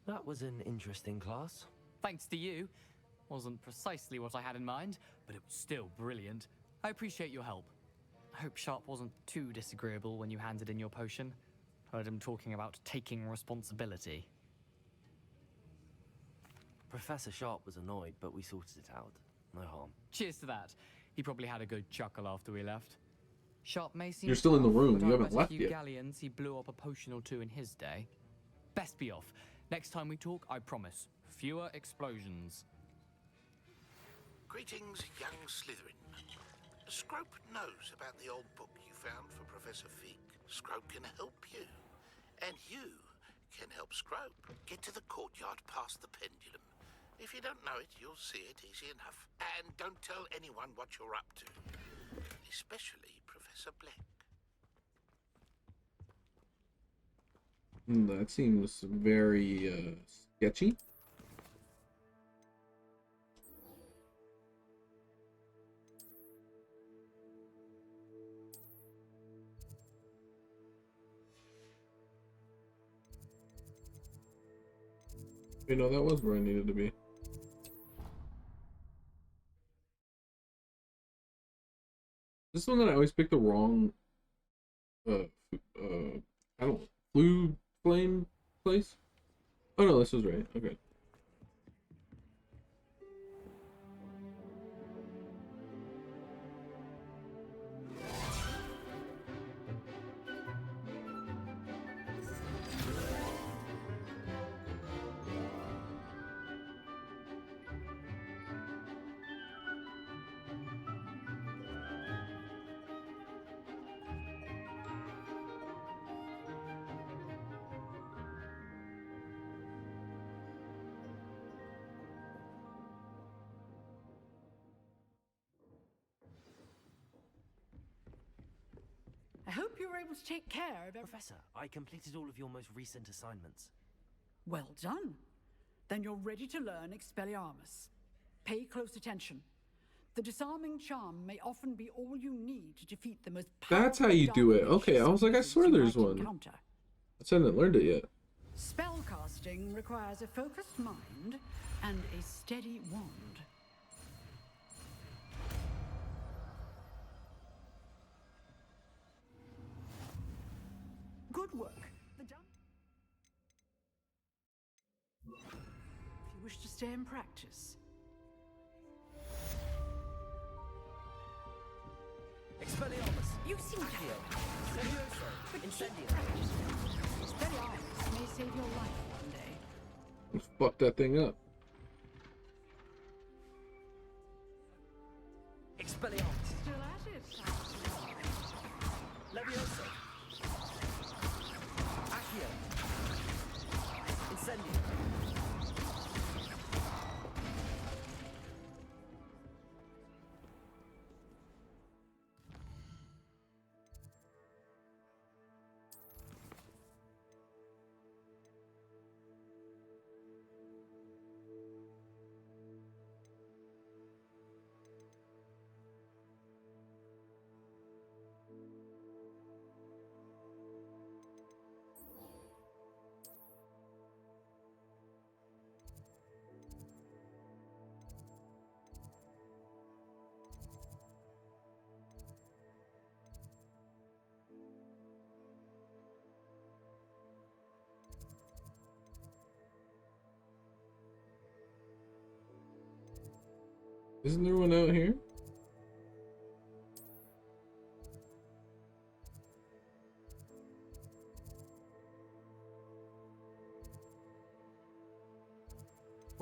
That was an interesting class. Thanks to you. Wasn't precisely what I had in mind, but it was still brilliant. I appreciate your help. I hope Sharp wasn't too disagreeable when you handed in your potion. Heard him talking about taking responsibility. Professor Sharp was annoyed, but we sorted it out. No harm. Cheers to that. He probably had a good chuckle after we left. Sharp may seem You're still in the tough, room. but You I haven't bet left a few yet. galleons he blew up a potion or two in his day. Best be off. Next time we talk, I promise. Fewer explosions. Greetings, young Slytherin. Scrope knows about the old book you found for Professor Fig. Scrope can help you. And you can help Scrope get to the courtyard past the pendulum. If you don't know it, you'll see it easy enough. And don't tell anyone what you're up to. Especially Professor Black. That seems very sketchy. You know, that was where I needed to be. This is one that I always pick the wrong I don't know, blue flame place? Oh no, this was right. Okay. I hope you were able to take care of Professor, I completed all of your most recent assignments. Well done. Then you're ready to learn Expelliarmus. Pay close attention. The disarming charm may often be all you need to defeat the most That's how you do it. Okay, I was like, I swear there's one. encounter. I still haven't learned it yet. Spellcasting requires a focused mind and a steady wand. Good work. If you wish to stay in practice. Expelliarmus! You seem to Levioso! Incendio! Expelliarmus may save your life one day. Fuck that thing up. Expelliarmus! Still at it. Levioso! Accio! Incendio! Isn't there one out here?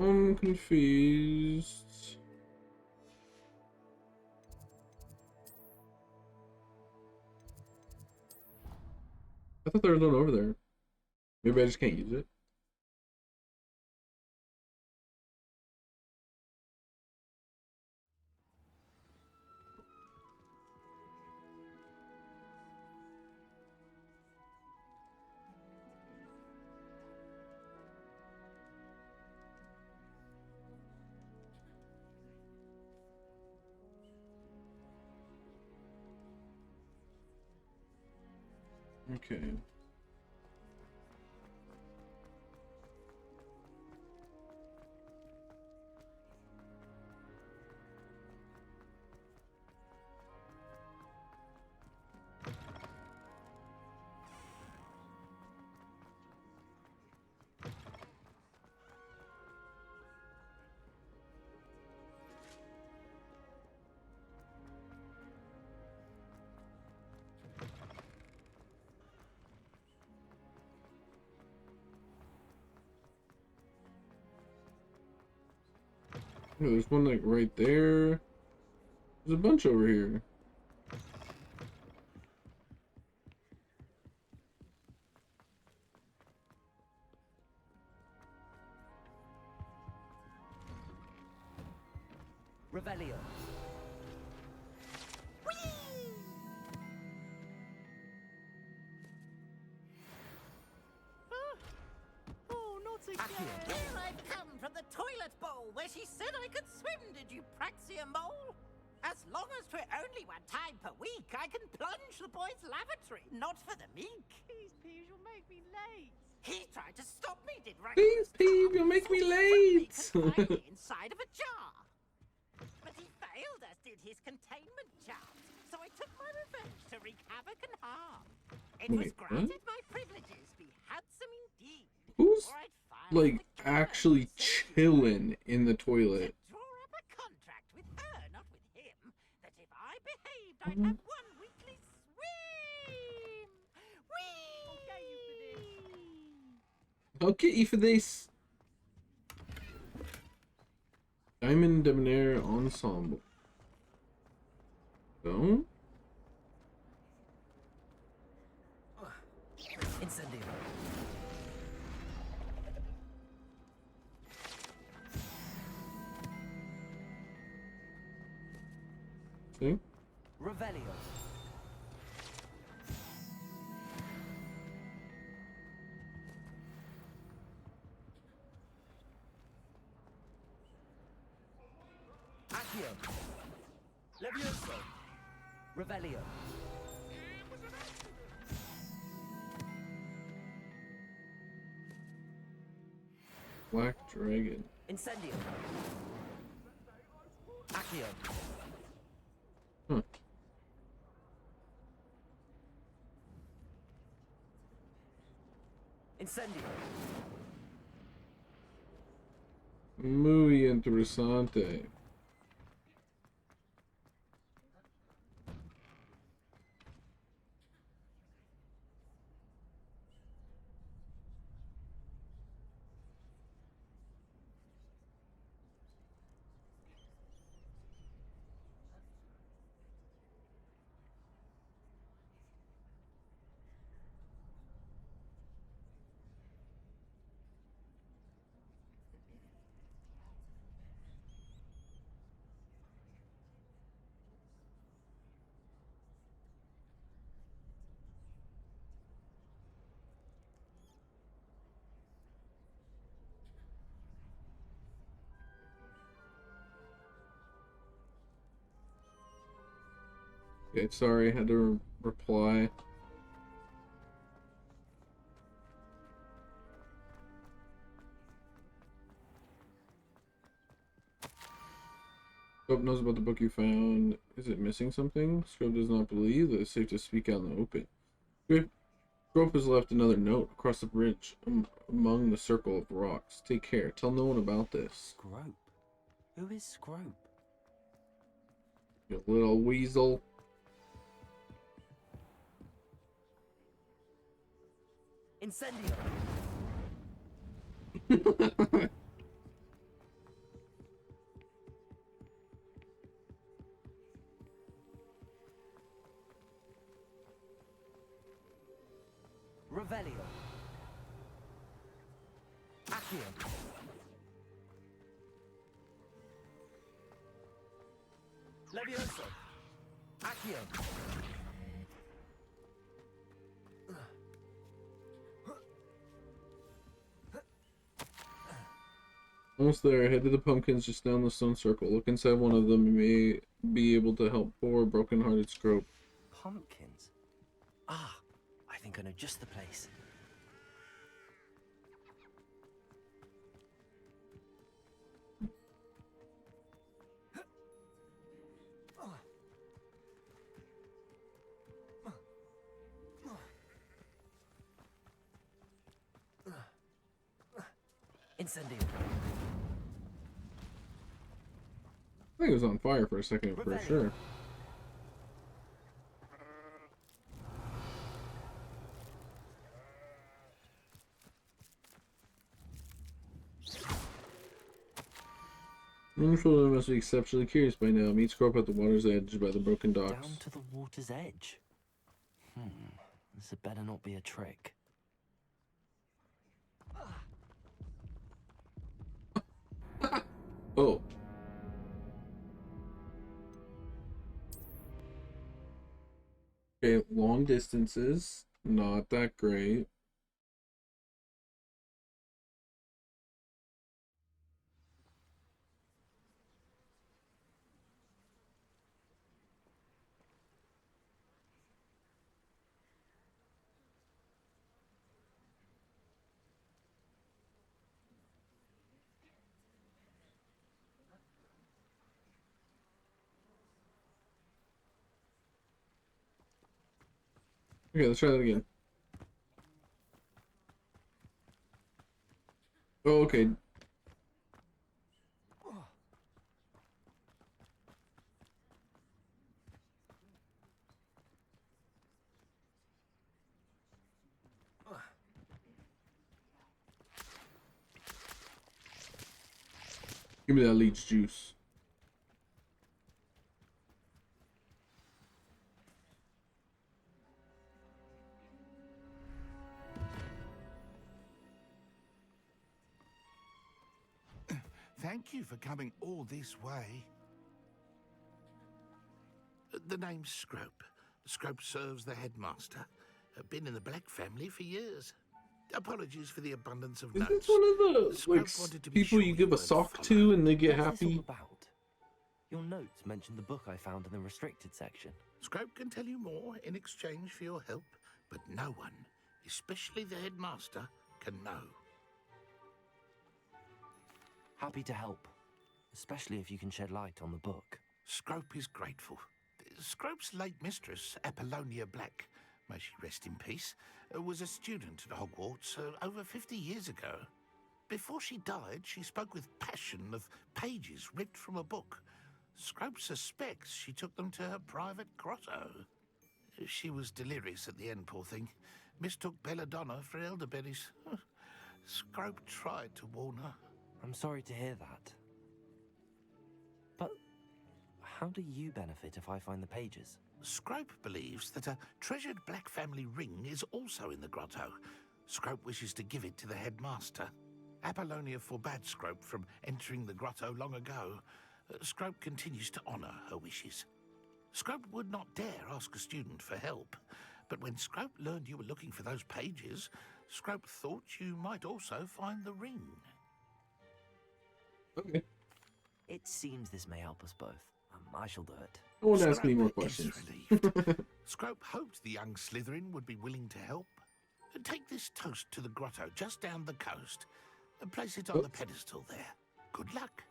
I'm confused. I thought there was one over there. Maybe I just can't use it. Okay. Oh, there's one like right there. There's a bunch over here. Revelio! Oh, not again. Here I've come from the toilet bowl where she said I could swim, did you praxia mole? As long as 'twere only one time per week, I can plunge the boy's lavatory, not for the meek. Please, Peeves, you'll make me late. He tried to stop me, did Please, Pete, you'll make me late. confined me inside of a jar. But he failed, as did his containment charms, so I took my revenge to wreak havoc and harm. It was Wait, granted what? my privileges be handsome indeed. Who's or I'd file like actually chilling in the toilet? draw up a contract with her, not with him, that if I behaved, I'd have one weekly swim. I'll get you for this. Diamond Debonair Ensemble. No? Incendio! See? Revelio! Accio. Levioso. Revelio. Black Dragon. Incendio. Accio. Huh. Incendio. Muy interesante. Okay, sorry, I had to reply. Scope knows about the book you found. Is it missing something? Scope does not believe that it's safe to speak out in the open. Scope has left another note across the bridge among the circle of rocks. Take care. Tell no one about this. Scrope? Who is Scrope? You little weasel. Incendio. Revelio. Accio. Levioso. Accio. Almost there. Head to the pumpkins just down the stone circle. Look inside one of them. You may be able to help poor broken-hearted Scrope. Pumpkins? Ah, I think I know just the place. Incendio. I think it was on fire for a second, for sure. Moonful must be exceptionally curious by now. Meet Scrope at the water's edge by the broken docks. Down to the water's edge. This had better not be a trick. Oh. Okay, long distances, not that great. Okay, let's try that again. Oh, okay. Give me that leech juice. Thank you for coming all this way. The name's Scrope. Scrope serves the headmaster. Been in the Black family for years. Apologies for the abundance of Isn't notes. this one of the Scrope wanted to be people sure you give a sock to and they get happy? Your notes mentioned the book I found in the restricted section. Scrope can tell you more in exchange for your help, but no one, especially the headmaster, can know. Happy to help, especially if you can shed light on the book. Scrope is grateful. Scrope's late mistress, Apollonia Black, may she rest in peace, was a student at Hogwarts over 50 years ago. Before she died, she spoke with passion of pages ripped from a book. Scrope suspects she took them to her private grotto. She was delirious at the end, poor thing. Mistook belladonna for elderberries. Scrope tried to warn her. I'm sorry to hear that. But how do you benefit if I find the pages? Scrope believes that a treasured Black family ring is also in the grotto. Scrope wishes to give it to the headmaster. Apollonia forbade Scrope from entering the grotto long ago. Scrope continues to honour her wishes. Scrope would not dare ask a student for help, but when Scrope learned you were looking for those pages, Scrope thought you might also find the ring. Okay. It seems this may help us both. I shall do it. I won't ask any more questions. Scrope hoped the young Slytherin would be willing to help. Take this toast to the grotto just down the coast and place it on the pedestal there. Good luck.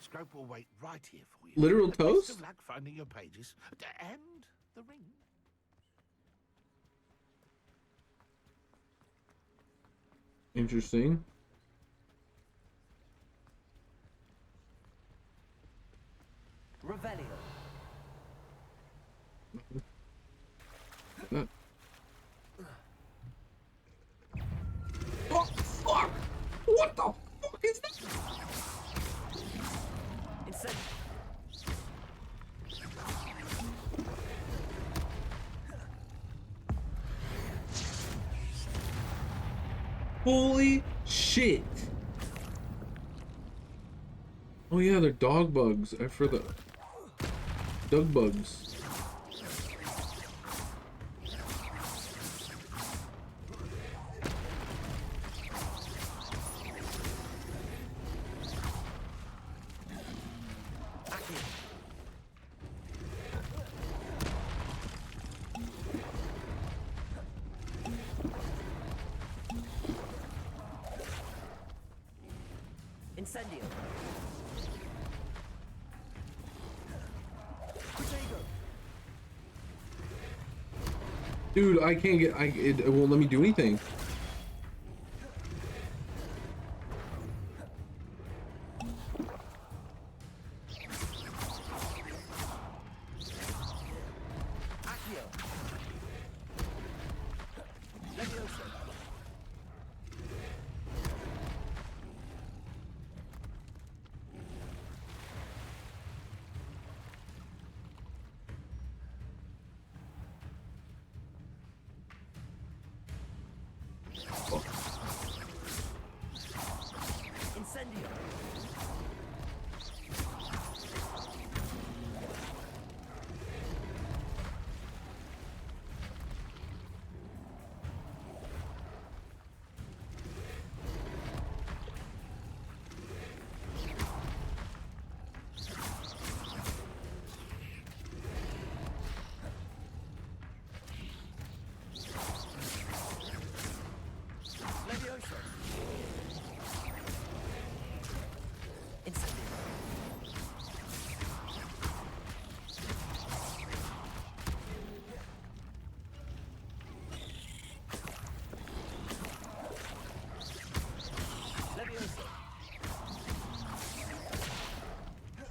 Scrope will wait right here for you. Literal Best toast? of luck finding your pages and the ring. Interesting. Revelio. Oh, fuck! What the fuck is this? Instead. Holy shit! Oh yeah, they're dog bugs. I for the dog bugs. Incendio. Dude, I can't get. It won't let me do anything.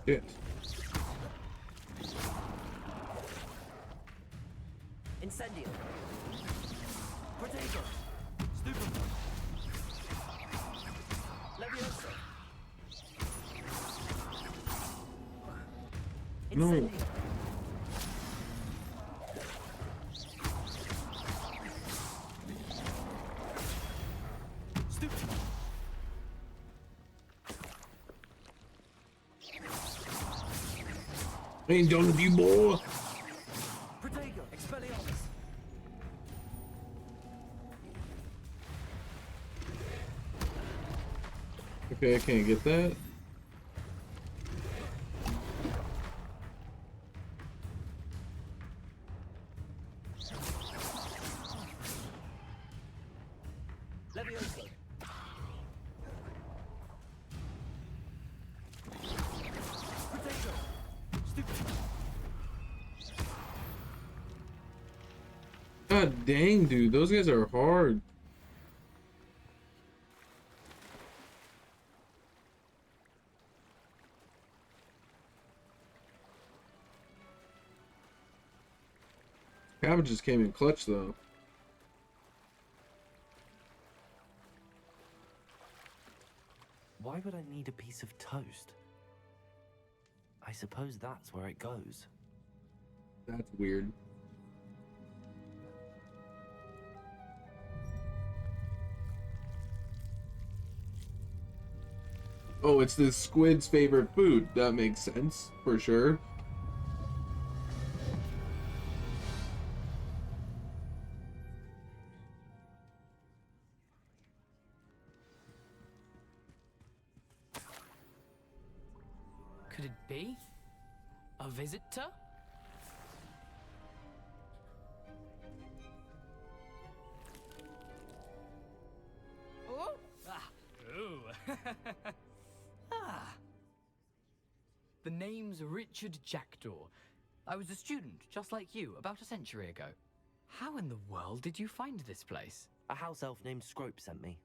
Shit. Incendio. Protego. Stupid. Levioso. No. I ain't done with you, boy. Protego. Expelliarmus. Okay, I can't get that. Levioso. Potato. Stupid. God dang, dude, those guys are hard. Cabbages came in clutch though. Why would I need a piece of toast? I suppose that's where it goes. That's weird. Oh, it's this squid's favorite food. That makes sense, for sure. Could it be? A visitor? Oh! Ah! Ooh! Ah! The name's Richard Jackdaw. I was a student, just like you, about a century ago. How in the world did you find this place? A house elf named Scrope sent me.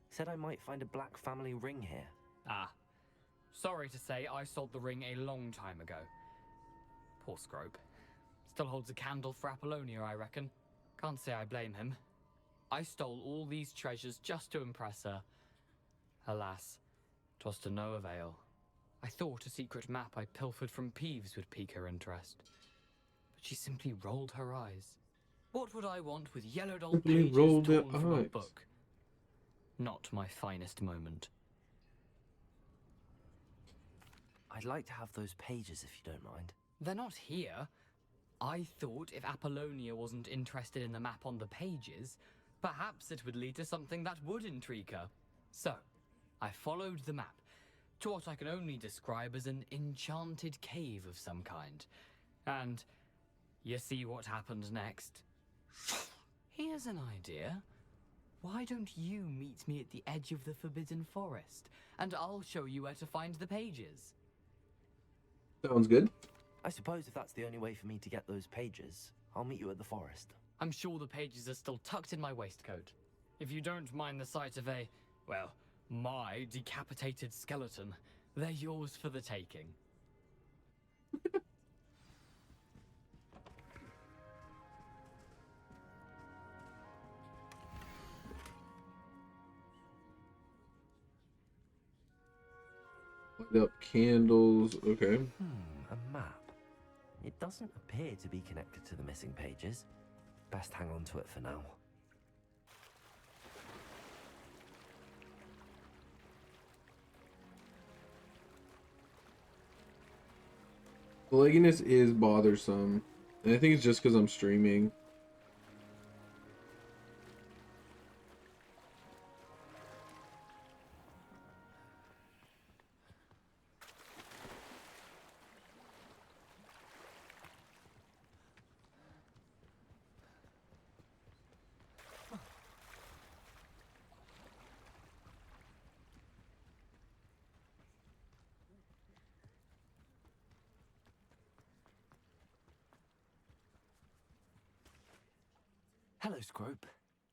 Said I might find a black family ring here. Ah. Sorry to say, I sold the ring a long time ago. Poor Scrope. Still holds a candle for Apollonia, I reckon. Can't say I blame him. I stole all these treasures just to impress her. Alas, 'twas to no avail. I thought a secret map I pilfered from Peeves would pique her interest. But she simply rolled her eyes. What would I want with yellowed old Simply pages rolled their torn from a eyes. book? Not my finest moment. I'd like to have those pages if you don't mind. They're not here. I thought if Apollonia wasn't interested in the map on the pages, perhaps it would lead to something that would intrigue her. So, I followed the map to what I can only describe as an enchanted cave of some kind. And you see what happened next? Here's an idea. Why don't you meet me at the edge of the Forbidden Forest, and I'll show you where to find the pages? Sounds good. I suppose if that's the only way for me to get those pages, I'll meet you at the forest. I'm sure the pages are still tucked in my waistcoat. If you don't mind the sight of a, well, my decapitated skeleton, they're yours for the taking. Light up candles. Okay. A map. It doesn't appear to be connected to the missing pages. Best hang on to it for now. The lagginess is bothersome. And I think it's just because I'm streaming. Hello, Scrope.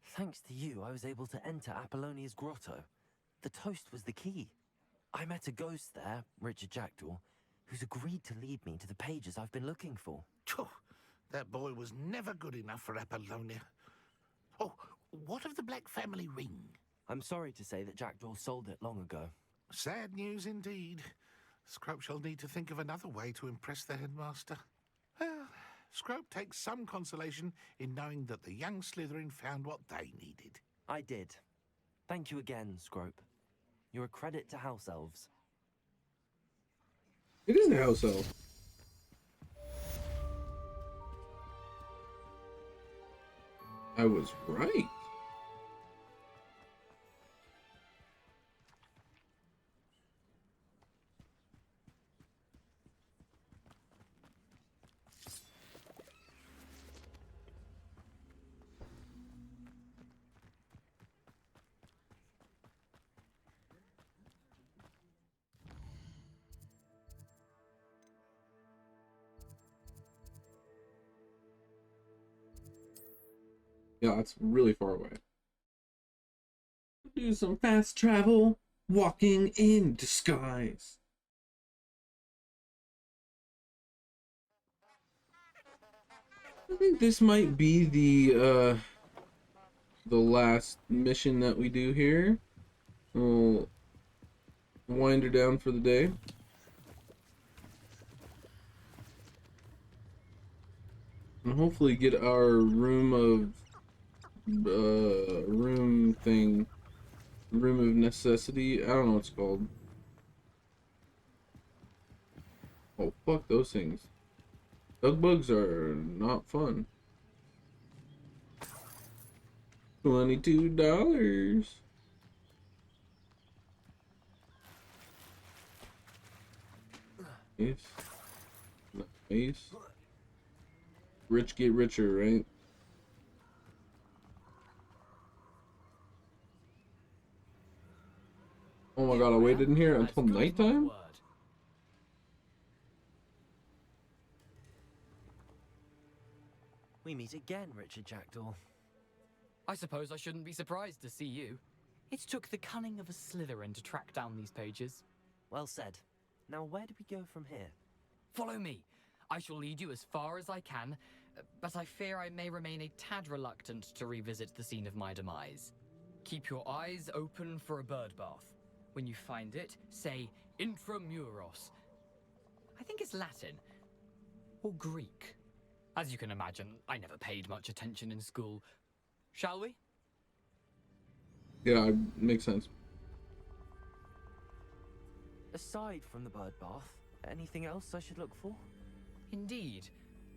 Thanks to you, I was able to enter Apollonia's grotto. The toast was the key. I met a ghost there, Richard Jackdaw, who's agreed to lead me to the pages I've been looking for. Phew, that boy was never good enough for Apollonia. Oh, what of the Black family ring? I'm sorry to say that Jackdaw sold it long ago. Sad news indeed. Scrope shall need to think of another way to impress the headmaster. Well, Scrope takes some consolation in knowing that the young Slytherin found what they needed. I did. Thank you again, Scrope. You're a credit to house elves. It is a house elf. I was right. Yeah, it's really far away. Do some fast travel, walking in disguise. I think this might be the last mission that we do here. We'll wind her down for the day. And hopefully get our room of necessity. I don't know what it's called. Oh, fuck those things. Bug bugs are not fun. $22. Nice. Nice. Rich get richer, right? Oh my god, I waited in here until nighttime? We meet again, Richard Jackdaw. I suppose I shouldn't be surprised to see you. It took the cunning of a Slytherin to track down these pages. Well said. Now where do we go from here? Follow me. I shall lead you as far as I can, but I fear I may remain a tad reluctant to revisit the scene of my demise. Keep your eyes open for a bird bath. When you find it, say intramuros. I think it's Latin. Or Greek. As you can imagine, I never paid much attention in school. Shall we? Yeah, makes sense. Aside from the bird bath, anything else I should look for? Indeed.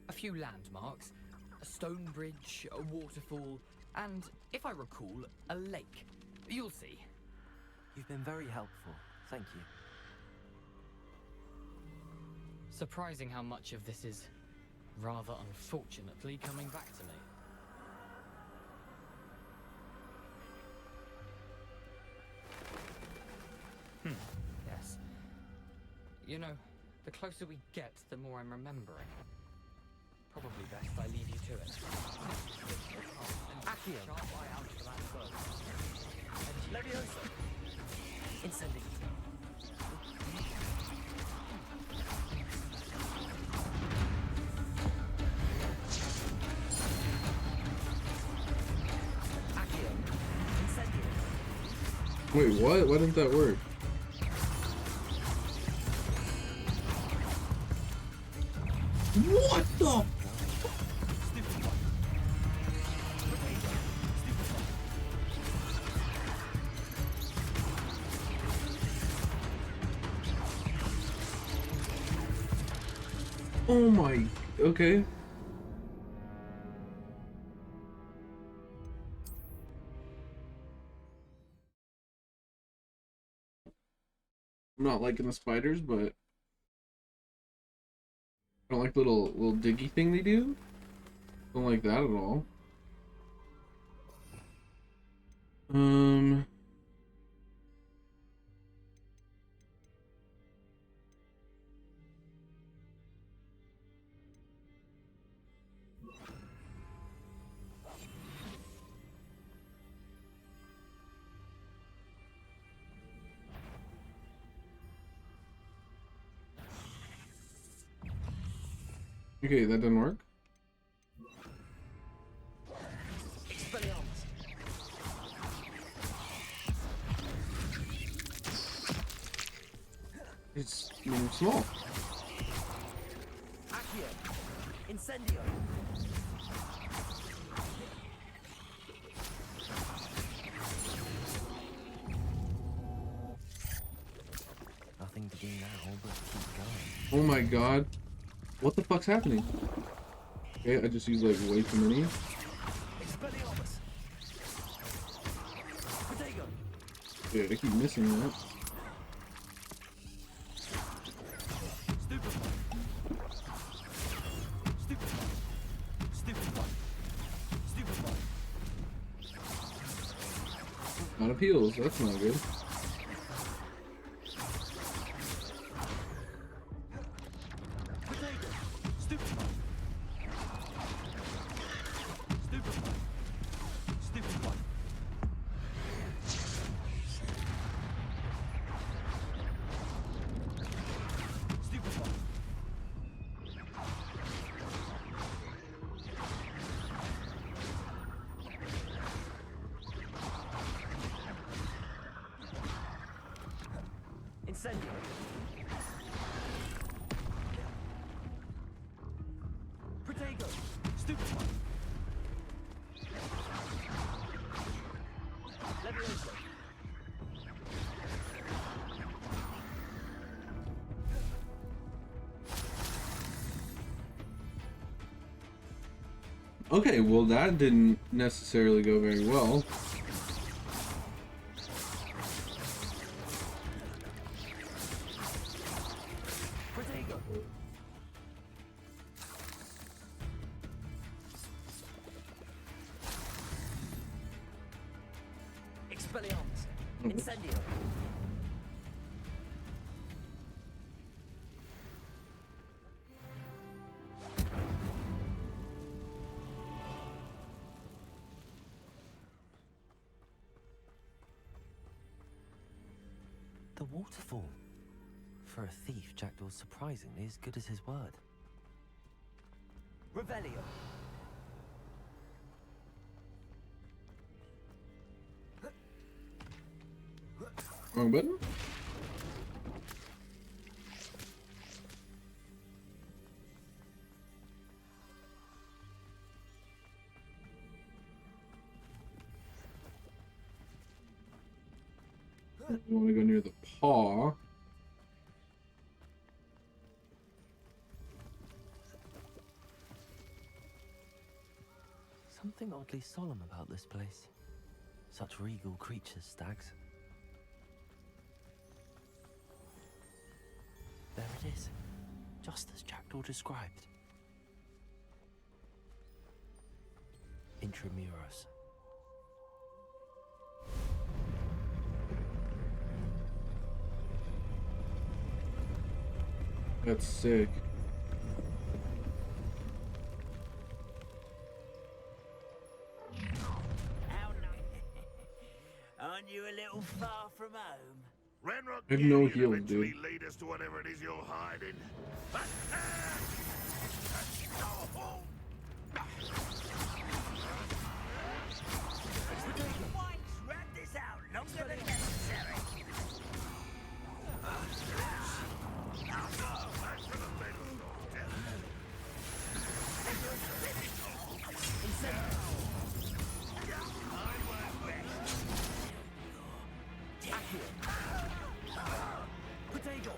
A few landmarks, a stone bridge, a waterfall, and, if I recall, a lake. You'll see. You've been very helpful. Thank you. Surprising how much of this is, rather unfortunately, coming back to me. Yes. You know, the closer we get, the more I'm remembering. Probably best I leave you to it. Accio. Sharp eye out for that bird. Leviosa. Incendiary. Accio. Incendiary. Wait, what? Why didn't that work? What the? Oh my, okay. I'm not liking the spiders, but I don't like the little diggy thing they do. Don't like that at all. Okay, that didn't work. It's small. Accio. Incendio. Nothing to do now but keep going. Oh my god. What the fuck's happening? Okay, I just used like way too many. Dude, I keep missing that. Not appeals, that's not good. Incendio. Protego. Stupefy. Levioso. Okay, well that didn't necessarily go very well. Expelliarmus. Incendio. The waterfall. For a thief, Jackdaw's surprisingly as good as his word. Revelio. Wrong button? You want to go near the paw. Something oddly solemn about this place. Such regal creatures, stags. There it is, just as Jackdaw described. Intramuros. That's sick. Aren't you a little far from home? Ranrock I have no Union heal, eventually dude. lead us to whatever it is you're hiding. Drag this out longer than necessary. Protego.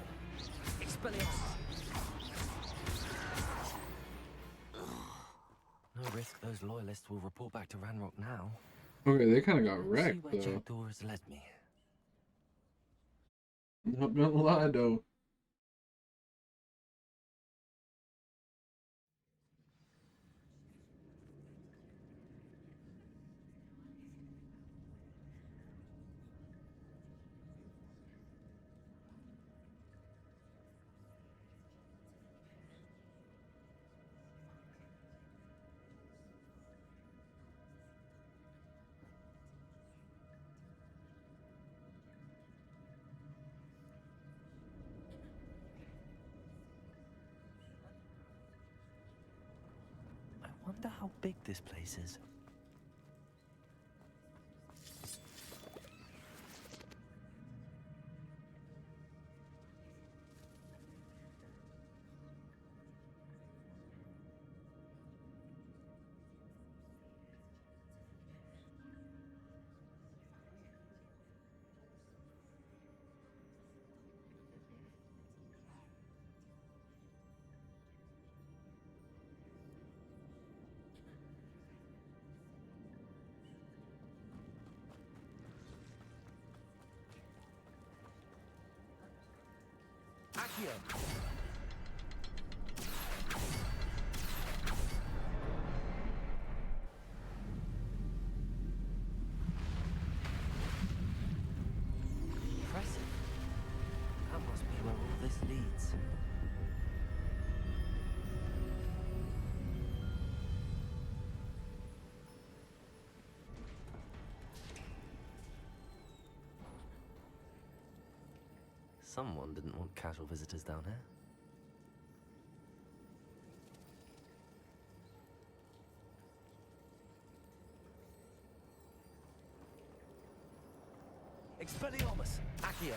Expelliarmus. No risk those loyalists will report back to Ranrock now. Okay, they kind of got We'll wrecked, see where though. Jackdaw has led me. Not gonna lie, though. I wonder how big this place is. Accio. Impressive. That must be where all this leads. Someone didn't want casual visitors down here. Expelliarmus. Accio.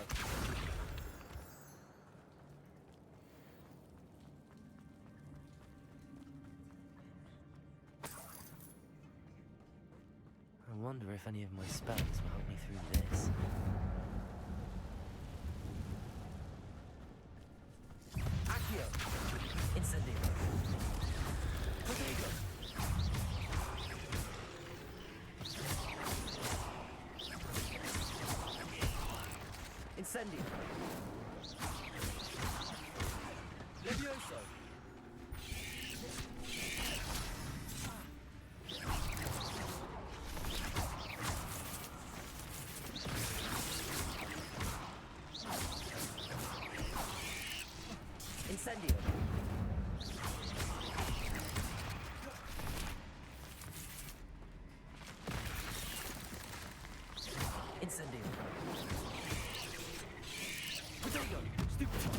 if any of my spells will help me through this. Accio! Incendio! Protego! Incendio! Levioso! Incendio! Incendio! Protego! Stupefy!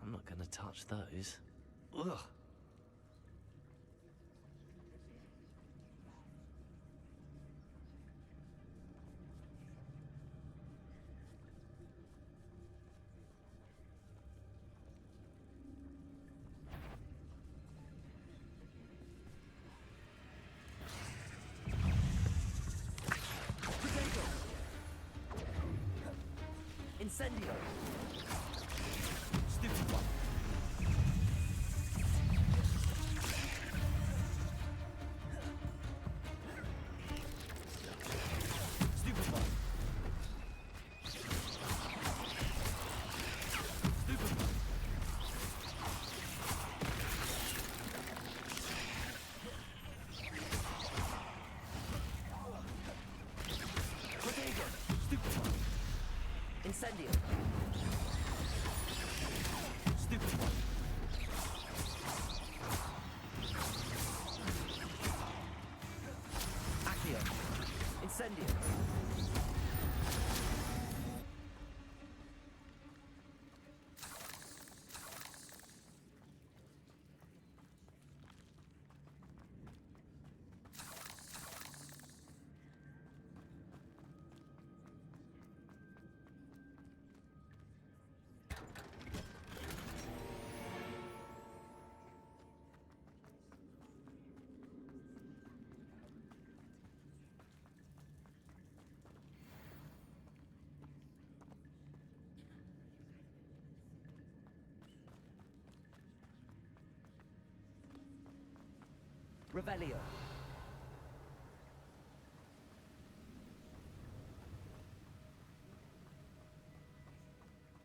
I'm not gonna touch those. Ugh. Incendio! Stupefy! Stupefy! Stupefy! Protego! Stupefy! Incendio! Stupefy! Accio! Incendio! Revelio.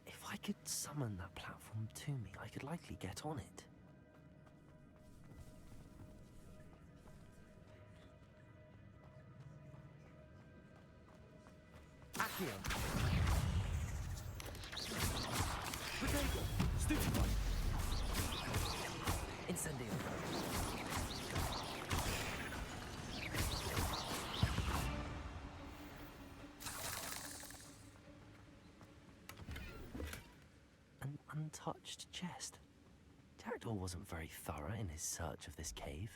If I could summon that platform to me, I could likely get on it. Accio. Protego. Stupefy. Incendio. untouched chest. Jackdaw wasn't very thorough in his search of this cave.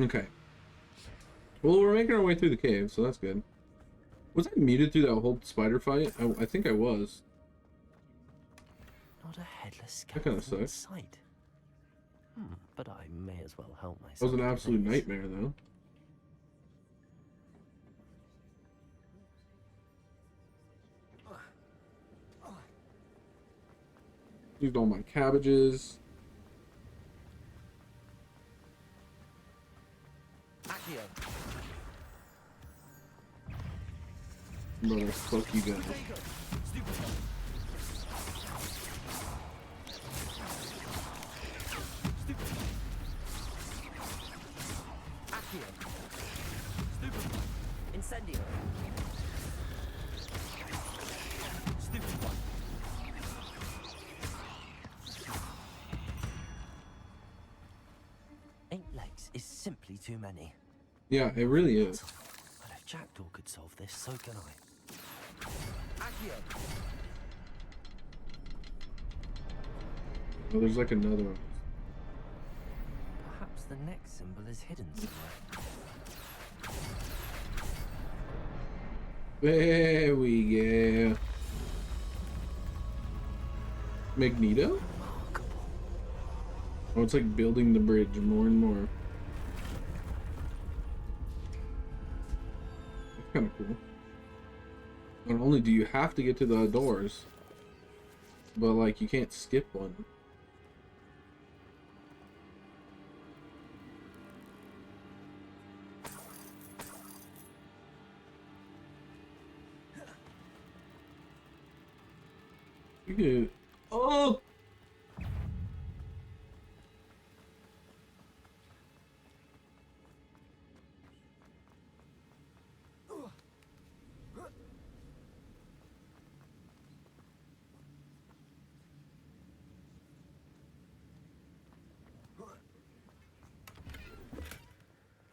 Okay. Well, we're making our way through the cave, so that's good. Was I muted through that whole spider fight? I think I was. Not a headless That kind skeleton of in sucks. sight. But I may as well help myself. That was an to absolute this. nightmare, though. Used all my cabbages. Brother, fuck you guys. Incendio. Eight legs is simply too many. Yeah, it really is. But if Jackdaw could solve this, so can I. Oh, there's like another one. Perhaps the next symbol is hidden somewhere. There we go. Magneto? Oh, it's like building the bridge more and more. That's kind of cool. Not only do you have to get to the doors, but like you can't skip one. You could... Oh!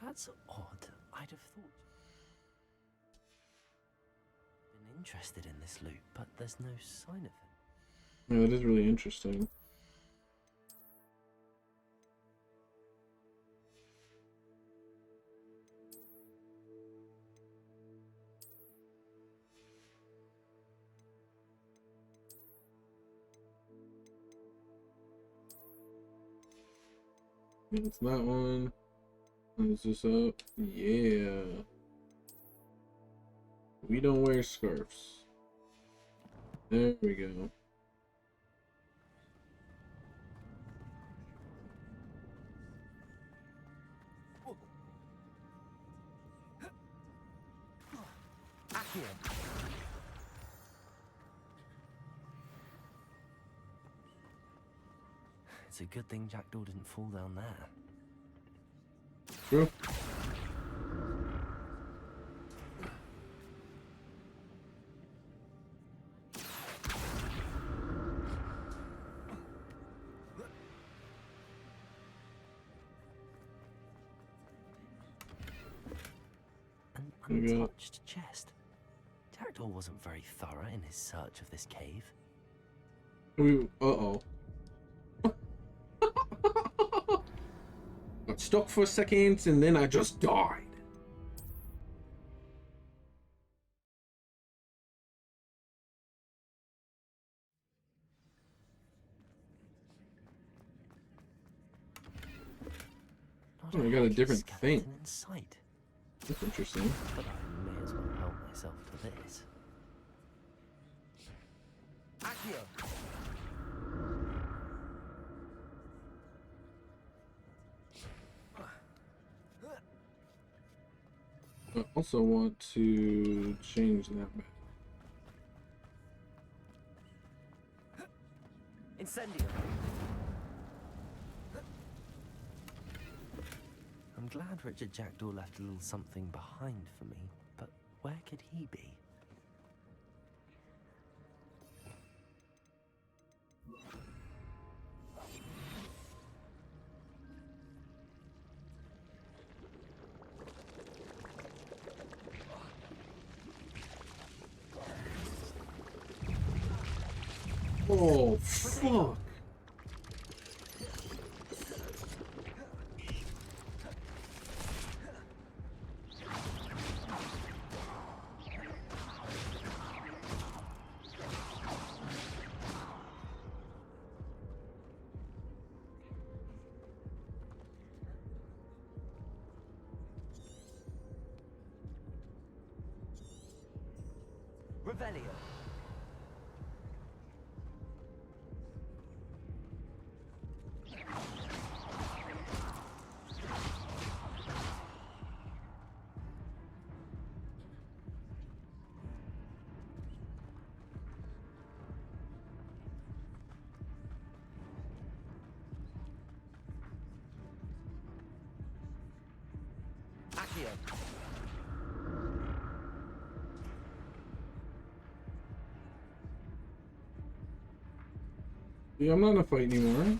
That's odd. I'd have thought... been interested in this loot, but there's no sign of him. Yeah, that is really interesting. It's that one. Is this up? Yeah. We don't wear scarves. There we go. It's a good thing Jackdaw didn't fall down there. True. An There we go. untouched chest. Jackdaw wasn't very thorough in his search of this cave. Uh-oh. Got stuck for a second and then I just died. Oh, I got a different thing. In sight. That's interesting. But I may as well help myself to this. I also want to change that back. Incendio. I'm glad Richard Jackdaw left a little something behind for me, but where could he be? Oh, fuck. Revelio. Accio. Yeah, I'm not in a fight anymore.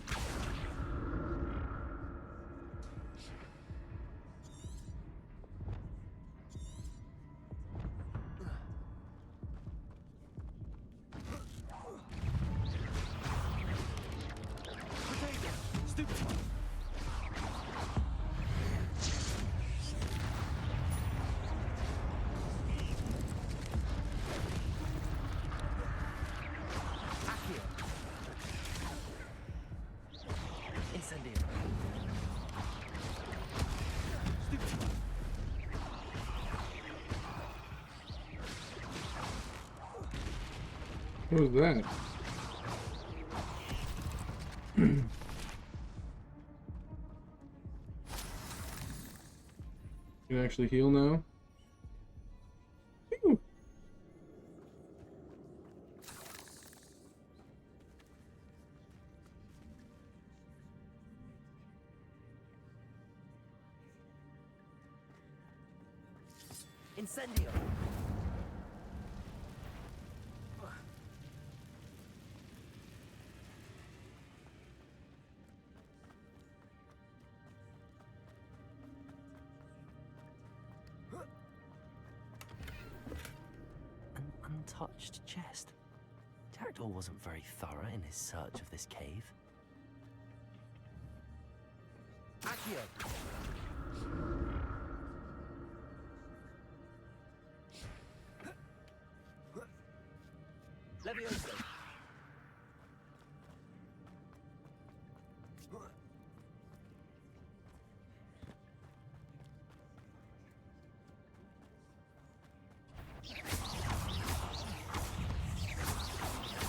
What was that? You can actually heal now? Whew. Incendio. An untouched chest. Jackdaw wasn't very thorough in his search of this cave. Accio. Levioso.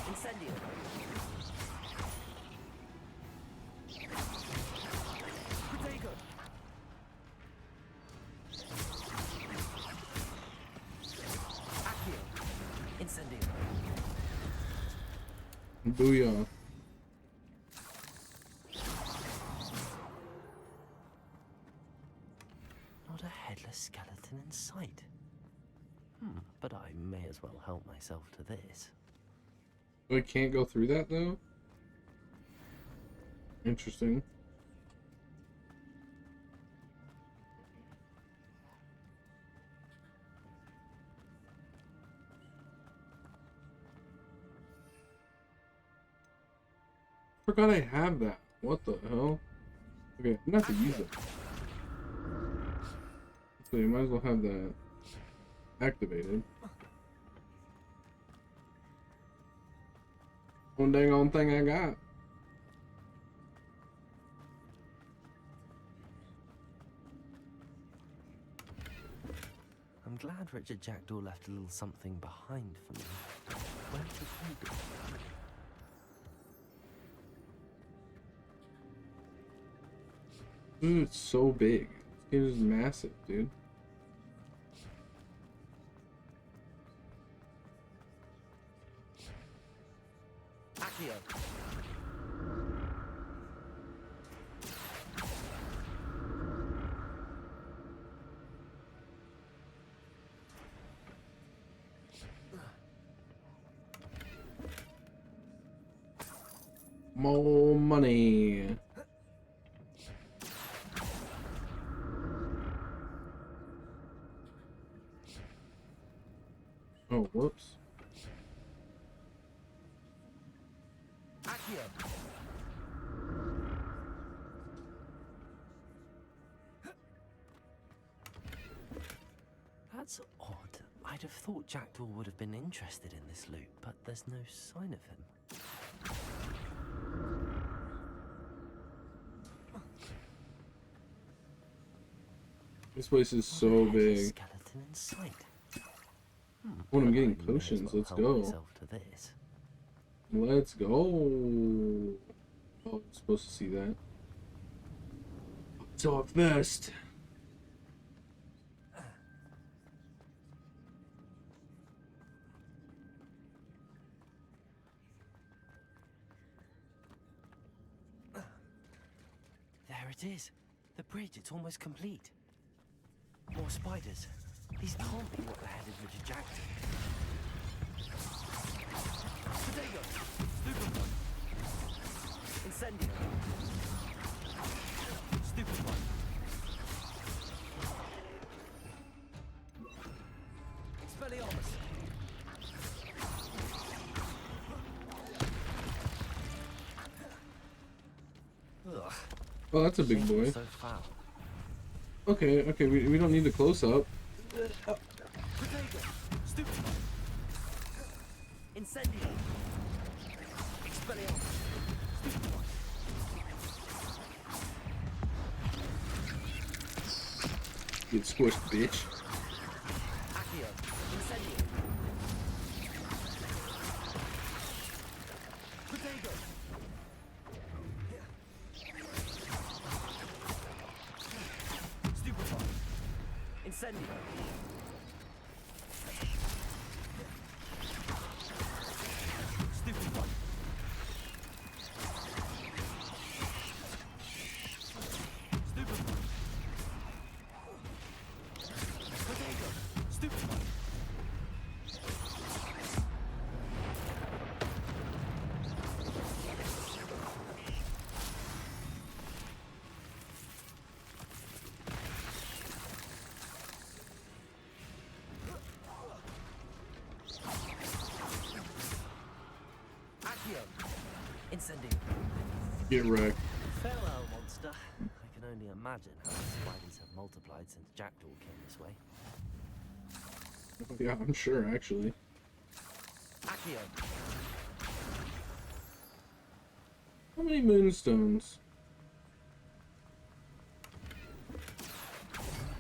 Incendio. Protego. Accio. Incendio. Booyah. Not a headless skeleton in sight. But I may as well help myself to this. I can't go through that though? Interesting. Forgot I have that. What the hell? Okay, I'm gonna have to use it. So you might as well have that activated. One dang on thing I got. I'm glad Richard Jackdaw left a little something behind for me. Where did he go? Dude, it's so big. This game is massive, dude. Accio. More money. Oh, whoops. That's odd. I'd have thought Jackdaw would have been interested in this loot, but there's no sign of him. This place is so big. Skeleton in sight. When I'm getting I may as potions, well let's help go. myself to this. Let's go. Oh, I'm supposed to see that. Talk fast. There it is. The bridge, it's almost complete. More spiders. These can't be what the headed Richard Jackson. Potato! Stupefy! Incendio! Stupefy! Expelliarmus! Ugh. Oh, that's a big boy. So foul. Okay, okay, we don't need the close up. Potato! Stupefy! Incendio! Expelliarmus! Stupefy! Get squished, bitch. Accio! Incendio! Potato! Stupefy! Incendio! Stupefy! Stupefy! Potato! Stupefy! Accio! Incendio! Get wrecked. Farewell, monster. I can only imagine how the spiders have multiplied since Jackdaw came this way. Yeah, I'm sure, actually. Accio! How many moonstones?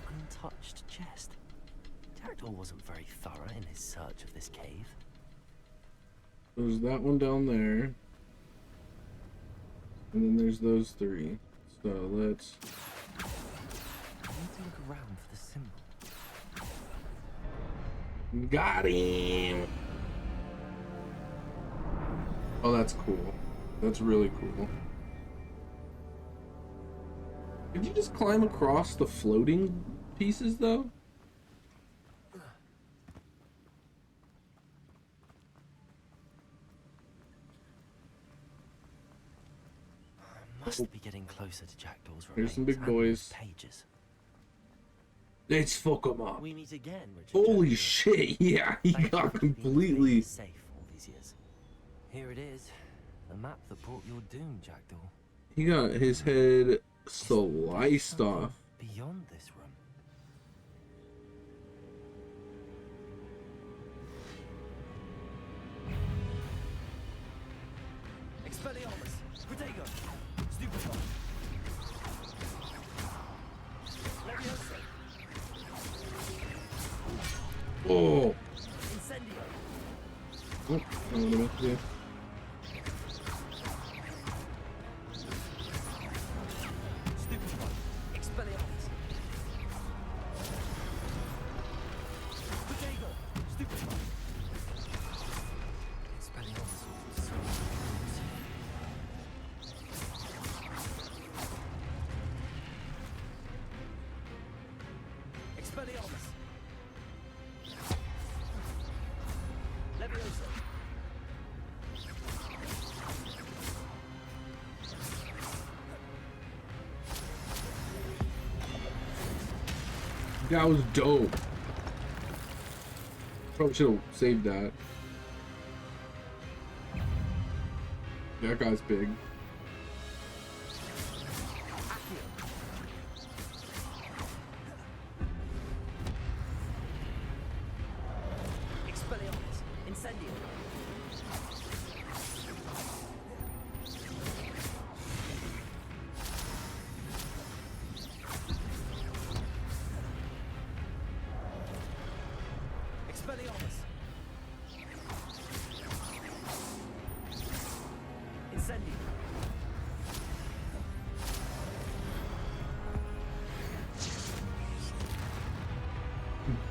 Untouched chest. Jackdaw wasn't very thorough in his search of this cave. There's that one down there. And then there's those three. So let's... I need to look around for the symbol. Got him! Oh, that's cool. That's really cool. Did you just climb across the floating pieces, though? Must be getting closer to Jackdaw's remains. Here's some big and boys. Pages. Let's fuck them up. We meet again, Richard. Holy Jackdaw. shit, yeah, he Thank you got for being completely... safe all these years. Here it is. The map that brought your doom, Jackdaw. He got his head sliced off. Beyond this room. Expelliarmus! Protego! Stupefy! Leviosa! Oh! Incendio! Oh, I don't know what to do. Stupefy! Expelliarmus! Protego! Stupefy! Expelliarmus. Expelliarmus! Leviosa! That was dope. Probably should have saved that. That guy's big. Expelliarmus, Incendio. Expelliarmus. Incendio.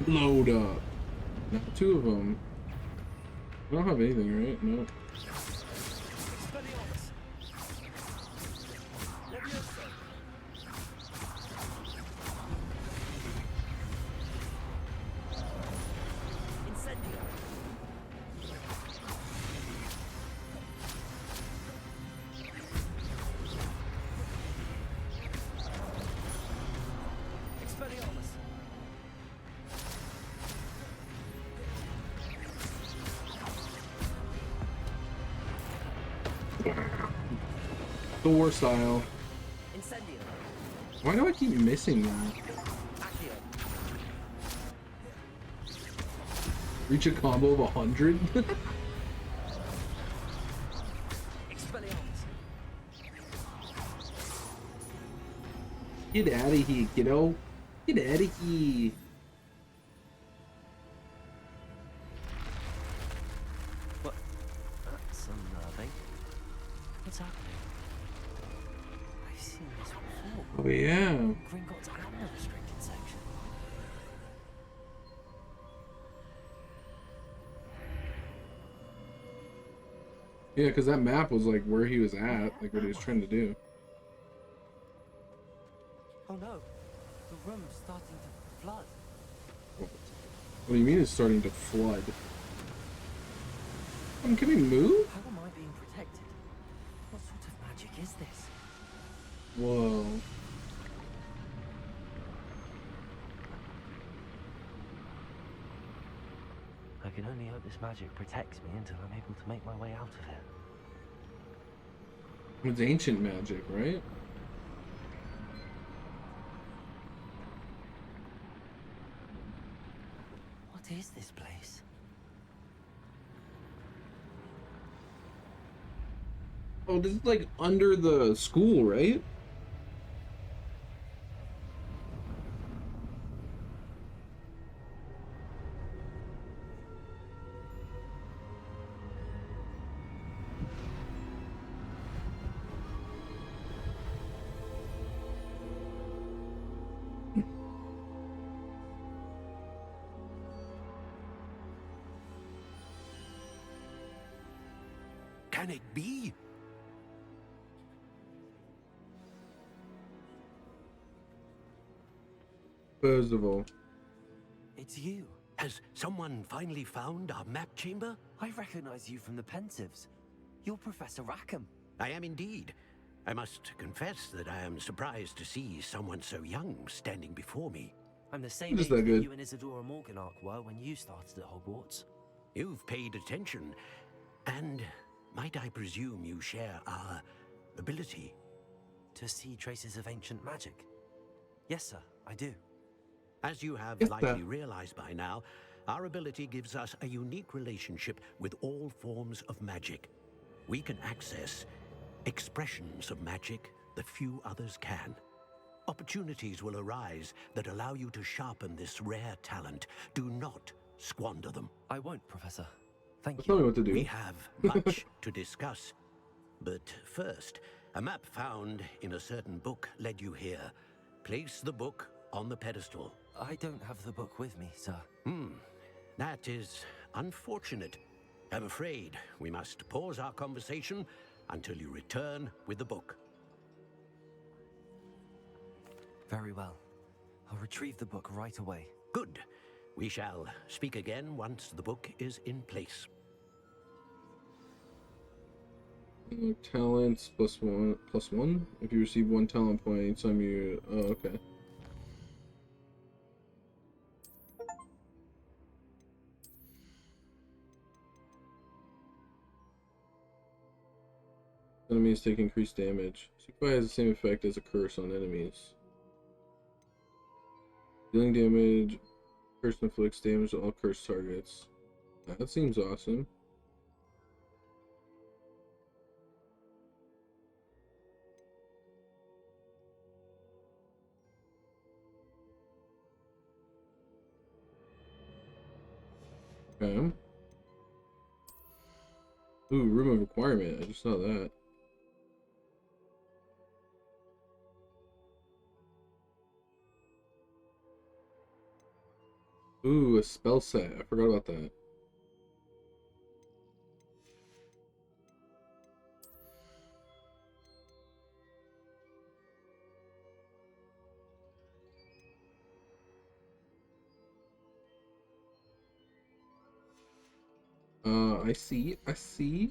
Load up. Now two of them. I don't have anything, right? No. Expelliarmus. Levioso. Incendio. Expelliarmus. Thor style. Incendio. Why do I keep missing that? Accio. Reach a combo of 100? Expelliarmus. Get out of here, kiddo. Get out of here. What? That's unnerving. What's happening? I've seen this before. Oh, yeah. Gringotts and the restricted section. Yeah, because that map was like where he was at, like what he was trying to do. Oh no, the room's starting to flood. What do you mean it's starting to flood? Can we move? How am I being protected? What sort of magic is this? Whoa. I can only hope this magic protects me until I'm able to make my way out of here. It's ancient magic, right? What is this place? Oh, this is like under the school, right? Can it be? First of all, It's you. Has someone finally found our map chamber? I recognize you from the Pensieves. You're Professor Rackham. I am indeed. I must confess that I am surprised to see someone so young standing before me. I'm the same age Just that that good. you and Isadora Morganach were when you started at Hogwarts. You've paid attention, and might I presume you share our ability? To see traces of ancient magic? Yes, sir, I do. As you have Yes, likely sir. realized by now, our ability gives us a unique relationship with all forms of magic. We can access expressions of magic that few others can. Opportunities will arise that allow you to sharpen this rare talent. Do not squander them. I won't, Professor. Thank tell you. me what to do. We have much to discuss. But first, a map found in a certain book led you here. Place the book on the pedestal. I don't have the book with me, sir. That is unfortunate. I'm afraid we must pause our conversation until you return with the book. Very well. I'll retrieve the book right away. Good. We shall speak again once the book is in place. Talents +1. If you receive 1 talent point anytime you. Oh, okay. Enemies take increased damage. Sequoia has the same effect as a curse on enemies. Dealing damage, curse inflicts damage on all cursed targets. That seems awesome. Okay. Ooh, room of requirement. I just saw that. Ooh, a spell set. I forgot about that. I see. I see.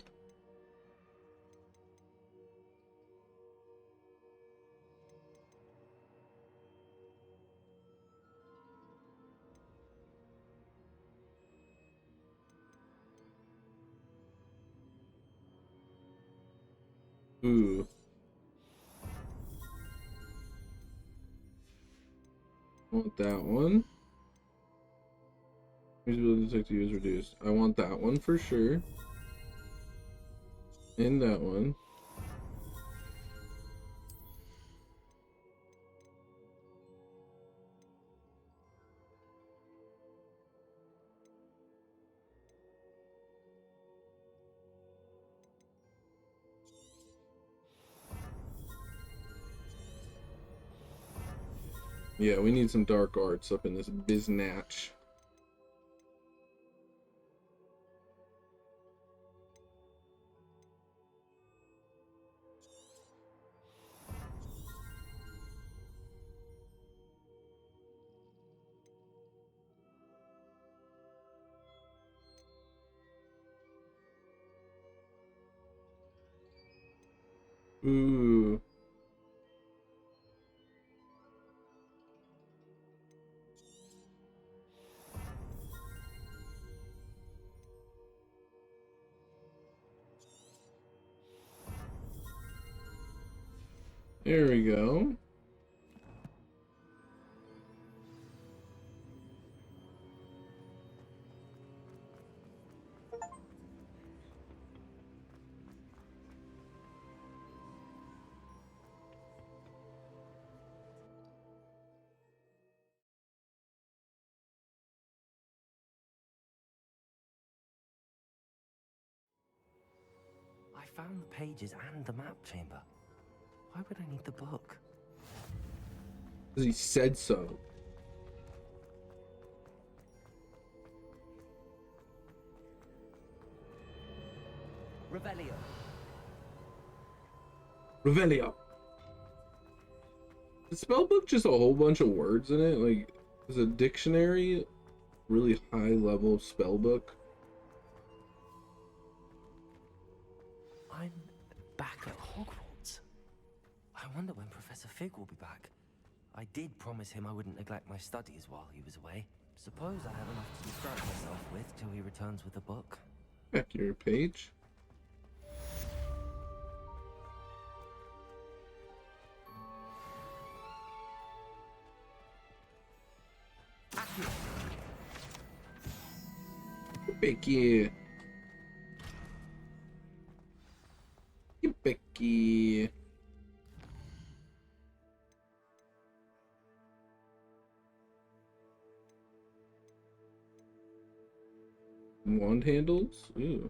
Ooh. Want that one. Ability to detect is reduced. I want that one for sure. And that one. Yeah, we need some dark arts up in this biznatch. Ooh. There we go. I found the pages and the map chamber. Why would I need the book? Because he said so. Revelio. Revelio. The spellbook just a whole bunch of words in it? Like, is a dictionary really high level spellbook? I'm back at Hogwarts. I wonder when Professor Fig will be back. I did promise him I wouldn't neglect my studies while he was away. Suppose I have enough to distract myself with till he returns with the book. Back your page. Becky. Becky. Wand handles? Ooh.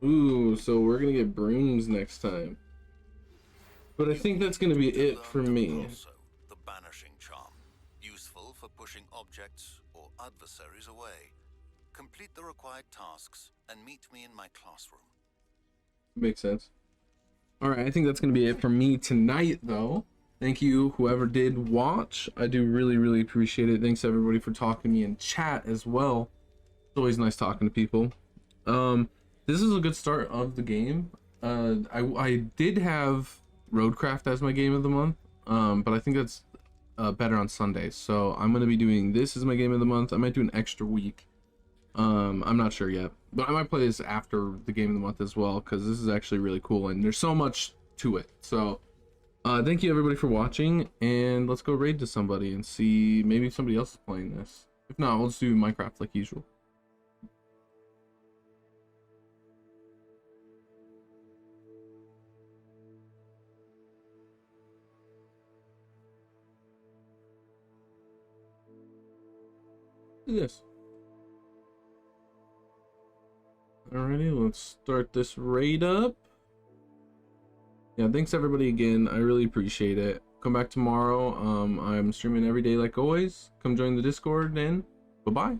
Ooh, so we're gonna get brooms next time. But I think that's gonna be it for me. The banishing charm, useful for pushing objects or adversaries away. Complete the required tasks and meet me in my classroom. Makes sense. Alright, I think that's gonna be it for me tonight, though. Thank you, whoever did watch. I do really appreciate it. Thanks everybody for talking to me in chat as well. It's always nice talking to people. This is a good start of the game. I did have Roadcraft as my game of the month, but I think that's better on Sundays. So I'm gonna be doing this as my game of the month. I might do an extra week. I'm not sure yet, But I might play this after the game of the month as well, because this is actually really cool and there's so much to it. So thank you everybody for watching, and let's go raid to somebody and see maybe somebody else is playing this. If not, we'll just do Minecraft like usual. This. Alrighty, let's start this raid up. Yeah, thanks everybody again. I really appreciate it. Come back tomorrow. I'm streaming every day like always. Come join the Discord, and bye-bye.